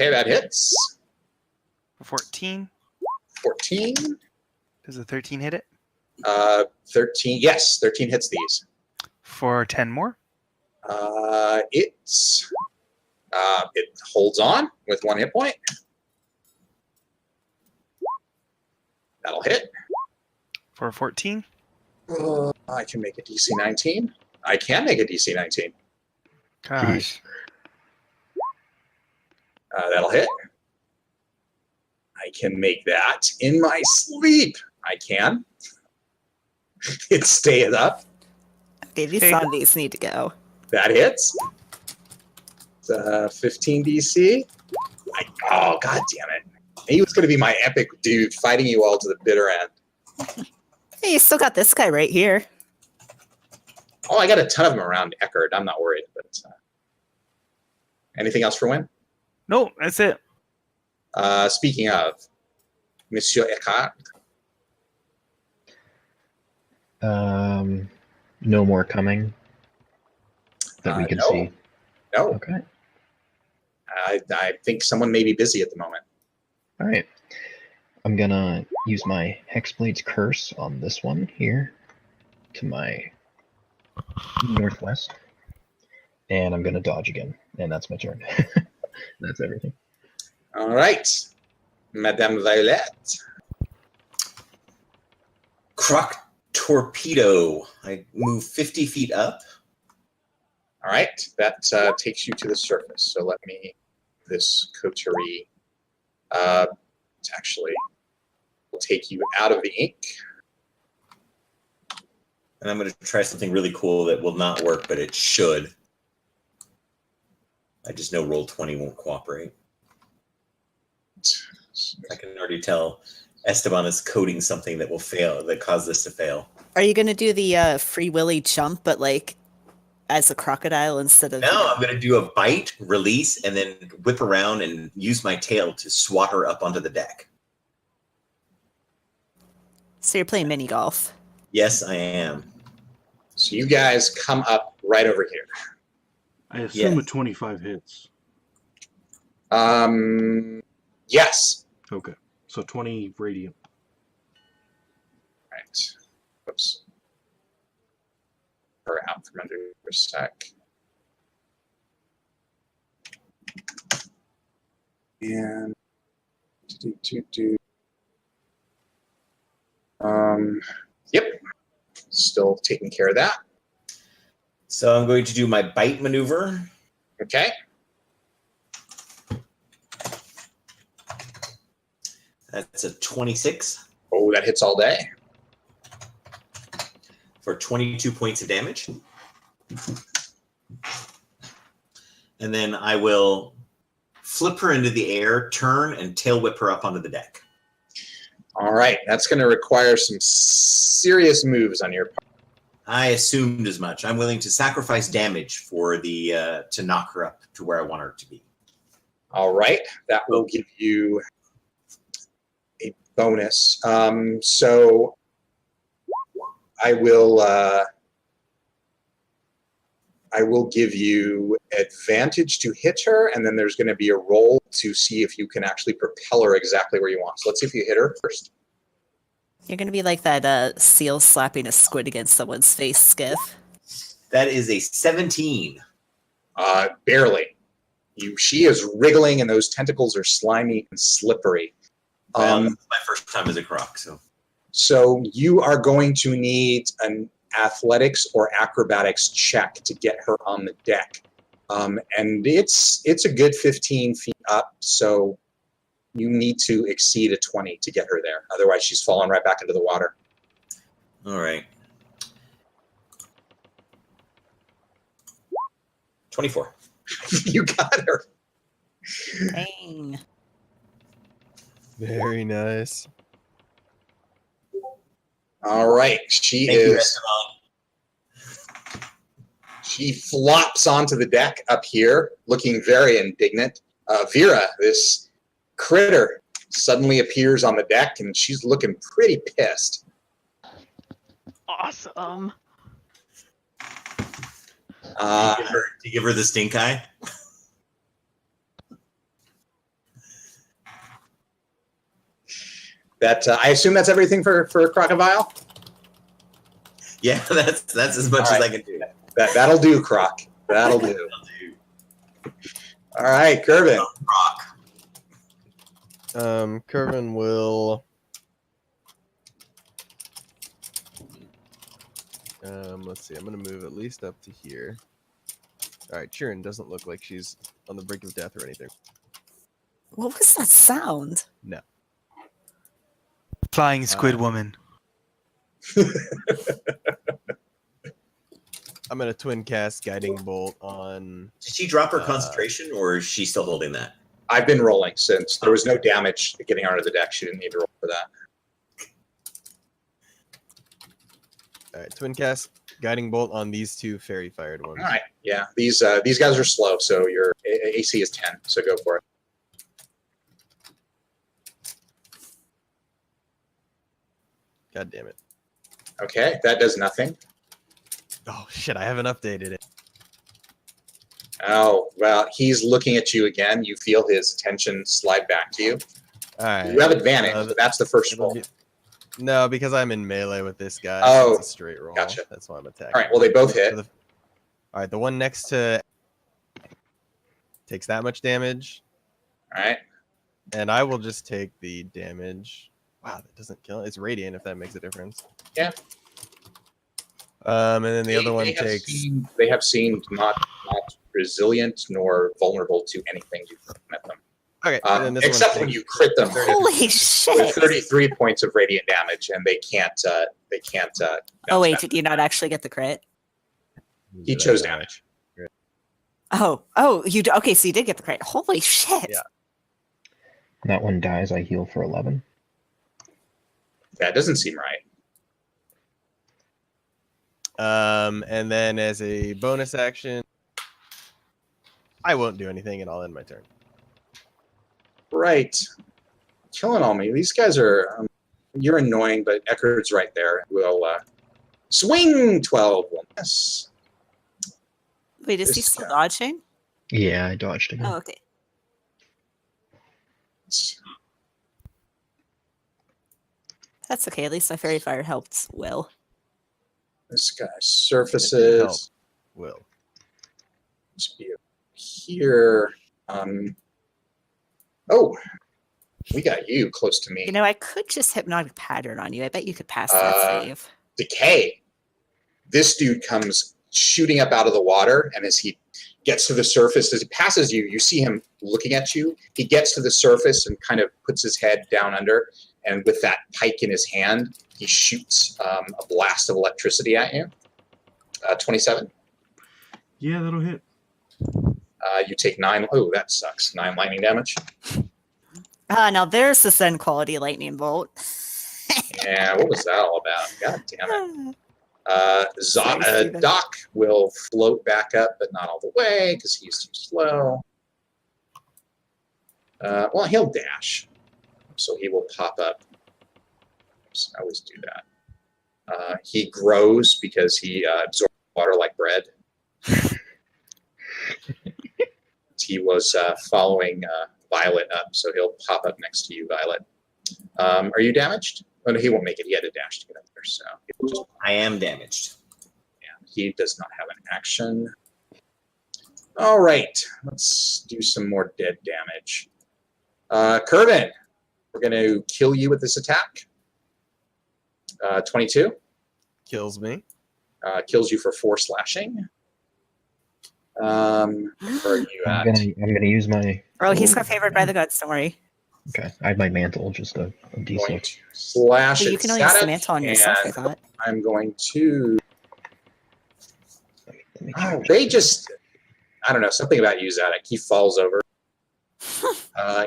Okay, that hits. for 14. 14. Does a 13 hit it? 13. Yes, 13 hits these. For 10 more? It holds on with 1 hit point. That'll hit. For 14? I can make a DC 19. I can make a DC 19. Gosh. That'll hit. I can make that in my sleep. I can. It stays up. Okay, these zombies need to go. That hits. It's 15 DC. Oh, god damn it. He was going to be my epic dude fighting you all to the bitter end. Hey, you still got this guy right here. Oh, I got a ton of them around Eckerd. I'm not worried. But anything else for Wynn? No, that's it. Speaking of, Monsieur Eckerd. No more coming that we can no. see. No. Okay. I think someone may be busy at the moment. All right. I'm gonna use my Hexblade's Curse on this one here to my northwest, and I'm gonna dodge again, and that's my turn. That's everything. All right, Madame Violette. Croc Torpedo. I move 50 feet up. All right, that takes you to the surface. So let me this coterie actually will take you out of the ink. And I'm going to try something really cool that will not work, but it should. I just know Roll20 won't cooperate. I can already tell Esteban is coding something that will fail, that caused this to fail. Are you gonna do the Free Willy jump, but like as a crocodile instead of? No, I'm going to do a bite, release, and then whip around and use my tail to swat her up onto the deck. So you're playing mini golf. Yes, I am. So you guys come up right over here. I assume Yes. a 25 hits. Yes. Okay. So 20 radiant. Right. Whoops. Her out from under a sec. And yep. Still taking care of that. So I'm going to do my bite maneuver. Okay. That's a 26 Oh, that hits all day. for 22 points of damage. And then I will flip her into the air, turn, and tail whip her up onto the deck. All right. That's going to require some serious moves on your part. I assumed as much. I'm willing to sacrifice damage for the to knock her up to where I want her to be. All right. That will give you a bonus. So I will give you advantage to hit her, and then there's going to be a roll to see if you can actually propel her exactly where you want. So let's see if you hit her first. You're gonna be like that seal slapping a squid against someone's face, Skiff. That is a 17. Barely. She is wriggling, and those tentacles are slimy and slippery. This is my first time as a croc, so. So you are going to need an athletics or acrobatics check to get her on the deck. And it's a good 15 feet up, so you need to exceed a 20 to get her there. Otherwise, she's falling right back into the water. All right. 24. You got her. Dang. Very nice. All right. She Thank you, is. Esteban. She flops onto the deck up here, looking very indignant. Vera, this critter, suddenly appears on the deck, and she's looking pretty pissed. Awesome. Do you give her the stink eye? I assume that's everything for Crocodile? Yeah, that's as much All as right. I can do. That'll do, Croc. That'll do. All right, Kervin. Croc. Kervin will. Let's see. I'm gonna move at least up to here. All right, Chirin doesn't look like she's on the brink of death or anything. What was that sound? No. Flying squid woman. I'm gonna twin cast guiding bolt on. Did she drop her concentration, or is she still holding that? I've been rolling since there was no damage getting onto the deck. She didn't need to roll for that. All right, twin cast guiding bolt on these two fairy fired ones. All right, yeah. These guys are slow, so your AC is 10. So go for it. God damn it. Okay, that does nothing. Oh shit! I haven't updated it. Oh well, he's looking at you again. You feel his attention slide back to you. All right. You have advantage. But that's the first it'll roll. be- No, because I'm in melee with this guy. Oh, it's a straight roll. gotcha. That's why I'm attacking. All right. Well, they both hit. All right, the one next to takes that much damage, All right. and I will just take the damage. Wow, that doesn't kill. It's radiant if that makes a difference. Yeah. And then the other one takes. They have seemed not resilient nor vulnerable to anything you've met them. Okay. And then this except one when you crit them Holy with shit! 33 points of radiant damage, and they can't. Oh bounce wait, back. did you not actually get the crit? He chose damage. Oh, you okay? So you did get the crit. Holy shit! Yeah. That one dies. I heal for 11. That doesn't seem right. And then as a bonus action, I won't do anything, and I'll end my turn. Right. Killing all me. These guys are. You're annoying, but Eckerd's right there. Will swing 12. Will miss. Wait, is he This still guy. dodging? Yeah, I dodged again. Oh, okay. That's okay. At least my fairy fire helped Will. This guy Help. surfaces. Will. Let's be here. Oh, we got you close to me. You know, I could just hypnotic pattern on you. I bet you could pass that save. Decay. This dude comes shooting up out of the water, and as he gets to the surface, as he passes you, you see him looking at you. He gets to the surface and kind of puts his head down under, and with that pike in his hand, he shoots a blast of electricity at you. 27. Yeah, that'll hit. You take 9. Oh, that sucks. 9 lightning damage. Now there's the Zen quality lightning bolt. Yeah, what was that all about? God damn it. Sorry, Steven. Doc will float back up, but not all the way because he's too slow. Well, he'll dash, so he will pop up. Oops, I always do that. He grows because he absorbs water like bread. He was following Violet up, so he'll pop up next to you, Violet. Are you damaged? Oh, no, he won't make it. He had to dash to get up there, so he'll just I am damaged. he does not have an action. All right, let's do some more dead damage. Curvin, we're going to kill you with this attack. 22 Kills me. kills you for 4 slashing. Where are you at? I'm gonna use my. Oh, he's got favored by the gods. Don't worry. Okay, I have my mantle, just a I'm D6. going to slash But you at can only use the static, mantle on yourself, I and thought. I'm going to. Let me Oh, check. they just. I don't know, something about you, Zadok. He falls over.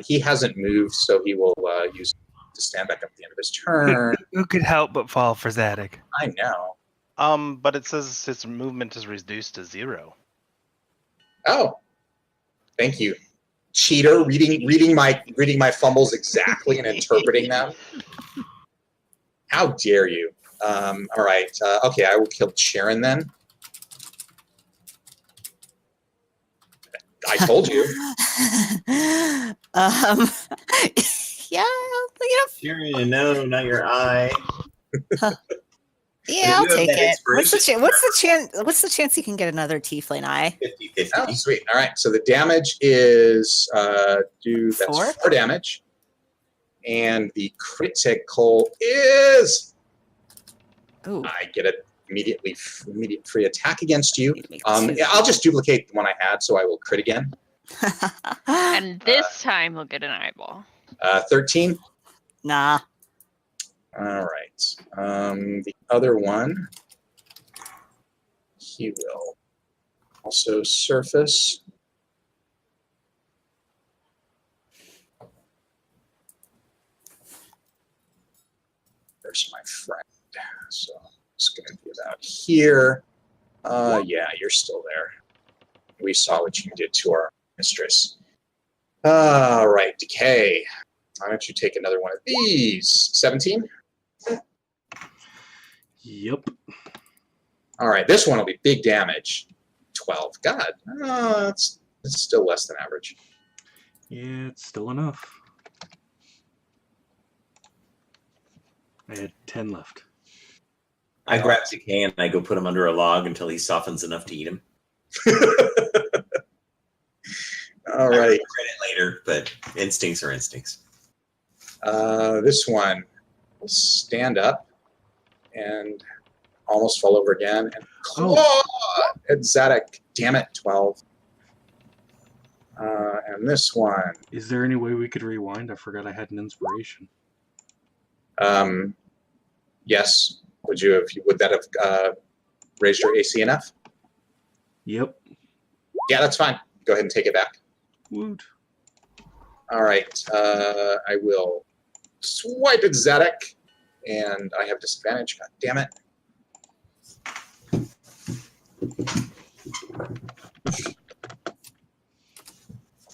He hasn't moved, so he will use to stand back up at the end of his turn. Who could help but fall for Zadok? I know. But it says his movement is reduced to 0. Oh, thank you, cheater! Reading my fumbles exactly and interpreting them. How dare you? All right. Okay, I will kill Sharon then. I told you. Yeah, Sharon, no, not your eye. yeah, I'll You have take that it. What's the inspiration. chance? What's the chance you can get another tiefling eye? 50-50. Oh, sweet. All right. So the damage is that's 4? 4 damage, and the critical is Ooh, I get an immediate free attack against you. need to make 2. Yeah, I'll just duplicate the one I had, so I will crit again. And this time he'll get an eyeball. 13. Nah. All right. The other one, he will also surface. There's my friend. So it's going to be about here. Yeah, you're still there. We saw what you did to our mistress. All right, Decay. Why don't you take another one of these? 17? Yep. All right, this one will be big damage. 12. God, it's still less than average. Yeah, it's still enough. I had 10 left. I grab Decay and I go put him under a log until he softens enough to eat him. All I right. regret it later, but instincts are instincts. This one will stand up and almost fall over again and claw at Zadok. Damn it, 12. And this one. Is there any way we could rewind? I forgot I had an inspiration. Yes. Would that have raised your AC enough? Yep. Yeah, that's fine. Go ahead and take it back. Woot. All right. I will swipe at Zadok, and I have disadvantage. God damn it.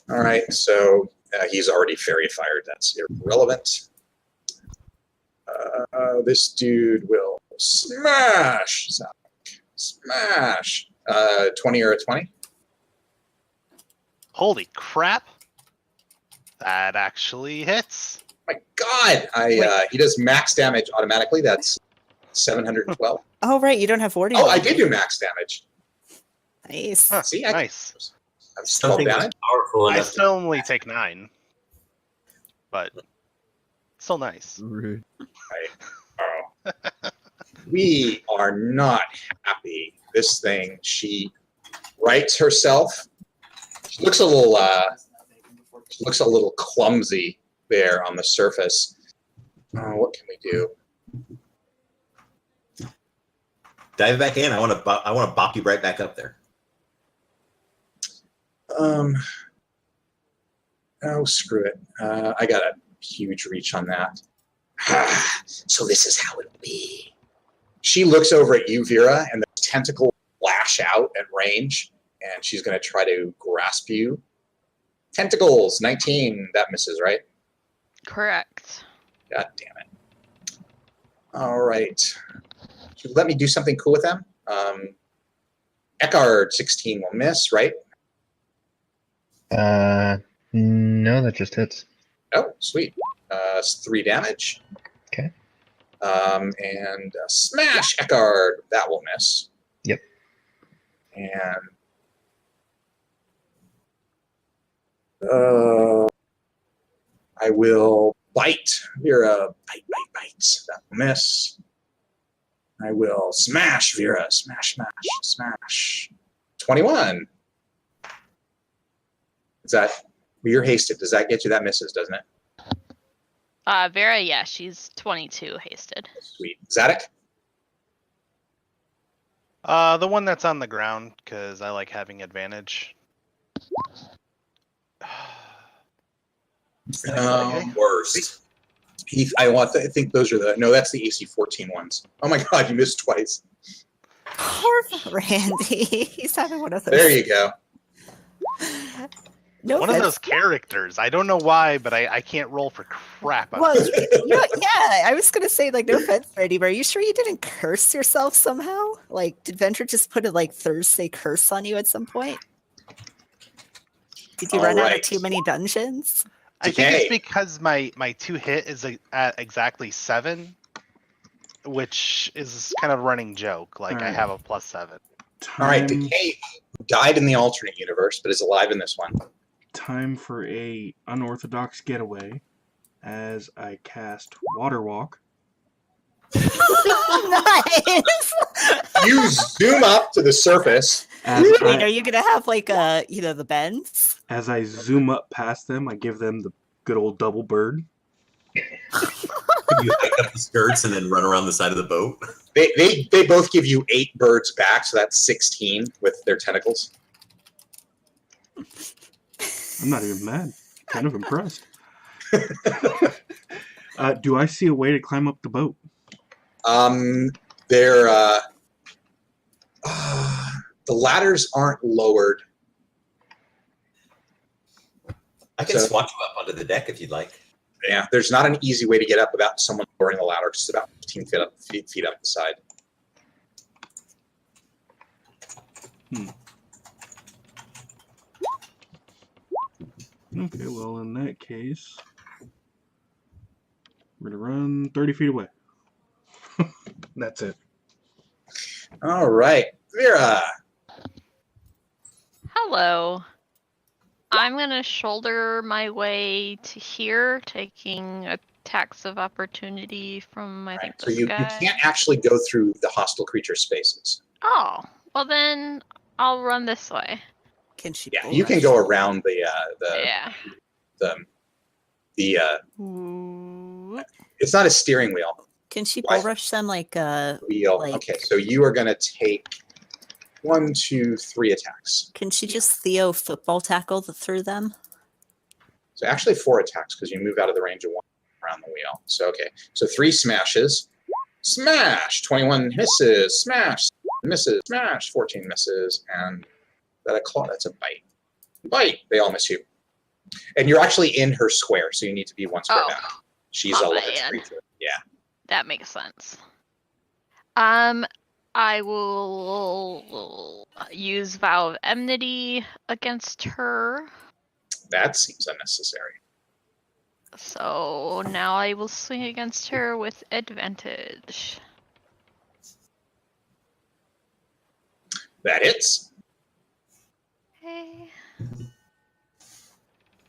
All right, so he's already fairy fired. That's irrelevant. This dude will smash. Zadok. Smash. 20 or a 20? Holy crap! That actually hits. My God! He does max damage automatically. That's 712. Oh, right. You don't have 40. Oh, I did do max damage. Nice. Huh, See, nice. I'm 12 Something that's damage. powerful I enough. still only take 9, but still nice. Rude. Oh. We are not happy. This thing, she rights herself. She looks a little clumsy there on the surface. What can we do? Dive back in. I want to bop you right back up there. Oh, screw it. I got a huge reach on that. So this is how it'll be. She looks over at you, Vera, and the tentacle lash out at range, and she's going to try to grasp you. Tentacles, 19. That misses, right? Correct. God damn it. All right. Should let me do something cool with them. Eckhard, 16 will miss, right? No, that just hits. Oh, sweet. 3 damage. Okay. And smash Eckhard. That will miss. Yep. And I will bite. Vera, bite. That will miss. I will smash Vera. Smash. 21. Is that? You're hasted. Does that get you? That misses, doesn't it? Vera, yeah, she's 22 hasted. Sweet. Zadok? The one that's on the ground, because I like having advantage. Worst. Heath, I think those are no, that's the AC 14 ones. Oh my God, you missed twice. Poor Randy. He's having one of those. There you go. No One of offense. those characters. I don't know why, but I can't roll for crap. Well, yeah, I was gonna say, like, no offense, Randy, but are you sure you didn't curse yourself somehow? Like, did Venture just put a Thursday curse on you at some point? Did you run out of too many dungeons? I think it's because my 2 hit is at exactly 7, which is kind of a running joke. Like, I have a +7. All right, Decay died in the alternate universe, but is alive in this one. Time for a unorthodox getaway as I cast Water Walk. Nice. You zoom up to the surface. As Wait, I, are you gonna have like the bends? as I zoom up past them, I give them the good old double bird. You hike up the skirts and then run around the side of the boat. They both give you 8 birds back, so that's 16 with their tentacles. I'm not even mad. Kind of impressed. Do I see a way to climb up the boat? They're the ladders aren't lowered. I can So- swat you up onto the deck if you'd like. Yeah, there's not an easy way to get up without someone lowering the ladder. Just about 15 feet up the side. Okay, well, in that case, we're going to run 30 feet away. That's it. All right, Vera. Hello. I'm gonna shoulder my way to here, taking attacks of opportunity from I think So this you guy. can't actually go through the hostile creature spaces. Oh, well then I'll run this way. Can she? Yeah, bull you can rush go them? around Yeah. the Ooh. it's not a steering wheel. Can she Why? bull rush them like Wheel. Like- Okay, so you are going to take 1, 2, 3 attacks. Can she just Theo football tackle through them? So actually 4 attacks because you move out of the range of 1 around the wheel. So okay, so 3 smashes. Smash. 21 misses. Smash. Misses. Smash. 14 misses. And that a claw? That's a bite. Bite. They all miss you. And you're actually in her square, so you need to be 1 square Oh, back. She's my a large bad. creature. Yeah. That makes sense. I will use Vow of Enmity against her. That seems unnecessary. So now I will swing against her with advantage. That hits. Okay.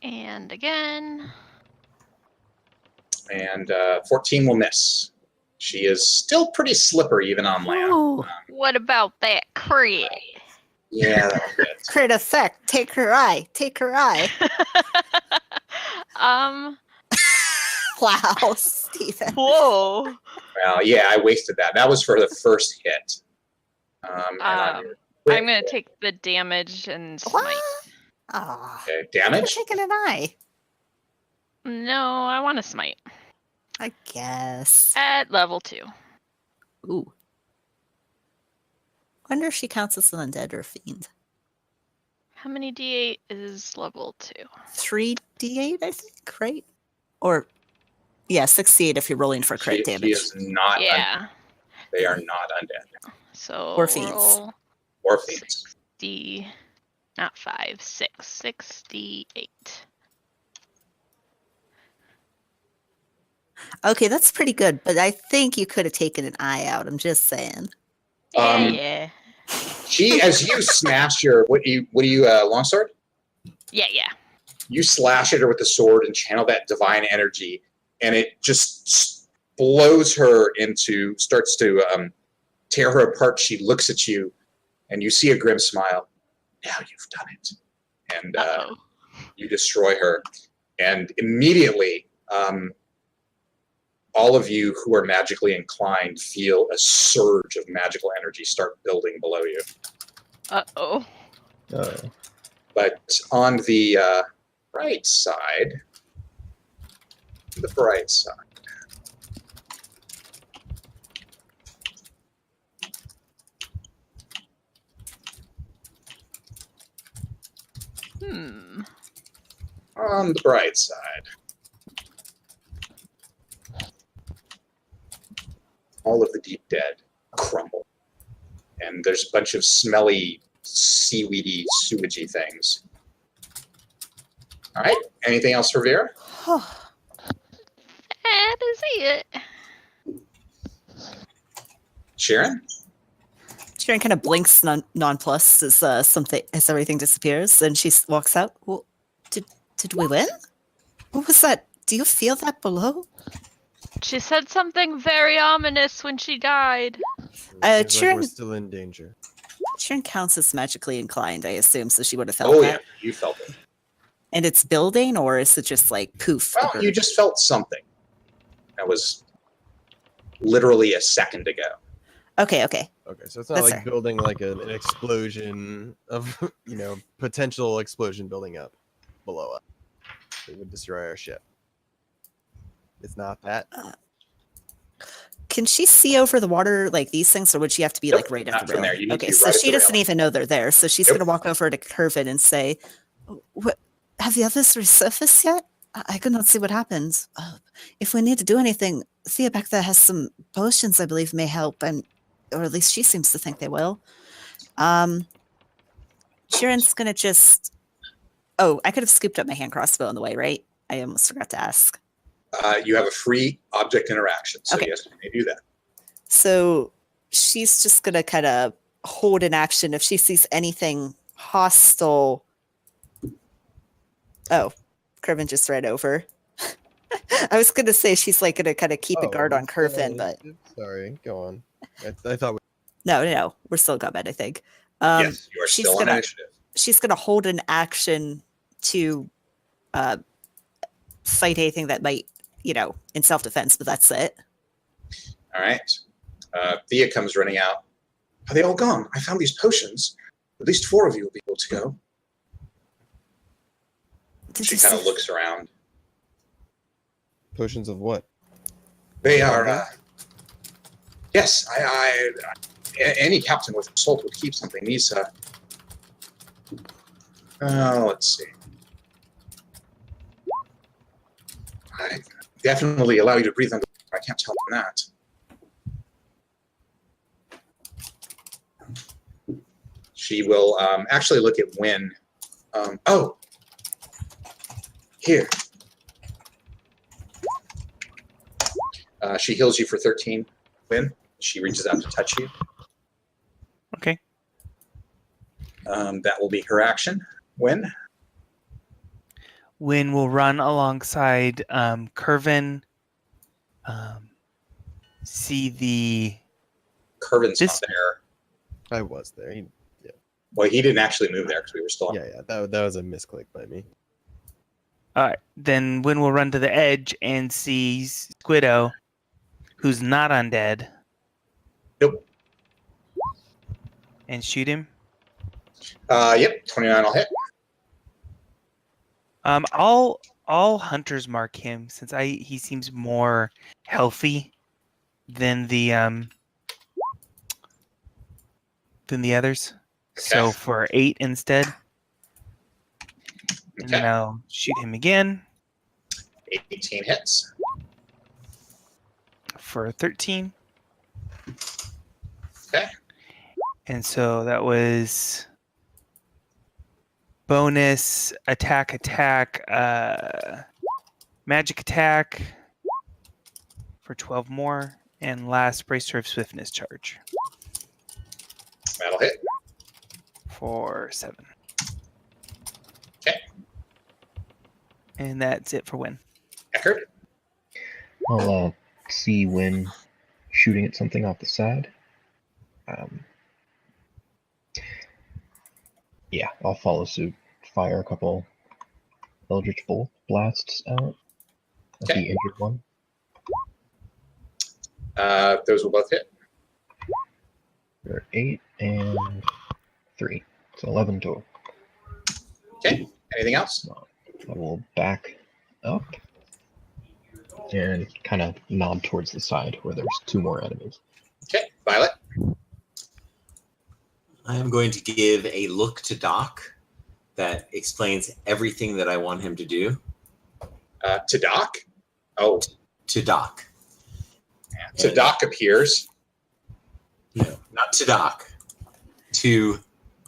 And again. And 14 will miss. She is still pretty slippery even on land. Ooh, What about that crit? Yeah, that'll hit. crit effect. Take her eye. Take her eye. Wow, Stephen. Whoa. Well, yeah, I wasted that. That was for the first hit. And I'm gonna take the damage and What? smite. Oh, Okay, you're damage. taking an eye. No, I want to smite I guess. at level 2. Ooh. Wonder if she counts as an undead or a fiend. How many d8 is level 2? 3d8, I think, right? Or, yeah, 68 if you're rolling for crit She damage. is not. Yeah. They are not undead So Or fiends. roll or fiends. 60, not 5, 6, 68. Okay, that's pretty good, but I think you could have taken an eye out. I'm just saying. Yeah. She, as you smash your what do you longsword? Yeah. You slash at her with the sword and channel that divine energy, and it just blows her into, starts to tear her apart. She looks at you, and you see a grim smile. Now you've done it, and Uh-oh. you destroy her, and immediately. All of you who are magically inclined feel a surge of magical energy start building below you. Uh-oh. Oh. But on the bright side, on the bright side, all of the deep dead crumble. And there's a bunch of smelly, seaweedy, sewagey things. All right. Anything else for Vera? That is it. Sharon? Sharon kind of blinks nonplussed as everything disappears, and she walks out. Well, did we win? What was that? Do you feel that below? She said something very ominous when she died. Seems like Sharon- we're still in danger. Sharon counts as magically inclined, I assume, so she would have felt Oh, that. yeah. You felt it. And it's building, or is it just like poof? Well, occurred? you just felt something. That was literally a second ago. Okay. Okay, so it's not That's like fair. building like an explosion of, potential explosion building up below us. It would destroy our ship. It's not that. Can she see over the water like these things, or would she have to be Nope, like right at not the from railing? there. You need to Okay, be so right at she the doesn't railing. even know they're there. So she's Nope. gonna walk over to Curvin and say, "What? Have the others resurfaced yet? I could not see what happened. If we need to do anything, Thea back there has some potions I believe may help, or at least she seems to think they will." Sharon's gonna just. Oh, I could have scooped up my hand crossbow on the way, right? I almost forgot to ask. You have a free object interaction, so Okay. yes, you may do that. So she's just gonna kind of hold an action if she sees anything hostile. Oh, Curvin just read over. I was gonna say she's like gonna kind of keep a guard on Curvin, but Sorry, go on. I thought no, we're still in combat. I think. Yes, you are she's still on gonna- initiative. she's going to hold an action to fight anything that might, in self-defense, but that's it. All right. Thea comes running out. Are they all gone? I found these potions. At least 4 of you will be able to go. She kind of looks around. Potions of what? They are. Yes, any captain with a soul would keep something. These. Let's see. I definitely allow you to breathe under. I can't tell them that. She will actually look at Wynn. Here. She heals you for 13, Wynn. She reaches out to touch you. Okay. That will be her action. Wynn? Wynn will run alongside Curvin. See the... Curvin's not there. I was there. Well, he didn't actually move there because we were still... Yeah. That was a misclick by me. All right. Then Wynn will run to the edge and see Squiddo, who's not undead. Nope. And shoot him. Yep, 29 will hit. I'll hunter's mark him since he seems more healthy than the others. Okay. So for 8 instead. And then I'll shoot him again. 18 hits. For 13. Okay. And so that was bonus attack, magic attack for 12 more, and last bracer of swiftness charge. That'll hit. For 7. Okay. And that's it for Wynn. Eckert? I'll see Wynn shooting at something off the side. Yeah, I'll follow suit. Fire a couple Eldritch Bolt blasts out at the injured one. Those will both hit. They're 8 and 3. So 11 total. Okay. Anything else? I will back up and kind of nod towards the side where there's 2 more enemies. Okay. Violet? I am going to give a look to Doc that explains everything that I want him to do. To Doc? Oh. To Doc. To Doc appears. No, not to Doc. To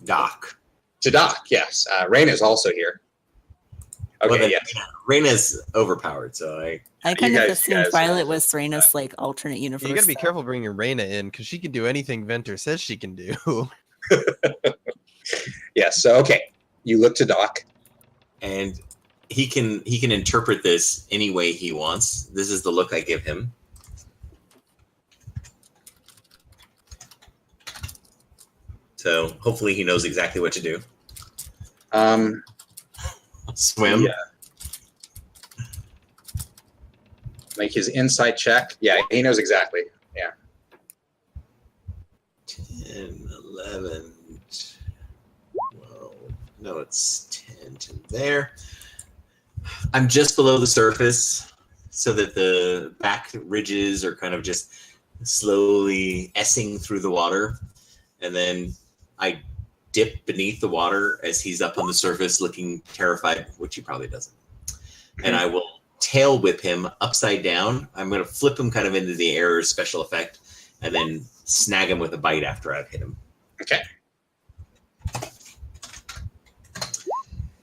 Doc. To Doc, yes. Raina's also here. Okay, well, then, yes. Raina's overpowered, so I kind of assumed Violet was Raina's alternate universe. You gotta be careful bringing Raina in because she can do anything Venter says she can do. Yes. So okay, you look to Doc, and he can interpret this any way he wants. This is the look I give him. So hopefully he knows exactly what to do. Swim. Yeah. Make his insight check. Yeah, he knows exactly. Yeah. 10, 11, 12. No, it's 10 to there. I'm just below the surface so that the back ridges are kind of just slowly S-ing through the water. And then I dip beneath the water as he's up on the surface looking terrified, which he probably doesn't. And I will tail whip him upside down. I'm going to flip him kind of into the air, special effect, and then snag him with a bite after I've hit him. Okay.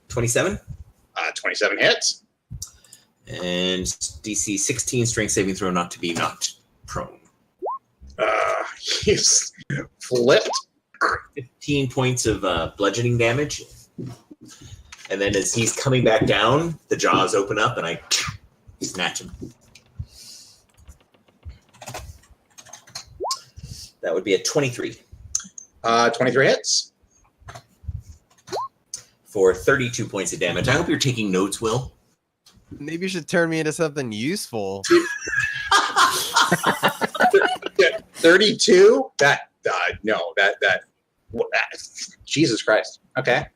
27. 27 hits. And DC 16 strength saving throw not to be knocked prone. He's flipped. 15 points of bludgeoning damage. And then as he's coming back down, the jaws open up and I snatch him. That would be a 23. 23 hits. for 32 points of damage. I hope you're taking notes, Will. Maybe you should turn me into something useful. 32? No, Jesus Christ. Okay.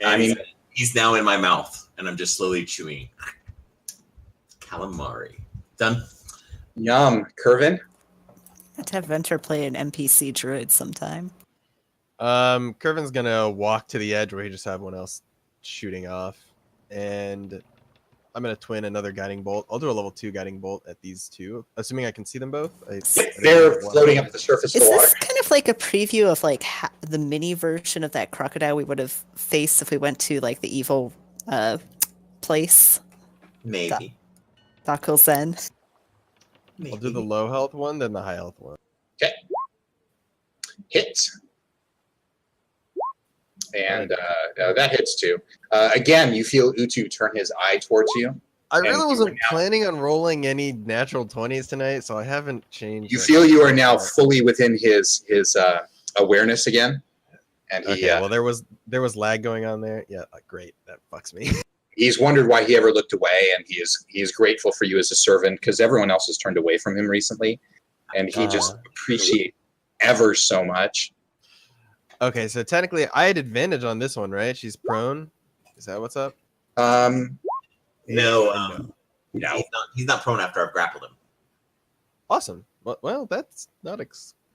And I mean- he's now in my mouth, and I'm just slowly chewing. Calamari. Done. Yum. Curvin? I'd have Venture play an NPC druid sometime. Curvin's gonna walk to the edge where he just have one else shooting off, and I'm gonna twin another guiding bolt. I'll do a level 2 guiding bolt at these two, assuming I can see them both. I They're don't know floating one- up the surface of Is the water. this kind of like a preview of like the mini version of that crocodile we would have faced if we went to like the evil place, Maybe. Dakuzen? I'll do the low health one, then the high health one. Hit. And that hits too. Again, you feel Utu turn his eye towards you. I And really you wasn't are now- planning on rolling any natural 20s tonight, so I haven't changed. You my- feel you are now fully within his awareness again. And he Okay, well there was lag going on there. Yeah, great. That fucks me. he's wondered why he ever looked away, and he is grateful for you as a servant because everyone else has turned away from him recently, and he just appreciates ever so much. Okay, so technically I had advantage on this one, right? She's prone. Is that what's up? No. No. He's not prone after I've grappled him. Awesome. Well, that's not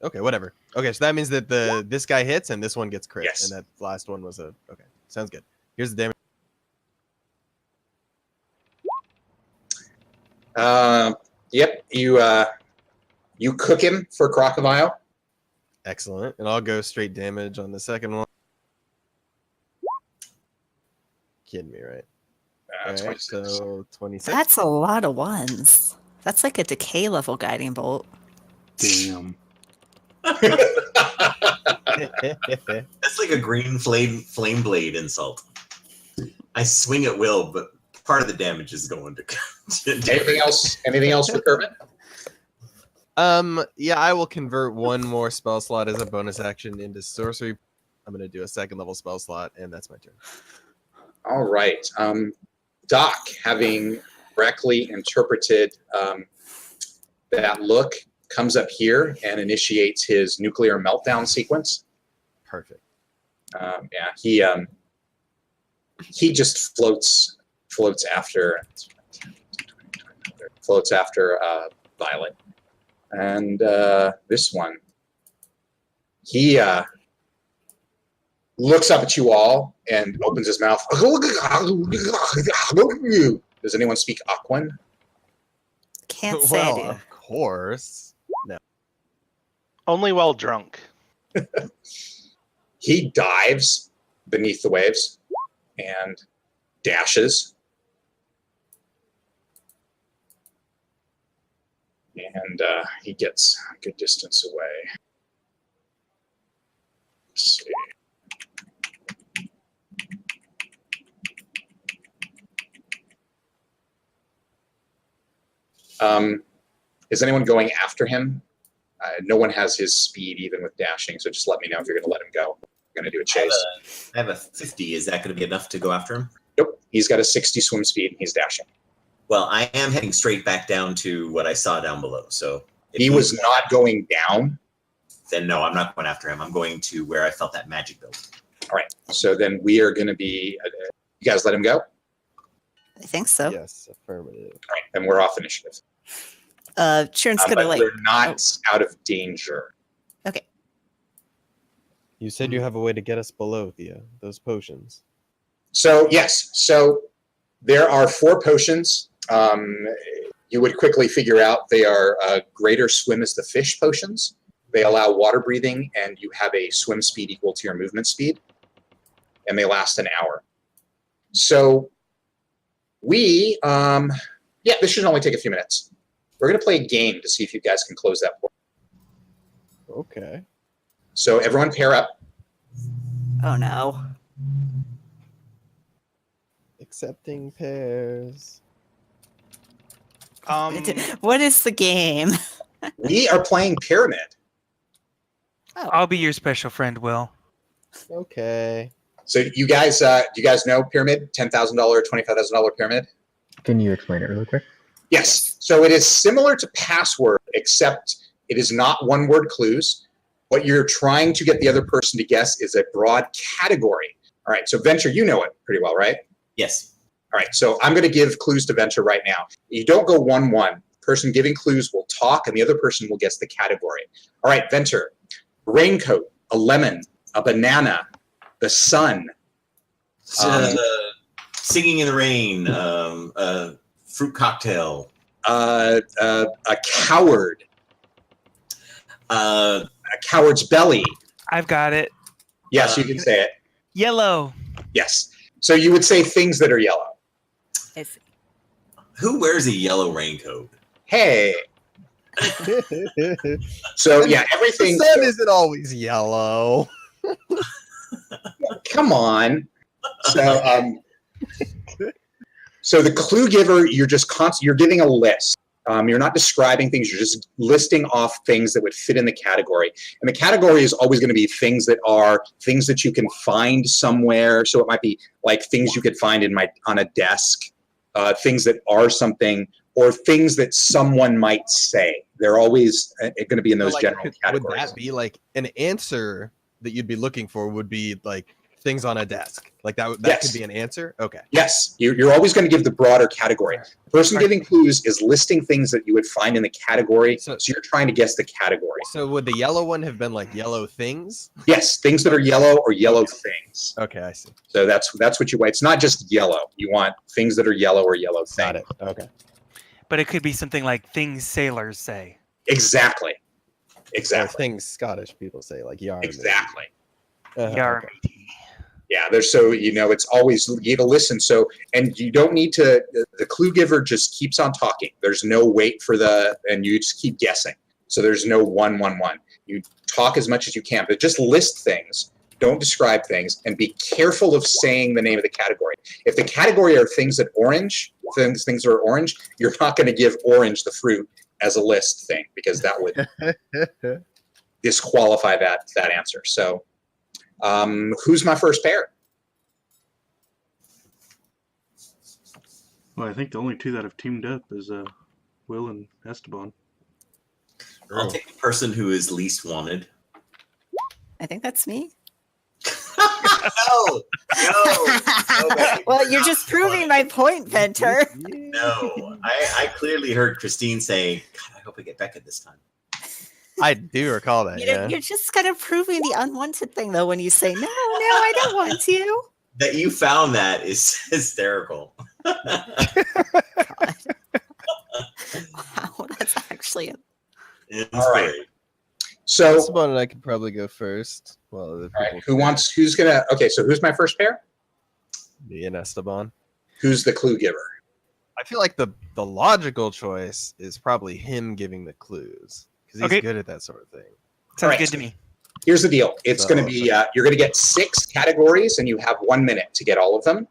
okay. Whatever. Okay, so that means that this guy hits and this one gets crit, Yes. and that last one was a okay. Sounds good. Here's the damage. Yep. You cook him for Crocodile. Excellent, and I'll go straight damage on the second one. Kidding me, right? All right, 26. so 26. That's a lot of ones. That's like a decay level guiding bolt. Damn. That's like a green flame blade insult. I swing at Will, but part of the damage is going to. Anything else? Anything else for Kermit? Yeah, I will convert one more spell slot as a bonus action into sorcery. I'm gonna do a second level spell slot, and that's my turn. All right. Doc, having correctly interpreted that look, comes up here and initiates his nuclear meltdown sequence. Perfect. Yeah, he just floats after Violet, and this one, he looks up at you all and opens his mouth. Does anyone speak Aquan? Can't say Well, I do. of course. No. Only while drunk. He dives beneath the waves and dashes. And he gets a good distance away. Let's see. Is anyone going after him? No one has his speed, even with dashing, so just let me know if you're going to let him go. We're going to do a chase. I have a 50. Is that going to be enough to go after him? Nope, he's got a 60 swim speed, and he's dashing. Well, I am heading straight back down to what I saw down below. So if He was not going down. Then no, I'm not going after him. I'm going to where I felt that magic build. All right, so then we are going to be. You guys let him go. All I think so. Yes, affirmative. right, then we're off initiative. Sharon's gonna But like. we're not out of danger. Okay. You said you have a way to get us below, Thea. Those potions. So yes, so there are 4 potions. You would quickly figure out they are greater swim as the fish potions. They allow water breathing, and you have a swim speed equal to your movement speed, and they last an hour. So we, this should only take a few minutes. We're going to play a game to see if you guys can close that portal. Okay. So everyone pair up. Oh no. Accepting pairs. What is the game? We are playing Pyramid. I'll be your special friend, Will. Okay. So do you guys know pyramid? $10,000, $25,000 pyramid? Can you explain it really quick? Yes. So it is similar to password, except it is not one-word clues. What you're trying to get the other person to guess is a broad category. All right. So Venture, you know it pretty well, right? Yes. All right. So I'm going to give clues to Venture right now. You don't go 1-1. Person giving clues will talk, and the other person will guess the category. All right, Venture. Raincoat, a lemon, a banana, the sun. Singing in the rain. Fruit cocktail. A coward. A coward's belly. I've got it. Yes, you can say it. Yellow. Yes. So you would say things that are yellow. I see. Who wears a yellow raincoat? Hey. So yeah, everything. The sun isn't always yellow. Come on. So so the clue giver, you're just you're giving a list. You're not describing things. You're just listing off things that would fit in the category. And the category is always going to be things that you can find somewhere. So it might be like things you could find on a desk, things that are something, or things that someone might say. They're always going to be in those general categories. Would that be like an answer that you'd be looking for? Would be like things on a desk, like that Yes. could be an answer. Okay. Yes, you're always going to give the broader category. The person giving clues is listing things that you would find in the category, so you're trying to guess the category. So would the yellow one have been like yellow things? Yes, things that are yellow or yellow things. Okay, I see. So that's what you want. It's not just yellow. You want things that are yellow or yellow things. Got it. Okay. But it could be something like things sailors say. Exactly. Or Exactly. things Scottish people say, like yarn. Exactly. Yarn. Okay. Yeah, there's so it's always you to listen. So and you don't need to. The clue giver just keeps on talking. There's no wait for and you just keep guessing. So there's no 1-1-1. You talk as much as you can, but just list things. Don't describe things, and be careful of saying the name of the category. If the category are things that things are orange, you're not going to give orange the fruit as a list thing, because that would disqualify that answer. So. Who's my first pair? Well, I think the only two that have teamed up is Will and Esteban. I'll take the person who is least wanted. I think that's me. No. Well, you're just proving my point, Venter. No. I clearly heard Christine say, God, I hope we get Becca this time. I do recall that. Yeah. You're just kind of proving the unwanted thing, though, when you say, no, I don't want you. That you found that is hysterical. Wow, that's actually It's All right. great. So Esteban and I could probably go first. Well, the all right, who's gonna? Okay, so who's my first pair? me and Esteban? Who's the clue giver? I feel like the logical choice is probably him giving the clues because he's Okay. good at that sort of thing. Sounds All right. good to me. Here's the deal. It's So- going to be you're going to get 6 categories, and you have 1 minute to get all of them.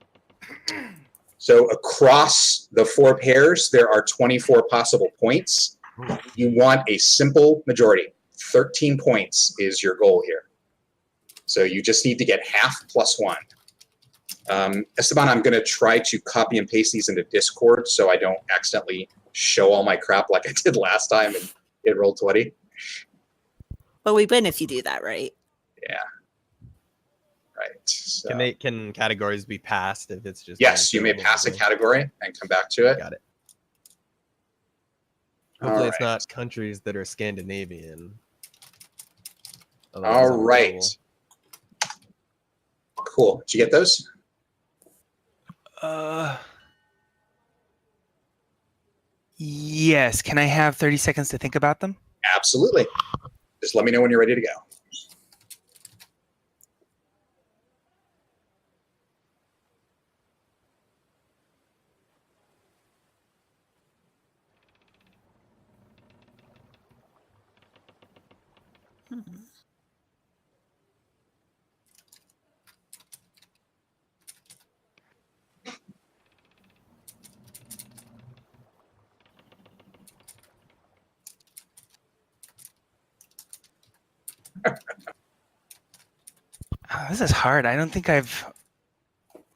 So across the 4 pairs, there are 24 possible points. You want a simple majority. 13 points is your goal here. So you just need to get half plus 1. Esteban, I'm going to try to copy and paste these into Discord so I don't accidentally show all my crap like I did last time and it rolled 20. But we win if you do that, right? Yeah. Right. So, Can categories be passed if it's just? yes, you may pass a category and come back to it. Got it. All Hopefully, it's right. not countries that are Scandinavian. All right. Cool. Did you get those? Yes. Can I have 30 seconds to think about them? Absolutely. Just let me know when you're ready to go. This is hard. I don't think I've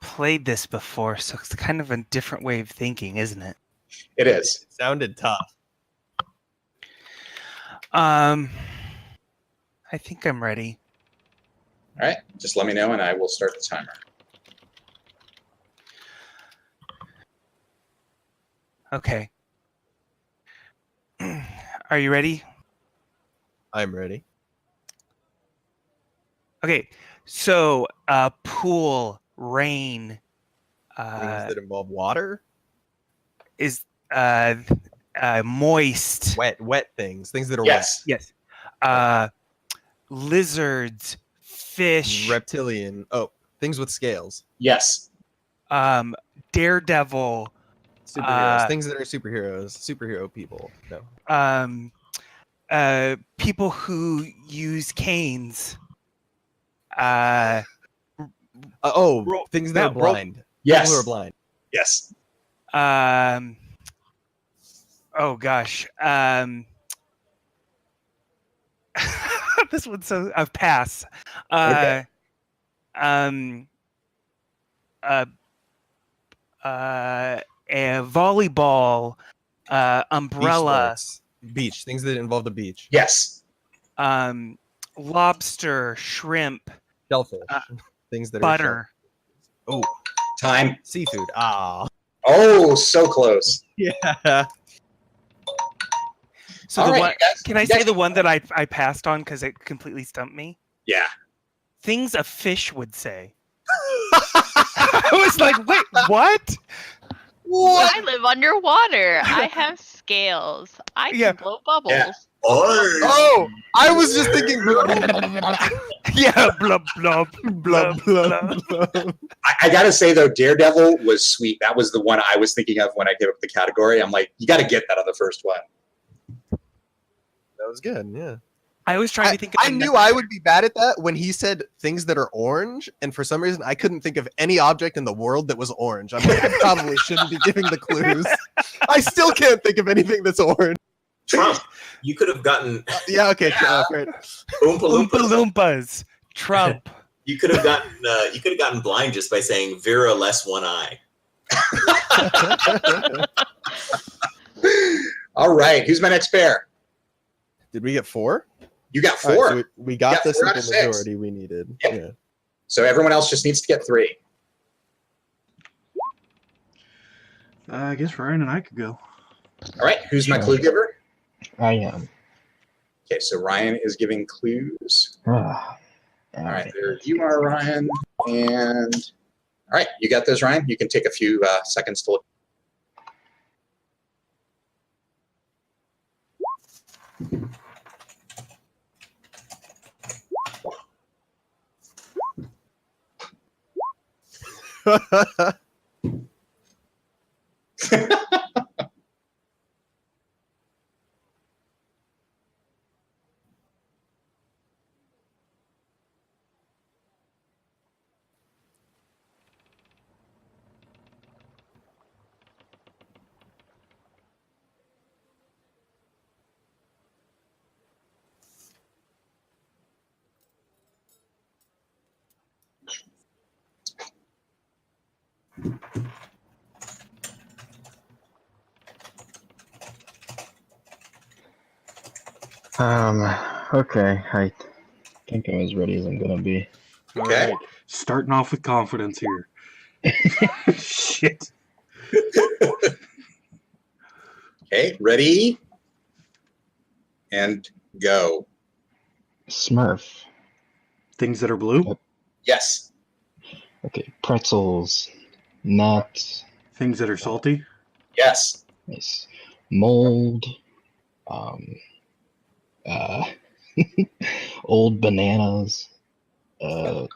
played this before, so it's kind of a different way of thinking, isn't it? It is. It sounded tough. I think I'm ready. All right, just let me know and I will start the timer. Okay. Are you ready? I'm ready. Okay. So, pool, rain, Things that involve water, is moist. wet things that are Yes. Yes. Lizards, wet. fish, Reptilian. Oh, things with scales. Yes. daredevil, Superheroes. Things that are superheroes. Superhero people. No. people who use canes. Things that are blind. Yes. People who are blind. Yes. Oh gosh. This one's so pass. Okay. A volleyball, umbrella, Beach. Things that involve the beach. Yes. lobster, shrimp, Shellfish. Things that butter. are oh, Time. seafood. Ah. Oh, so close. Yeah. So All the right, one, you guys- can I you say guys- the one that I passed on because it completely stumped me? Yeah. Things a fish would say. I was like, wait, what? I live underwater. I have scales. I can Yeah. blow bubbles. Yeah. Oh, I was just thinking. Yeah, blub blub Blub, blub, blub. I gotta say though, Daredevil was sweet. That was the one I was thinking of when I gave up the category. I'm like, you got to get that on the first one. That was good. Yeah. I was trying to think. I knew I would be bad at that when he said things that are orange, and for some reason I couldn't think of any object in the world that was orange. I'm like, I probably shouldn't be giving the clues. I still can't think of anything that's orange. Trump. You could have gotten Yeah, okay, great. Oompa Oompa Loompa. Loompas, Trump. You could have gotten blind just by saying Vera less one eye. All right, who's my next pair? Did we get 4? You got All 4. right, so we got Yeah, the 4 out simple of 6. majority we needed. Yep. Yeah. So everyone else just needs to get 3. I guess Ryan and I could go. All right, who's my clue giver? I am. Okay, so Ryan is giving clues. Ah, All right, there you are, Ryan. And all right, you got those, Ryan? You can take a few seconds to look. Okay. I think I'm as ready as I'm gonna be. Okay. Alright, starting off with confidence here. Shit. Okay, ready? And go. Smurf. Things that are blue. Yes. Okay. Pretzels. Nuts. Things that are salty. Yes. Nice. Mold. Old bananas. I'm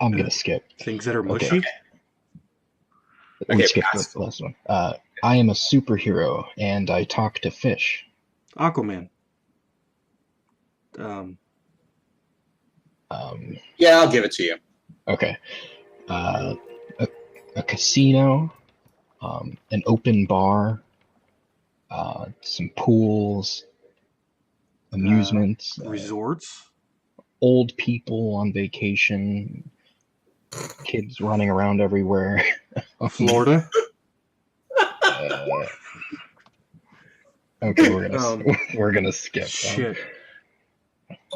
gonna skip. Things that are Okay. mushy. We Okay, skipped pass. the last one. I am a superhero and I talk to fish. Aquaman. Yeah, I'll give it to you. Okay. A casino, an open bar, some pools, amusements, Resorts. old people on vacation, kids running around everywhere. Florida. Okay, we're gonna skip. Shit.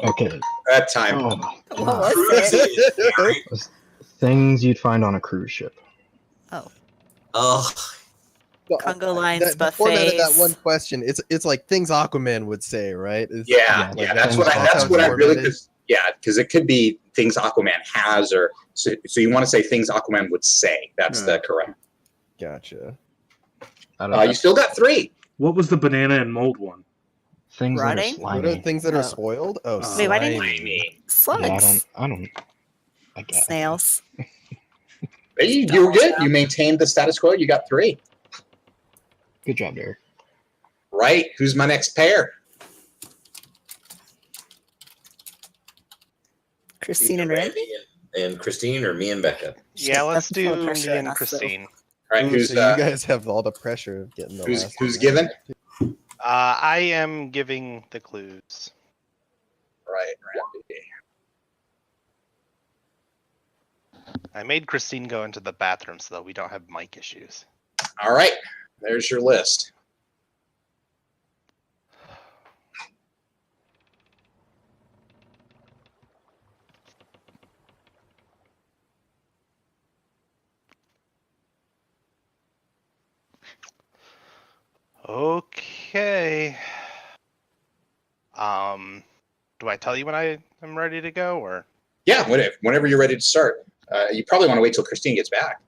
Okay. That time. Oh, What was it? things you'd find on a cruise ship. Oh, Congo lines, The format of that buffets. one question, it's like things Aquaman would say, right? It's- Yeah, Yeah, that's what I really. Because it could be things Aquaman has, or so you want to say things Aquaman would say. That's the correct. Gotcha. You still got 3. What was the banana and mold one? Things that are Rotting? What are slimy. things that are Oh. spoiled? Oh, Wait, why didn't slimy. Slugs. I don't. I guess. Snails. Hey, you were good. You maintained the status quo. You got 3. Good job, Derek. Right. Who's my next pair? Christine and Ray. and Christine, or me and Becca. Yeah, let's That's full of do pressure me on and us, though. Christine. All right. Ooh, Who's so you guys have all the pressure of getting the last who's one. given? I am giving the clues. Right. I made Christine go into the bathroom so that we don't have mic issues. All right. There's your list. Okay. Do I tell you when I am ready to go, or? Yeah. Whenever you're ready to start. You probably want to wait till Christine gets back.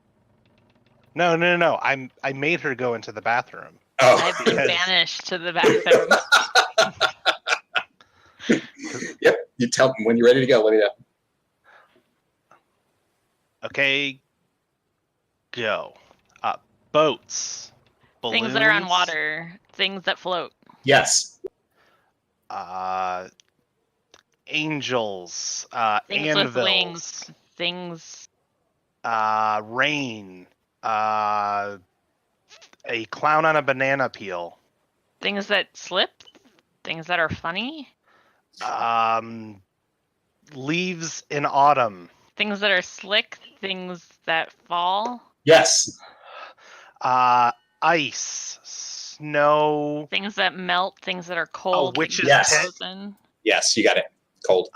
No. I made her go into the bathroom. Oh. I've been banished to the bathroom. Yep. You tell them when you're ready to go. Let me know. Okay. Go. Boats. Things that are on balloons, water. Things that float. Yes. Angels. Things Anvils. with wings. Things. Rain. A clown on a banana peel. Things that slip. Things that are funny. Leaves in autumn. Things that are slick. Things that fall. Yes. Ice. Snow. Things that melt. Things that are cold. witch's things that are tent. frozen. Yes. You got it. Cold.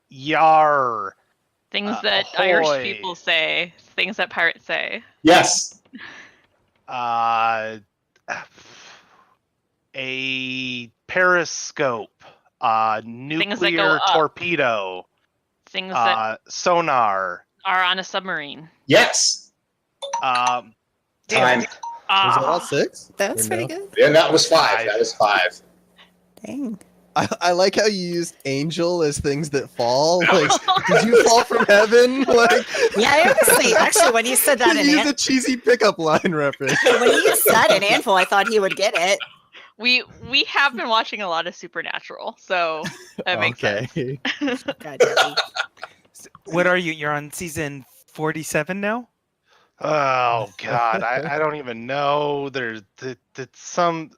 Yar. Things that Irish ahoy. people say. Things that pirates say. Yes. A periscope. Nuclear up. torpedo. Things that Sonar. are on a submarine. Yes. Damn Time. it. Was that all 6? That's Or pretty no? good. Yeah, that was 5. That was 5. Dang. I like how you used angel as things that fall. Like, did you fall from heaven? Like, Yeah, actually, when you said that you in used a cheesy pickup line reference. when you said an anvil, I thought he would get it. We have been watching a lot of Supernatural, so that makes sense. God, Debbie. What are you? You're on season 47 now? Oh God, I don't even know. There's some,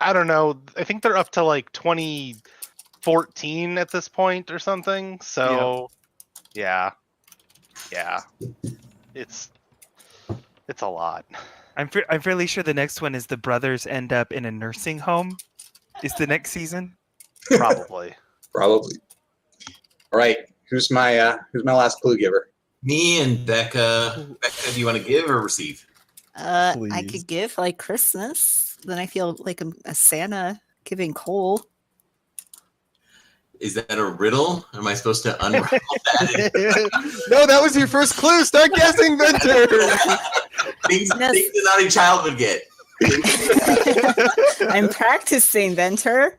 I don't know. I think they're up to like 2014 at this point or something. So, yeah. It's a lot. I'm fairly sure the next one is the brothers end up in a nursing home. Is the next season? Probably. Probably. All right. Who's my last clue giver? Me and Becca. Becca, do you want to give or receive? I Please. could give like Christmas. Then I feel like I'm a Santa giving coal. Is that a riddle? Am I supposed to unravel that? No, that was your first clue. Start guessing, Venture. things a naughty child would get. I'm practicing, Venter.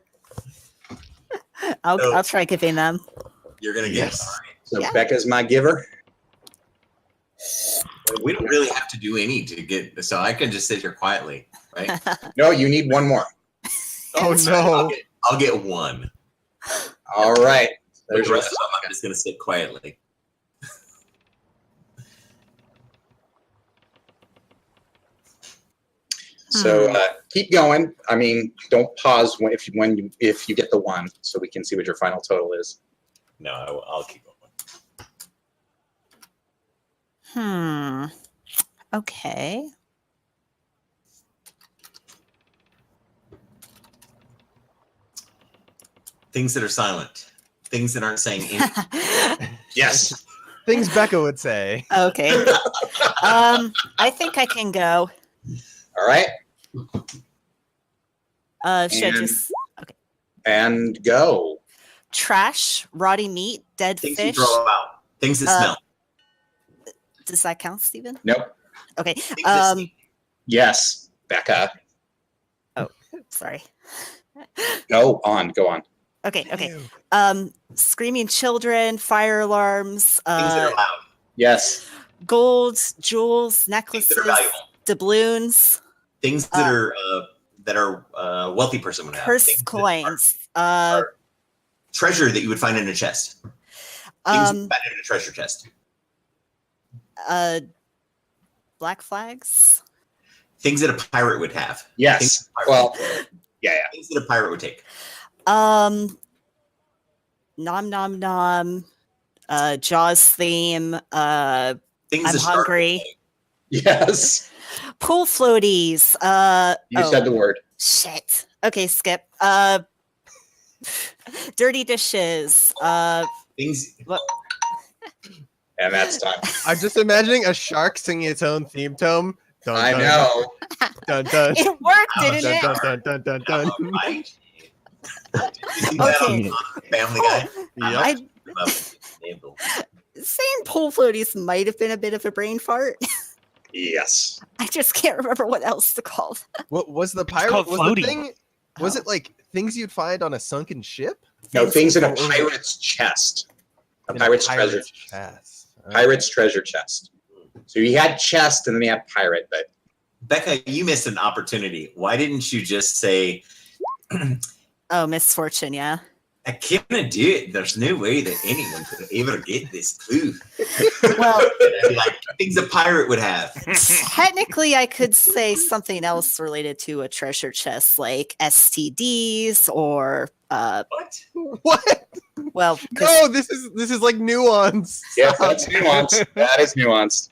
I'll try giving them. You're gonna guess. All right. So Yeah. Becca's my giver. We don't really have to do any to get, so I can just sit here quietly, right? No, you need one more. Oh I'll no. get one. All right. The There's your rest of them, I'm just gonna sit quietly. So keep going. I mean, don't pause if you get the 1, so we can see what your final total is. No, I'll keep going. Okay. Things that are silent. Things that aren't saying anything. Yes. Things Becca would say. Okay. I think I can go. All right. Should I And- just And go. trash, rotty meat, dead Things fish? you throw out. Things that smell. Does that count, Stephen? Nope. Okay. Things that stink. Yes, Becca. Sorry. Go on. Go on. Okay. Okay. Ew. Screaming children, fire alarms, Things that are loud. gold, Yes. jewels, Things necklaces, that are valuable. doubloons, Things that are a wealthy person would have. purse Things that coins, are treasure that you would find in a chest. Things that you find in a treasure chest. Black flags. Things that a pirate would have. Yes. Things Well, yeah. Things that a pirate would take. Nom nom nom. Jaws theme. Things I'm that shark would hungry. take. Yes. Pool floaties. You said the word. Shit. Okay, skip. Dirty dishes. Things. And that's time. I'm just imagining a shark singing its own theme tone. Dun, I dun, know. Dun dun. It worked, Oh, didn't Dun it? dun dun dun dun dun. Right. Did you see that Okay. on Family Guy? Yep. Saying pool floaties might have been a bit of a brain fart. Yes. I just can't remember what else to call them. What was the pirate? called Was the floating. thing? Was it like things you'd find on a sunken ship? No, things in a pirate's chest. A pirate's treasure. chest. Pirate's treasure chest. So he had chest and then he had pirate, but Becca, you missed an opportunity. Why didn't you just say, Oh, misfortune, yeah. I can't do it. There's no way that anyone could ever get this clue. Well, It'd be like things a pirate would have. technically, I could say something else related to a treasure chest, like STDs or, What? What? well, 'cause- No, this is like nuance. yeah, that's nuanced. That is nuanced.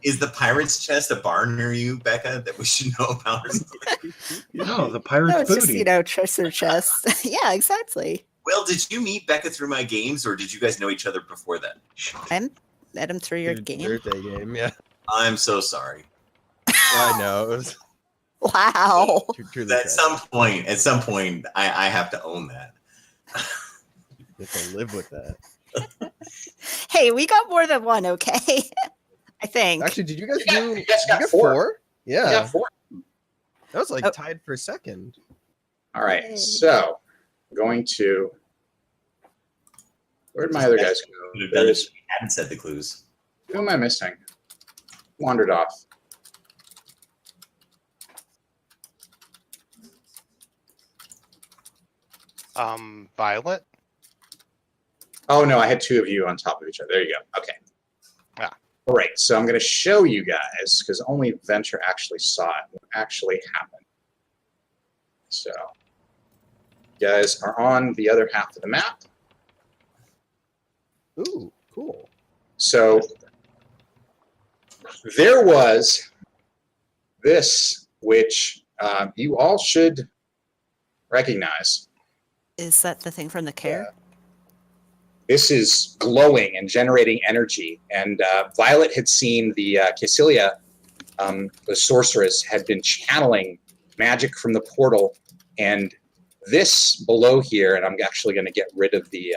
Is the pirate's chest a bar near you, Becca, that we should know about? Or something? No, the no, pirate's it's just, booty. you know, treasure chest. Yeah, exactly. Well, did you meet Becca through my games, or did you guys know each other before that? I met him through your Your game. birthday game, yeah. I'm so sorry. I know. It was Wow. truly At tragic. some point, I have to own that. You have to live with that. Hey, we got more than one, okay? I think. Actually, did you guys You do? guys got you four. You Yeah, got 4. that was like Oh. tied for second. All right. So I'm going to. Where'd my other guys go? Would have done There's, this if we hadn't said the clues. who am I missing? Wandered off. Violet. Oh no, I had 2 of you on top of each other. There you go. Okay. Yeah. All right. So I'm going to show you guys because only Venture actually saw it. What actually happened. So you guys are on the other half of the map. Ooh, cool. So there was this, which you all should recognize. Is that the thing from the care? This is glowing and generating energy. And Violet had seen the Cassilia, the sorceress, had been channeling magic from the portal. And this below here, and I'm actually going to get rid of the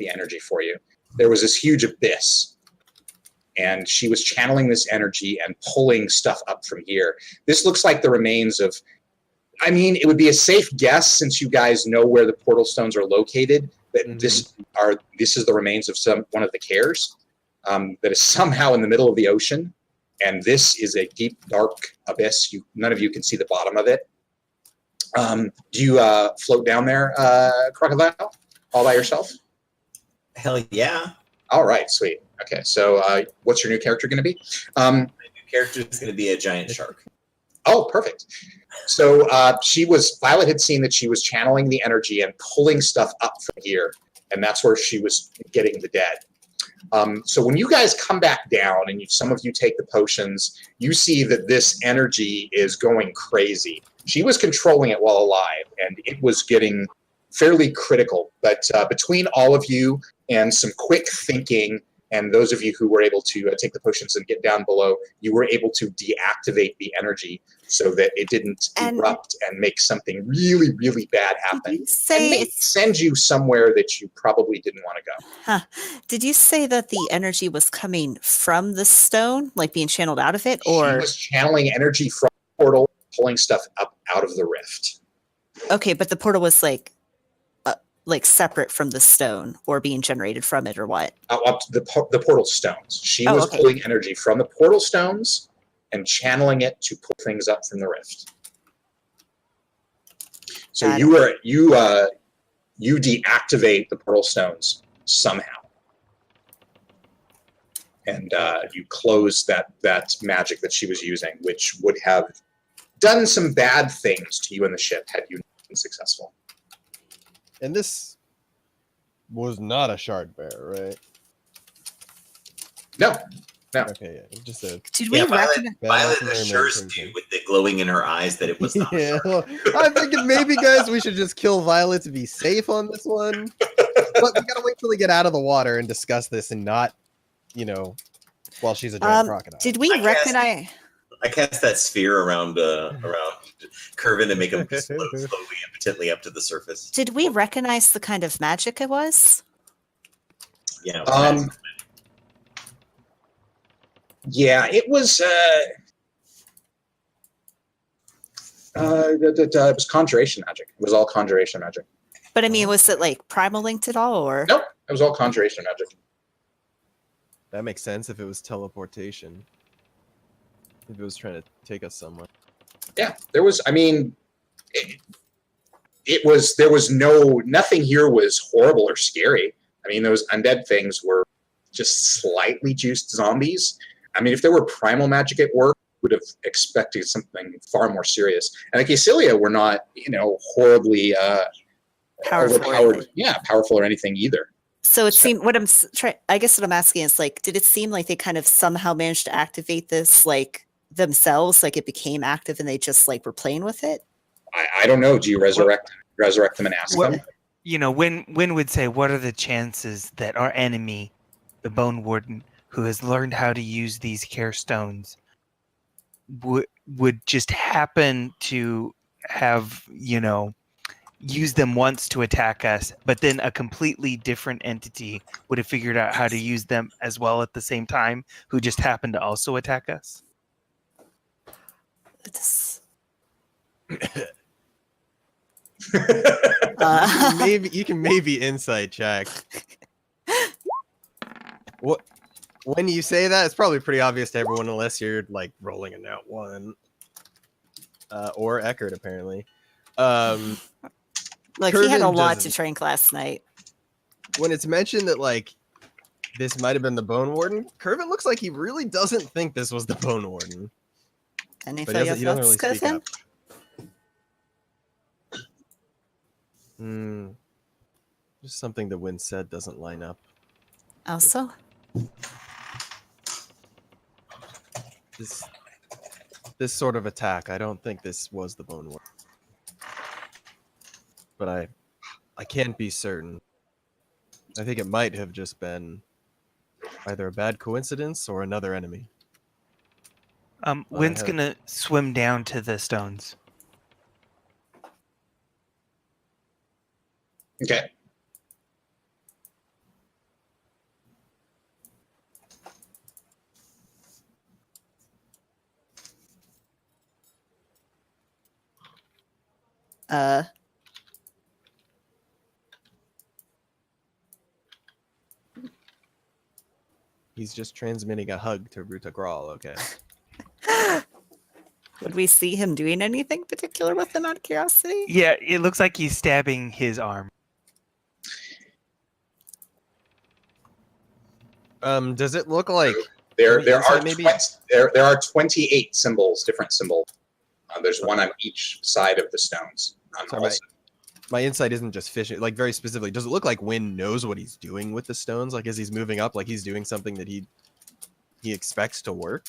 energy for you. There was this huge abyss. And she was channeling this energy and pulling stuff up from here. This looks like the remains of, I mean, it would be a safe guess since you guys know where the portal stones are located, that this is the remains of one of the cares that is somehow in the middle of the ocean. And this is a deep, dark abyss. None of you can see the bottom of it. Do you float down there, Crocodile, all by yourself? Hell yeah. All right, sweet. Okay, so what's your new character going to be? My new character is going to be a giant shark. Oh, perfect. So Violet had seen that she was channeling the energy and pulling stuff up from here, and that's where she was getting the dead. So when you guys come back down and some of you take the potions, you see that this energy is going crazy. She was controlling it while alive, and it was getting fairly critical. But between all of you and some quick thinking, and those of you who were able to take the potions and get down below, you were able to deactivate the energy so that it didn't erupt and make something really, really bad happen. Did you say and maybe send you somewhere that you probably didn't want to go. Huh. Did you say that the energy was coming from the stone, like being channeled out of it, or She was channeling energy from the portal, pulling stuff up out of the rift. okay, but the portal was like separate from the stone, or being generated from it, or what? Up to the portal stones. She was okay. pulling energy from the portal stones and channeling it to pull things up from the rift. So Got you deactivate the portal stones somehow, and you close that magic that she was using, which would have done some bad things to you and the ship had you not been successful. And this was not a shard bear, right? No. Okay, yeah, just a. Did we recognize? Violet assures you with the glowing in her eyes that it was not. Yeah, well, I'm thinking maybe, guys, we should just kill Violet to be safe on this one. But we gotta wait till we get out of the water and discuss this, and not, while she's a giant crocodile. Did we recognize? I cast that sphere around Curvin to make him float slowly, impotently up to the surface. Did we recognize the kind of magic it was? Yeah. Yeah, it was. It was conjuration magic. It was all conjuration magic. But I mean, was it like primal linked at all, or? Nope, it was all conjuration magic. That makes sense if it was teleportation. If it was trying to take us somewhere. Yeah, there was. I mean, it was. There was nothing here was horrible or scary. I mean, those undead things were just slightly juiced zombies. I mean, if there were primal magic at work, would have expected something far more serious. And like Acilia were not, horribly Powerful. overpowered. Yeah, powerful or anything either. So it seemed. I guess what I'm asking is like, did it seem like they kind of somehow managed to activate this like themselves, like it became active and they just like were playing with it? I don't know. Do you resurrect them and ask them? Wynn would say, what are the chances that our enemy, the Bone Warden, who has learned how to use these care stones, would just happen to have, used them once to attack us, but then a completely different entity would have figured out how to use them as well at the same time, who just happened to also attack us? It's... You can maybe insight check. What? When you say that, it's probably pretty obvious to everyone, unless you're like rolling a nat 1, or Eckert apparently. Like he had a lot to drink last night. When it's mentioned that like this might have been the Bone Warden, Curvin looks like he really doesn't think this was the Bone Warden. And he But he doesn't really speak him? up. Just something that Wynn said doesn't line up. Also, this sort of attack, I don't think this was the Bone Warden. But I can't be certain. I think it might have just been either a bad coincidence or another enemy. Wynn's gonna swim down to the stones. Okay. He's just transmitting a hug to Ruta Grawl, okay. would we see him doing anything particular with them out of curiosity? Yeah, it looks like he's stabbing his arm. Does it look like There Maybe are maybe? 28 symbols, different symbols. There's one on each side of the stones. Sorry, my insight isn't just fishing. Like very specifically, does it look like Wynn knows what he's doing with the stones? Like as he's moving up, like he's doing something that he expects to work?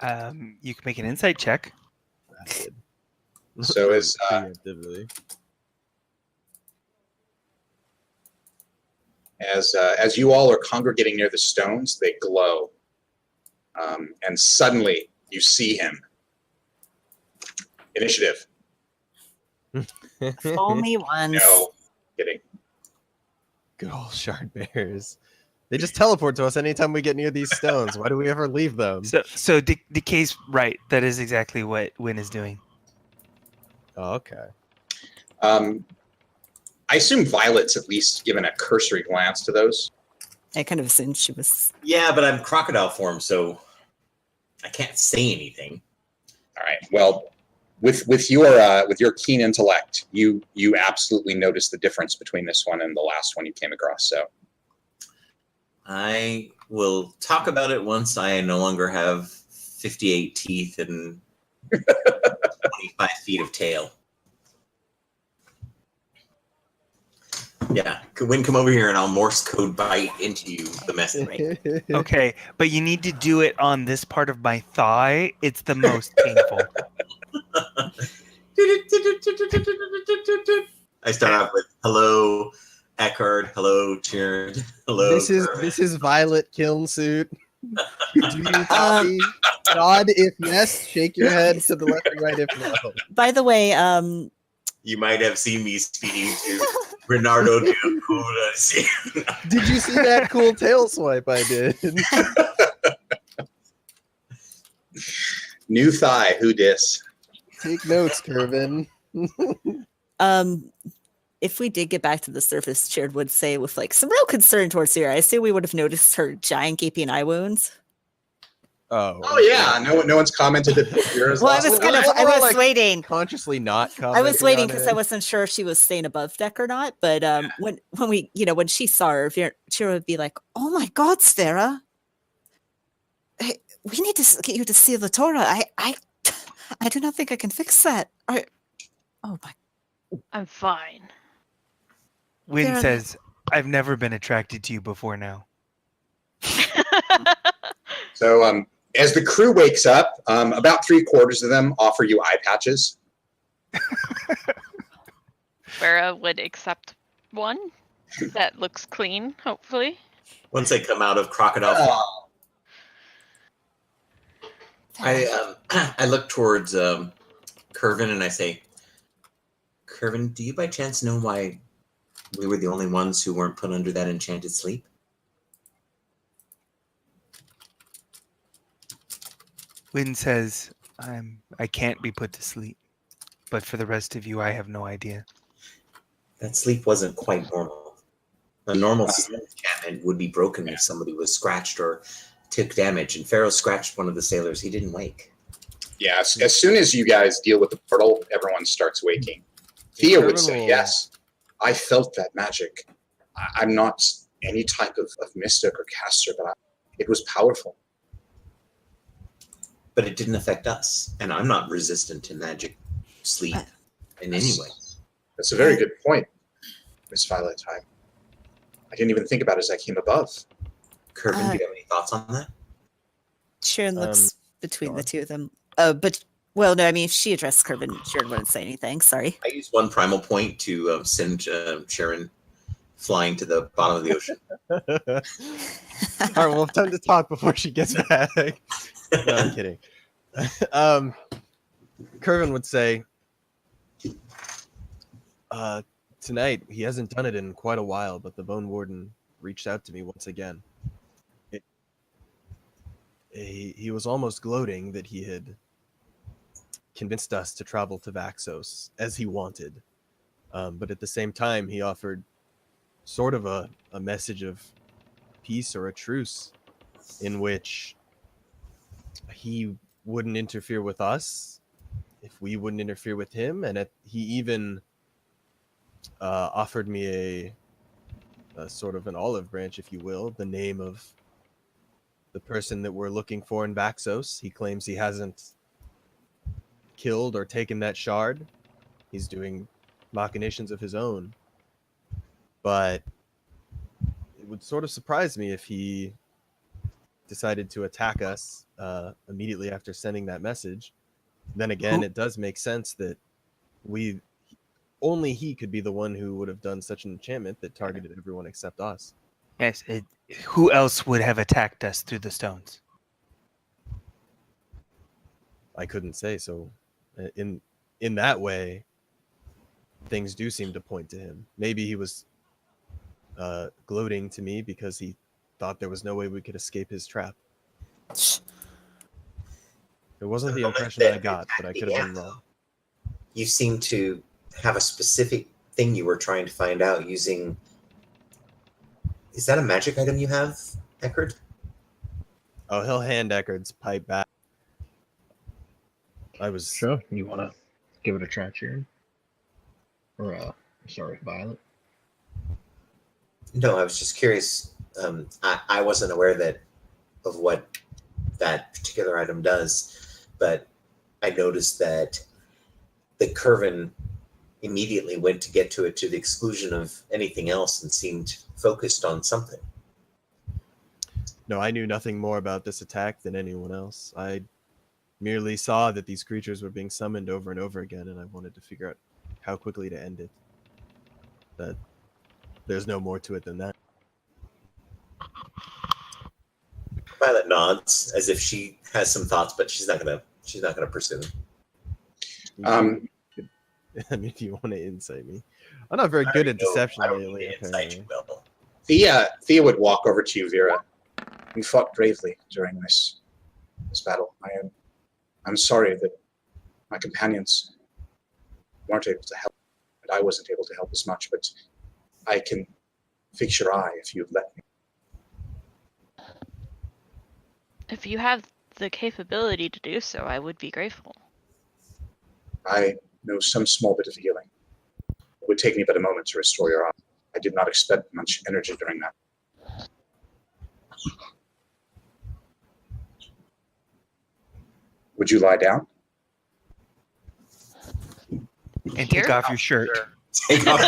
You can make an insight check. So Preemptively. as you all are congregating near the stones, they glow, and suddenly you see him. Initiative. Fool me once. No, kidding. Good old shard bears. They just teleport to us anytime we get near these stones. Why do we ever leave them? So Decay's right. That is exactly what Wynn is doing. Oh, okay. I assume Violet's at least given a cursory glance to those. I kind of assumed she was. Yeah, but I'm crocodile form, so I can't say anything. All right. Well, with your keen intellect, you absolutely notice the difference between this one and the last one you came across. So I will talk about it once I no longer have 58 teeth and 25 feet of tail. Yeah, Wynn, come over here and I'll Morse code bite into you the message. Okay, but you need to do it on this part of my thigh. It's the most painful. I start off with hello, Eckhart. Hello, Cheer. Hello. This is Violet Kiln Suit. Do you copy? Nod if yes. Shake your head to the left and right if no. By the way, You might have seen me speaking to Bernardo de Acuna. Did you see that cool tail swipe I did? new thigh, who dis? Take notes, Kervin. if we did get back to the surface, Cheered would say with like some real concern towards Sierra, I assume we would have noticed her giant gaping eye wounds. Oh yeah, no one's commented that Sierra's Well, I lost was a kind of, lot. I was waiting. Consciously not I commenting was waiting on because it. I wasn't sure if she was staying above deck or not. But when we, when she saw her, Cheered would be like, "Oh my God, Sierra, hey, we need to get you to see the Torah. I do not think I can fix that. Oh my, I'm fine. Wynn There- says, I've never been attracted to you before now. So as the crew wakes up, about 3/4 of them offer you eye patches. Vera would accept one that looks clean, hopefully. Once I come out of crocodile form, I look towards Kervin and I say, Kervin, do you by chance know why we were the only ones who weren't put under that enchanted sleep? Wynn says, I can't be put to sleep. But for the rest of you, I have no idea. That sleep wasn't quite normal. A normal enchantment would be broken if somebody was scratched or took damage. And Pharaoh scratched one of the sailors. He didn't wake. Yeah, as soon as you guys deal with the portal, everyone starts waking. Thea would say, Criminal. yes, I felt that magic. I'm not any type of mystic or caster, but it was powerful. But it didn't affect us. And I'm not resistant to magic sleep in any way. That's a very good point, Miss Violet. I didn't even think about it as I came above. Kervin, do you have any thoughts on that? Sharon looks between the two of them. But well, no, I mean, if she addressed Kervin, Sharon wouldn't say anything. Sorry. I use one primal point to send Sharon flying to the bottom of the ocean. All right, well, we'll have time to talk before she gets back. No, I'm kidding. Kervin would say, tonight, he hasn't done it in quite a while, but the Bone Warden reached out to me once again. He was almost gloating that he had convinced us to travel to Vaxos as he wanted. But at the same time, he offered sort of a message of peace or a truce in which he wouldn't interfere with us if we wouldn't interfere with him. And he even offered me a sort of an olive branch, if you will, the name of the person that we're looking for in Vaxos. He claims he hasn't killed or taken that shard. He's doing machinations of his own. But it would sort of surprise me if he decided to attack us immediately after sending that message. Then again, it does make sense that only he could be the one who would have done such an enchantment that targeted everyone except us. Yes. Who else would have attacked us through the stones? I couldn't say. So in that way, things do seem to point to him. Maybe he was gloating to me because he thought there was no way we could escape his trap. It wasn't the impression I got, but I could have been wrong. You seem to have a specific thing you were trying to find out using. Is that a magic item you have, Eckerd? Oh, he'll hand Eckerd's pipe back. I was Sure. You want to give it a try, Sharon? Or, sorry, Violet? No, I was just curious. I wasn't aware of what that particular item does, but I noticed that the Curvin immediately went to get to it to the exclusion of anything else and seemed focused on something. No, I knew nothing more about this attack than anyone else. I merely saw that these creatures were being summoned over and over again, and I wanted to figure out how quickly to end it. That there's no more to it than that. Violet nods as if she has some thoughts, but she's not gonna pursue them. I mean, if you want to insight me, I'm not very good at deception lately. Apparently. Thea would walk over to you, Vera. We fought bravely during this battle. I'm sorry that my companions weren't able to help, and I wasn't able to help as much, but I can fix your eye if you'd let me. If you have the capability to do so, I would be grateful. I know some small bit of healing. It would take me but a moment to restore your eye. I did not expect much energy during that. Would you lie down? And take off your shirt. Take off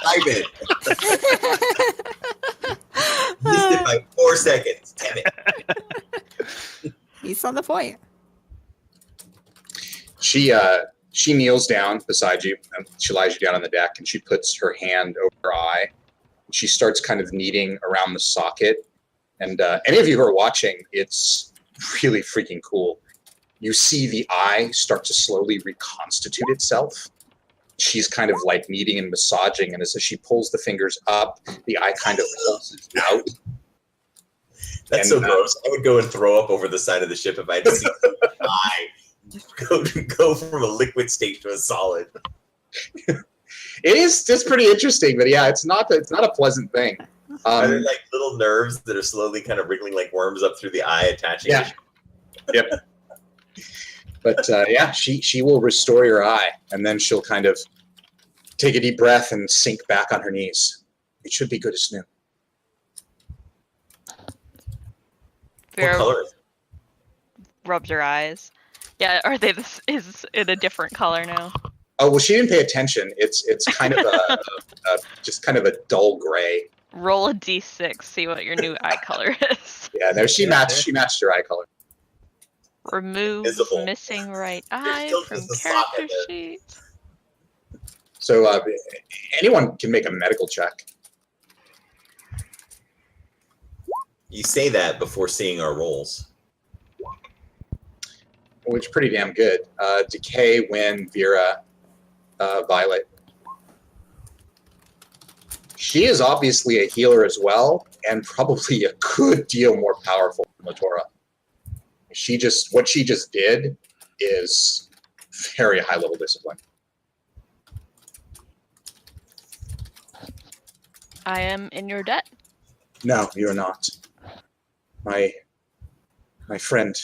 I missed it by 4 seconds. Damn it. He's on the point. She kneels down beside you, and she lies you down on the deck, and she puts her hand over her eye. She starts kind of kneading around the socket. And any of you who are watching, it's really freaking cool. You see the eye start to slowly reconstitute itself. She's kind of like kneading and massaging, and as she pulls the fingers up, the eye kind of pulses out. That's so gross. I would go and throw up over the side of the ship if I had to see the eye go from a liquid state to a solid. It's pretty interesting, but yeah, it's not a pleasant thing. Are there like little nerves that are slowly kind of wriggling like worms up through the eye, attaching? Yeah. Yep. But yeah, she will restore your eye, and then she'll kind of take a deep breath and sink back on her knees. It should be good as new. Vera What color is it? rubs her eyes. Yeah, are they is it a different color now? Oh well, she didn't pay attention. It's kind of just kind of a dull gray. Roll a d6, see what your new eye color is. Yeah, no, she matched your eye color. Remove Visible. missing right eye still from just a character socket there. sheet. So anyone can make a medical check. You say that before seeing our rolls. Which is pretty damn good. Decay, Wynn, Vera, Violet. She is obviously a healer as well, and probably a good deal more powerful than Latora. What she just did is very high level discipline. I am in your debt. No, you're not. My friend,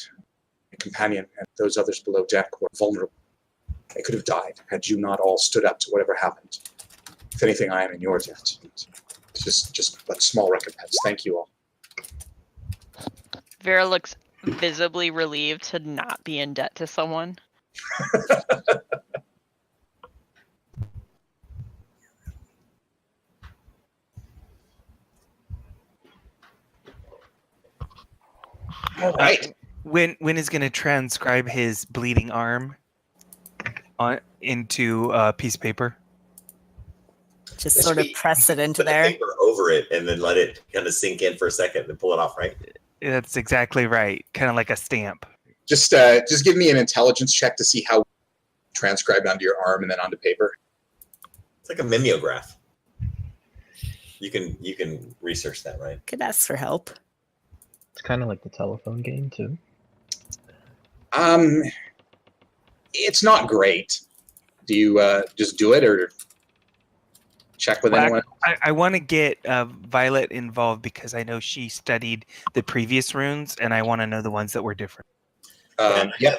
my companion, and those others below deck were vulnerable. They could have died had you not all stood up to whatever happened. If anything, I am in your debt. Just a small recompense. Thank you all. Vera looks visibly relieved to not be in debt to someone. All right. Win is going to transcribe his bleeding arm into a piece of paper. Just This sort of week, press it into Put the there. paper over it and then let it kind of sink in for a second and then pull it off, right? That's exactly right. Kind of like a stamp. Just give me an intelligence check to see how transcribed onto your arm and then onto paper. It's like a mimeograph. You can research that, right? Could ask for help. It's kind of like the telephone game too. It's not great. Do you just do it or check with Well, anyone? I want to get Violet involved because I know she studied the previous runes, and I want to know the ones that were different. Yeah.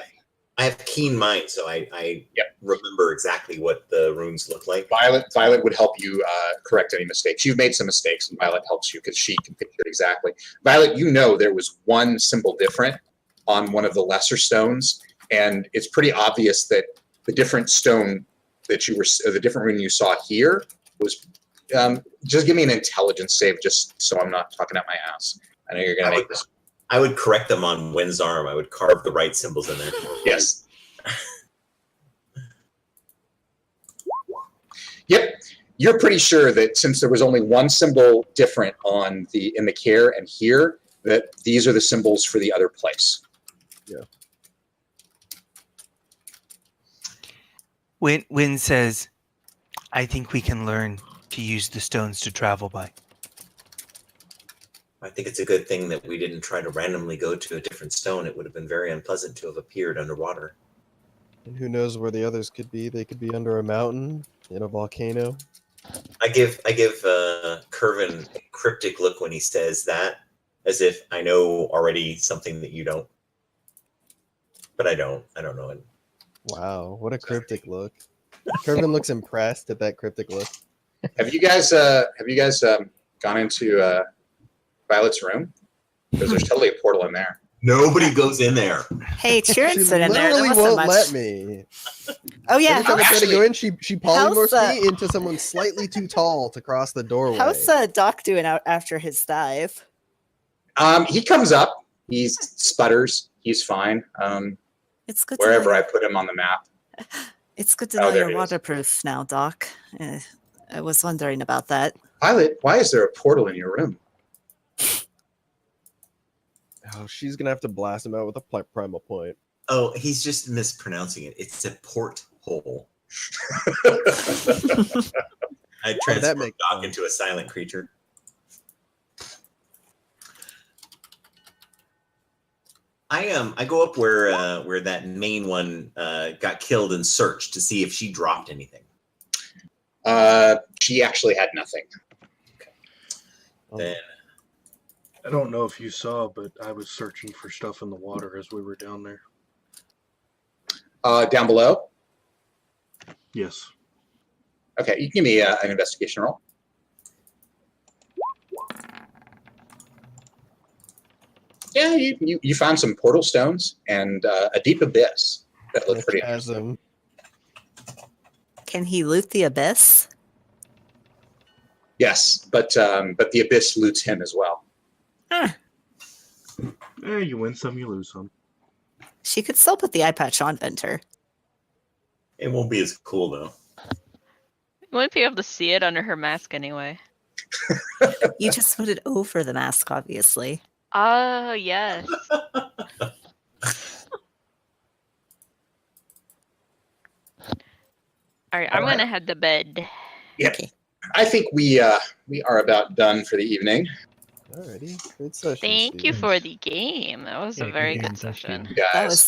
I have keen mind, so I remember exactly what the runes look like. Violet would help you correct any mistakes. You've made some mistakes, and Violet helps you because she can picture it exactly. Violet, you know there was one symbol different on one of the lesser stones, and it's pretty obvious that the different stone that the different rune you saw here was. Just give me an intelligence save, just so I'm not talking out my ass. I know you're gonna make this. I would correct them on Wynn's arm. I would carve the right symbols in there. Yes. Yep. You're pretty sure that since there was only one symbol different in the care and here, that these are the symbols for the other place. Yeah. Win says, I think we can learn to use the stones to travel by. I think it's a good thing that we didn't try to randomly go to a different stone. It would have been very unpleasant to have appeared underwater. And who knows where the others could be? They could be under a mountain, in a volcano. I give Curvin a cryptic look when he says that, as if I know already something that you don't. But I don't know it. Wow, what a cryptic look. Curvin looks impressed at that cryptic look. Have you guys gone into Violet's room? Because there's totally a portal in there. Nobody goes in there. Hey, She Cheering's in there. There literally wasn't won't much. let me. Oh yeah, Every time I try to go in, she polymorphs how's, me into someone slightly too tall to cross the doorway. how's Doc doing out after his dive? He comes up. He sputters. He's fine. It's good. Wherever I put him on the map. It's good to Oh, know there you're he is. waterproof now, Doc. I was wondering about that. Violet, why is there a portal in your room? Oh, she's gonna have to blast him out with a primal point. Oh, he's just mispronouncing it. It's a porthole. I transformed makes Doc sense. into a silent creature. I go up where that main one got killed and searched to see if she dropped anything. She actually had nothing. Then I don't know if you saw, but I was searching for stuff in the water as we were down there. Down below. Yes. Okay, you can give me an investigation roll. Yeah, you found some portal stones and a deep abyss that looked pretty interesting. Chasm. Can he loot the abyss? Yes, but the abyss loots him as well. You win some, you lose some. She could still put the eye patch on Venter. it won't be as cool though. You wouldn't be able to see it under her mask anyway. You just put it over the mask, obviously. Oh, yes. All right, I'm All right. gonna head to bed. Yep. I think we are about done for the evening. Alrighty, good session. Thank you Steven. for the game. That was Yeah, a good very game, good thanks, session. Steven. Guys. That was